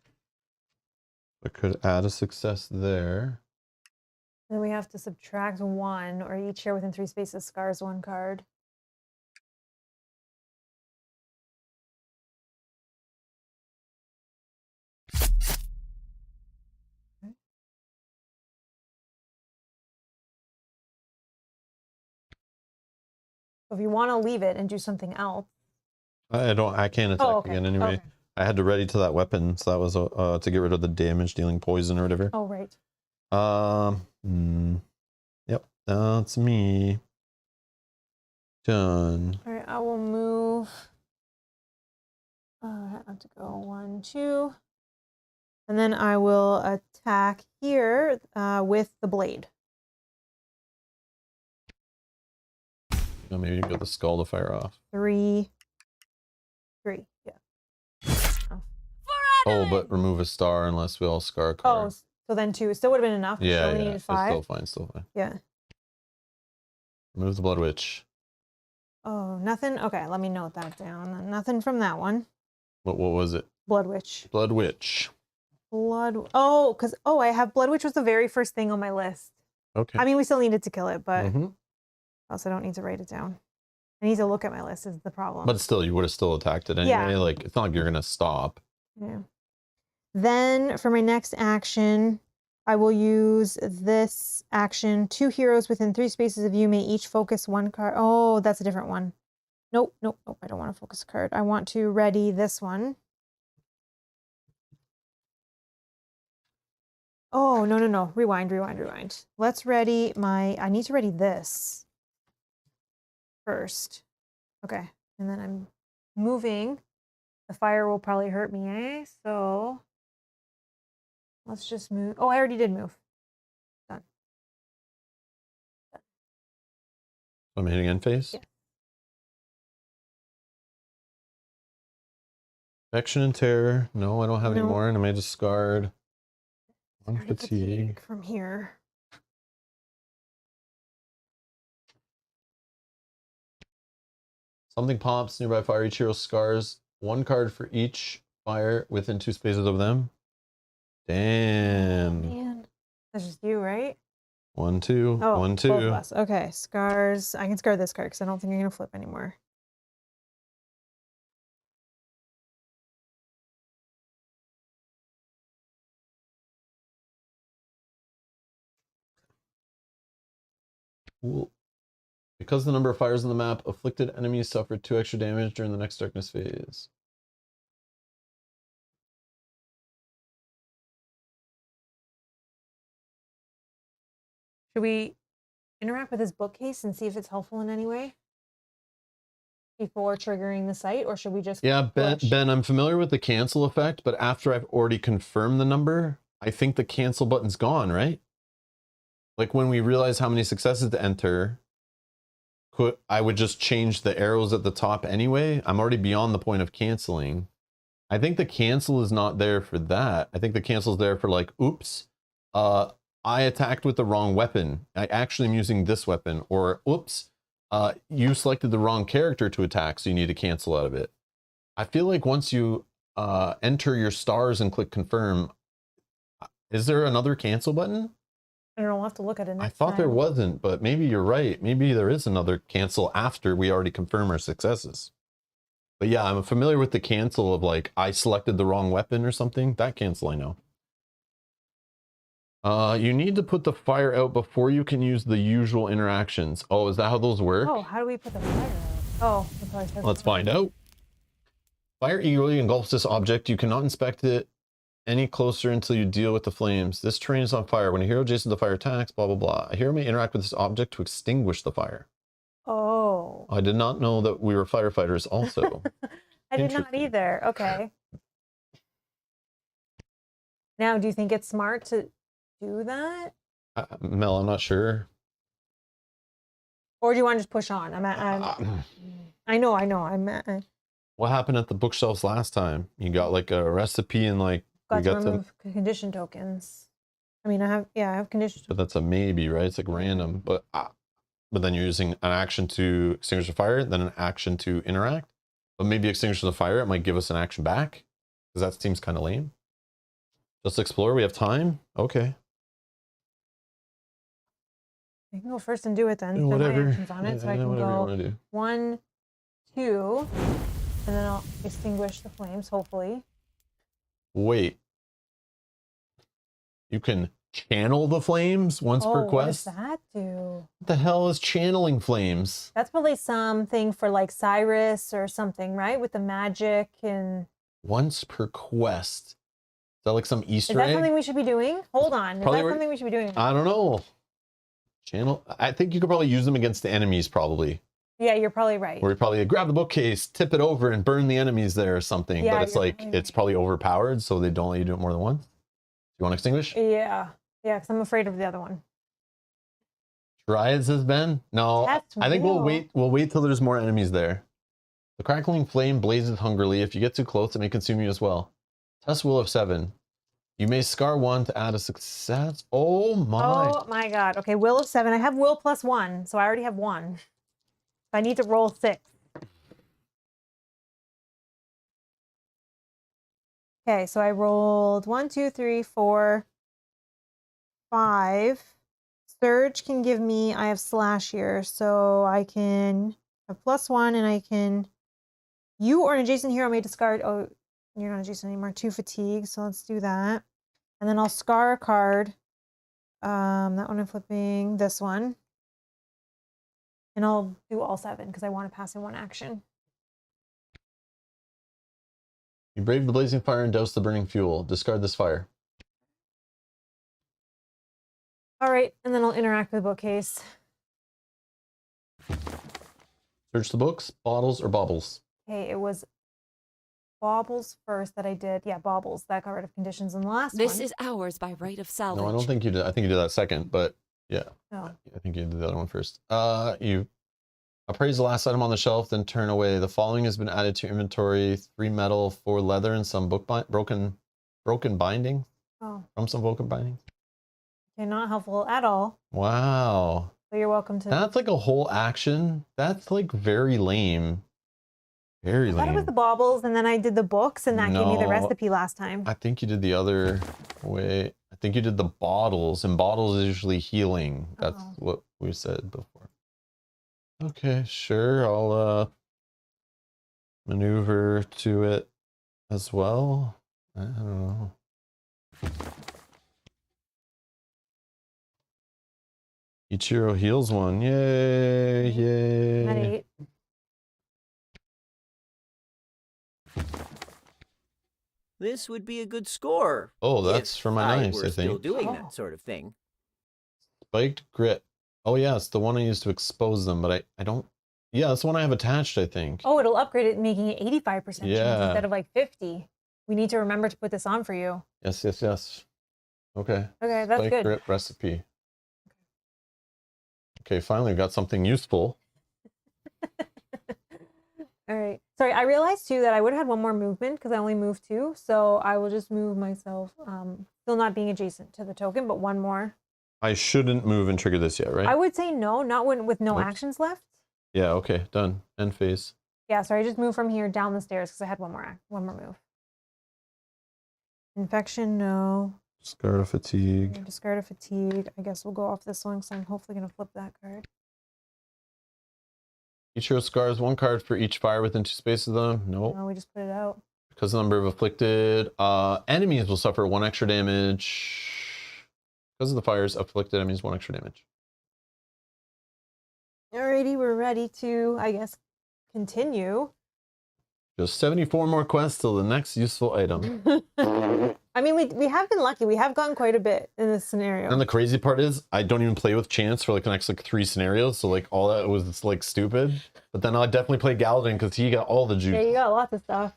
I could add a success there. Then we have to subtract 1, or each hero within 3 spaces scars 1 card. So if you want to leave it and do something else. I can't attack Oh, okay. again anyway. Okay. I had to ready to that weapon, so that was to get rid of the damage dealing poison or whatever. Oh, right. Yep, that's me. Done. All right, I will move. I have to go 1, 2. And then I will attack here with the blade. Oh, maybe you can get the skull to fire off. 3. Yeah. Oh, but remove a star unless we all scar a Oh, card. so then 2. It still would have been enough. Yeah, So we yeah. needed It's 5. still fine, still fine. Yeah. Remove the Blood Witch. Oh, nothing? Okay, let me note that down. Nothing from that one. What was it? Blood Witch. Blood Witch. Oh, because, I have Blood Witch was the very first thing on my list. Okay. I mean, we still needed to kill it, but Mhm. also don't need to write it down. I need to look at my list is the problem. But still, you would have still attacked it anyway. Yeah. Like, it's not like you're going to stop. Yeah. Then for my next action, I will use this action. 2 heroes within 3 spaces of you may each focus 1 card. Oh, that's a different one. Nope, nope, nope. I don't want to focus a card. I want to ready this one. Oh, no, no, no. Rewind, rewind, rewind. Let's ready my... I need to ready this first. Okay. And then I'm moving. The fire will probably hurt me, eh? So let's just move. Oh, I already did move. Done. I'm hitting end phase. Yeah. Affection and terror. No, I don't have any No. more, and I may discard one Already fatigue. from here. Something pops nearby fire. Each hero scars 1 card for each fire within 2 spaces of them. Damn. Man. That's just you, right? 1, 2. Oh, 1, 2. both of us. Okay, scars. I can scar this card because I don't think you're going to flip anymore. Cool. Because the number of fires on the map, afflicted enemies suffer 2 extra damage during the next darkness phase. Should we interact with this bookcase and see if it's helpful in any way before triggering the site, or should we just Yeah, Ben, push? I'm familiar with the cancel effect, but after I've already confirmed the number, I think the cancel button's gone, right? Like when we realize how many successes to enter, I would just change the arrows at the top anyway. I'm already beyond the point of canceling. I think the cancel is not there for that. I think the cancel is there for like, oops, I attacked with the wrong weapon. I actually am using this weapon. Or, oops, you selected the wrong character to attack, so you need to cancel out of it. I feel like once you enter your stars and click confirm, is there another cancel button? I don't know. We'll have to look at it I next thought there time. wasn't, but maybe you're right. Maybe there is another cancel after we already confirm our successes. But yeah, I'm familiar with the cancel of like, I selected the wrong weapon or something. That cancel I know. You need to put the fire out before you can use the usual interactions. Oh, is that how those work? Oh, how do we put the fire out? Oh, it probably says Let's it. find out. Fire eagerly engulfs this object. You cannot inspect it any closer until you deal with the flames. This terrain is on fire. When a hero adjacent to the fire attacks, blah, blah, blah. A hero may interact with this object to extinguish the fire. Oh. I did not know that we were firefighters also. I did not Interesting. either. Okay. Now, do you think it's smart to do that? Mel, I'm not sure. Or do you want to just push on? I know. What happened at the bookshelves last time? You got like a recipe and like Got we to got some, remove condition tokens. I mean, I have condition but tokens. that's a maybe, right? It's like random. But then you're using an action to extinguish the fire, then an action to interact. But maybe extinguish the fire, it might give us an action back, because that seems kind of lame. Just explore. We have time. Okay. I can go first and do it then. Yeah, Put my whatever. actions on it, so I Yeah, can whatever you go want to do. 1, 2, and then I'll extinguish the flames. Hopefully. Wait. You can channel the flames once per What quest? does that do? What the hell is channeling flames? That's probably something for like Cyrus or something, right? With the magic and. Once per quest. Is that like some Is Easter that egg? something we should be doing? Hold on. Is Probably that we're- something we should be doing? I don't know. Channel. I think you could probably use them against the enemies, probably. Yeah, you're probably right. Or you probably grab the bookcase, tip it over, and burn the enemies there or something. Yeah, but it's you're like, probably it's probably overpowered, so they don't let you do it more than once. You want to extinguish? Yeah. Yeah, because I'm afraid of the other one. Dryads has been? No, Test I think will. we'll wait till there's more enemies there. The crackling flame blazes hungrily. If you get too close, it may consume you as well. Test will of 7. You may scar 1 to add a success. Oh my. Oh my god. Okay, will of 7. I have will plus 1, so I already have 1. I need to roll 6. Okay, so I rolled 1, 2, 3, 4, 5. Surge can give me, I have slash here, so I can have +1, and I can. You or an adjacent hero may discard. Oh, you're not adjacent anymore. 2 fatigue. So let's do that. And then I'll scar a card. That one I'm flipping. This one. And I'll do all 7 because I want to pass in 1 action. You brave the blazing fire and douse the burning fuel. Discard this fire. All right, and then I'll interact with the bookcase. Search the books, bottles, or baubles. Okay, it was baubles first that I did. Yeah, baubles. That got rid of conditions in the last This one. is ours by right of salvage. No, I don't think you did. I think you did that second, but yeah. No. I think you did the other one first. You appraise the last item on the shelf, then turn away. The following has been added to inventory: 3 metal, 4 leather, and some broken binding. Oh, From some broken bindings. okay, not helpful at all. Wow. So you're welcome to. That's like a whole action. That's like very lame. Very I thought it was lame. the baubles, and then I did the books, and that gave me the No. recipe last time. I think you did the other way. I think you did the bottles, and bottles is usually healing. That's Oh. what we said before. Okay, sure. I'll maneuver to it as well. I don't know. Ichiro heals 1. Yay, yay. At 8. This would be a good score. Oh, that's if for my I knives, were I still think. doing Oh. that sort of thing. Spiked grit. Oh, yeah, it's the one I used to expose them, but I don't. Yeah, that's the one I have attached, I think. Oh, it'll upgrade it, making it 85% chance Yeah. instead of like 50. We need to remember to put this on for you. Yes, yes, yes. Okay. Okay, that's Spike good. grit recipe. Okay, finally got something useful. All right. Sorry, I realized too that I would have had 1 more movement because I only moved 2. So I will just move myself, still not being adjacent to the token, but 1 more. I shouldn't move and trigger this yet, right? I would say no, not with no Oops. actions left. Yeah, okay, done. End phase. Yeah, sorry, I just moved from here down the stairs because I had 1 more move. Infection, no. Discard of fatigue. Discard of fatigue. I guess we'll go off this one, so I'm hopefully gonna flip that card. Ichiro scars 1 card for each fire within 2 spaces of them. Nope. No, we just put it out. Because the number of afflicted enemies will suffer 1 extra damage. Because of the fires, afflicted enemies 1 extra damage. Alrighty, we're ready to, I guess, continue. Just 74 more quests till the next useful item. I mean, we have been lucky. We have gotten quite a bit in this scenario. And the crazy part is, I don't even play with Chance for like the next like 3 scenarios. So like all that was like stupid. But then I'll definitely play Galadin because he got all the juice. Yeah, you got lots of stuff.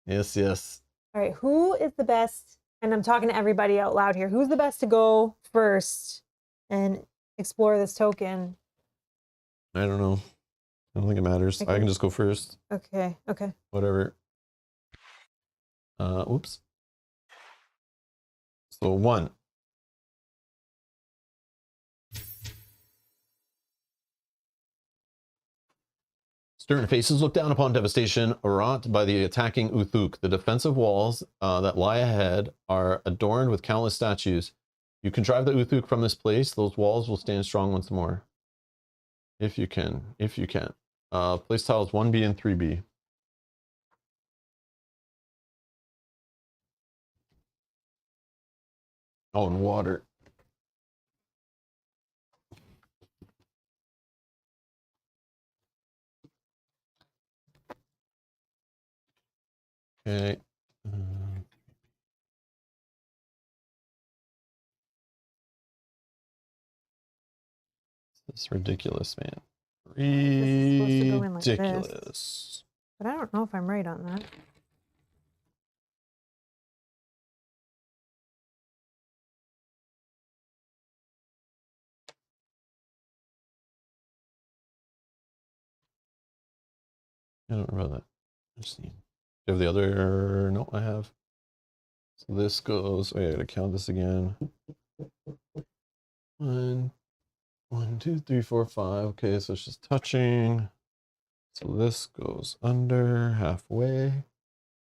Yes, yes. All right, who is the best? And I'm talking to everybody out loud here. Who's the best to go first and explore this token? I don't know. I don't think it matters. I Okay. can just go first. Okay, okay. Whatever. Oops. So 1. Stern faces look down upon devastation wrought by the attacking Uthuk. The defensive walls that lie ahead are adorned with countless statues. You can drive the Uthuk from this place. Those walls will stand strong once more. If you can. If you can. Place tiles 1B and 3B. Oh, and water. Okay. This is ridiculous, man. is supposed to go in like this. Ridiculous. But I don't know if I'm right on that. I don't remember that. I just need. Do you have the other? No, I have. So this goes. Oh, yeah, I gotta count this again. 1, 2, 3, 4, 5. Okay, so it's just touching. So this goes under halfway.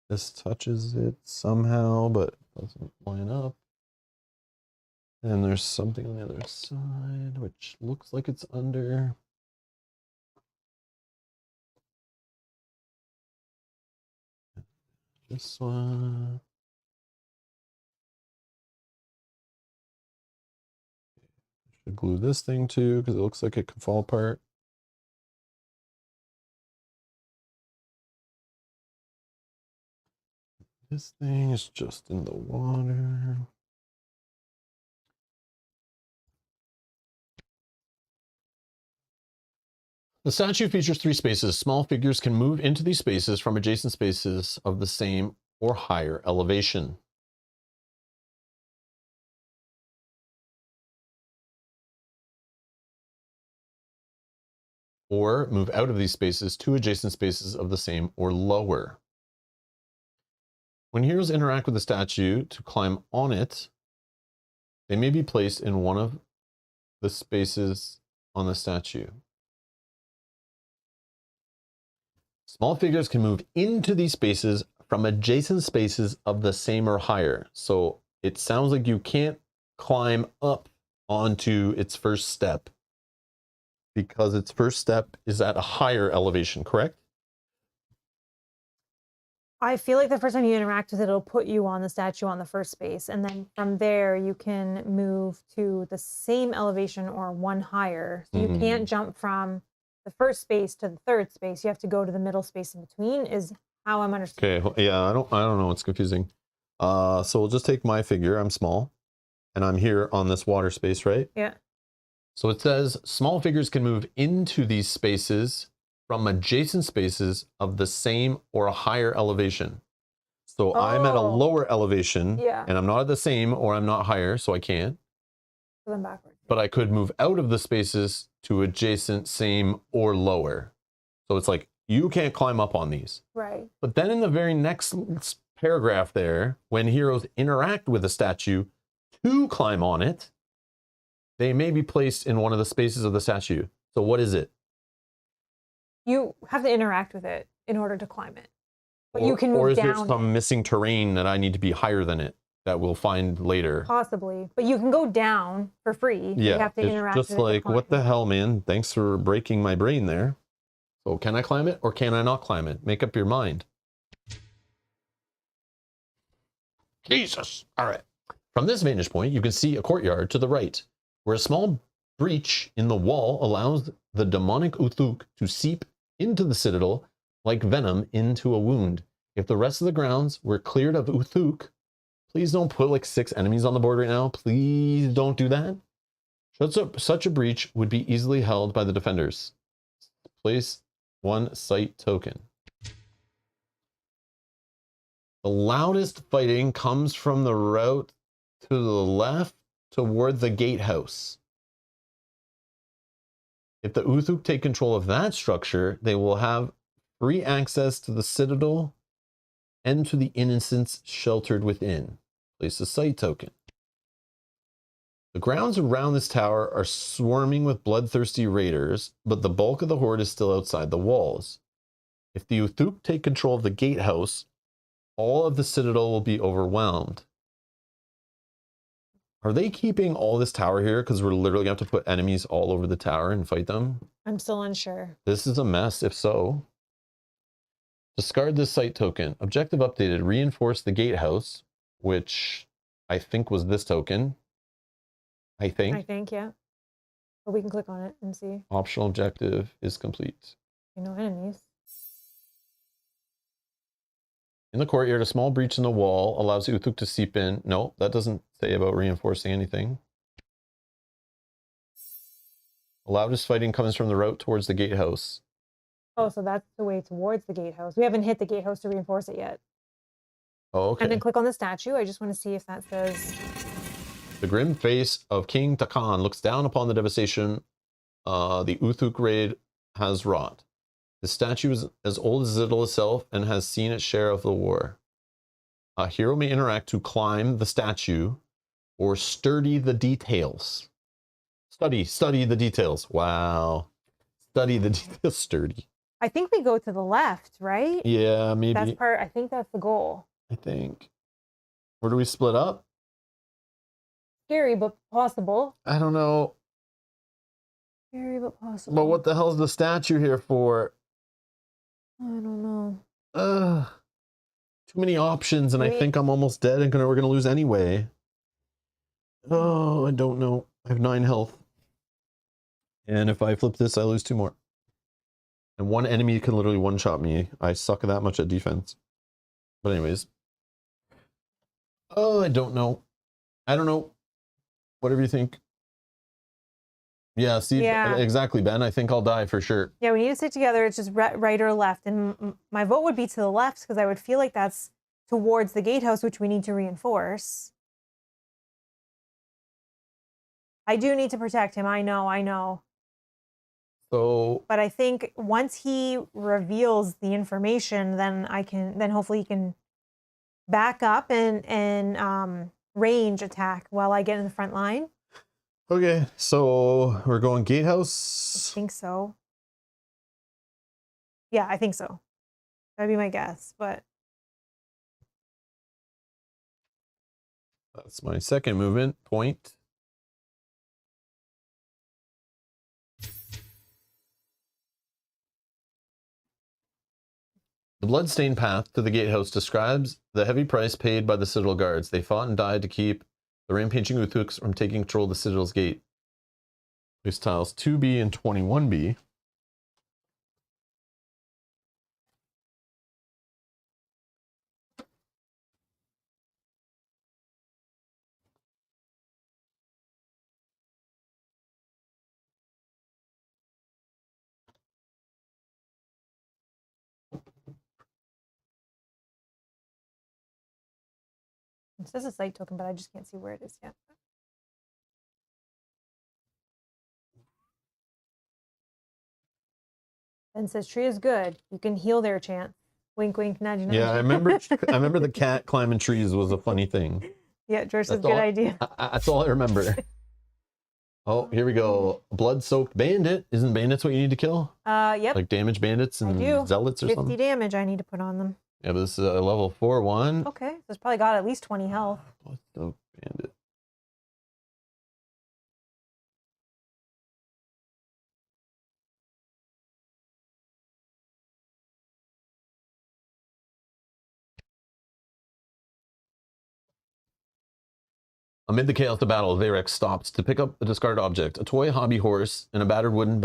This touches it somehow, but doesn't line up. And there's something on the other side, which looks like it's under. This one. Should glue this thing too, because it looks like it could fall apart. This thing is just in the water. The statue features 3 spaces. Small figures can move into these spaces from adjacent spaces of the same or higher elevation. Or move out of these spaces to adjacent spaces of the same or lower. When heroes interact with the statue to climb on it, they may be placed in one of the spaces on the statue. Small figures can move into these spaces from adjacent spaces of the same or higher. So it sounds like you can't climb up onto its first step because its first step is at a higher elevation, correct? I feel like the first time you interact with it, it'll put you on the statue on the first space. And then from there, you can move to the same elevation or one higher. So you can't jump from the first space to the third space. You have to go to the middle space in between is how I'm understanding. Okay, yeah, I don't know, it's confusing. So we'll just take my figure, I'm small, and I'm here on this water space, right? Yeah. So it says small figures can move into these spaces from adjacent spaces of the same or a higher elevation. So I'm at a Oh. lower elevation, Yeah. and I'm not at the same or I'm not higher, so I can't. So then backwards. But I could move out of the spaces to adjacent, same, or lower. So it's like, you can't climb up on these. Right. But then in the very next paragraph there, when heroes interact with a statue to climb on it, they may be placed in one of the spaces of the statue. So what is it? You have to interact with it in order to climb it. But Or, you can move or is there down some it, missing terrain that I need to be higher than it that we'll find later? possibly. But you can go down for free. You Yeah, have to it's interact just with it to like, what the climb. hell, man? Thanks for breaking my brain there. So can I climb it or can I not climb it? Make up your mind. Jesus. All right. From this vantage point, you can see a courtyard to the right, where a small breach in the wall allows the demonic Uthuk to seep into the citadel like venom into a wound. If the rest of the grounds were cleared of Uthuk, please don't put like 6 enemies on the board right now. Please don't do that. Such a breach would be easily held by the defenders. Place 1 site token. The loudest fighting comes from the route to the left toward the gatehouse. If the Uthuk take control of that structure, they will have free access to the citadel and to the innocents sheltered within. Place a site token. The grounds around this tower are swarming with bloodthirsty raiders, but the bulk of the horde is still outside the walls. If the Uthuk take control of the gatehouse, all of the citadel will be overwhelmed. Are they keeping all this tower here because we're literally going to have to put enemies all over the tower and fight them? I'm still unsure. This is a mess, if so. Discard this site token. Objective updated. Reinforce the gatehouse, which I think was this token. I think. Yeah. But we can click on it and see. Optional objective is complete. No enemies. In the courtyard, a small breach in the wall allows Uthuk to seep in. No, that doesn't say about reinforcing anything. The loudest fighting comes from the route towards the gatehouse. Oh, so that's the way towards the gatehouse. We haven't hit the gatehouse to reinforce it yet. Oh, okay. And then click on the statue. I just want to see if that says... The grim face of King Takan looks down upon the devastation the Uthuk raid has wrought. The statue is as old as Zittel itself and has seen its share of the war. A hero may interact to climb the statue or study the details. Study the details. Wow. Study the details. Sturdy. I think we go to the left, right? Yeah, maybe. I think that's the goal. I think. Where do we split up? Scary, but possible. I don't know. Scary, but possible. But what the hell is the statue here for? I don't know. Too many options, and I Maybe- think I'm almost dead and we're gonna lose anyway. Oh, I don't know. I have 9 health. And if I flip this, I lose 2 more. And one enemy can literally one-shot me. I suck that much at defense. But anyways. Oh, I don't know. I don't know. Whatever you think. Yeah, see, Yeah. exactly, Ben. I think I'll die for sure. Yeah, we need to stick together. It's just right or left. And my vote would be to the left because I would feel like that's towards the gatehouse, which we need to reinforce. I do need to protect him. I know. So, But I think once he reveals the information, then hopefully he can back up and range attack while I get in the front line. okay. So, we're going I gatehouse. think so. Yeah, I think so. That'd be my guess. But That's my second movement point. The bloodstained path to the gatehouse describes the heavy price paid by the Citadel guards. They fought and died to keep the rampaging Uthuks from taking control of the Citadel's gate. Place tiles 2B and 21B. it says a site token, but I just can't see where it is yet. Ben says tree is good. You can heal their chance. Wink, wink, nudge, nudge. Yeah, I remember the cat climbing trees was a funny thing. Yeah, George says That's good all- idea. That's all I remember. Oh, here we go. Blood-soaked bandit. Isn't bandits what you need to kill? Yep. Like damage bandits I and do. zealots or 50 something? damage I need to put on them. Yeah, but this is a level 4-1. Okay, so it's probably got at least 20 health. Blood-soaked bandit. Amid the chaos of battle, Varex stopped to pick up a discarded object, a toy hobby horse, and a battered wooden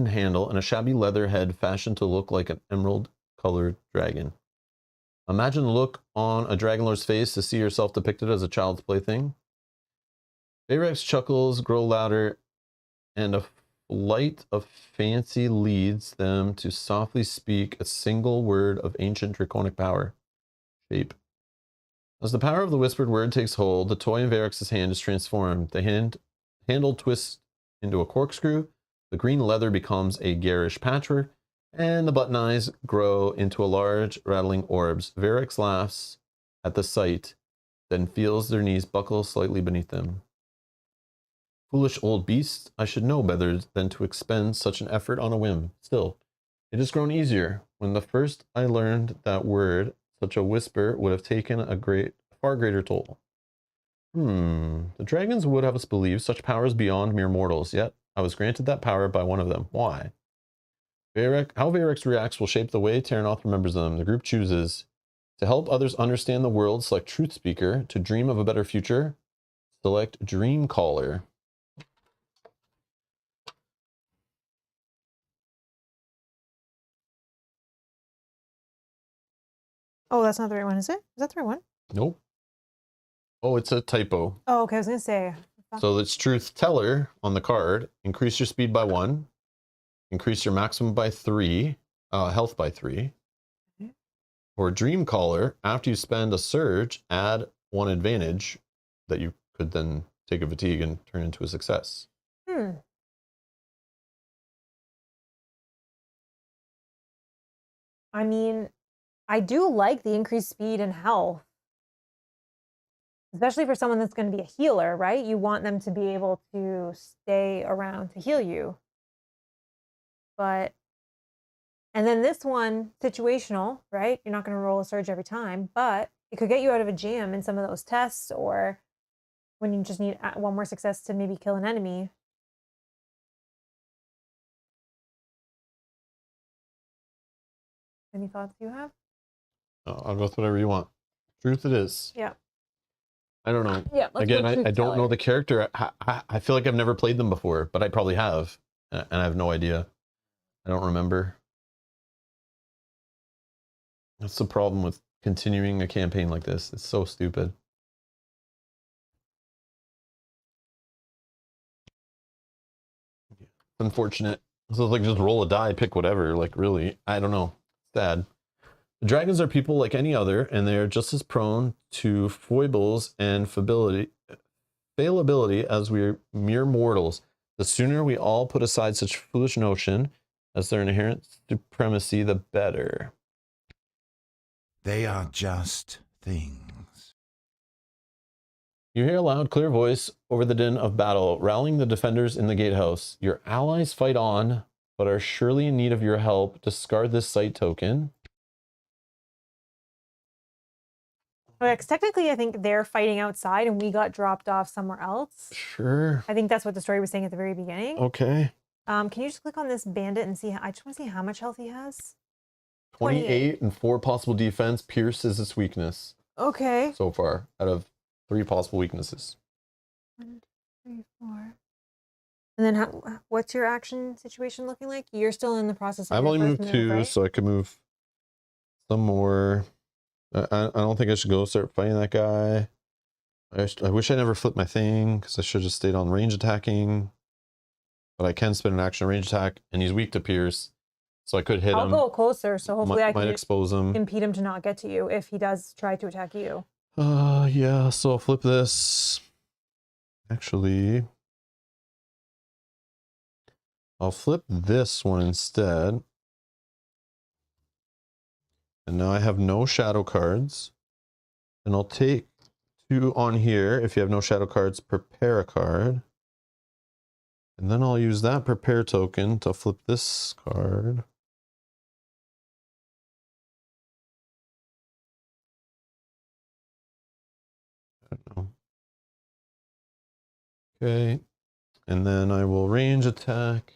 handle, and a shabby leather head fashioned to look like an emerald-colored dragon. Imagine the look on a dragonlord's face to see yourself depicted as a child's plaything. Varex chuckles grow louder, and a flight of fancy leads them to softly speak a single word of ancient draconic power. Shape. As the power of the whispered word takes hold, the toy in Varex's hand is transformed. The handle twists into a corkscrew, the green leather becomes a garish patchwork, and the button eyes grow into a large, rattling orbs. Varex laughs at the sight, then feels their knees buckle slightly beneath them. Foolish old beast, I should know better than to expend such an effort on a whim. Still, it has grown easier. When the first I learned that word, such a whisper would have taken a far greater toll. The dragons would have us believe such power is beyond mere mortals, yet I was granted that power by one of them. Why? How Varex reacts will shape the way Terranoth remembers them. The group chooses to help others understand the world, select Truth Speaker. To dream of a better future, select Dream Caller. Oh, that's not the right one, is it? Is that the right one? Nope. Oh, it's a typo. Oh, okay. I was going to say. So it's Truth Teller on the card. Increase your speed by 1. Increase your maximum by 3. Health by 3. Okay. Or Dream Caller, after you spend a surge, add 1 advantage that you could then take a fatigue and turn into a success. I mean, I do like the increased speed and health. Especially for someone that's going to be a healer, right? You want them to be able to stay around to heal you. And then this one, situational, right? You're not going to roll a surge every time, but it could get you out of a jam in some of those tests or when you just need one more success to maybe kill an enemy. Any thoughts you have? I'll go with whatever you want. Truth it is. Yeah. I don't know. Yeah. Again, I don't know the character. I feel like I've never played them before, but I probably have. And I have no idea. I don't remember. That's the problem with continuing a campaign like this. It's so stupid. Unfortunate. So it's like just roll a die, pick whatever. Like really, I don't know. Sad. The dragons are people like any other, and they are just as prone to foibles and fallibility as we are mere mortals. The sooner we all put aside such foolish notion as their inherent supremacy, the better. They are just things. You hear a loud, clear voice over the din of battle, rallying the defenders in the gatehouse. Your allies fight on, but are surely in need of your help. Discard this sight token. Okay, 'cause technically, I think they're fighting outside and we got dropped off somewhere else. Sure. I think that's what the story was saying at the very beginning. Okay. Can you just click on this bandit and see? I just want to see how much health he has. 28 and 4 possible defense. Pierce is its weakness Okay. so far out of 3 possible weaknesses. 1, 2, 3, 4. And then, what's your action situation looking like? You're still in the process of I've your only first moved move, 2, right? so I could move some more. I don't think I should go start fighting that guy. I wish I never flipped my thing because I should have just stayed on range attacking. But I can spend an action range attack, and he's weak to Pierce, so I could hit I'll him. go closer, so hopefully I Might can expose him. impede him to not get to you if he does try to attack you. Yeah, so I'll flip this. Actually, I'll flip this one instead. And now I have no shadow cards. And I'll take 2 on here. If you have no shadow cards, prepare a card. And then I'll use that prepare token to flip this card. I don't know. Okay. And then I will range attack.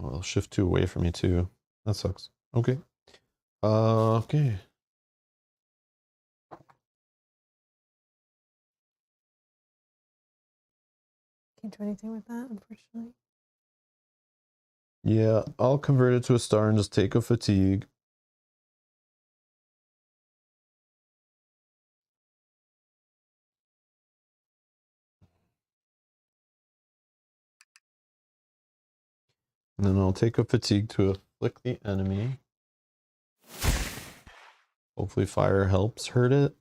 Oh, I'll shift 2 away from me too. That sucks. Okay. Okay. Can't do anything with that, unfortunately. Yeah, I'll convert it to a star and just take a fatigue. And then I'll take a fatigue to afflict the enemy. Hopefully fire helps hurt it.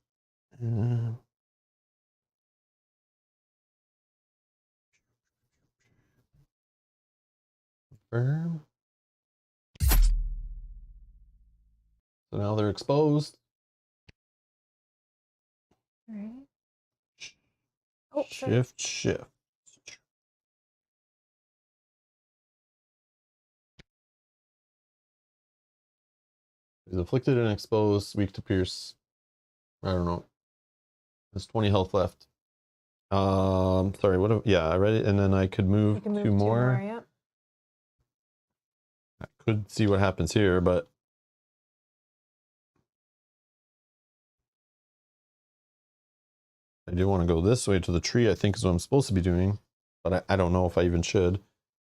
Confirm. So now they're exposed. All right. Oh, sorry. Shift. He's afflicted and exposed, weak to pierce. I don't know. There's 20 health left. Sorry, yeah, I read it, and then I could You move, can move 2 more. Yep. I could see what happens here, but I do want to go this way to the tree, I think is what I'm supposed to be doing. But I don't know if I even should.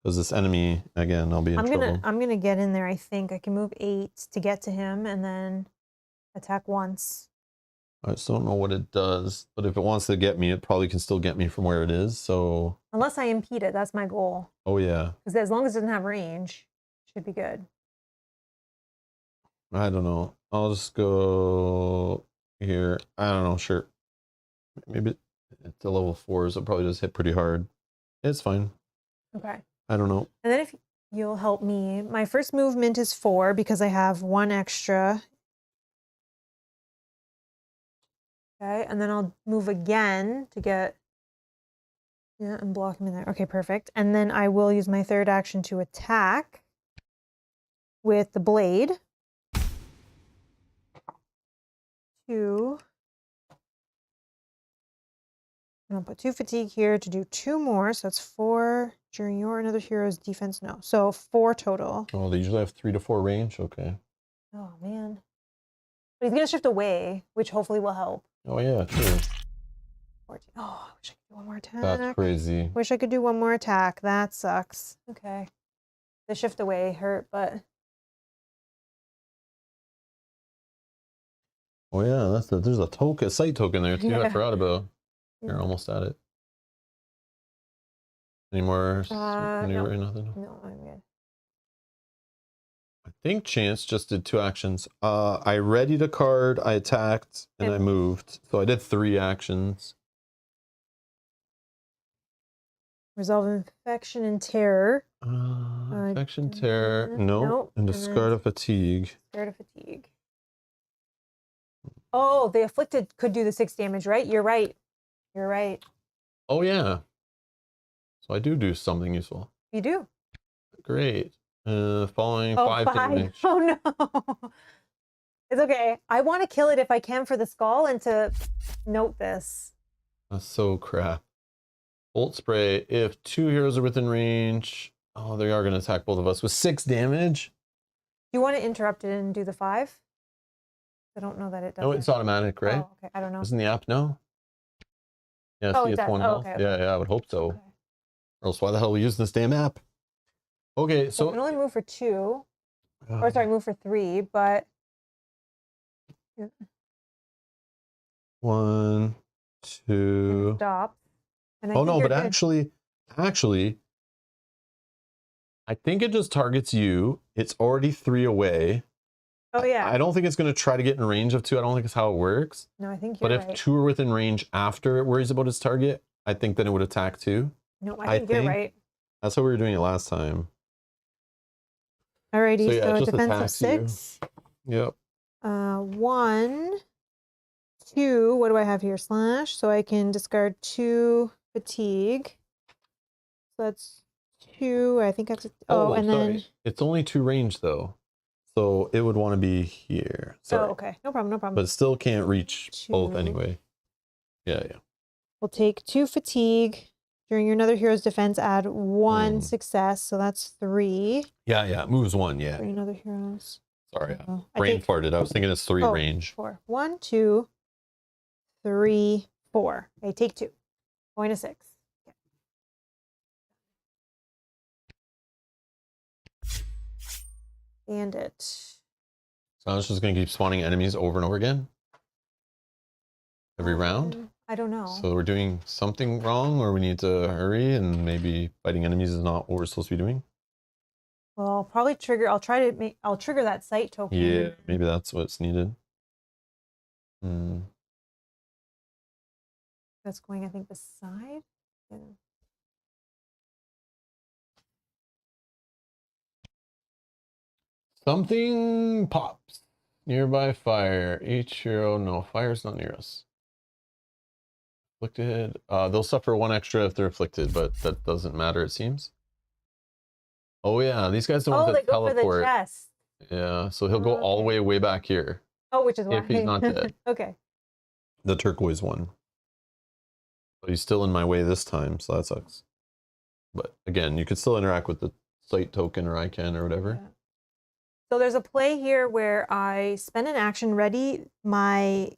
Because this enemy, again, I'll be in trouble. I'm gonna get in there, I think. I can move 8 to get to him and then attack once. I just don't know what it does. But if it wants to get me, it probably can still get me from where it is. So, Unless I impede it, that's my goal. oh yeah. Because as long as it doesn't have range, should be good. I don't know. I'll just go here. I don't know, sure. Maybe it's a level 4, so it'll probably just hit pretty hard. It's fine. Okay. I don't know. And then if you'll help me, my first movement is 4 because I have 1 extra. Okay, and then I'll move again to get, yeah, and block him in there. Okay, perfect. And then I will use my third action to attack with the blade. 2. And I'll put 2 fatigue here to do 2 more. So that's 4 during your another hero's defense. No. So 4 total. Oh, they usually have 3 to 4 range. Okay. Oh, man. But he's going to shift away, which hopefully will help. Oh, yeah, true. 14. Oh, I wish I could do one more attack. That's crazy. Wish I could do one more attack. That sucks. Okay. The shift away hurt, but Oh, yeah, there's a site token there, too. I Yeah. forgot about. You're almost at it. Any more? no. Nothing? no, I'm good. I think Chance just did 2 actions. I readied a card, I attacked, and I moved. So I did 3 actions. Resolve infection and terror. Infection, terror, no, nope, and and then- discard a fatigue. Scared of fatigue. Oh, the afflicted could do the 6 damage, right? You're right. You're right. Oh, yeah. So I do something useful. You do. Great. Following Oh, 5 5. damage. Oh, no. It's okay. I want to kill it if I can for the skull and to note this. That's so crap. Bolt spray. If 2 heroes are within range. Oh, they are going to attack both of us with 6 damage. Do you want to interrupt it and do the 5? I don't know that it does. No, it's automatic, right? Oh, okay. I don't know. Isn't the app no? Yeah, Oh, see, it it's does. 1 Oh, health. okay, Yeah, okay. I would hope so. Okay. Or else why the hell are we using this damn app? Okay, So I can so. only move for 2. Or sorry, move for 3, but 1, 2. stop. And I Oh think no, you're but good. actually, I think it just targets you. It's already 3 away. Oh yeah. I don't think it's going to try to get in range of 2. I don't think it's how it works. No, I think you're But if right. 2 are within range after it worries about its target, I think then it would attack 2. No, I I think you're think- right. That's how we were doing it last time. Alrighty, So, yeah, it so just defense of attacks you. 6. Yep. 1, 2. What do I have here? Slash. So I can discard 2 fatigue. So that's 2. I think I have to. Oh, and sorry. then. It's only 2 range though. So it would want to be here. Sorry. Oh, okay. No problem. No problem. But it still can't reach both 2. anyway. Yeah. We'll take 2 fatigue. During your another hero's defense, add 1 success. So that's 3. Yeah, it moves 1, yeah. For another hero's. Sorry. Oh, I Brain take farted. I was thinking it's 3 range. 4. 1, 2, 3, 4. Okay, take 2. Going to 6. Okay. Bandit. So I'm just going to keep spawning enemies over and over again? Every round? I don't know. So we're doing something wrong, or we need to hurry, and maybe fighting enemies is not what we're supposed to be doing? Well, I'll probably trigger. I'll try to make. I'll trigger that site token. Yeah, maybe that's what's needed. Hmm. That's going, I think, beside. Yeah. Something pops. Nearby fire. Each hero. No, fire's not near us. Afflicted. They'll suffer 1 extra if they're afflicted, but that doesn't matter, it seems. Oh, yeah. These guys don't Oh, want they to go for the teleport. chest. Yeah, so he'll go all the Okay. way back here. Oh, which is why. If he's not dead. Okay. The turquoise one. But he's still in my way this time, so that sucks. But again, you could still interact with the site token or icon or whatever. Yeah. So there's a play here where I spend an action, ready to my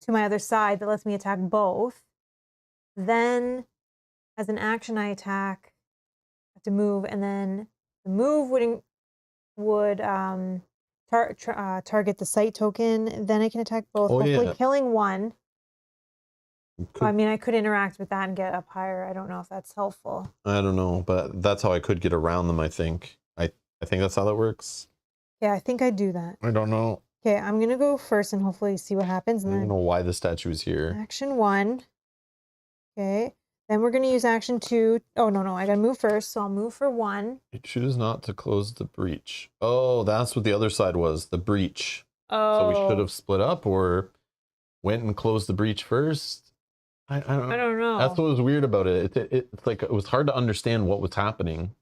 other side that lets me attack both. Then, as an action, I attack. I have to move, and then the move would target the site token. Then I can attack both, Oh, hopefully yeah. killing 1. Could- I mean, I could interact with that and get up higher. I don't know if that's helpful. I don't know, but that's how I could get around them, I think. I think that's how that works. Yeah, I think I do that. I don't know. Okay, I'm gonna go first and hopefully see what happens. I And don't then know why the statue is here. action 1. Okay. Then we're going to use action 2. Oh, no. I got to move first. So I'll move for 1. It chooses not to close the breach. Oh, that's what the other side was, the breach. Oh. So we should have split up or went and closed the breach first. I don't know. I don't know. That's what was weird about it. It's like it was hard to understand what was happening.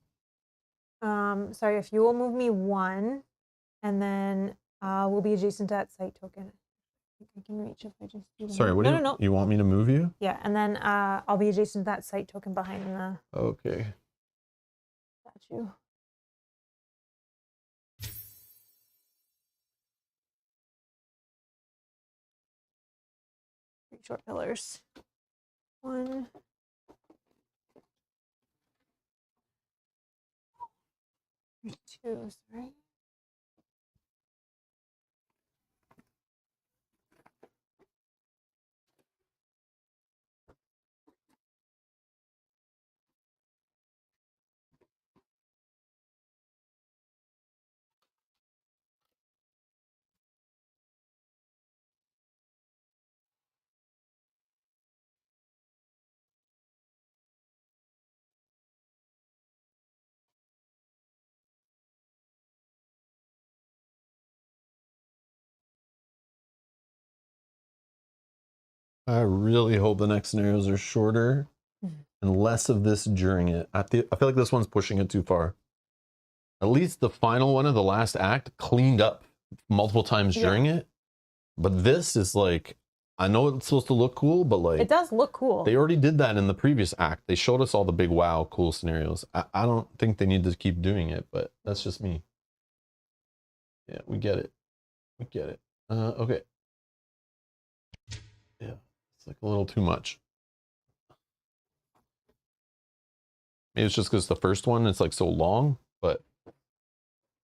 Sorry, if you will move me 1, and then we'll be adjacent to that site token. I think I within reach if I just do the Sorry, move. what No, do you, no, no. you want me to move you? Yeah, and then I'll be adjacent to that site token behind the Okay. statue. 3 short pillars. 1. 2, sorry. I really hope the next scenarios are shorter and less of this during it. I feel like this one's pushing it too far. At least the final one of the last act cleaned up multiple times during it. But this is like, I know it's supposed to look cool, but like It does look cool. they already did that in the previous act. They showed us all the big wow cool scenarios. I don't think they need to keep doing it, but that's just me. Yeah, we get it. We get it. Okay. Yeah, it's like a little too much. Maybe it's just because the first one it's like so long, but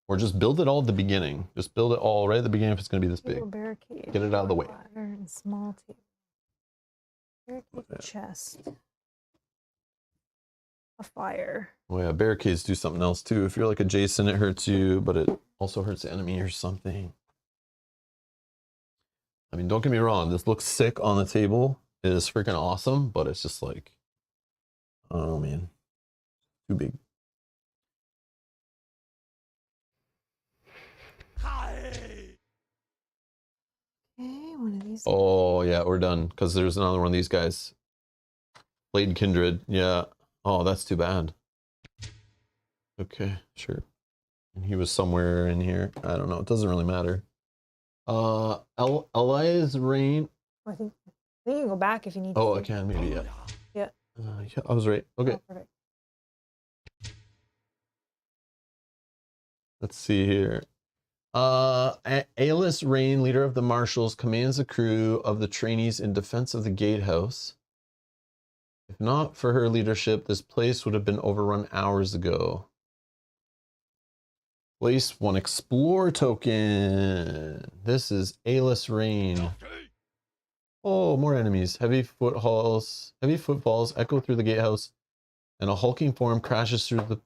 or just build it all at the beginning. Just build it all right at the beginning if it's going to be this big. Table barricade. Get it out of the way. Ladder and small table. Barricade chest. A fire. Oh yeah, barricades do something else too. If you're like adjacent, it hurts you, but it also hurts the enemy or something. I mean, don't get me wrong. This looks sick on the table. It is freaking awesome, but it's just like, I don't know, man. Too big. Okay, one of these. Oh yeah, we're done because there's another one of these guys. Blade Kindred. Yeah. Oh, that's too bad. Okay, sure. And he was somewhere in here. I don't know. It doesn't really matter. Elias Rain. I think you can go back if you need Oh, to. I can maybe. Yeah. Yeah. Yeah, I was right. Okay. Oh, perfect. Let's see here. Aelis Rain, leader of the marshals, commands the crew of the trainees in defense of the gatehouse. If not for her leadership, this place would have been overrun hours ago. Place 1 explore token. This is Aelis Rain. Oh, more enemies. Heavy footfalls echo through the gatehouse, and a hulking form crashes through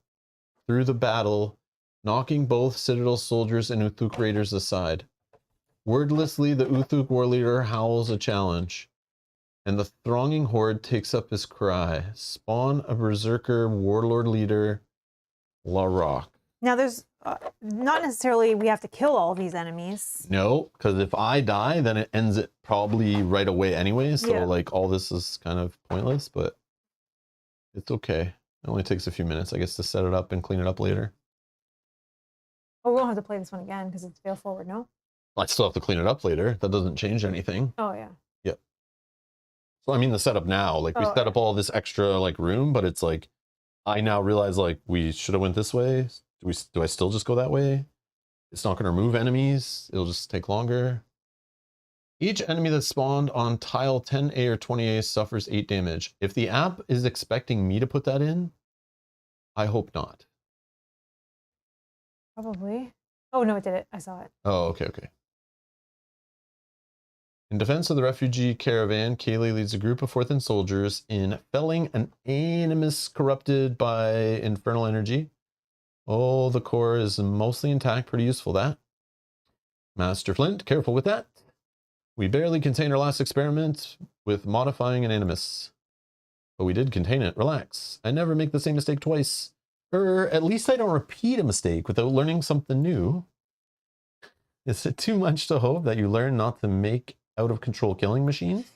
the battle, knocking both Citadel soldiers and Uthuk raiders aside. Wordlessly, the Uthuk war leader howls a challenge, and the thronging horde takes up his cry. Spawn a berserker warlord leader, La Rock. Now there's not necessarily we have to kill all these enemies. No, because if I die, then it ends it probably right away anyway. So Yeah. like all this is kind of pointless, but it's okay. It only takes a few minutes, I guess, to set it up and clean it up later. Oh, we won't have to play this one again because it's fail forward, no? I still have to clean it up later. That doesn't change anything. Oh yeah. So I mean the setup now, like we Oh, set up all this extra like room, but it's like I now realize like we should have went this way. Do I still just go that way? It's not going to remove enemies. It'll just take longer. Each enemy that spawned on tile 10A or 20A suffers 8 damage. If the app is expecting me to put that in, I hope not. Probably. Oh no, it did it. I saw it. Oh, okay. In defense of the refugee caravan, Kaylee leads a group of Forthan soldiers in felling an animus corrupted by infernal energy. Oh, the core is mostly intact. Pretty useful, that. Master Flint, careful with that. We barely contained our last experiment with modifying an animus. But we did contain it. Relax. I never make the same mistake twice. Or at least I don't repeat a mistake without learning something new. Is it too much to hope that you learn not to make out of control killing machines?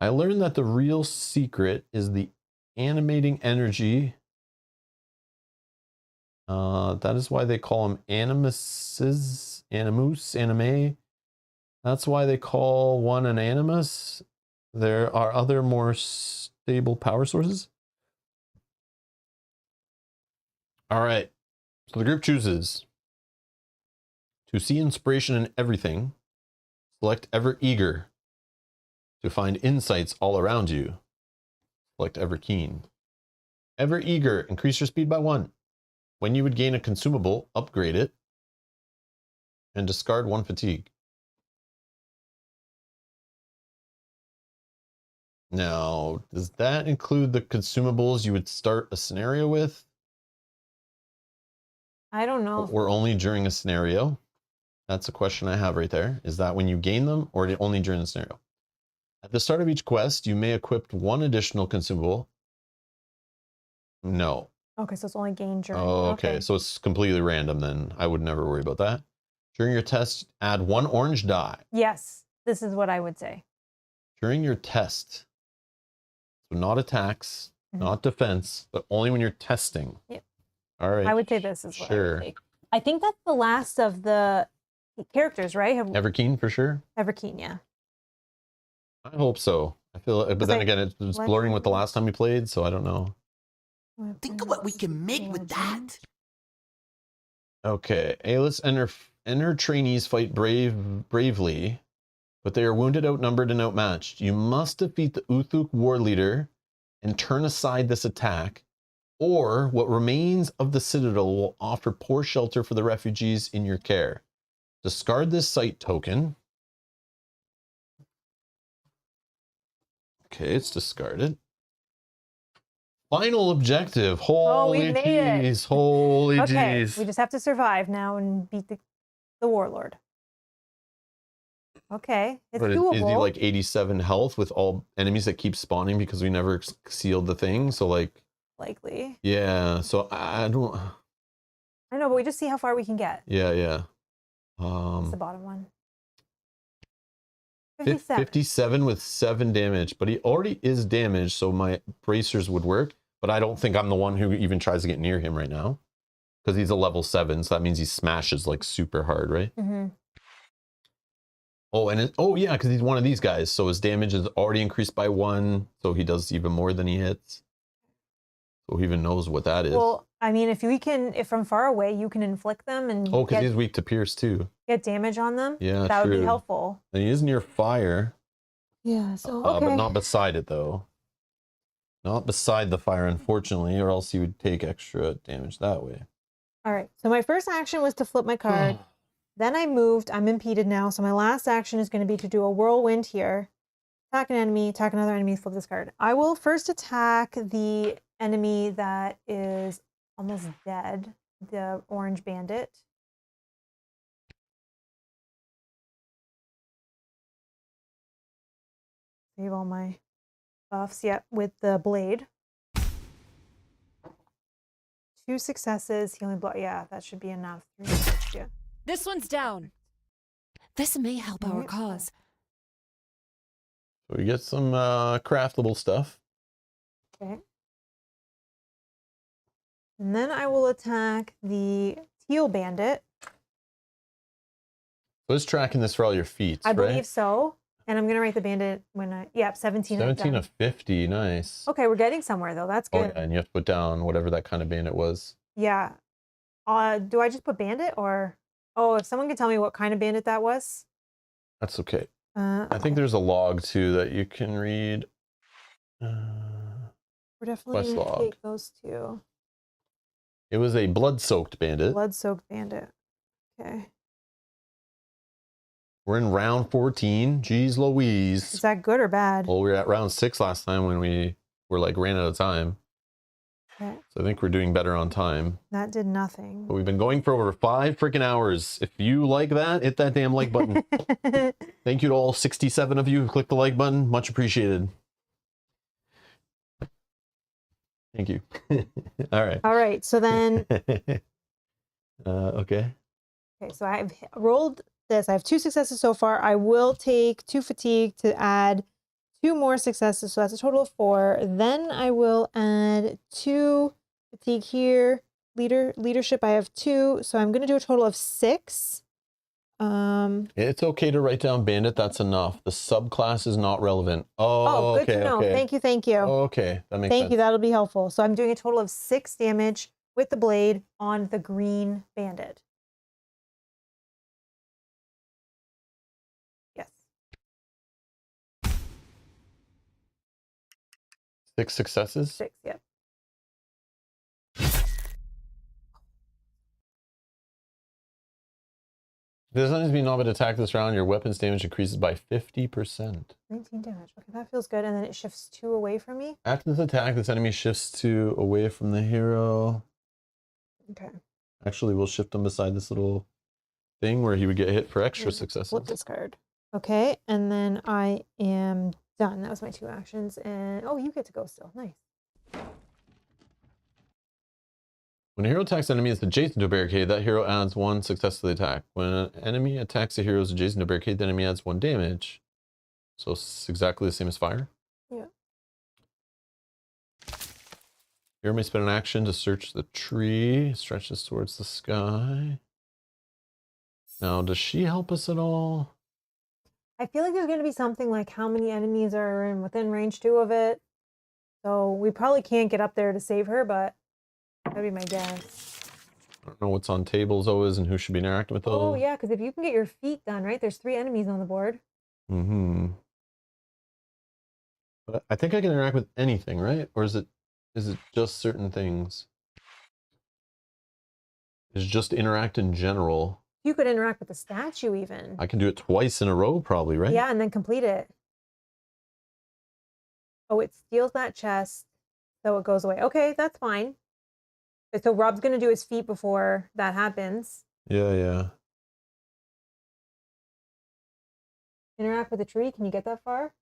I learned that the real secret is the animating energy. That is why they call them animuses, animus, anime. That's why they call one an animus. There are other more stable power sources. All right. So the group chooses to see inspiration in everything. Select ever eager. To find insights all around you. Select ever keen. Ever eager, increase your speed by 1. When you would gain a consumable, upgrade it. And discard 1 fatigue. Now, does that include the consumables you would start a scenario with? I don't know. Or only during a scenario? That's a question I have right there. Is that when you gain them or only during the scenario? At the start of each quest, you may equip 1 additional consumable. No. Okay, so it's only gained during. Oh, okay. So it's completely random then. I would never worry about that. During your test, add 1 orange die. Yes, this is what I would say. During your test. So not attacks, not defense, but only when you're testing. Yep. All right. I would say this is what I Sure. would say. I think that's the last of the characters, right? Everkeen for sure. Everkeen, yeah. I hope so. I feel, but then again, it's blurring with the last time we played, so I don't know. Think of what we can make with that. Okay, A-list enter trainees fight bravely, but they are wounded, outnumbered, and outmatched. You must defeat the Uthuk war leader and turn aside this attack, or what remains of the citadel will offer poor shelter for the refugees in your care. Discard this site token. Okay, it's discarded. Final objective. Holy we made it. jeez. Holy Okay, jeez. we just have to survive now and beat the warlord. Okay, it's But doable. is he like 87 health with all enemies that keep spawning because we never sealed the thing? So like, likely. yeah. So I don't. I know, but we just see how far we can get. Yeah, yeah. It's the bottom one. 57. 57 with 7 damage, but he already is damaged, so my bracers would work. But I don't think I'm the one who even tries to get near him right now, because he's a level 7, so that means he smashes like super hard, right? Mm-hmm. Oh, and oh yeah, because he's one of these guys, so his damage is already increased by 1, so he does even more than he hits. So he even knows what that is. Well, I mean, if from far away you can inflict them and Oh, because he's weak to pierce too. get damage on them, Yeah, that true. would be helpful. And he is near fire. Yeah, so okay. But not beside it though. Not beside the fire, unfortunately, or else he would take extra damage that way. All right, so my first action was to flip my card. Then I moved. I'm impeded now, so my last action is going to be to do a whirlwind here. Attack an enemy, attack another enemy, flip this card. I will first attack the enemy that is almost dead, the orange bandit. Save all my buffs, yep, with the blade. 2 successes, healing blow. Yeah, that should be enough. 3, 6, yeah. This one's down. This may help our cause. So we get some craftable stuff. Okay. And then I will attack the teal bandit. So it's tracking this for all your feats, I right? believe so. And I'm going to write the bandit when I, yeah, 17. 17 of 50, nice. Okay, we're getting somewhere though. That's Oh, good. yeah, and you have to put down whatever that kind of bandit was. Yeah. Do I just put bandit or, oh, if someone could tell me what kind of bandit that was? That's okay. I think there's a log too that you can read. We're definitely quest going to log. take those two. It was a blood-soaked bandit. Blood-soaked bandit. Okay. We're in round 14. Jeez Louise. Is that good or bad? Well, we were at round 6 last time when we were like ran out of time. Okay. So I think we're doing better on time. That did nothing. But we've been going for over 5 freaking hours. If you like that, hit that damn like button. Thank you to all 67 of you who clicked the like button. Much appreciated. Thank you. All right. All right. So then, okay. okay, so I've rolled this. I have 2 successes so far. I will take 2 fatigue to add 2 more successes. So that's a total of 4. Then I will add 2 fatigue here. Leadership, I have 2. So I'm going to do a total of 6 It's okay to write down bandit. That's enough. The subclass is not relevant. Oh, good to know. Okay. Thank you, thank you. Oh, okay, that makes Thank sense. you, that'll be helpful. So I'm doing a total of 6 damage with the blade on the green bandit. Yes. 6 successes. 6, yep. There's enemies being not attacked this round. Your weapon's damage increases by 50%. 19 damage. Okay, that feels good. And then it shifts 2 away from me. After this attack, this enemy shifts 2 away from the hero. Okay. Actually, we'll shift him beside this little thing where he would get hit for extra Flip successes. this card. Okay, and then I am done. That was my 2 actions. And oh, you get to go still. Nice. When a hero attacks enemies adjacent to a barricade, that hero adds 1 success to the attack. When an enemy attacks a hero adjacent to a barricade, the enemy adds 1 damage. So it's exactly the same as fire. Yeah. Hero may spend an action to search the tree, stretches towards the sky. Now, does she help us at all? I feel like there's going to be something like how many enemies are within range 2 of it. So we probably can't get up there to save her, but that'd be my guess. I don't know what's on tables always and who should be interacting with those. Oh, yeah, because if you can get your feet done, right? There's 3 enemies on the board. Mm-hmm. But I think I can interact with anything, right? Or is it just certain things? Is it just interact in general? You could interact with the statue even. I can do it twice in a row probably, right? Yeah, and then complete it. Oh, it steals that chest, so it goes away. Okay, that's fine. So Rob's going to do his feet before that happens. Yeah. Interact with the tree. Can you get that far?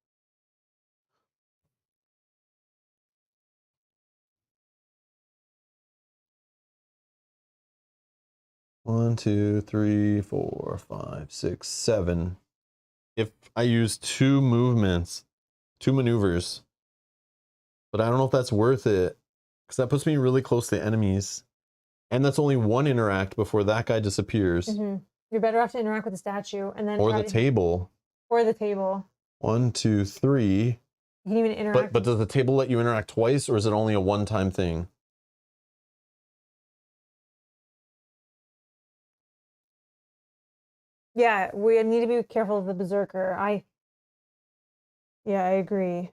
One, two, three, 4, 5, 6, 7. If I use 2 movements, 2 maneuvers, but I don't know if that's worth it because that puts me really close to enemies. And that's only 1 interact before that guy disappears. Mm-hmm. You're better off to interact with the statue and then Or try the to- table. Or the table. 1, 2, 3. You can even interact. But does the table let you interact twice, or is it only a one-time thing? Yeah, we need to be careful of the berserker. I agree.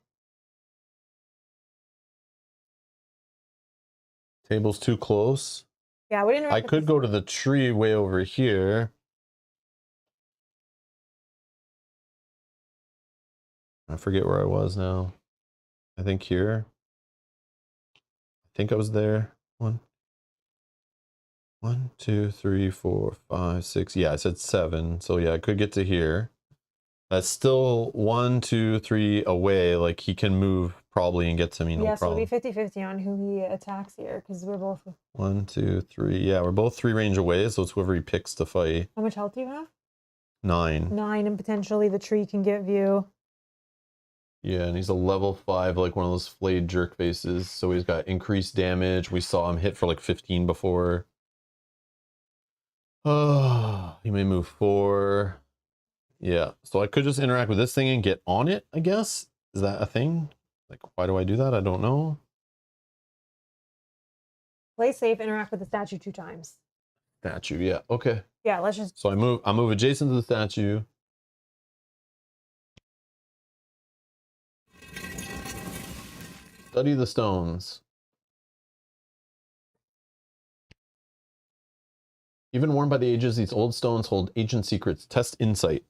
Table's too close. Yeah, I would interact. I with could the- go to the tree way over here. I forget where I was now. I think here. I think I was there. 1, 2, 3, 4, 5, 6. Yeah, I said 7. So yeah, I could get to here. That's still 1, 2, 3 away. Like he can move probably and get to me, no Yeah, so problem. it'll be 50-50 on who he attacks here because we're both. 1, 2, 3. Yeah, we're both 3 range away, so it's whoever he picks to fight. How much health do you have? 9. 9, and potentially the tree can give you. Yeah, and he's a level 5, like one of those flayed jerk faces. So he's got increased damage. We saw him hit for like 15 before. Oh, he may move 4. Yeah, so I could just interact with this thing and get on it, I guess. Is that a thing? Like, why do I do that? I don't know. Play safe, interact with the statue 2 times. Statue, yeah, okay. Yeah, let's just. So I move adjacent to the statue. Study the stones. Even worn by the ages, these old stones hold ancient secrets. Test insight.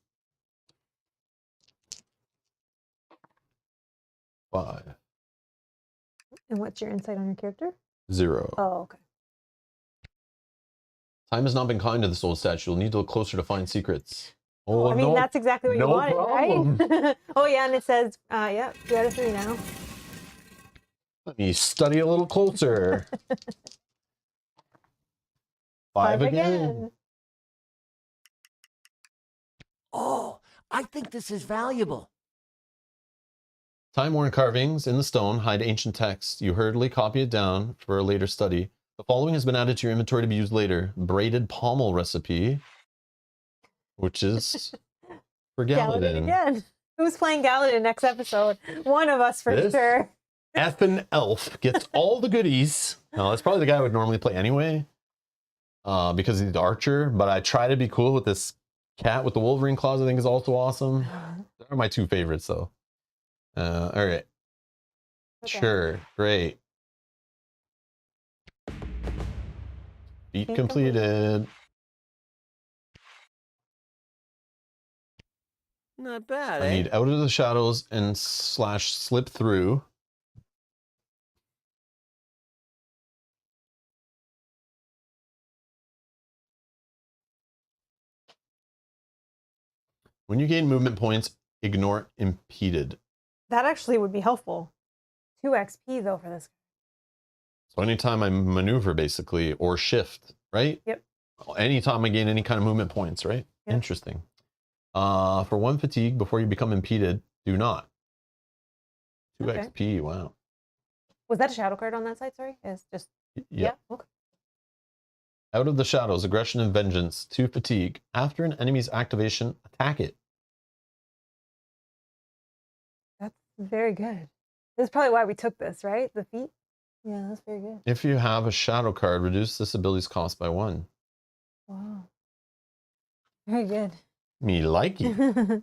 5. And what's your insight on your character? 0. Oh, okay. Time has not been kind to this old statue. You'll need to look closer to find secrets. Oh, I mean, no. that's exactly what no you wanted, problem. right? Oh, yeah, and it says, yeah, 2 out of 3 now. Let me study a little closer. 5 again. Oh, I think this is valuable. Time-worn carvings in the stone hide ancient texts. You hurriedly copy it down for a later study. The following has been added to your inventory to be used later. Braided pommel recipe. which is for Galadin Galadin. again. Who's playing Galadin next episode? One of us for This? sure. Effin' elf gets all the goodies. No, that's probably the guy I would normally play anyway, because he's the archer. But I try to be cool with this cat with the Wolverine claws. I think is also awesome. They're my two favorites, though. All right, Okay. sure, great. Feat Feat completed. Not bad, I eh? need out of the shadows and slash slip through. When you gain movement points, ignore impeded. That actually would be helpful. 2 XP though for this. So anytime I maneuver, basically, or shift, right? Yep. Anytime I gain any kind of movement points, right? Yep. Interesting. For 1 fatigue before you become impeded, do not. 2 Okay. XP. Wow. Was that a shadow card on that side? Sorry, it's just Yeah. Okay. Out of the shadows, aggression and vengeance, 2 fatigue. After an enemy's activation, attack it. That's very good. This is probably why we took this, right? The feat. Yeah, that's very good. If you have a shadow card, reduce this ability's cost by 1. Wow. Very good. Me like it. All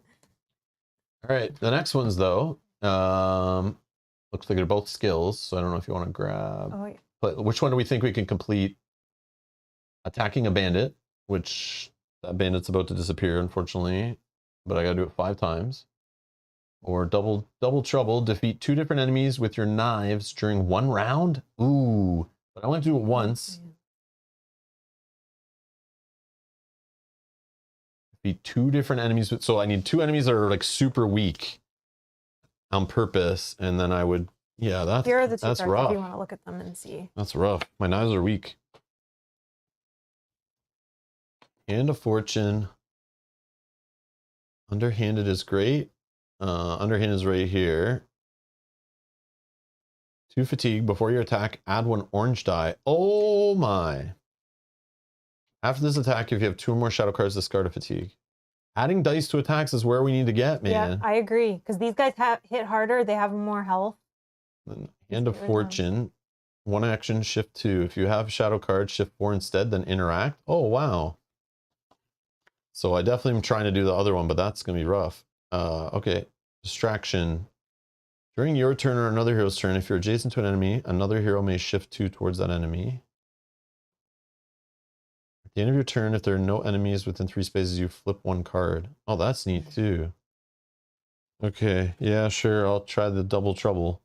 right, the next ones though, looks like they're both skills. So I don't know if you want to grab. Oh, yeah. But which one do we think we can complete? Attacking a bandit, which that bandit's about to disappear, unfortunately, but I gotta do it 5 times. Or double trouble, defeat 2 different enemies with your knives during 1 round. Ooh, but I only have to do it once. Defeat 2 different enemies with, so I need 2 enemies that are like super weak on purpose, and then I would, yeah, Here are the 2 that's cards rough. if you want to look at them and see. That's rough. My knives are weak. Hand of Fortune. Underhanded is great. Underhanded is right here. 2 fatigue. Before your attack, add 1 orange die. Oh my. After this attack, if you have 2 or more shadow cards, discard a fatigue. Adding dice to attacks is where we need to get, man. Yeah, I agree. Because these guys hit harder. They have more health. Then Hand of get rid of them. Fortune. 1 action, shift 2. If you have a shadow card, shift 4 instead, then interact. Oh, wow. So I definitely am trying to do the other one, but that's going to be rough. Okay. Distraction. During your turn or another hero's turn, if you're adjacent to an enemy, another hero may shift 2 towards that enemy. At the end of your turn, if there are no enemies within 3 spaces, you flip 1 card. Oh, that's neat too. Okay. Yeah, sure. I'll try the double trouble.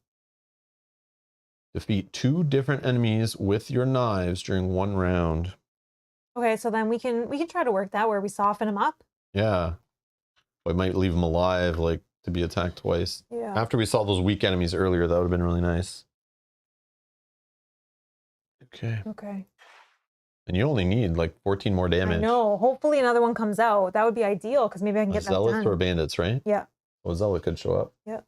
Defeat 2 different enemies with your knives during 1 round. Okay, so then we can try to work that where we soften them up. Yeah. I might leave them alive, like, to be attacked twice. Yeah. After we saw those weak enemies earlier, that would have been really nice. Okay. Okay. And you only need, like, 14 more damage. I know. Hopefully another one comes out. That would be ideal because maybe I can get that Zealots done. or bandits, right? Yeah. Well, Zealot could show up. Yeah.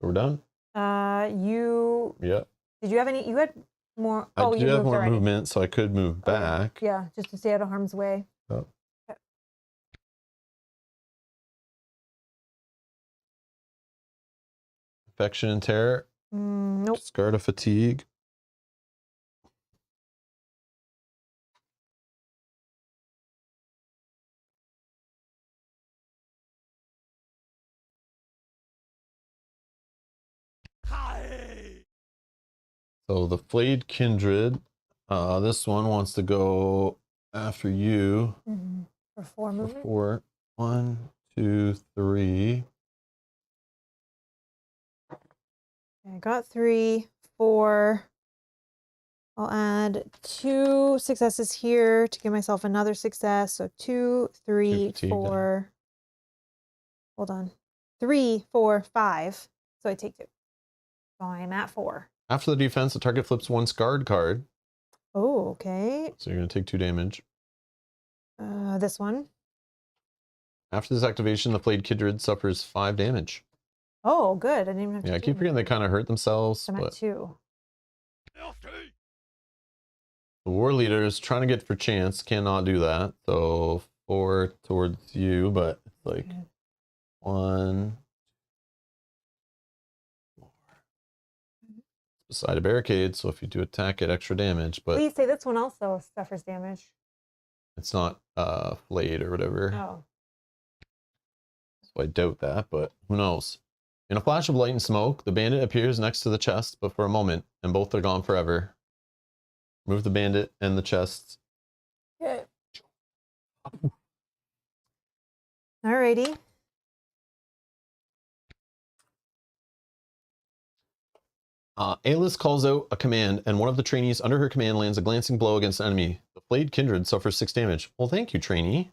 We're done? You Yeah. did you have any? You had more. I Oh, do you have moved more already. movement, so I could move Okay. back. Yeah, just to stay out of harm's way. Oh. Okay. Infection and terror. Nope. Discard of fatigue. So the flayed kindred. This one wants to go after you. For 4 movement. For 1, 2, 3. Okay, I got 3, 4. I'll add 2 successes here to give myself another success. So 2, 3, fatigue then. 4. Hold on. 3, 4, 5. So I take 2. So I'm at 4. After the defense, the target flips 1 scarred card. Oh, okay. So you're going to take 2 damage. This one. After this activation, the flayed kindred suffers 5 damage. Oh, good. I didn't even have to Yeah, I do keep forgetting they anything. kind of hurt themselves. I'm at But 2. the war leader is trying to get for chance. Cannot do that. So 4 towards you, but it's like Okay. 1 beside a barricade, so if you do attack it, extra damage, but Please say this one also suffers damage. it's not flayed or whatever. Oh. So I doubt that, but who knows? In a flash of light and smoke, the bandit appears next to the chest, but for a moment, and both are gone forever. Move the bandit and the chest. Okay. Alrighty. Alis calls out a command, and one of the trainees under her command lands a glancing blow against an enemy. The flayed kindred suffers 6 damage. Well, thank you, trainee.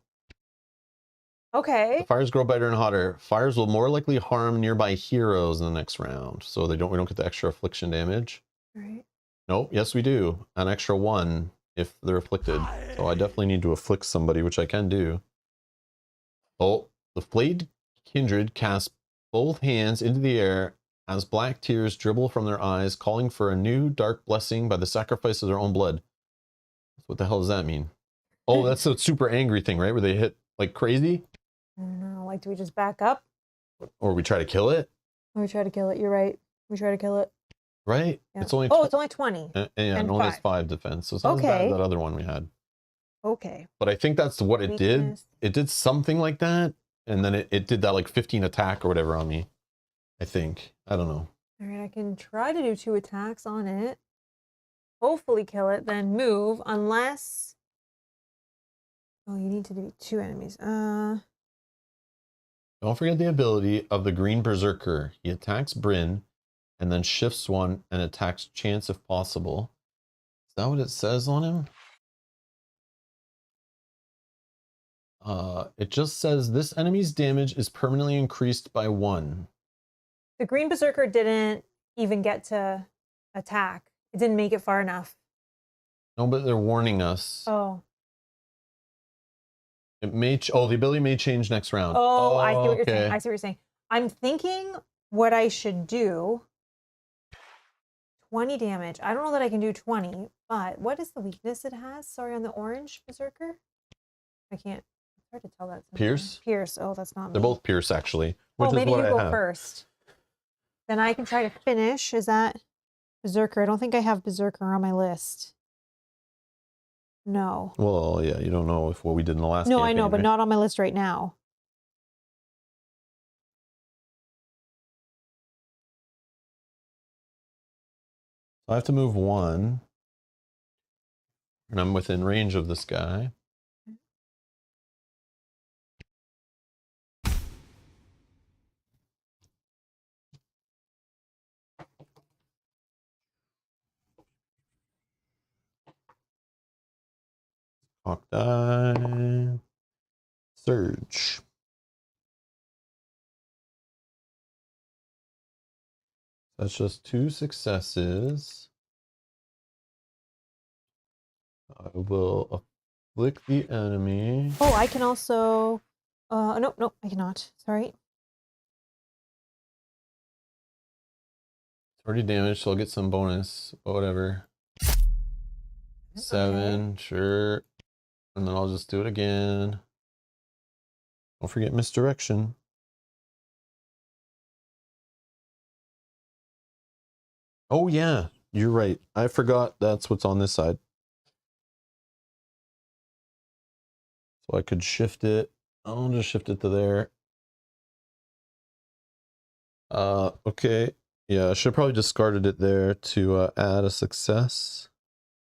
Okay. The fires grow brighter and hotter. Fires will more likely harm nearby heroes in the next round, so we don't get the extra affliction damage. Alright. Nope, yes we do. An extra 1 if they're afflicted. So I definitely need to afflict somebody, which I can do. Oh, the flayed kindred casts both hands into the air as black tears dribble from their eyes, calling for a new dark blessing by the sacrifice of their own blood. What the hell does that mean? Oh, that's the super angry thing, right? Where they hit like crazy? I don't know. Like, do we just back up? Or we try to kill it, Or we try to kill it? You're right. We try to kill it. right? Yeah. It's only Oh, it's only 20. yeah, and it only has 5. 5 defense, so it's not as bad Okay. as that other one we had. Okay. But I think that's what it did. Weakness. It did something like that, and then it did that like 15 attack or whatever on me. I think. I don't know. Alright, I can try to do 2 attacks on it. Hopefully kill it, then move, unless... Oh, you need to do 2 enemies. Don't forget the ability of the Green Berserker. He attacks Bryn, and then shifts 1 and attacks Chance if possible. Is that what it says on him? It just says this enemy's damage is permanently increased by 1. The Green Berserker didn't even get to attack. It didn't make it far enough. No, but they're warning us. Oh. It may the ability may change next round. Oh, I see what you're saying. okay. I see what you're saying. I'm thinking what I should do. 20 damage. I don't know that I can do 20, but what is the weakness it has? Sorry, on the orange Berserker? I can't. It's hard to tell that. sometimes. Pierce? Pierce. Oh, that's not They're me. both Pierce, actually. Which Oh, is maybe what you I go have. first. Then I can try to finish. Is that Berserker? I don't think I have Berserker on my list. No. Well, yeah, you don't know if what we did in the last No, I know, campaign, but right? not on my list right now. I have to move 1. And I'm within range of this guy. Hawk die. Surge. That's just 2 successes. I will afflict the enemy. Oh, I can also. Nope, I cannot. Sorry. It's already damaged, so I'll get some bonus, but whatever. 7, sure. And then I'll just do it again. Don't forget misdirection. Oh yeah, you're right. I forgot that's what's on this side. So I could shift it. I'll just shift it to there. Okay. Yeah, I should have probably discarded it there to add a success.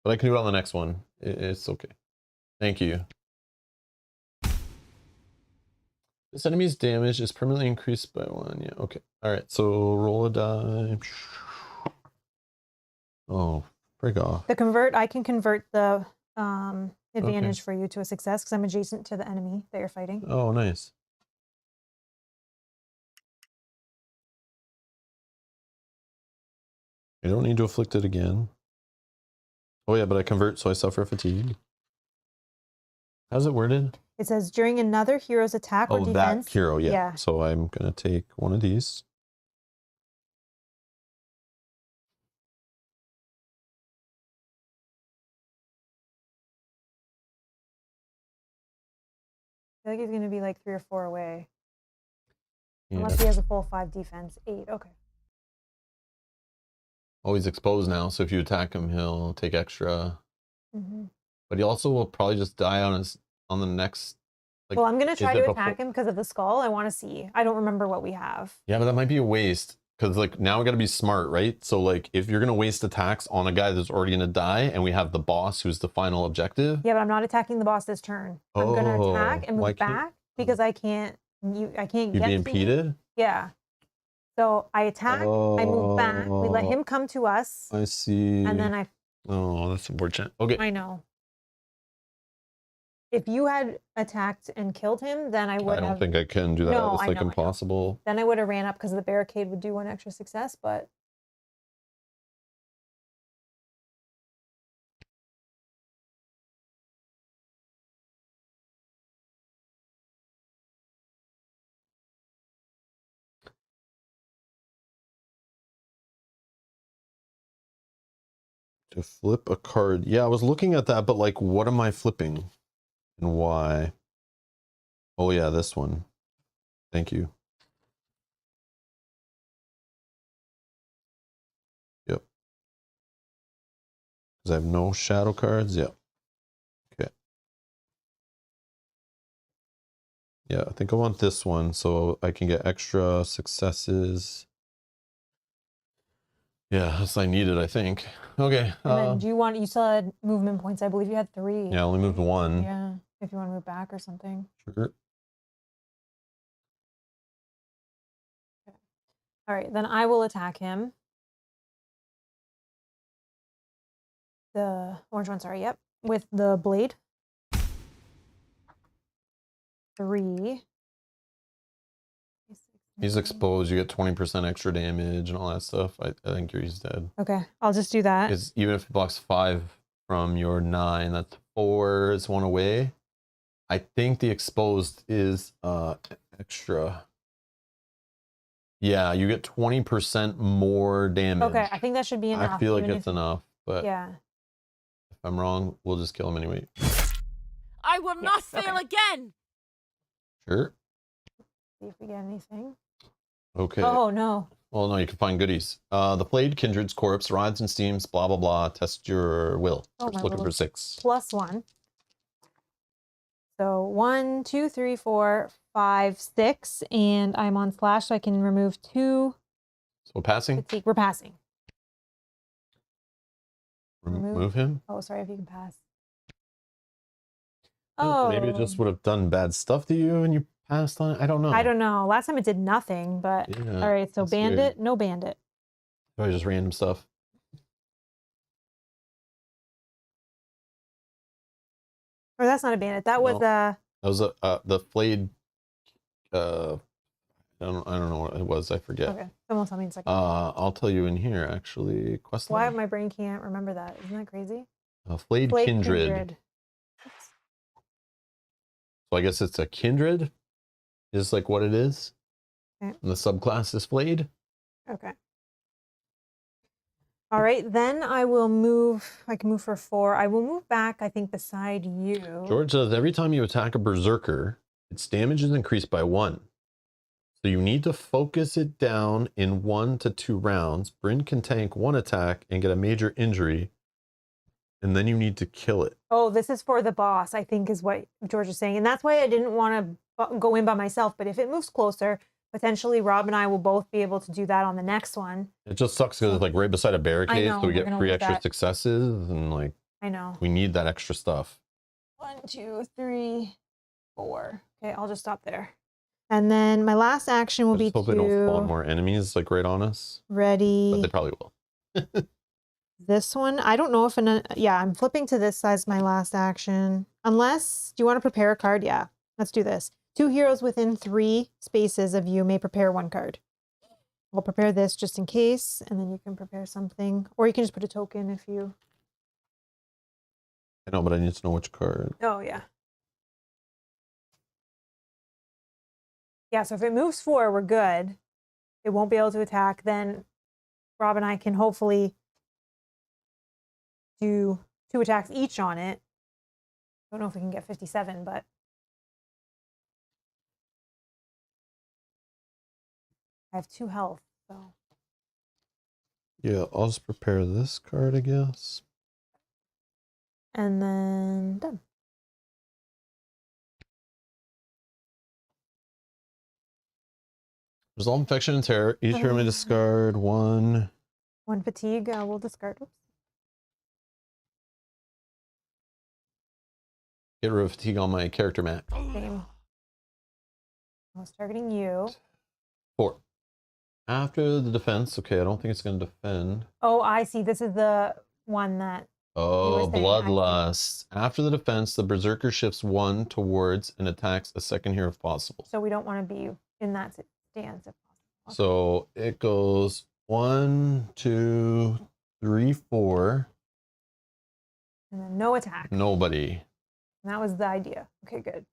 But I can do it on the next one. It's okay. Thank you. This enemy's damage is permanently increased by 1. Yeah, okay. Alright, so roll a die. Oh, break off. The convert, I can convert the advantage for you to a success because I'm adjacent to the enemy that you're fighting. Oh, nice. I don't need to afflict it again. Oh yeah, but I convert, so I suffer fatigue. How's it worded? It says during another hero's attack or Oh, defense. that hero, yeah. Yeah. So I'm gonna take one of these. feel like he's going to be like 3 or 4 away. Yeah. Unless he has a full 5 defense. 8. Okay. Oh, he's exposed now, so if you attack him, he'll take extra. Mm-hmm. But he also will probably just die on the next. Like, Well, I'm going to is try it to attack him because of the skull. I want to see. I don't remember what we have. Yeah, but that might be a waste because like now we got to be smart, right? So like if you're gonna waste attacks on a guy that's already gonna die, and we have the boss who's the final objective. Yeah, but I'm not attacking the boss this turn. I'm going to attack and why move can't- back because I can't. I can't You'd get be to impeded. Yeah. So I attack. I move back. We let him come to us, I see. and then I. Oh, that's unfortunate. Okay. I know. If you had attacked and killed him, then I would I don't have. think I can do that. No, It's I like know, I know. impossible. Then I would have ran up because the barricade would do 1 extra success, but. To flip a card. Yeah, I was looking at that, but like, what am I flipping, and why? Oh yeah, this one. Thank you. Yep. Because I have no shadow cards. Yep. Okay. Yeah, I think I want this one so I can get extra successes. Yeah, that's I needed, I think. Okay. And then do you want? You still had movement points. I believe you had 3. Yeah, I only moved 1. Yeah. If you want to move back or something. Sure. All right, then I will attack him. The orange one, sorry. Yep, with the blade. 3. He's exposed. You get 20% extra damage and all that stuff. I think he's dead. Okay, I'll just do that. Because even if he blocks 5 from your 9, that's 4. It's 1 away. I think the exposed is extra. Yeah, you get 20% more damage. Okay, I think that should be enough. I feel like even it's if- enough, but Yeah. if I'm wrong, we'll just kill him anyway. I will not Yes, fail okay. again. Sure. See if we get anything. Okay. Oh no. Well, no, you can find goodies. The flayed kindred's corpse rides and steams, blah, blah, blah. Test your will. Oh, Just my looking will for is 6. +1. So 1, 2, 3, 4, 5, 6, and I'm on slash, so I can remove 2. So passing, Fatigue. We're passing. remove him. Oh, sorry if you can pass. Maybe it just would have done bad stuff to you and you passed on it. I don't know. I don't know. Last time it did nothing, but Yeah, all right. So that's bandit, weird. no bandit. Probably just random stuff. Or that's not a bandit. That was No. That was the flayed. I don't know what it was. I forget. okay. Someone tell me in a second. I'll tell you in here actually. Quest Why line. my brain can't remember that? Isn't that crazy? Flayed Blade kindred. Oops. So I guess it's a kindred. Is like what it is. Okay. And the subclass is flayed. Okay. All right, then I will move. I can move for 4. I will move back, I think, beside you. George says every time you attack a berserker, its damage is increased by 1. So you need to focus it down in 1 to 2 rounds. Bryn can tank 1 attack and get a major injury, and then you need to kill it. Oh, this is for the boss, I think, is what George is saying. And that's why I didn't want to go in by myself. But if it moves closer, potentially Rob and I will both be able to do that on the next one. It just sucks because it's like right beside a barricade, know, so we we're get gonna 3 lose extra that. successes, and like I know. we need that extra stuff. 1, 2, 3, 4. Okay, I'll just stop there. And then my last action will I be just hope they don't spawn to more enemies like right on us, but ready they probably will. this one. I don't know if yeah, I'm flipping to this as my last action. Unless, do you want to prepare a card? Yeah, let's do this. 2 heroes within 3 spaces of you may prepare 1 card. I'll prepare this just in case, and then you can prepare something. Or you can just put a token if you... I know, but I need to know which card. Oh, yeah. Yeah, so if it moves 4, we're good. It won't be able to attack. Then Rob and I can hopefully do 2 attacks each on it. Don't know if we can get 57, but I have 2 health, so. Yeah, I'll just prepare this card, I guess. And then done. Resolve infection and terror. Each turn may discard 1. 1 fatigue, we'll discard. Oops. Get rid of fatigue on my character mat. Same. I was targeting you. 4. After the defense. Okay, I don't think it's going to defend. Oh, I see. This is the one that. Oh, saying bloodlust. After the defense, the berserker shifts 1 towards and attacks a second hero if possible. So we don't want to be in that stance if possible. So it goes 1, 2, 3, 4. And then no attack. Nobody. And that was the idea. Okay, good.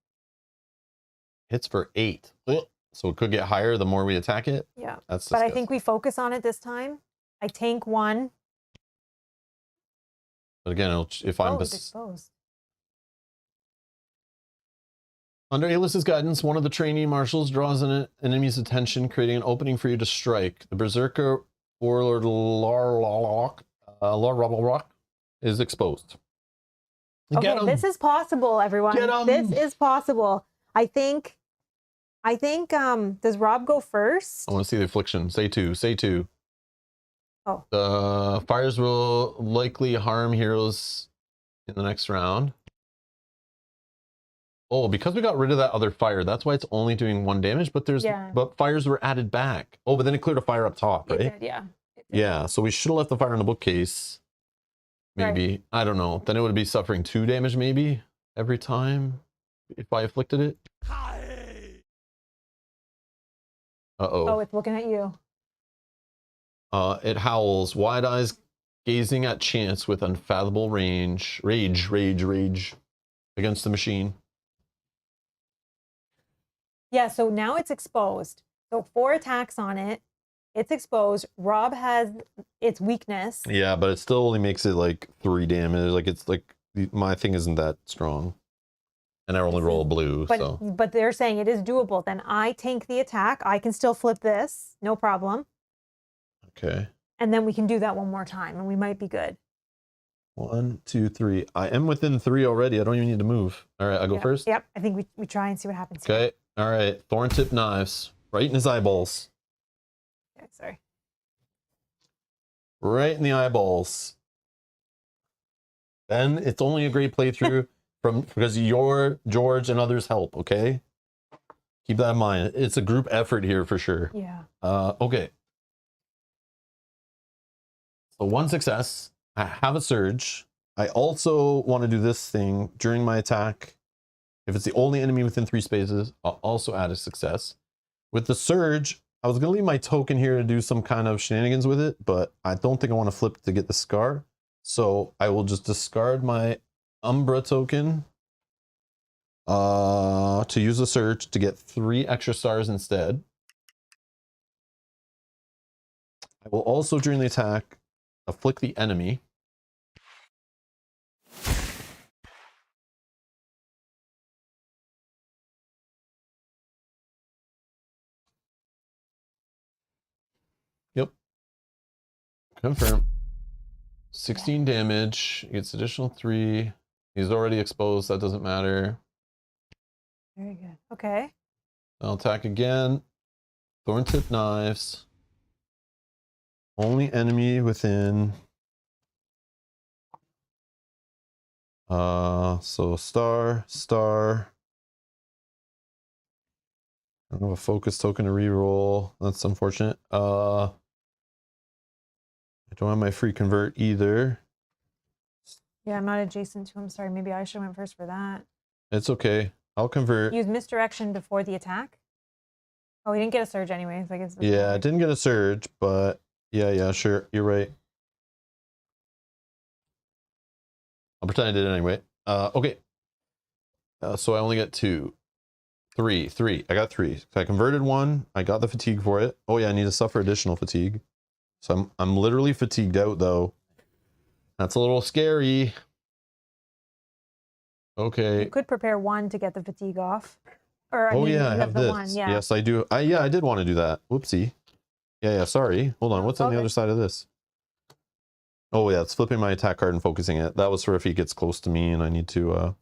Hits for 8. Ugh. So it could get higher the more we attack it. Yeah. That's But I disgusting. think we focus on it this time. I tank 1. But again, if I'm it's exposed. under Aelis's guidance, one of the trainee marshals draws an enemy's attention, creating an opening for you to strike. The berserker warlord Larlock is exposed. Okay, this is possible, everyone. Get 'em. This is possible. I think does Rob go first? I want to see the affliction. Say 2. Say 2. Oh. The fires will likely harm heroes in the next round. Oh, because we got rid of that other fire, that's why it's only doing 1 damage, but but fires were added back. Oh, but then it cleared a fire up top, right? It did, yeah. It did. Yeah, so we should have left the fire in the bookcase. Maybe. I don't know. Then it would be suffering 2 damage maybe every time if I afflicted it. Uh-oh. Oh, it's looking at you. It howls, wide eyes gazing at chance with unfathomable rage against the machine. Yeah, so now it's exposed. So 4 attacks on it. It's exposed. Rob has its weakness. Yeah, but it still only makes it like 3 damage. Like it's like my thing isn't that strong. And I only roll a blue, so. But they're saying it is doable. Then I tank the attack. I can still flip this. No problem. Okay. And then we can do that one more time and we might be good. 1, 2, 3. I am within 3 already. I don't even need to move. All right, I go first? Yep. I think we try and see what happens. Here. Okay. All right. Thorn tip knives. Right in his eyeballs. Okay, sorry. Right in the eyeballs. Then it's only a great playthrough because your George and others help, okay? Keep that in mind. It's a group effort here for sure. Yeah. Okay. So 1 success. I have a surge. I also want to do this thing during my attack. If it's the only enemy within 3 spaces, I'll also add a success. With the surge, I was going to leave my token here to do some kind of shenanigans with it, but I don't think I want to flip to get the scar. So I will just discard my Umbra token to use the surge to get 3 extra stars instead. I will also, during the attack, afflict the enemy. Yep. Confirm. 16 damage. He gets additional 3. He's already exposed. That doesn't matter. Very good. Okay. I'll attack again. Thorn tip knives. Only enemy within. So star. I don't have a focus token to reroll. That's unfortunate. I don't have my free convert either. Yeah, I'm not adjacent to him. Sorry, maybe I should have went first for that. It's okay. I'll convert. Use misdirection before the attack. Oh, he didn't get a surge anyways. I guess. Yeah, I didn't get a surge, but yeah, sure. You're right. I'll pretend I did it anyway. Okay. So I only get 2. 3. I got 3. So I converted 1. I got the fatigue for it. Oh yeah, I need to suffer additional fatigue. So I'm literally fatigued out though. That's a little scary. Okay. You could prepare 1 to get the fatigue off. Or Oh yeah, I you have the this. 1, yeah. Yes, I do. I did want to do that. Whoopsie. Yeah, sorry. Hold on. What's on the Okay. other side of this? Oh, yeah, it's flipping my attack card and focusing it. That was for if he gets close to me and I need to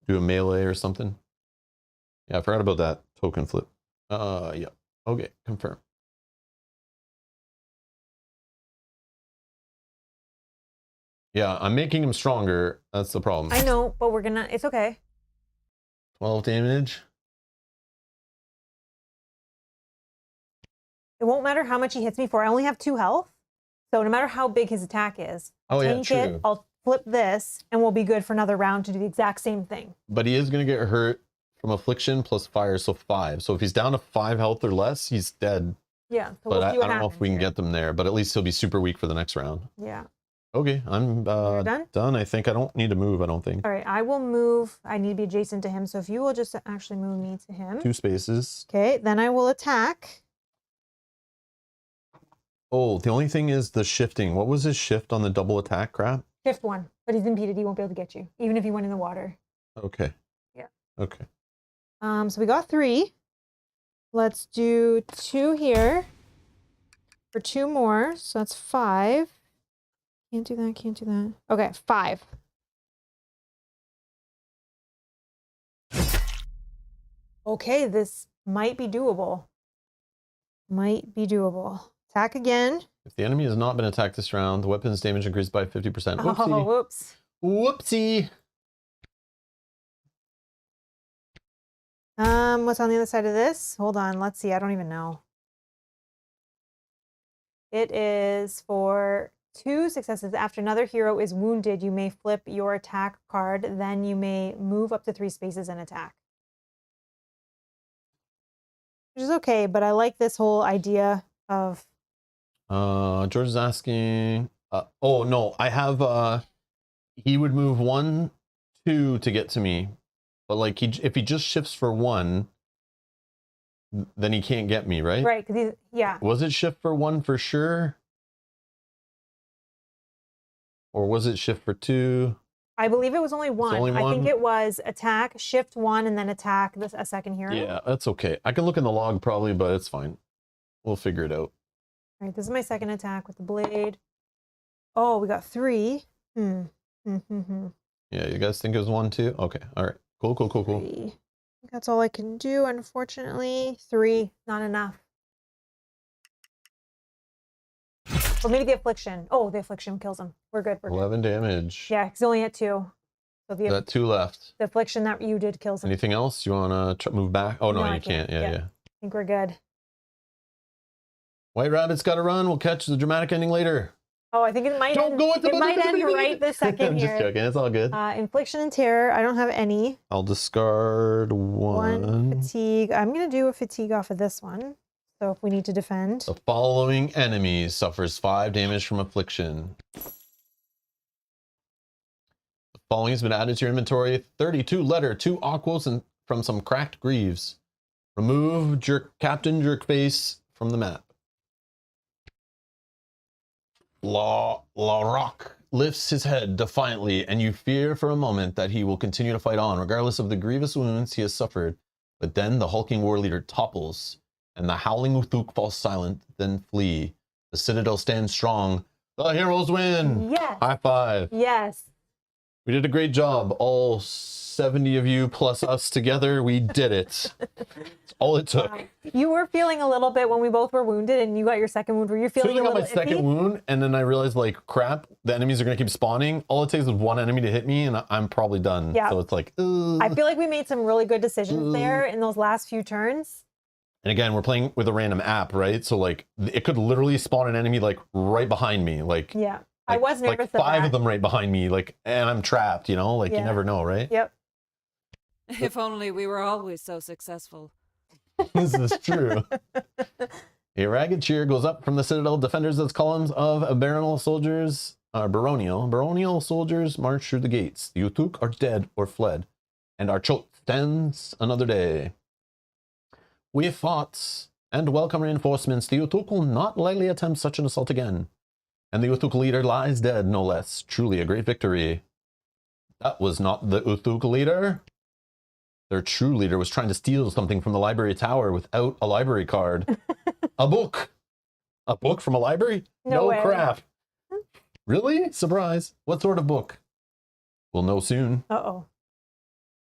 do a melee or something. Yeah, I forgot about that token flip. Yeah. Okay, confirm. Yeah, I'm making him stronger. That's the problem. I know, but we're gonna. It's okay. 12 damage. It won't matter how much he hits me for. I only have 2 health, so no matter how big his attack is, I'll Oh, yeah, tank true. it. I'll flip this, and we'll be good for another round to do the exact same thing. But he is going to get hurt from affliction plus fire, so 5. So if he's down to 5 health or less, he's dead. Yeah. So But we'll I see what don't know if happens we can here. get them there. But at least he'll be super weak for the next round. Yeah. Okay, I'm You're done? done. I think I don't need to move, I don't think. All right. I will move. I need to be adjacent to him. So if you will just actually move me to him. 2 spaces. Okay. Then I will attack. Oh, the only thing is the shifting. What was his shift on the double attack crap? Shift 1, but he's impeded. He won't be able to get you, even if he went in the water. Okay. Yeah. Okay. So we got 3. Let's do 2 here for 2 more. So that's 5. Can't do that. Can't do that. Okay, 5. Okay, this might be doable. Might be doable. Attack again. If the enemy has not been attacked this round, the weapon's damage increased by 50%. Oh, Whoopsie. whoops. Whoopsie. What's on the other side of this? Hold on. Let's see. I don't even know. It is for 2 successes. After another hero is wounded, you may flip your attack card. Then you may move up to 3 spaces and attack. Which is okay, but I like this whole idea of... George is asking... oh, no. I have... he would move 1, 2 to get to me. But, like, if he just shifts for 1, then he can't get me, right? Right, because he's... Yeah. Was it shift for 1 for sure? Or was it shift for 2? I believe it was only 1. only I think 1? it was attack, shift 1, and then attack a second hero. Yeah, that's okay. I can look in the log probably, but it's fine. We'll figure it out. All right, this is my second attack with the blade. Oh, we got 3. Yeah, you guys think it was 1, 2? Okay, all right. Cool. 3. That's all I can do, unfortunately. 3, not enough. Or maybe the affliction. Oh, the affliction kills him. We're good. We're good. 11 damage. Yeah, he's only at 2. So the Got 2 left. affliction that you did kills him. Anything else? You want to move back? Oh, no, No, I you can't. can't. Yeah. I think we're good. White Rabbit's got to run. We'll catch the dramatic ending later. Oh, I think it might Don't end, go into it might end right this second I'm here. just joking. It's all good. Infliction and terror. I don't have any. I'll discard 1. Fatigue. I'm going to do a fatigue off of this one. So if we need to defend. The following enemy suffers 5 damage from affliction. The following has been added to your inventory. 32 letter, 2 aquos, and from some cracked greaves. Remove Captain Jerkface from the map. La Rock lifts his head defiantly, and you fear for a moment that he will continue to fight on, regardless of the grievous wounds he has suffered. But then the hulking war leader topples, and the howling Uthuk falls silent, then flee. The citadel stands strong. The heroes win! Yes. High five. Yes. We did a great job. All 70 of you plus us together, we did it. That's all it took. You were feeling a little bit when we both were wounded and you got your second wound. Were you As soon feeling as I a got little my second iffy? wound, and then I realized, like, crap, the enemies are going to keep spawning. All it takes is 1 enemy to hit me, and I'm probably done. Yeah. So it's like, I feel like we made some really good decisions there in those last few turns. And again, we're playing with a random app, right? So, like, it could literally spawn an enemy, like, right behind me. Like, Yeah. I like, was nervous like of 5 that. of them right behind me, like, and I'm trapped, you know? Like, you Yeah. never know, right? Yep. If only we were always so successful. This is true. A ragged cheer goes up from the citadel defenders as columns of baronial soldiers march through the gates. The Uthuk are dead or fled, and our Chult stands another day. We have fought and welcome reinforcements. The Uthuk will not likely attempt such an assault again. And the Uthuk leader lies dead, no less. Truly a great victory. That was not the Uthuk leader. Their true leader was trying to steal something from the library tower without a library card. A book. A book from a library? No way. Crap. Really? Surprise. What sort of book? We'll know soon. Uh-oh.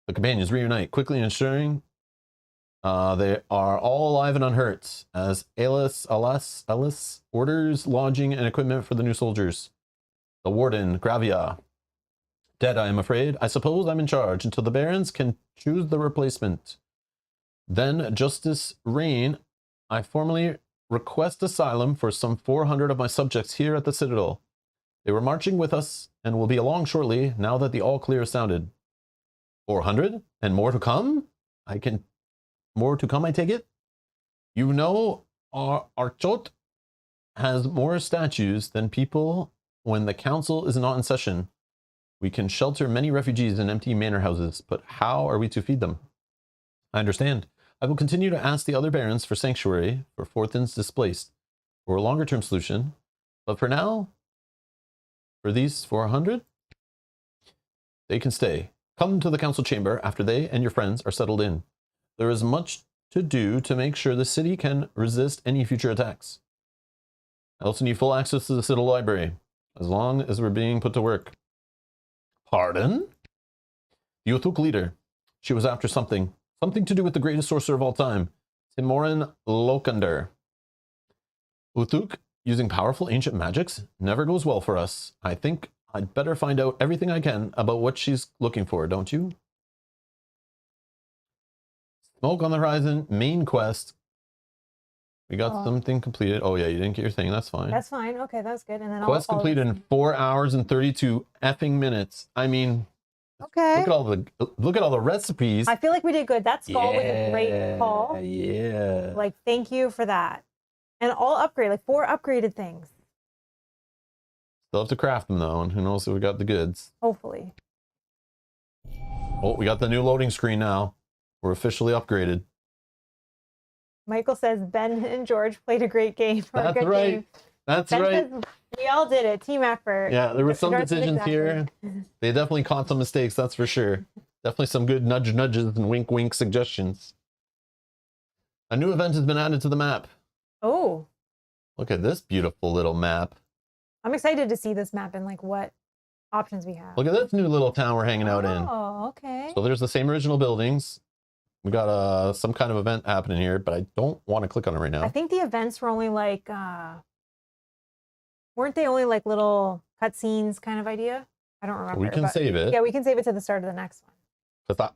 The companions reunite, quickly ensuring they are all alive and unhurt, as Alice orders lodging and equipment for the new soldiers. The warden, Gravia. Dead, I am afraid. I suppose I'm in charge until the barons can choose the replacement. Then, Justice Rain, I formally request asylum for some 400 of my subjects here at the Citadel. They were marching with us and will be along shortly now that the all clear is sounded. 400? And more to come? More to come, I take it? You know, our Archot has more statues than people when the council is not in session. We can shelter many refugees in empty manor houses, but how are we to feed them? I understand. I will continue to ask the other barons for sanctuary for Forthins displaced for a longer term solution, but for now, for these 400, they can stay. Come to the council chamber after they and your friends are settled in. There is much to do to make sure the city can resist any future attacks. I also need full access to the Citadel Library, as long as we're being put to work. Pardon? The Uthuk leader. She was after something to do with the greatest sorcerer of all time, Timorin Lokander. Uthuk, using powerful ancient magics, never goes well for us. I think I'd better find out everything I can about what she's looking for, don't you? Smoke on the horizon, main quest. We got something completed. Oh yeah, you didn't get your thing. That's fine. That's fine. Okay, that's good. And then Quest completed in 4 hours and 32 effing minutes. I mean, okay. look at all the recipes. I feel like we did good. That skull was a great call. Yeah. Like, thank you for that. And all upgrade, like 4 upgraded things. Still have to craft them though, and who knows if we got the goods. Hopefully. Oh, we got the new loading screen now. We're officially upgraded. Michael says Ben and George played a great game. That's right. That's Ben right. says, we all did it. Team effort. Yeah, there were some George said decisions exactly. here. They definitely caught some mistakes, that's for sure. Definitely some good nudges and wink suggestions. A new event has been added to the map. Oh, Look at this beautiful little map. I'm excited to see this map and like what options we have. Look at this new little town we're hanging out in. Oh, okay. So there's the same original buildings. We got some kind of event happening here, but I don't want to click on it right I now. think the events were only like, weren't they only like little cutscenes kind of idea? I don't remember. We can but- save it. Yeah, we can save it to the start of the next one. Because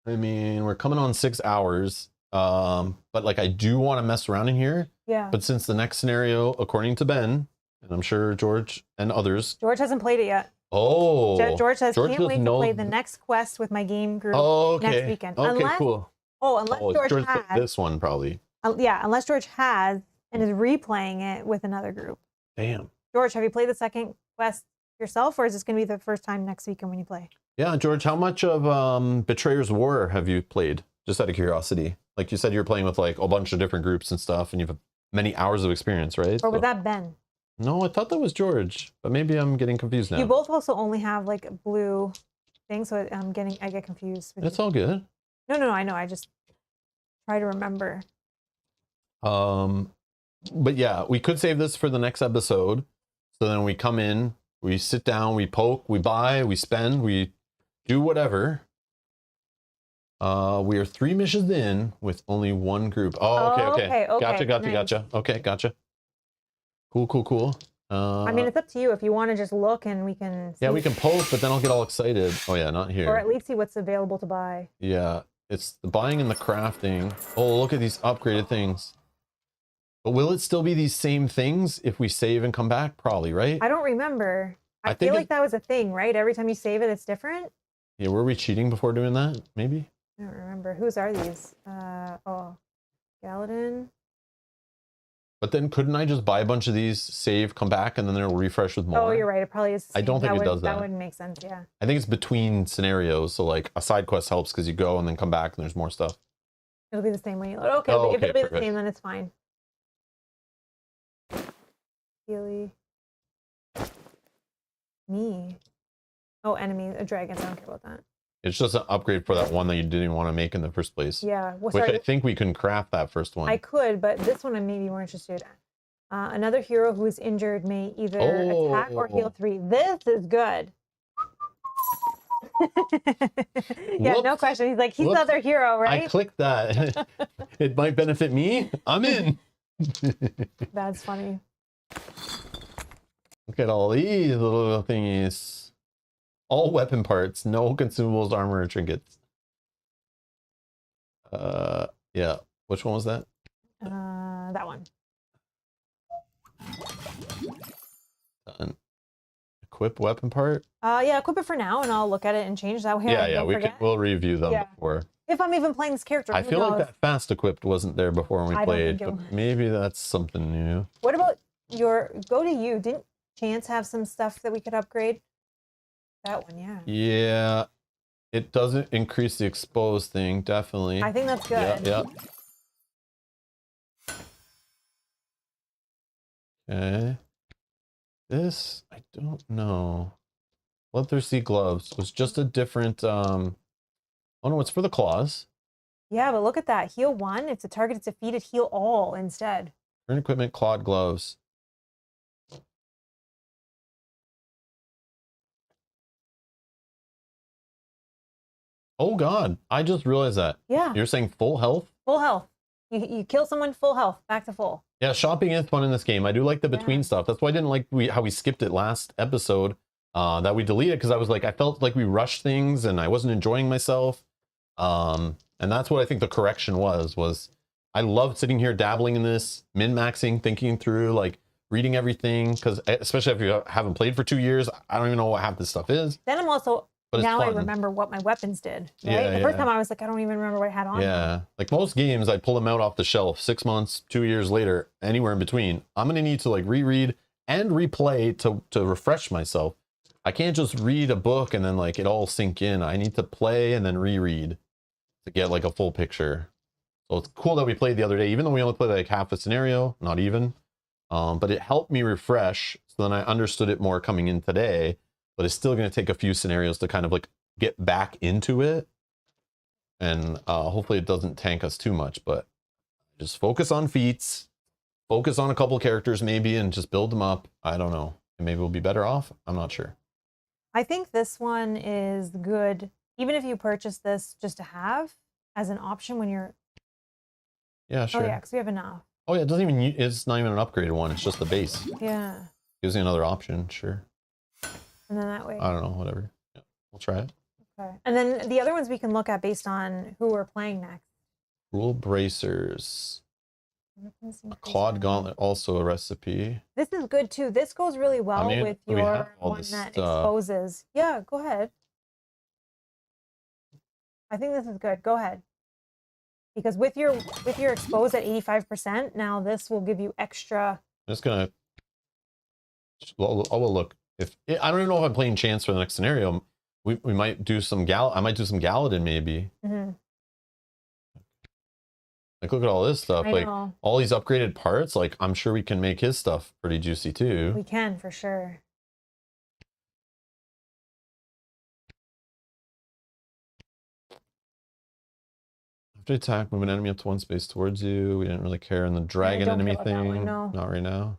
I mean, we're coming on 6 hours. But like, I do want to mess around in here. Yeah. But since the next scenario, according to Ben, and I'm sure George and others. George hasn't played it yet. Oh. George says, can't doesn't wait to know- play the next quest with my game group Okay. next weekend. Okay, unless, cool. unless George played has. this one probably. Yeah, unless George has and is replaying it with another group. Damn. George, have you played the second quest yourself, or is this going to be the first time next weekend when you play? Yeah, George, how much of Betrayer's War have you played? Just out of curiosity. Like you said, you're playing with like a bunch of different groups and stuff, and you have many hours of experience, right? Or was So- that Ben? No, I thought that was George, but maybe I'm getting confused now. You both also only have like a blue thing, so I get confused. With It's you. all good. No, I know. I just try to remember. But yeah, we could save this for the next episode. So then we come in, we sit down, we poke, we buy, we spend, we do whatever. We are 3 missions in with only 1 group. Oh, okay. Okay, Gotcha. nice. Okay, gotcha. Cool. I mean, it's up to you if you want to just look and we can. See, yeah, we can poke, but then I'll get all excited. Oh yeah, not here. or at least see what's available to buy. Yeah, it's the buying and the crafting. Oh, look at these upgraded things. But will it still be these same things if we save and come back? Probably, right? I don't remember. I I think feel like that was a thing, right? Every time you save it, it's different. Yeah, were we cheating before doing that? Maybe? I don't remember. Whose are these? Galadin. But then couldn't I just buy a bunch of these, save, come back, and then it'll refresh with more? Oh, you're right. It probably is. I don't think it does That that. wouldn't make sense. Yeah. I think it's between scenarios. So like a side quest helps because you go and then come back and there's more stuff. It'll be the same when you load. Okay, Oh, if okay, it'll be the perfect. same, then it's fine. Healy. Me. Oh, enemy, dragons. I don't care about that. It's just an upgrade for that one that you didn't want to make in the first place. Yeah. Well, Which sorry, I think we can craft that first one. I could, but this one I may be more interested in. Another hero who is injured may either attack or heal Oh. 3. This is good. Yeah, no Whoops. question. He's like, he's Whoops. another hero, I right? clicked that. It might benefit me. I'm in. That's funny. Look at all these little thingies. All weapon parts, no consumables, armor, or trinkets. Yeah. Which one was that? That one. Done. Equip weapon part. Yeah, equip it for now, and I'll look at it and change that way. I don't forget. We'll review them Yeah. before. If I'm even playing this character. I who feel like knows? that fast equipped wasn't there before when we I don't played, think it but was. maybe that's something new. What about your go to you? Didn't Chance have some stuff that we could upgrade? That one, yeah. Yeah, it doesn't increase the exposed thing, definitely. I think that's good. Yeah, yeah. Okay. This, I don't know. Bloodthirsty gloves was just a different, oh no, it's for the claws. Yeah, but look at that. Heal 1. If the target is defeated, heal all instead. Turn equipment, clawed gloves. Oh God, I just realized that. Yeah, You're saying full health? full health. You kill someone, full health, back to full. Yeah, shopping is fun in this game. I do like the between Yeah. stuff. That's why I didn't like how we skipped it last episode. That we deleted because I was like, I felt like we rushed things and I wasn't enjoying myself. And that's what I think the correction was I love sitting here dabbling in this, min-maxing, thinking through, like reading everything. Because especially if you haven't played for 2 years, I don't even know what half this stuff is. Then I'm also, But it's now I fun. remember what my weapons did. Right? Yeah, The first yeah. time I was like, I don't even remember what I had on. Yeah, like most games, I'd pull them out off the shelf 6 months, 2 years later, anywhere in between. I'm gonna need to like reread and replay to refresh myself. I can't just read a book and then like it all sink in. I need to play and then reread to get like a full picture. So it's cool that we played the other day, even though we only played like half a scenario, not even. But it helped me refresh, so then I understood it more coming in today. But it's still gonna take a few scenarios to kind of like get back into it. And hopefully it doesn't tank us too much, but just focus on feats, focus on a couple characters maybe, and just build them up. I don't know. And maybe we'll be better off. I'm not sure. I think this one is good, even if you purchase this just to have as an option when you're. Yeah, sure. Oh yeah, because we have enough. Oh yeah, it doesn't even. It's not even an upgraded one. It's just the base. Yeah, Gives me another option. Sure. and then that way. I don't know. Whatever. Yeah, we'll try it. Okay. And then the other ones we can look at based on who we're playing next. Rule bracers. Weapons A increase clawed our- gauntlet, also a recipe. This is good too. This goes really well mean, with we have your all one this that stuff. exposes. Yeah, go ahead. I think this is good. Go ahead. Because with your expose at 85%, now this will give you extra. I'm just gonna. I will look. If I don't even know if I'm playing chance for the next scenario. We might do some I might do some Galadin maybe. Mhm. Like look at all this stuff. I Like know. all these upgraded parts. Like I'm sure we can make his stuff pretty juicy too. We can for sure. After attack, move an enemy up to one space towards you. We didn't really care in the dragon don't enemy care about that one, thing. no. Not right now.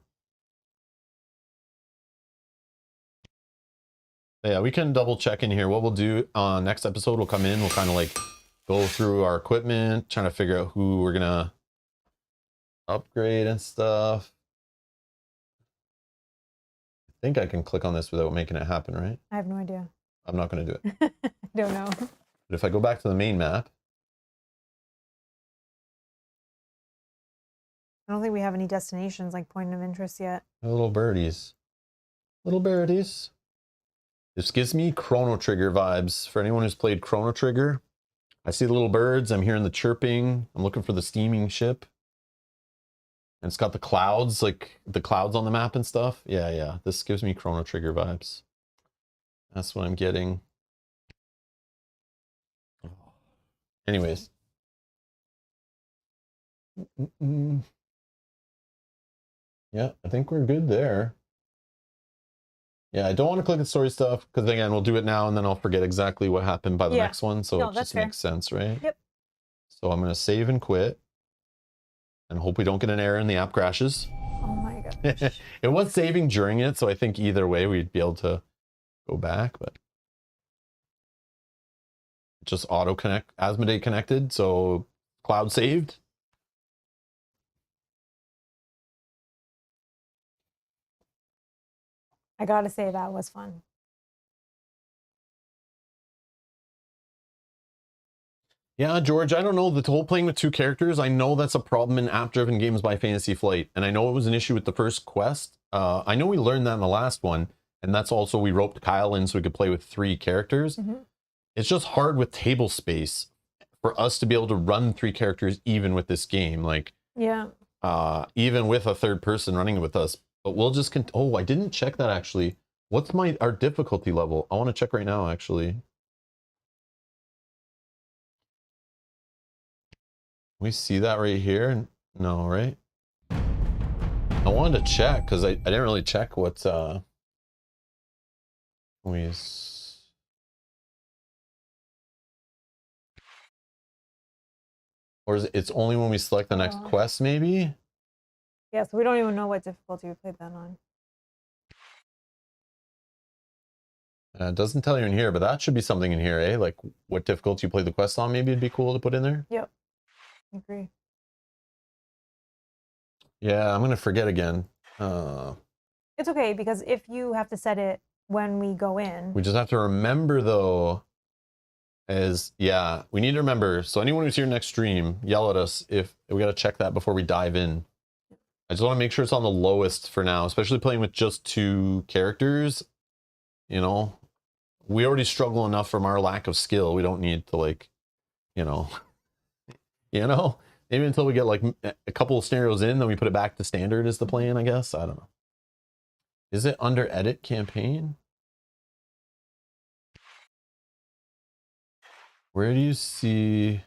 But yeah, we can double check in here. What we'll do next episode, we'll come in, we'll kind of like go through our equipment, trying to figure out who we're gonna upgrade and stuff. I think I can click on this without making it happen, right? I have no idea. I'm not gonna do it. I don't know. But if I go back to the main map, I don't think we have any destinations like point of interest yet. little birdies. Little birdies. This gives me Chrono Trigger vibes. For anyone who's played Chrono Trigger, I see the little birds, I'm hearing the chirping, I'm looking for the steaming ship. And it's got the clouds, like the clouds on the map and stuff. Yeah, yeah. This gives me Chrono Trigger vibes. That's what I'm getting. Anyways. Yeah, I think we're good there. Yeah, I don't want to click the story stuff because again, we'll do it now and then I'll forget exactly what happened by the Yeah. next one. So No, it that's just fair. makes sense, right? Yep. So I'm going to save and quit and hope we don't get an error and the app crashes. Oh my gosh. It was saving during it, so I think either way we'd be able to go back, but just auto connect, Asmodee connected, so cloud saved. I gotta say that was fun. Yeah, George, I don't know, the whole playing with two characters, I know that's a problem in app-driven games by Fantasy Flight, and I know it was an issue with the first quest. I know we learned that in the last one, and that's also we roped Kyle in so we could play with 3 characters. It's just hard with table space for us to be able to run 3 characters even with this game, like Yeah. even with a third person running with us. But we'll just oh, I didn't check that actually. What's our difficulty level? I want to check right now actually. We see that right here? No, right? I wanted to check because I didn't really check what or is it's only when we select the next quest maybe? Yeah, so we don't even know what difficulty we played that on. It doesn't tell you in here, but that should be something in here, eh? Like what difficulty you play the quest on, maybe it'd be cool to put in there. Yep. I agree. Yeah, I'm gonna forget again. It's okay because if you have to set it when we go in. We just have to remember though, yeah, we need to remember. So anyone who's here next stream, yell at us if we gotta check that before we dive in. I just want to make sure it's on the lowest for now, especially playing with just 2 characters. You know, we already struggle enough from our lack of skill. We don't need to like, you know, maybe until we get like a couple of scenarios in, then we put it back to standard is the plan, I guess. I don't know. Is it under edit campaign? Where do you see?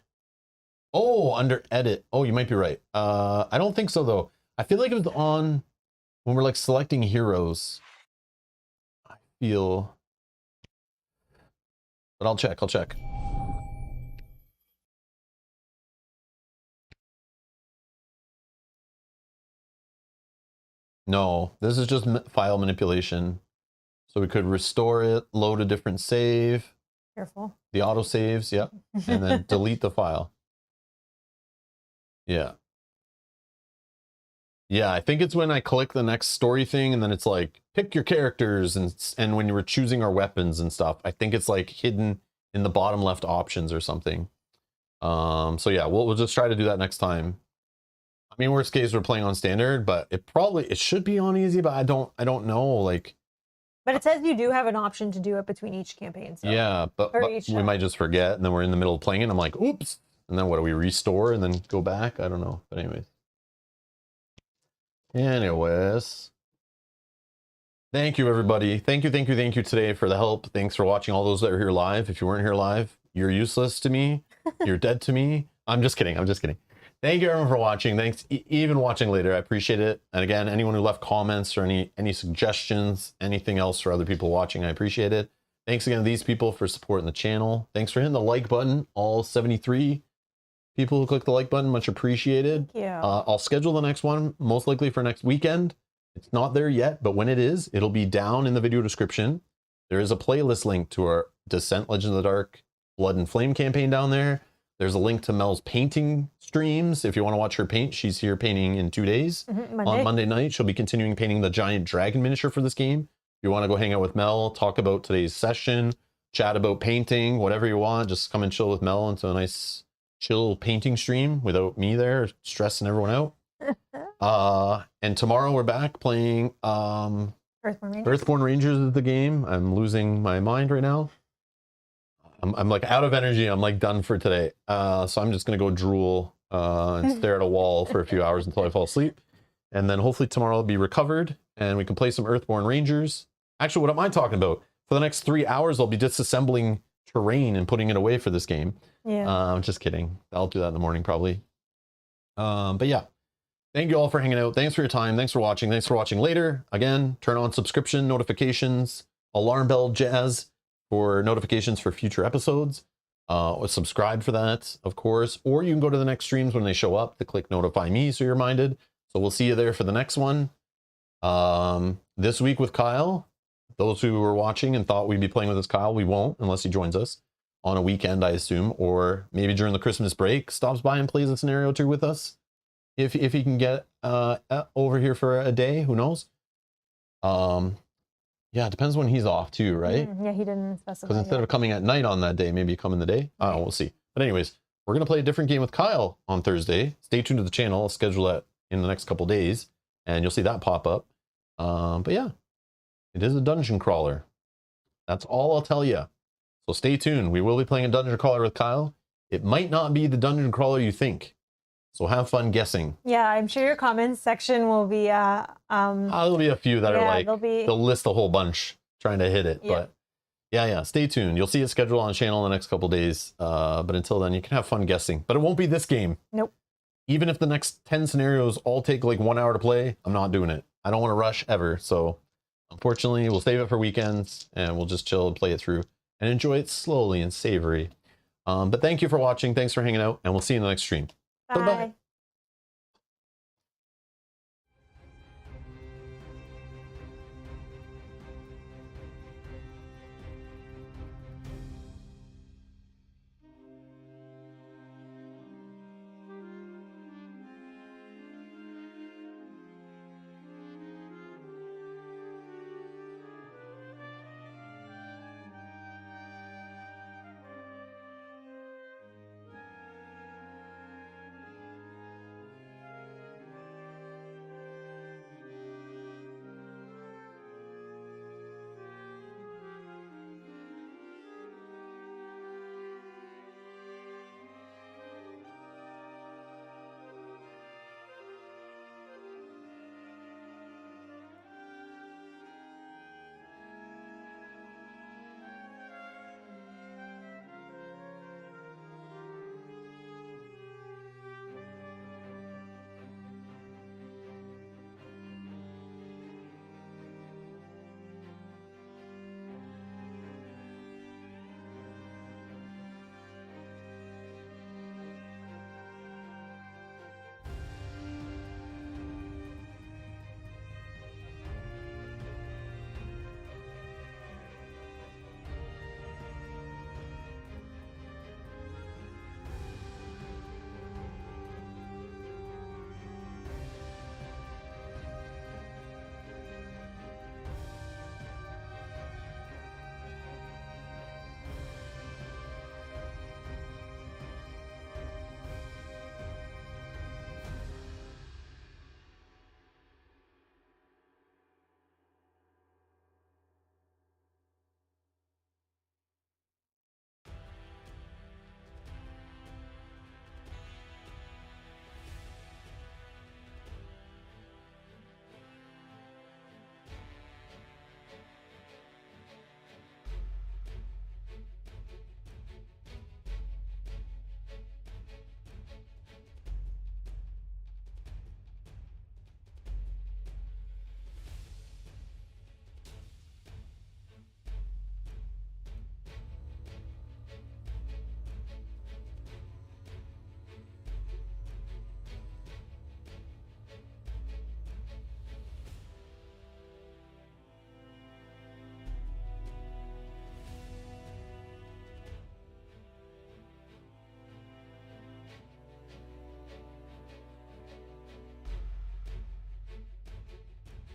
Oh, under edit. Oh, you might be right. I don't think so though. I feel like it was on when we're like selecting heroes. I feel, but I'll check. No, this is just file manipulation. So we could restore it, load a different save. Careful. The auto saves, yeah. And then delete the file. Yeah. Yeah, I think it's when I click the next story thing and then it's like, pick your characters and when you were choosing our weapons and stuff, I think it's like hidden in the bottom left options or something. So yeah, we'll just try to do that next time. I mean, worst case, we're playing on standard, but it should be on easy, but I don't know, like. But it says you do have an option to do it between each campaign. So. Yeah, but we might just forget, and then we're in the middle of playing it, and I'm like, oops. And then what do we restore and then go back? I don't know. But anyways. Thank you, everybody. Thank you today for the help. Thanks for watching all those that are here live. If you weren't here live, you're useless to me. You're dead to me. I'm just kidding. Thank you everyone for watching. Thanks, even watching later. I appreciate it. And again, anyone who left comments or any suggestions, anything else for other people watching, I appreciate it. Thanks again to these people for supporting the channel. Thanks for hitting the like button. All 73 people who clicked the like button, much appreciated. Yeah. I'll schedule the next one, most likely for next weekend. It's not there yet, but when it is, it'll be down in the video description. There is a playlist link to our Descent Legend of the Dark Blood and Flame campaign down there. There's a link to Mel's painting streams. If you want to watch her paint, she's here painting in 2 days. On Monday night, she'll be continuing painting the giant dragon miniature for this game. If you want to go hang out with Mel, talk about today's session, chat about painting, whatever you want, just come and chill with Mel into a nice chill painting stream without me there stressing everyone out. And tomorrow we're back playing Earthborn Rangers. Earthborn Rangers is the game. I'm losing my mind right now. I'm like out of energy. I'm like done for today. So I'm just gonna go drool and stare at a wall for a few hours until I fall asleep. And then hopefully tomorrow I'll be recovered and we can play some Earthborn Rangers. Actually, what am I talking about? For the next 3 hours, I'll be disassembling terrain and putting it away for this game. Yeah. Just kidding. I'll do that in the morning probably. But yeah, Thank you all for hanging out. Thanks for your time. Thanks for watching. Thanks for watching later. Again, turn on subscription notifications, alarm bell jazz for notifications for future episodes. Subscribe for that, of course. Or you can go to the next streams when they show up to click notify me so you're reminded. So we'll see you there for the next one. This week with Kyle. Those who were watching and thought we'd be playing with this Kyle, we won't unless he joins us on a weekend, I assume, or maybe during the Christmas break, stops by and plays a scenario or two with us. If he can get over here for a day, who knows? Yeah, it depends when he's off too, right? Yeah, he didn't specify. Because instead yet. of coming at night on that day, maybe come in the day. I don't know, we'll see. But anyways, we're going to play a different game with Kyle on Thursday. Stay tuned to the channel. I'll schedule that in the next couple days, and you'll see that pop up. But yeah, it is a dungeon crawler. That's all I'll tell you. So stay tuned. We will be playing a dungeon crawler with Kyle. It might not be the dungeon crawler you think. So have fun guessing. Yeah, I'm sure your comments section will be There'll be a few that are like, they'll list a whole bunch trying to hit it. Yeah. But yeah, stay tuned. You'll see it scheduled on the channel in the next couple days. But until then, you can have fun guessing. But it won't be this game. Nope. Even if the next 10 scenarios all take like 1 hour to play, I'm not doing it. I don't want to rush ever. So unfortunately, we'll save it for weekends and we'll just chill and play it through and enjoy it slowly and savory. But thank you for watching. Thanks for hanging out, and we'll see you in the next stream. Bye. Bye-bye.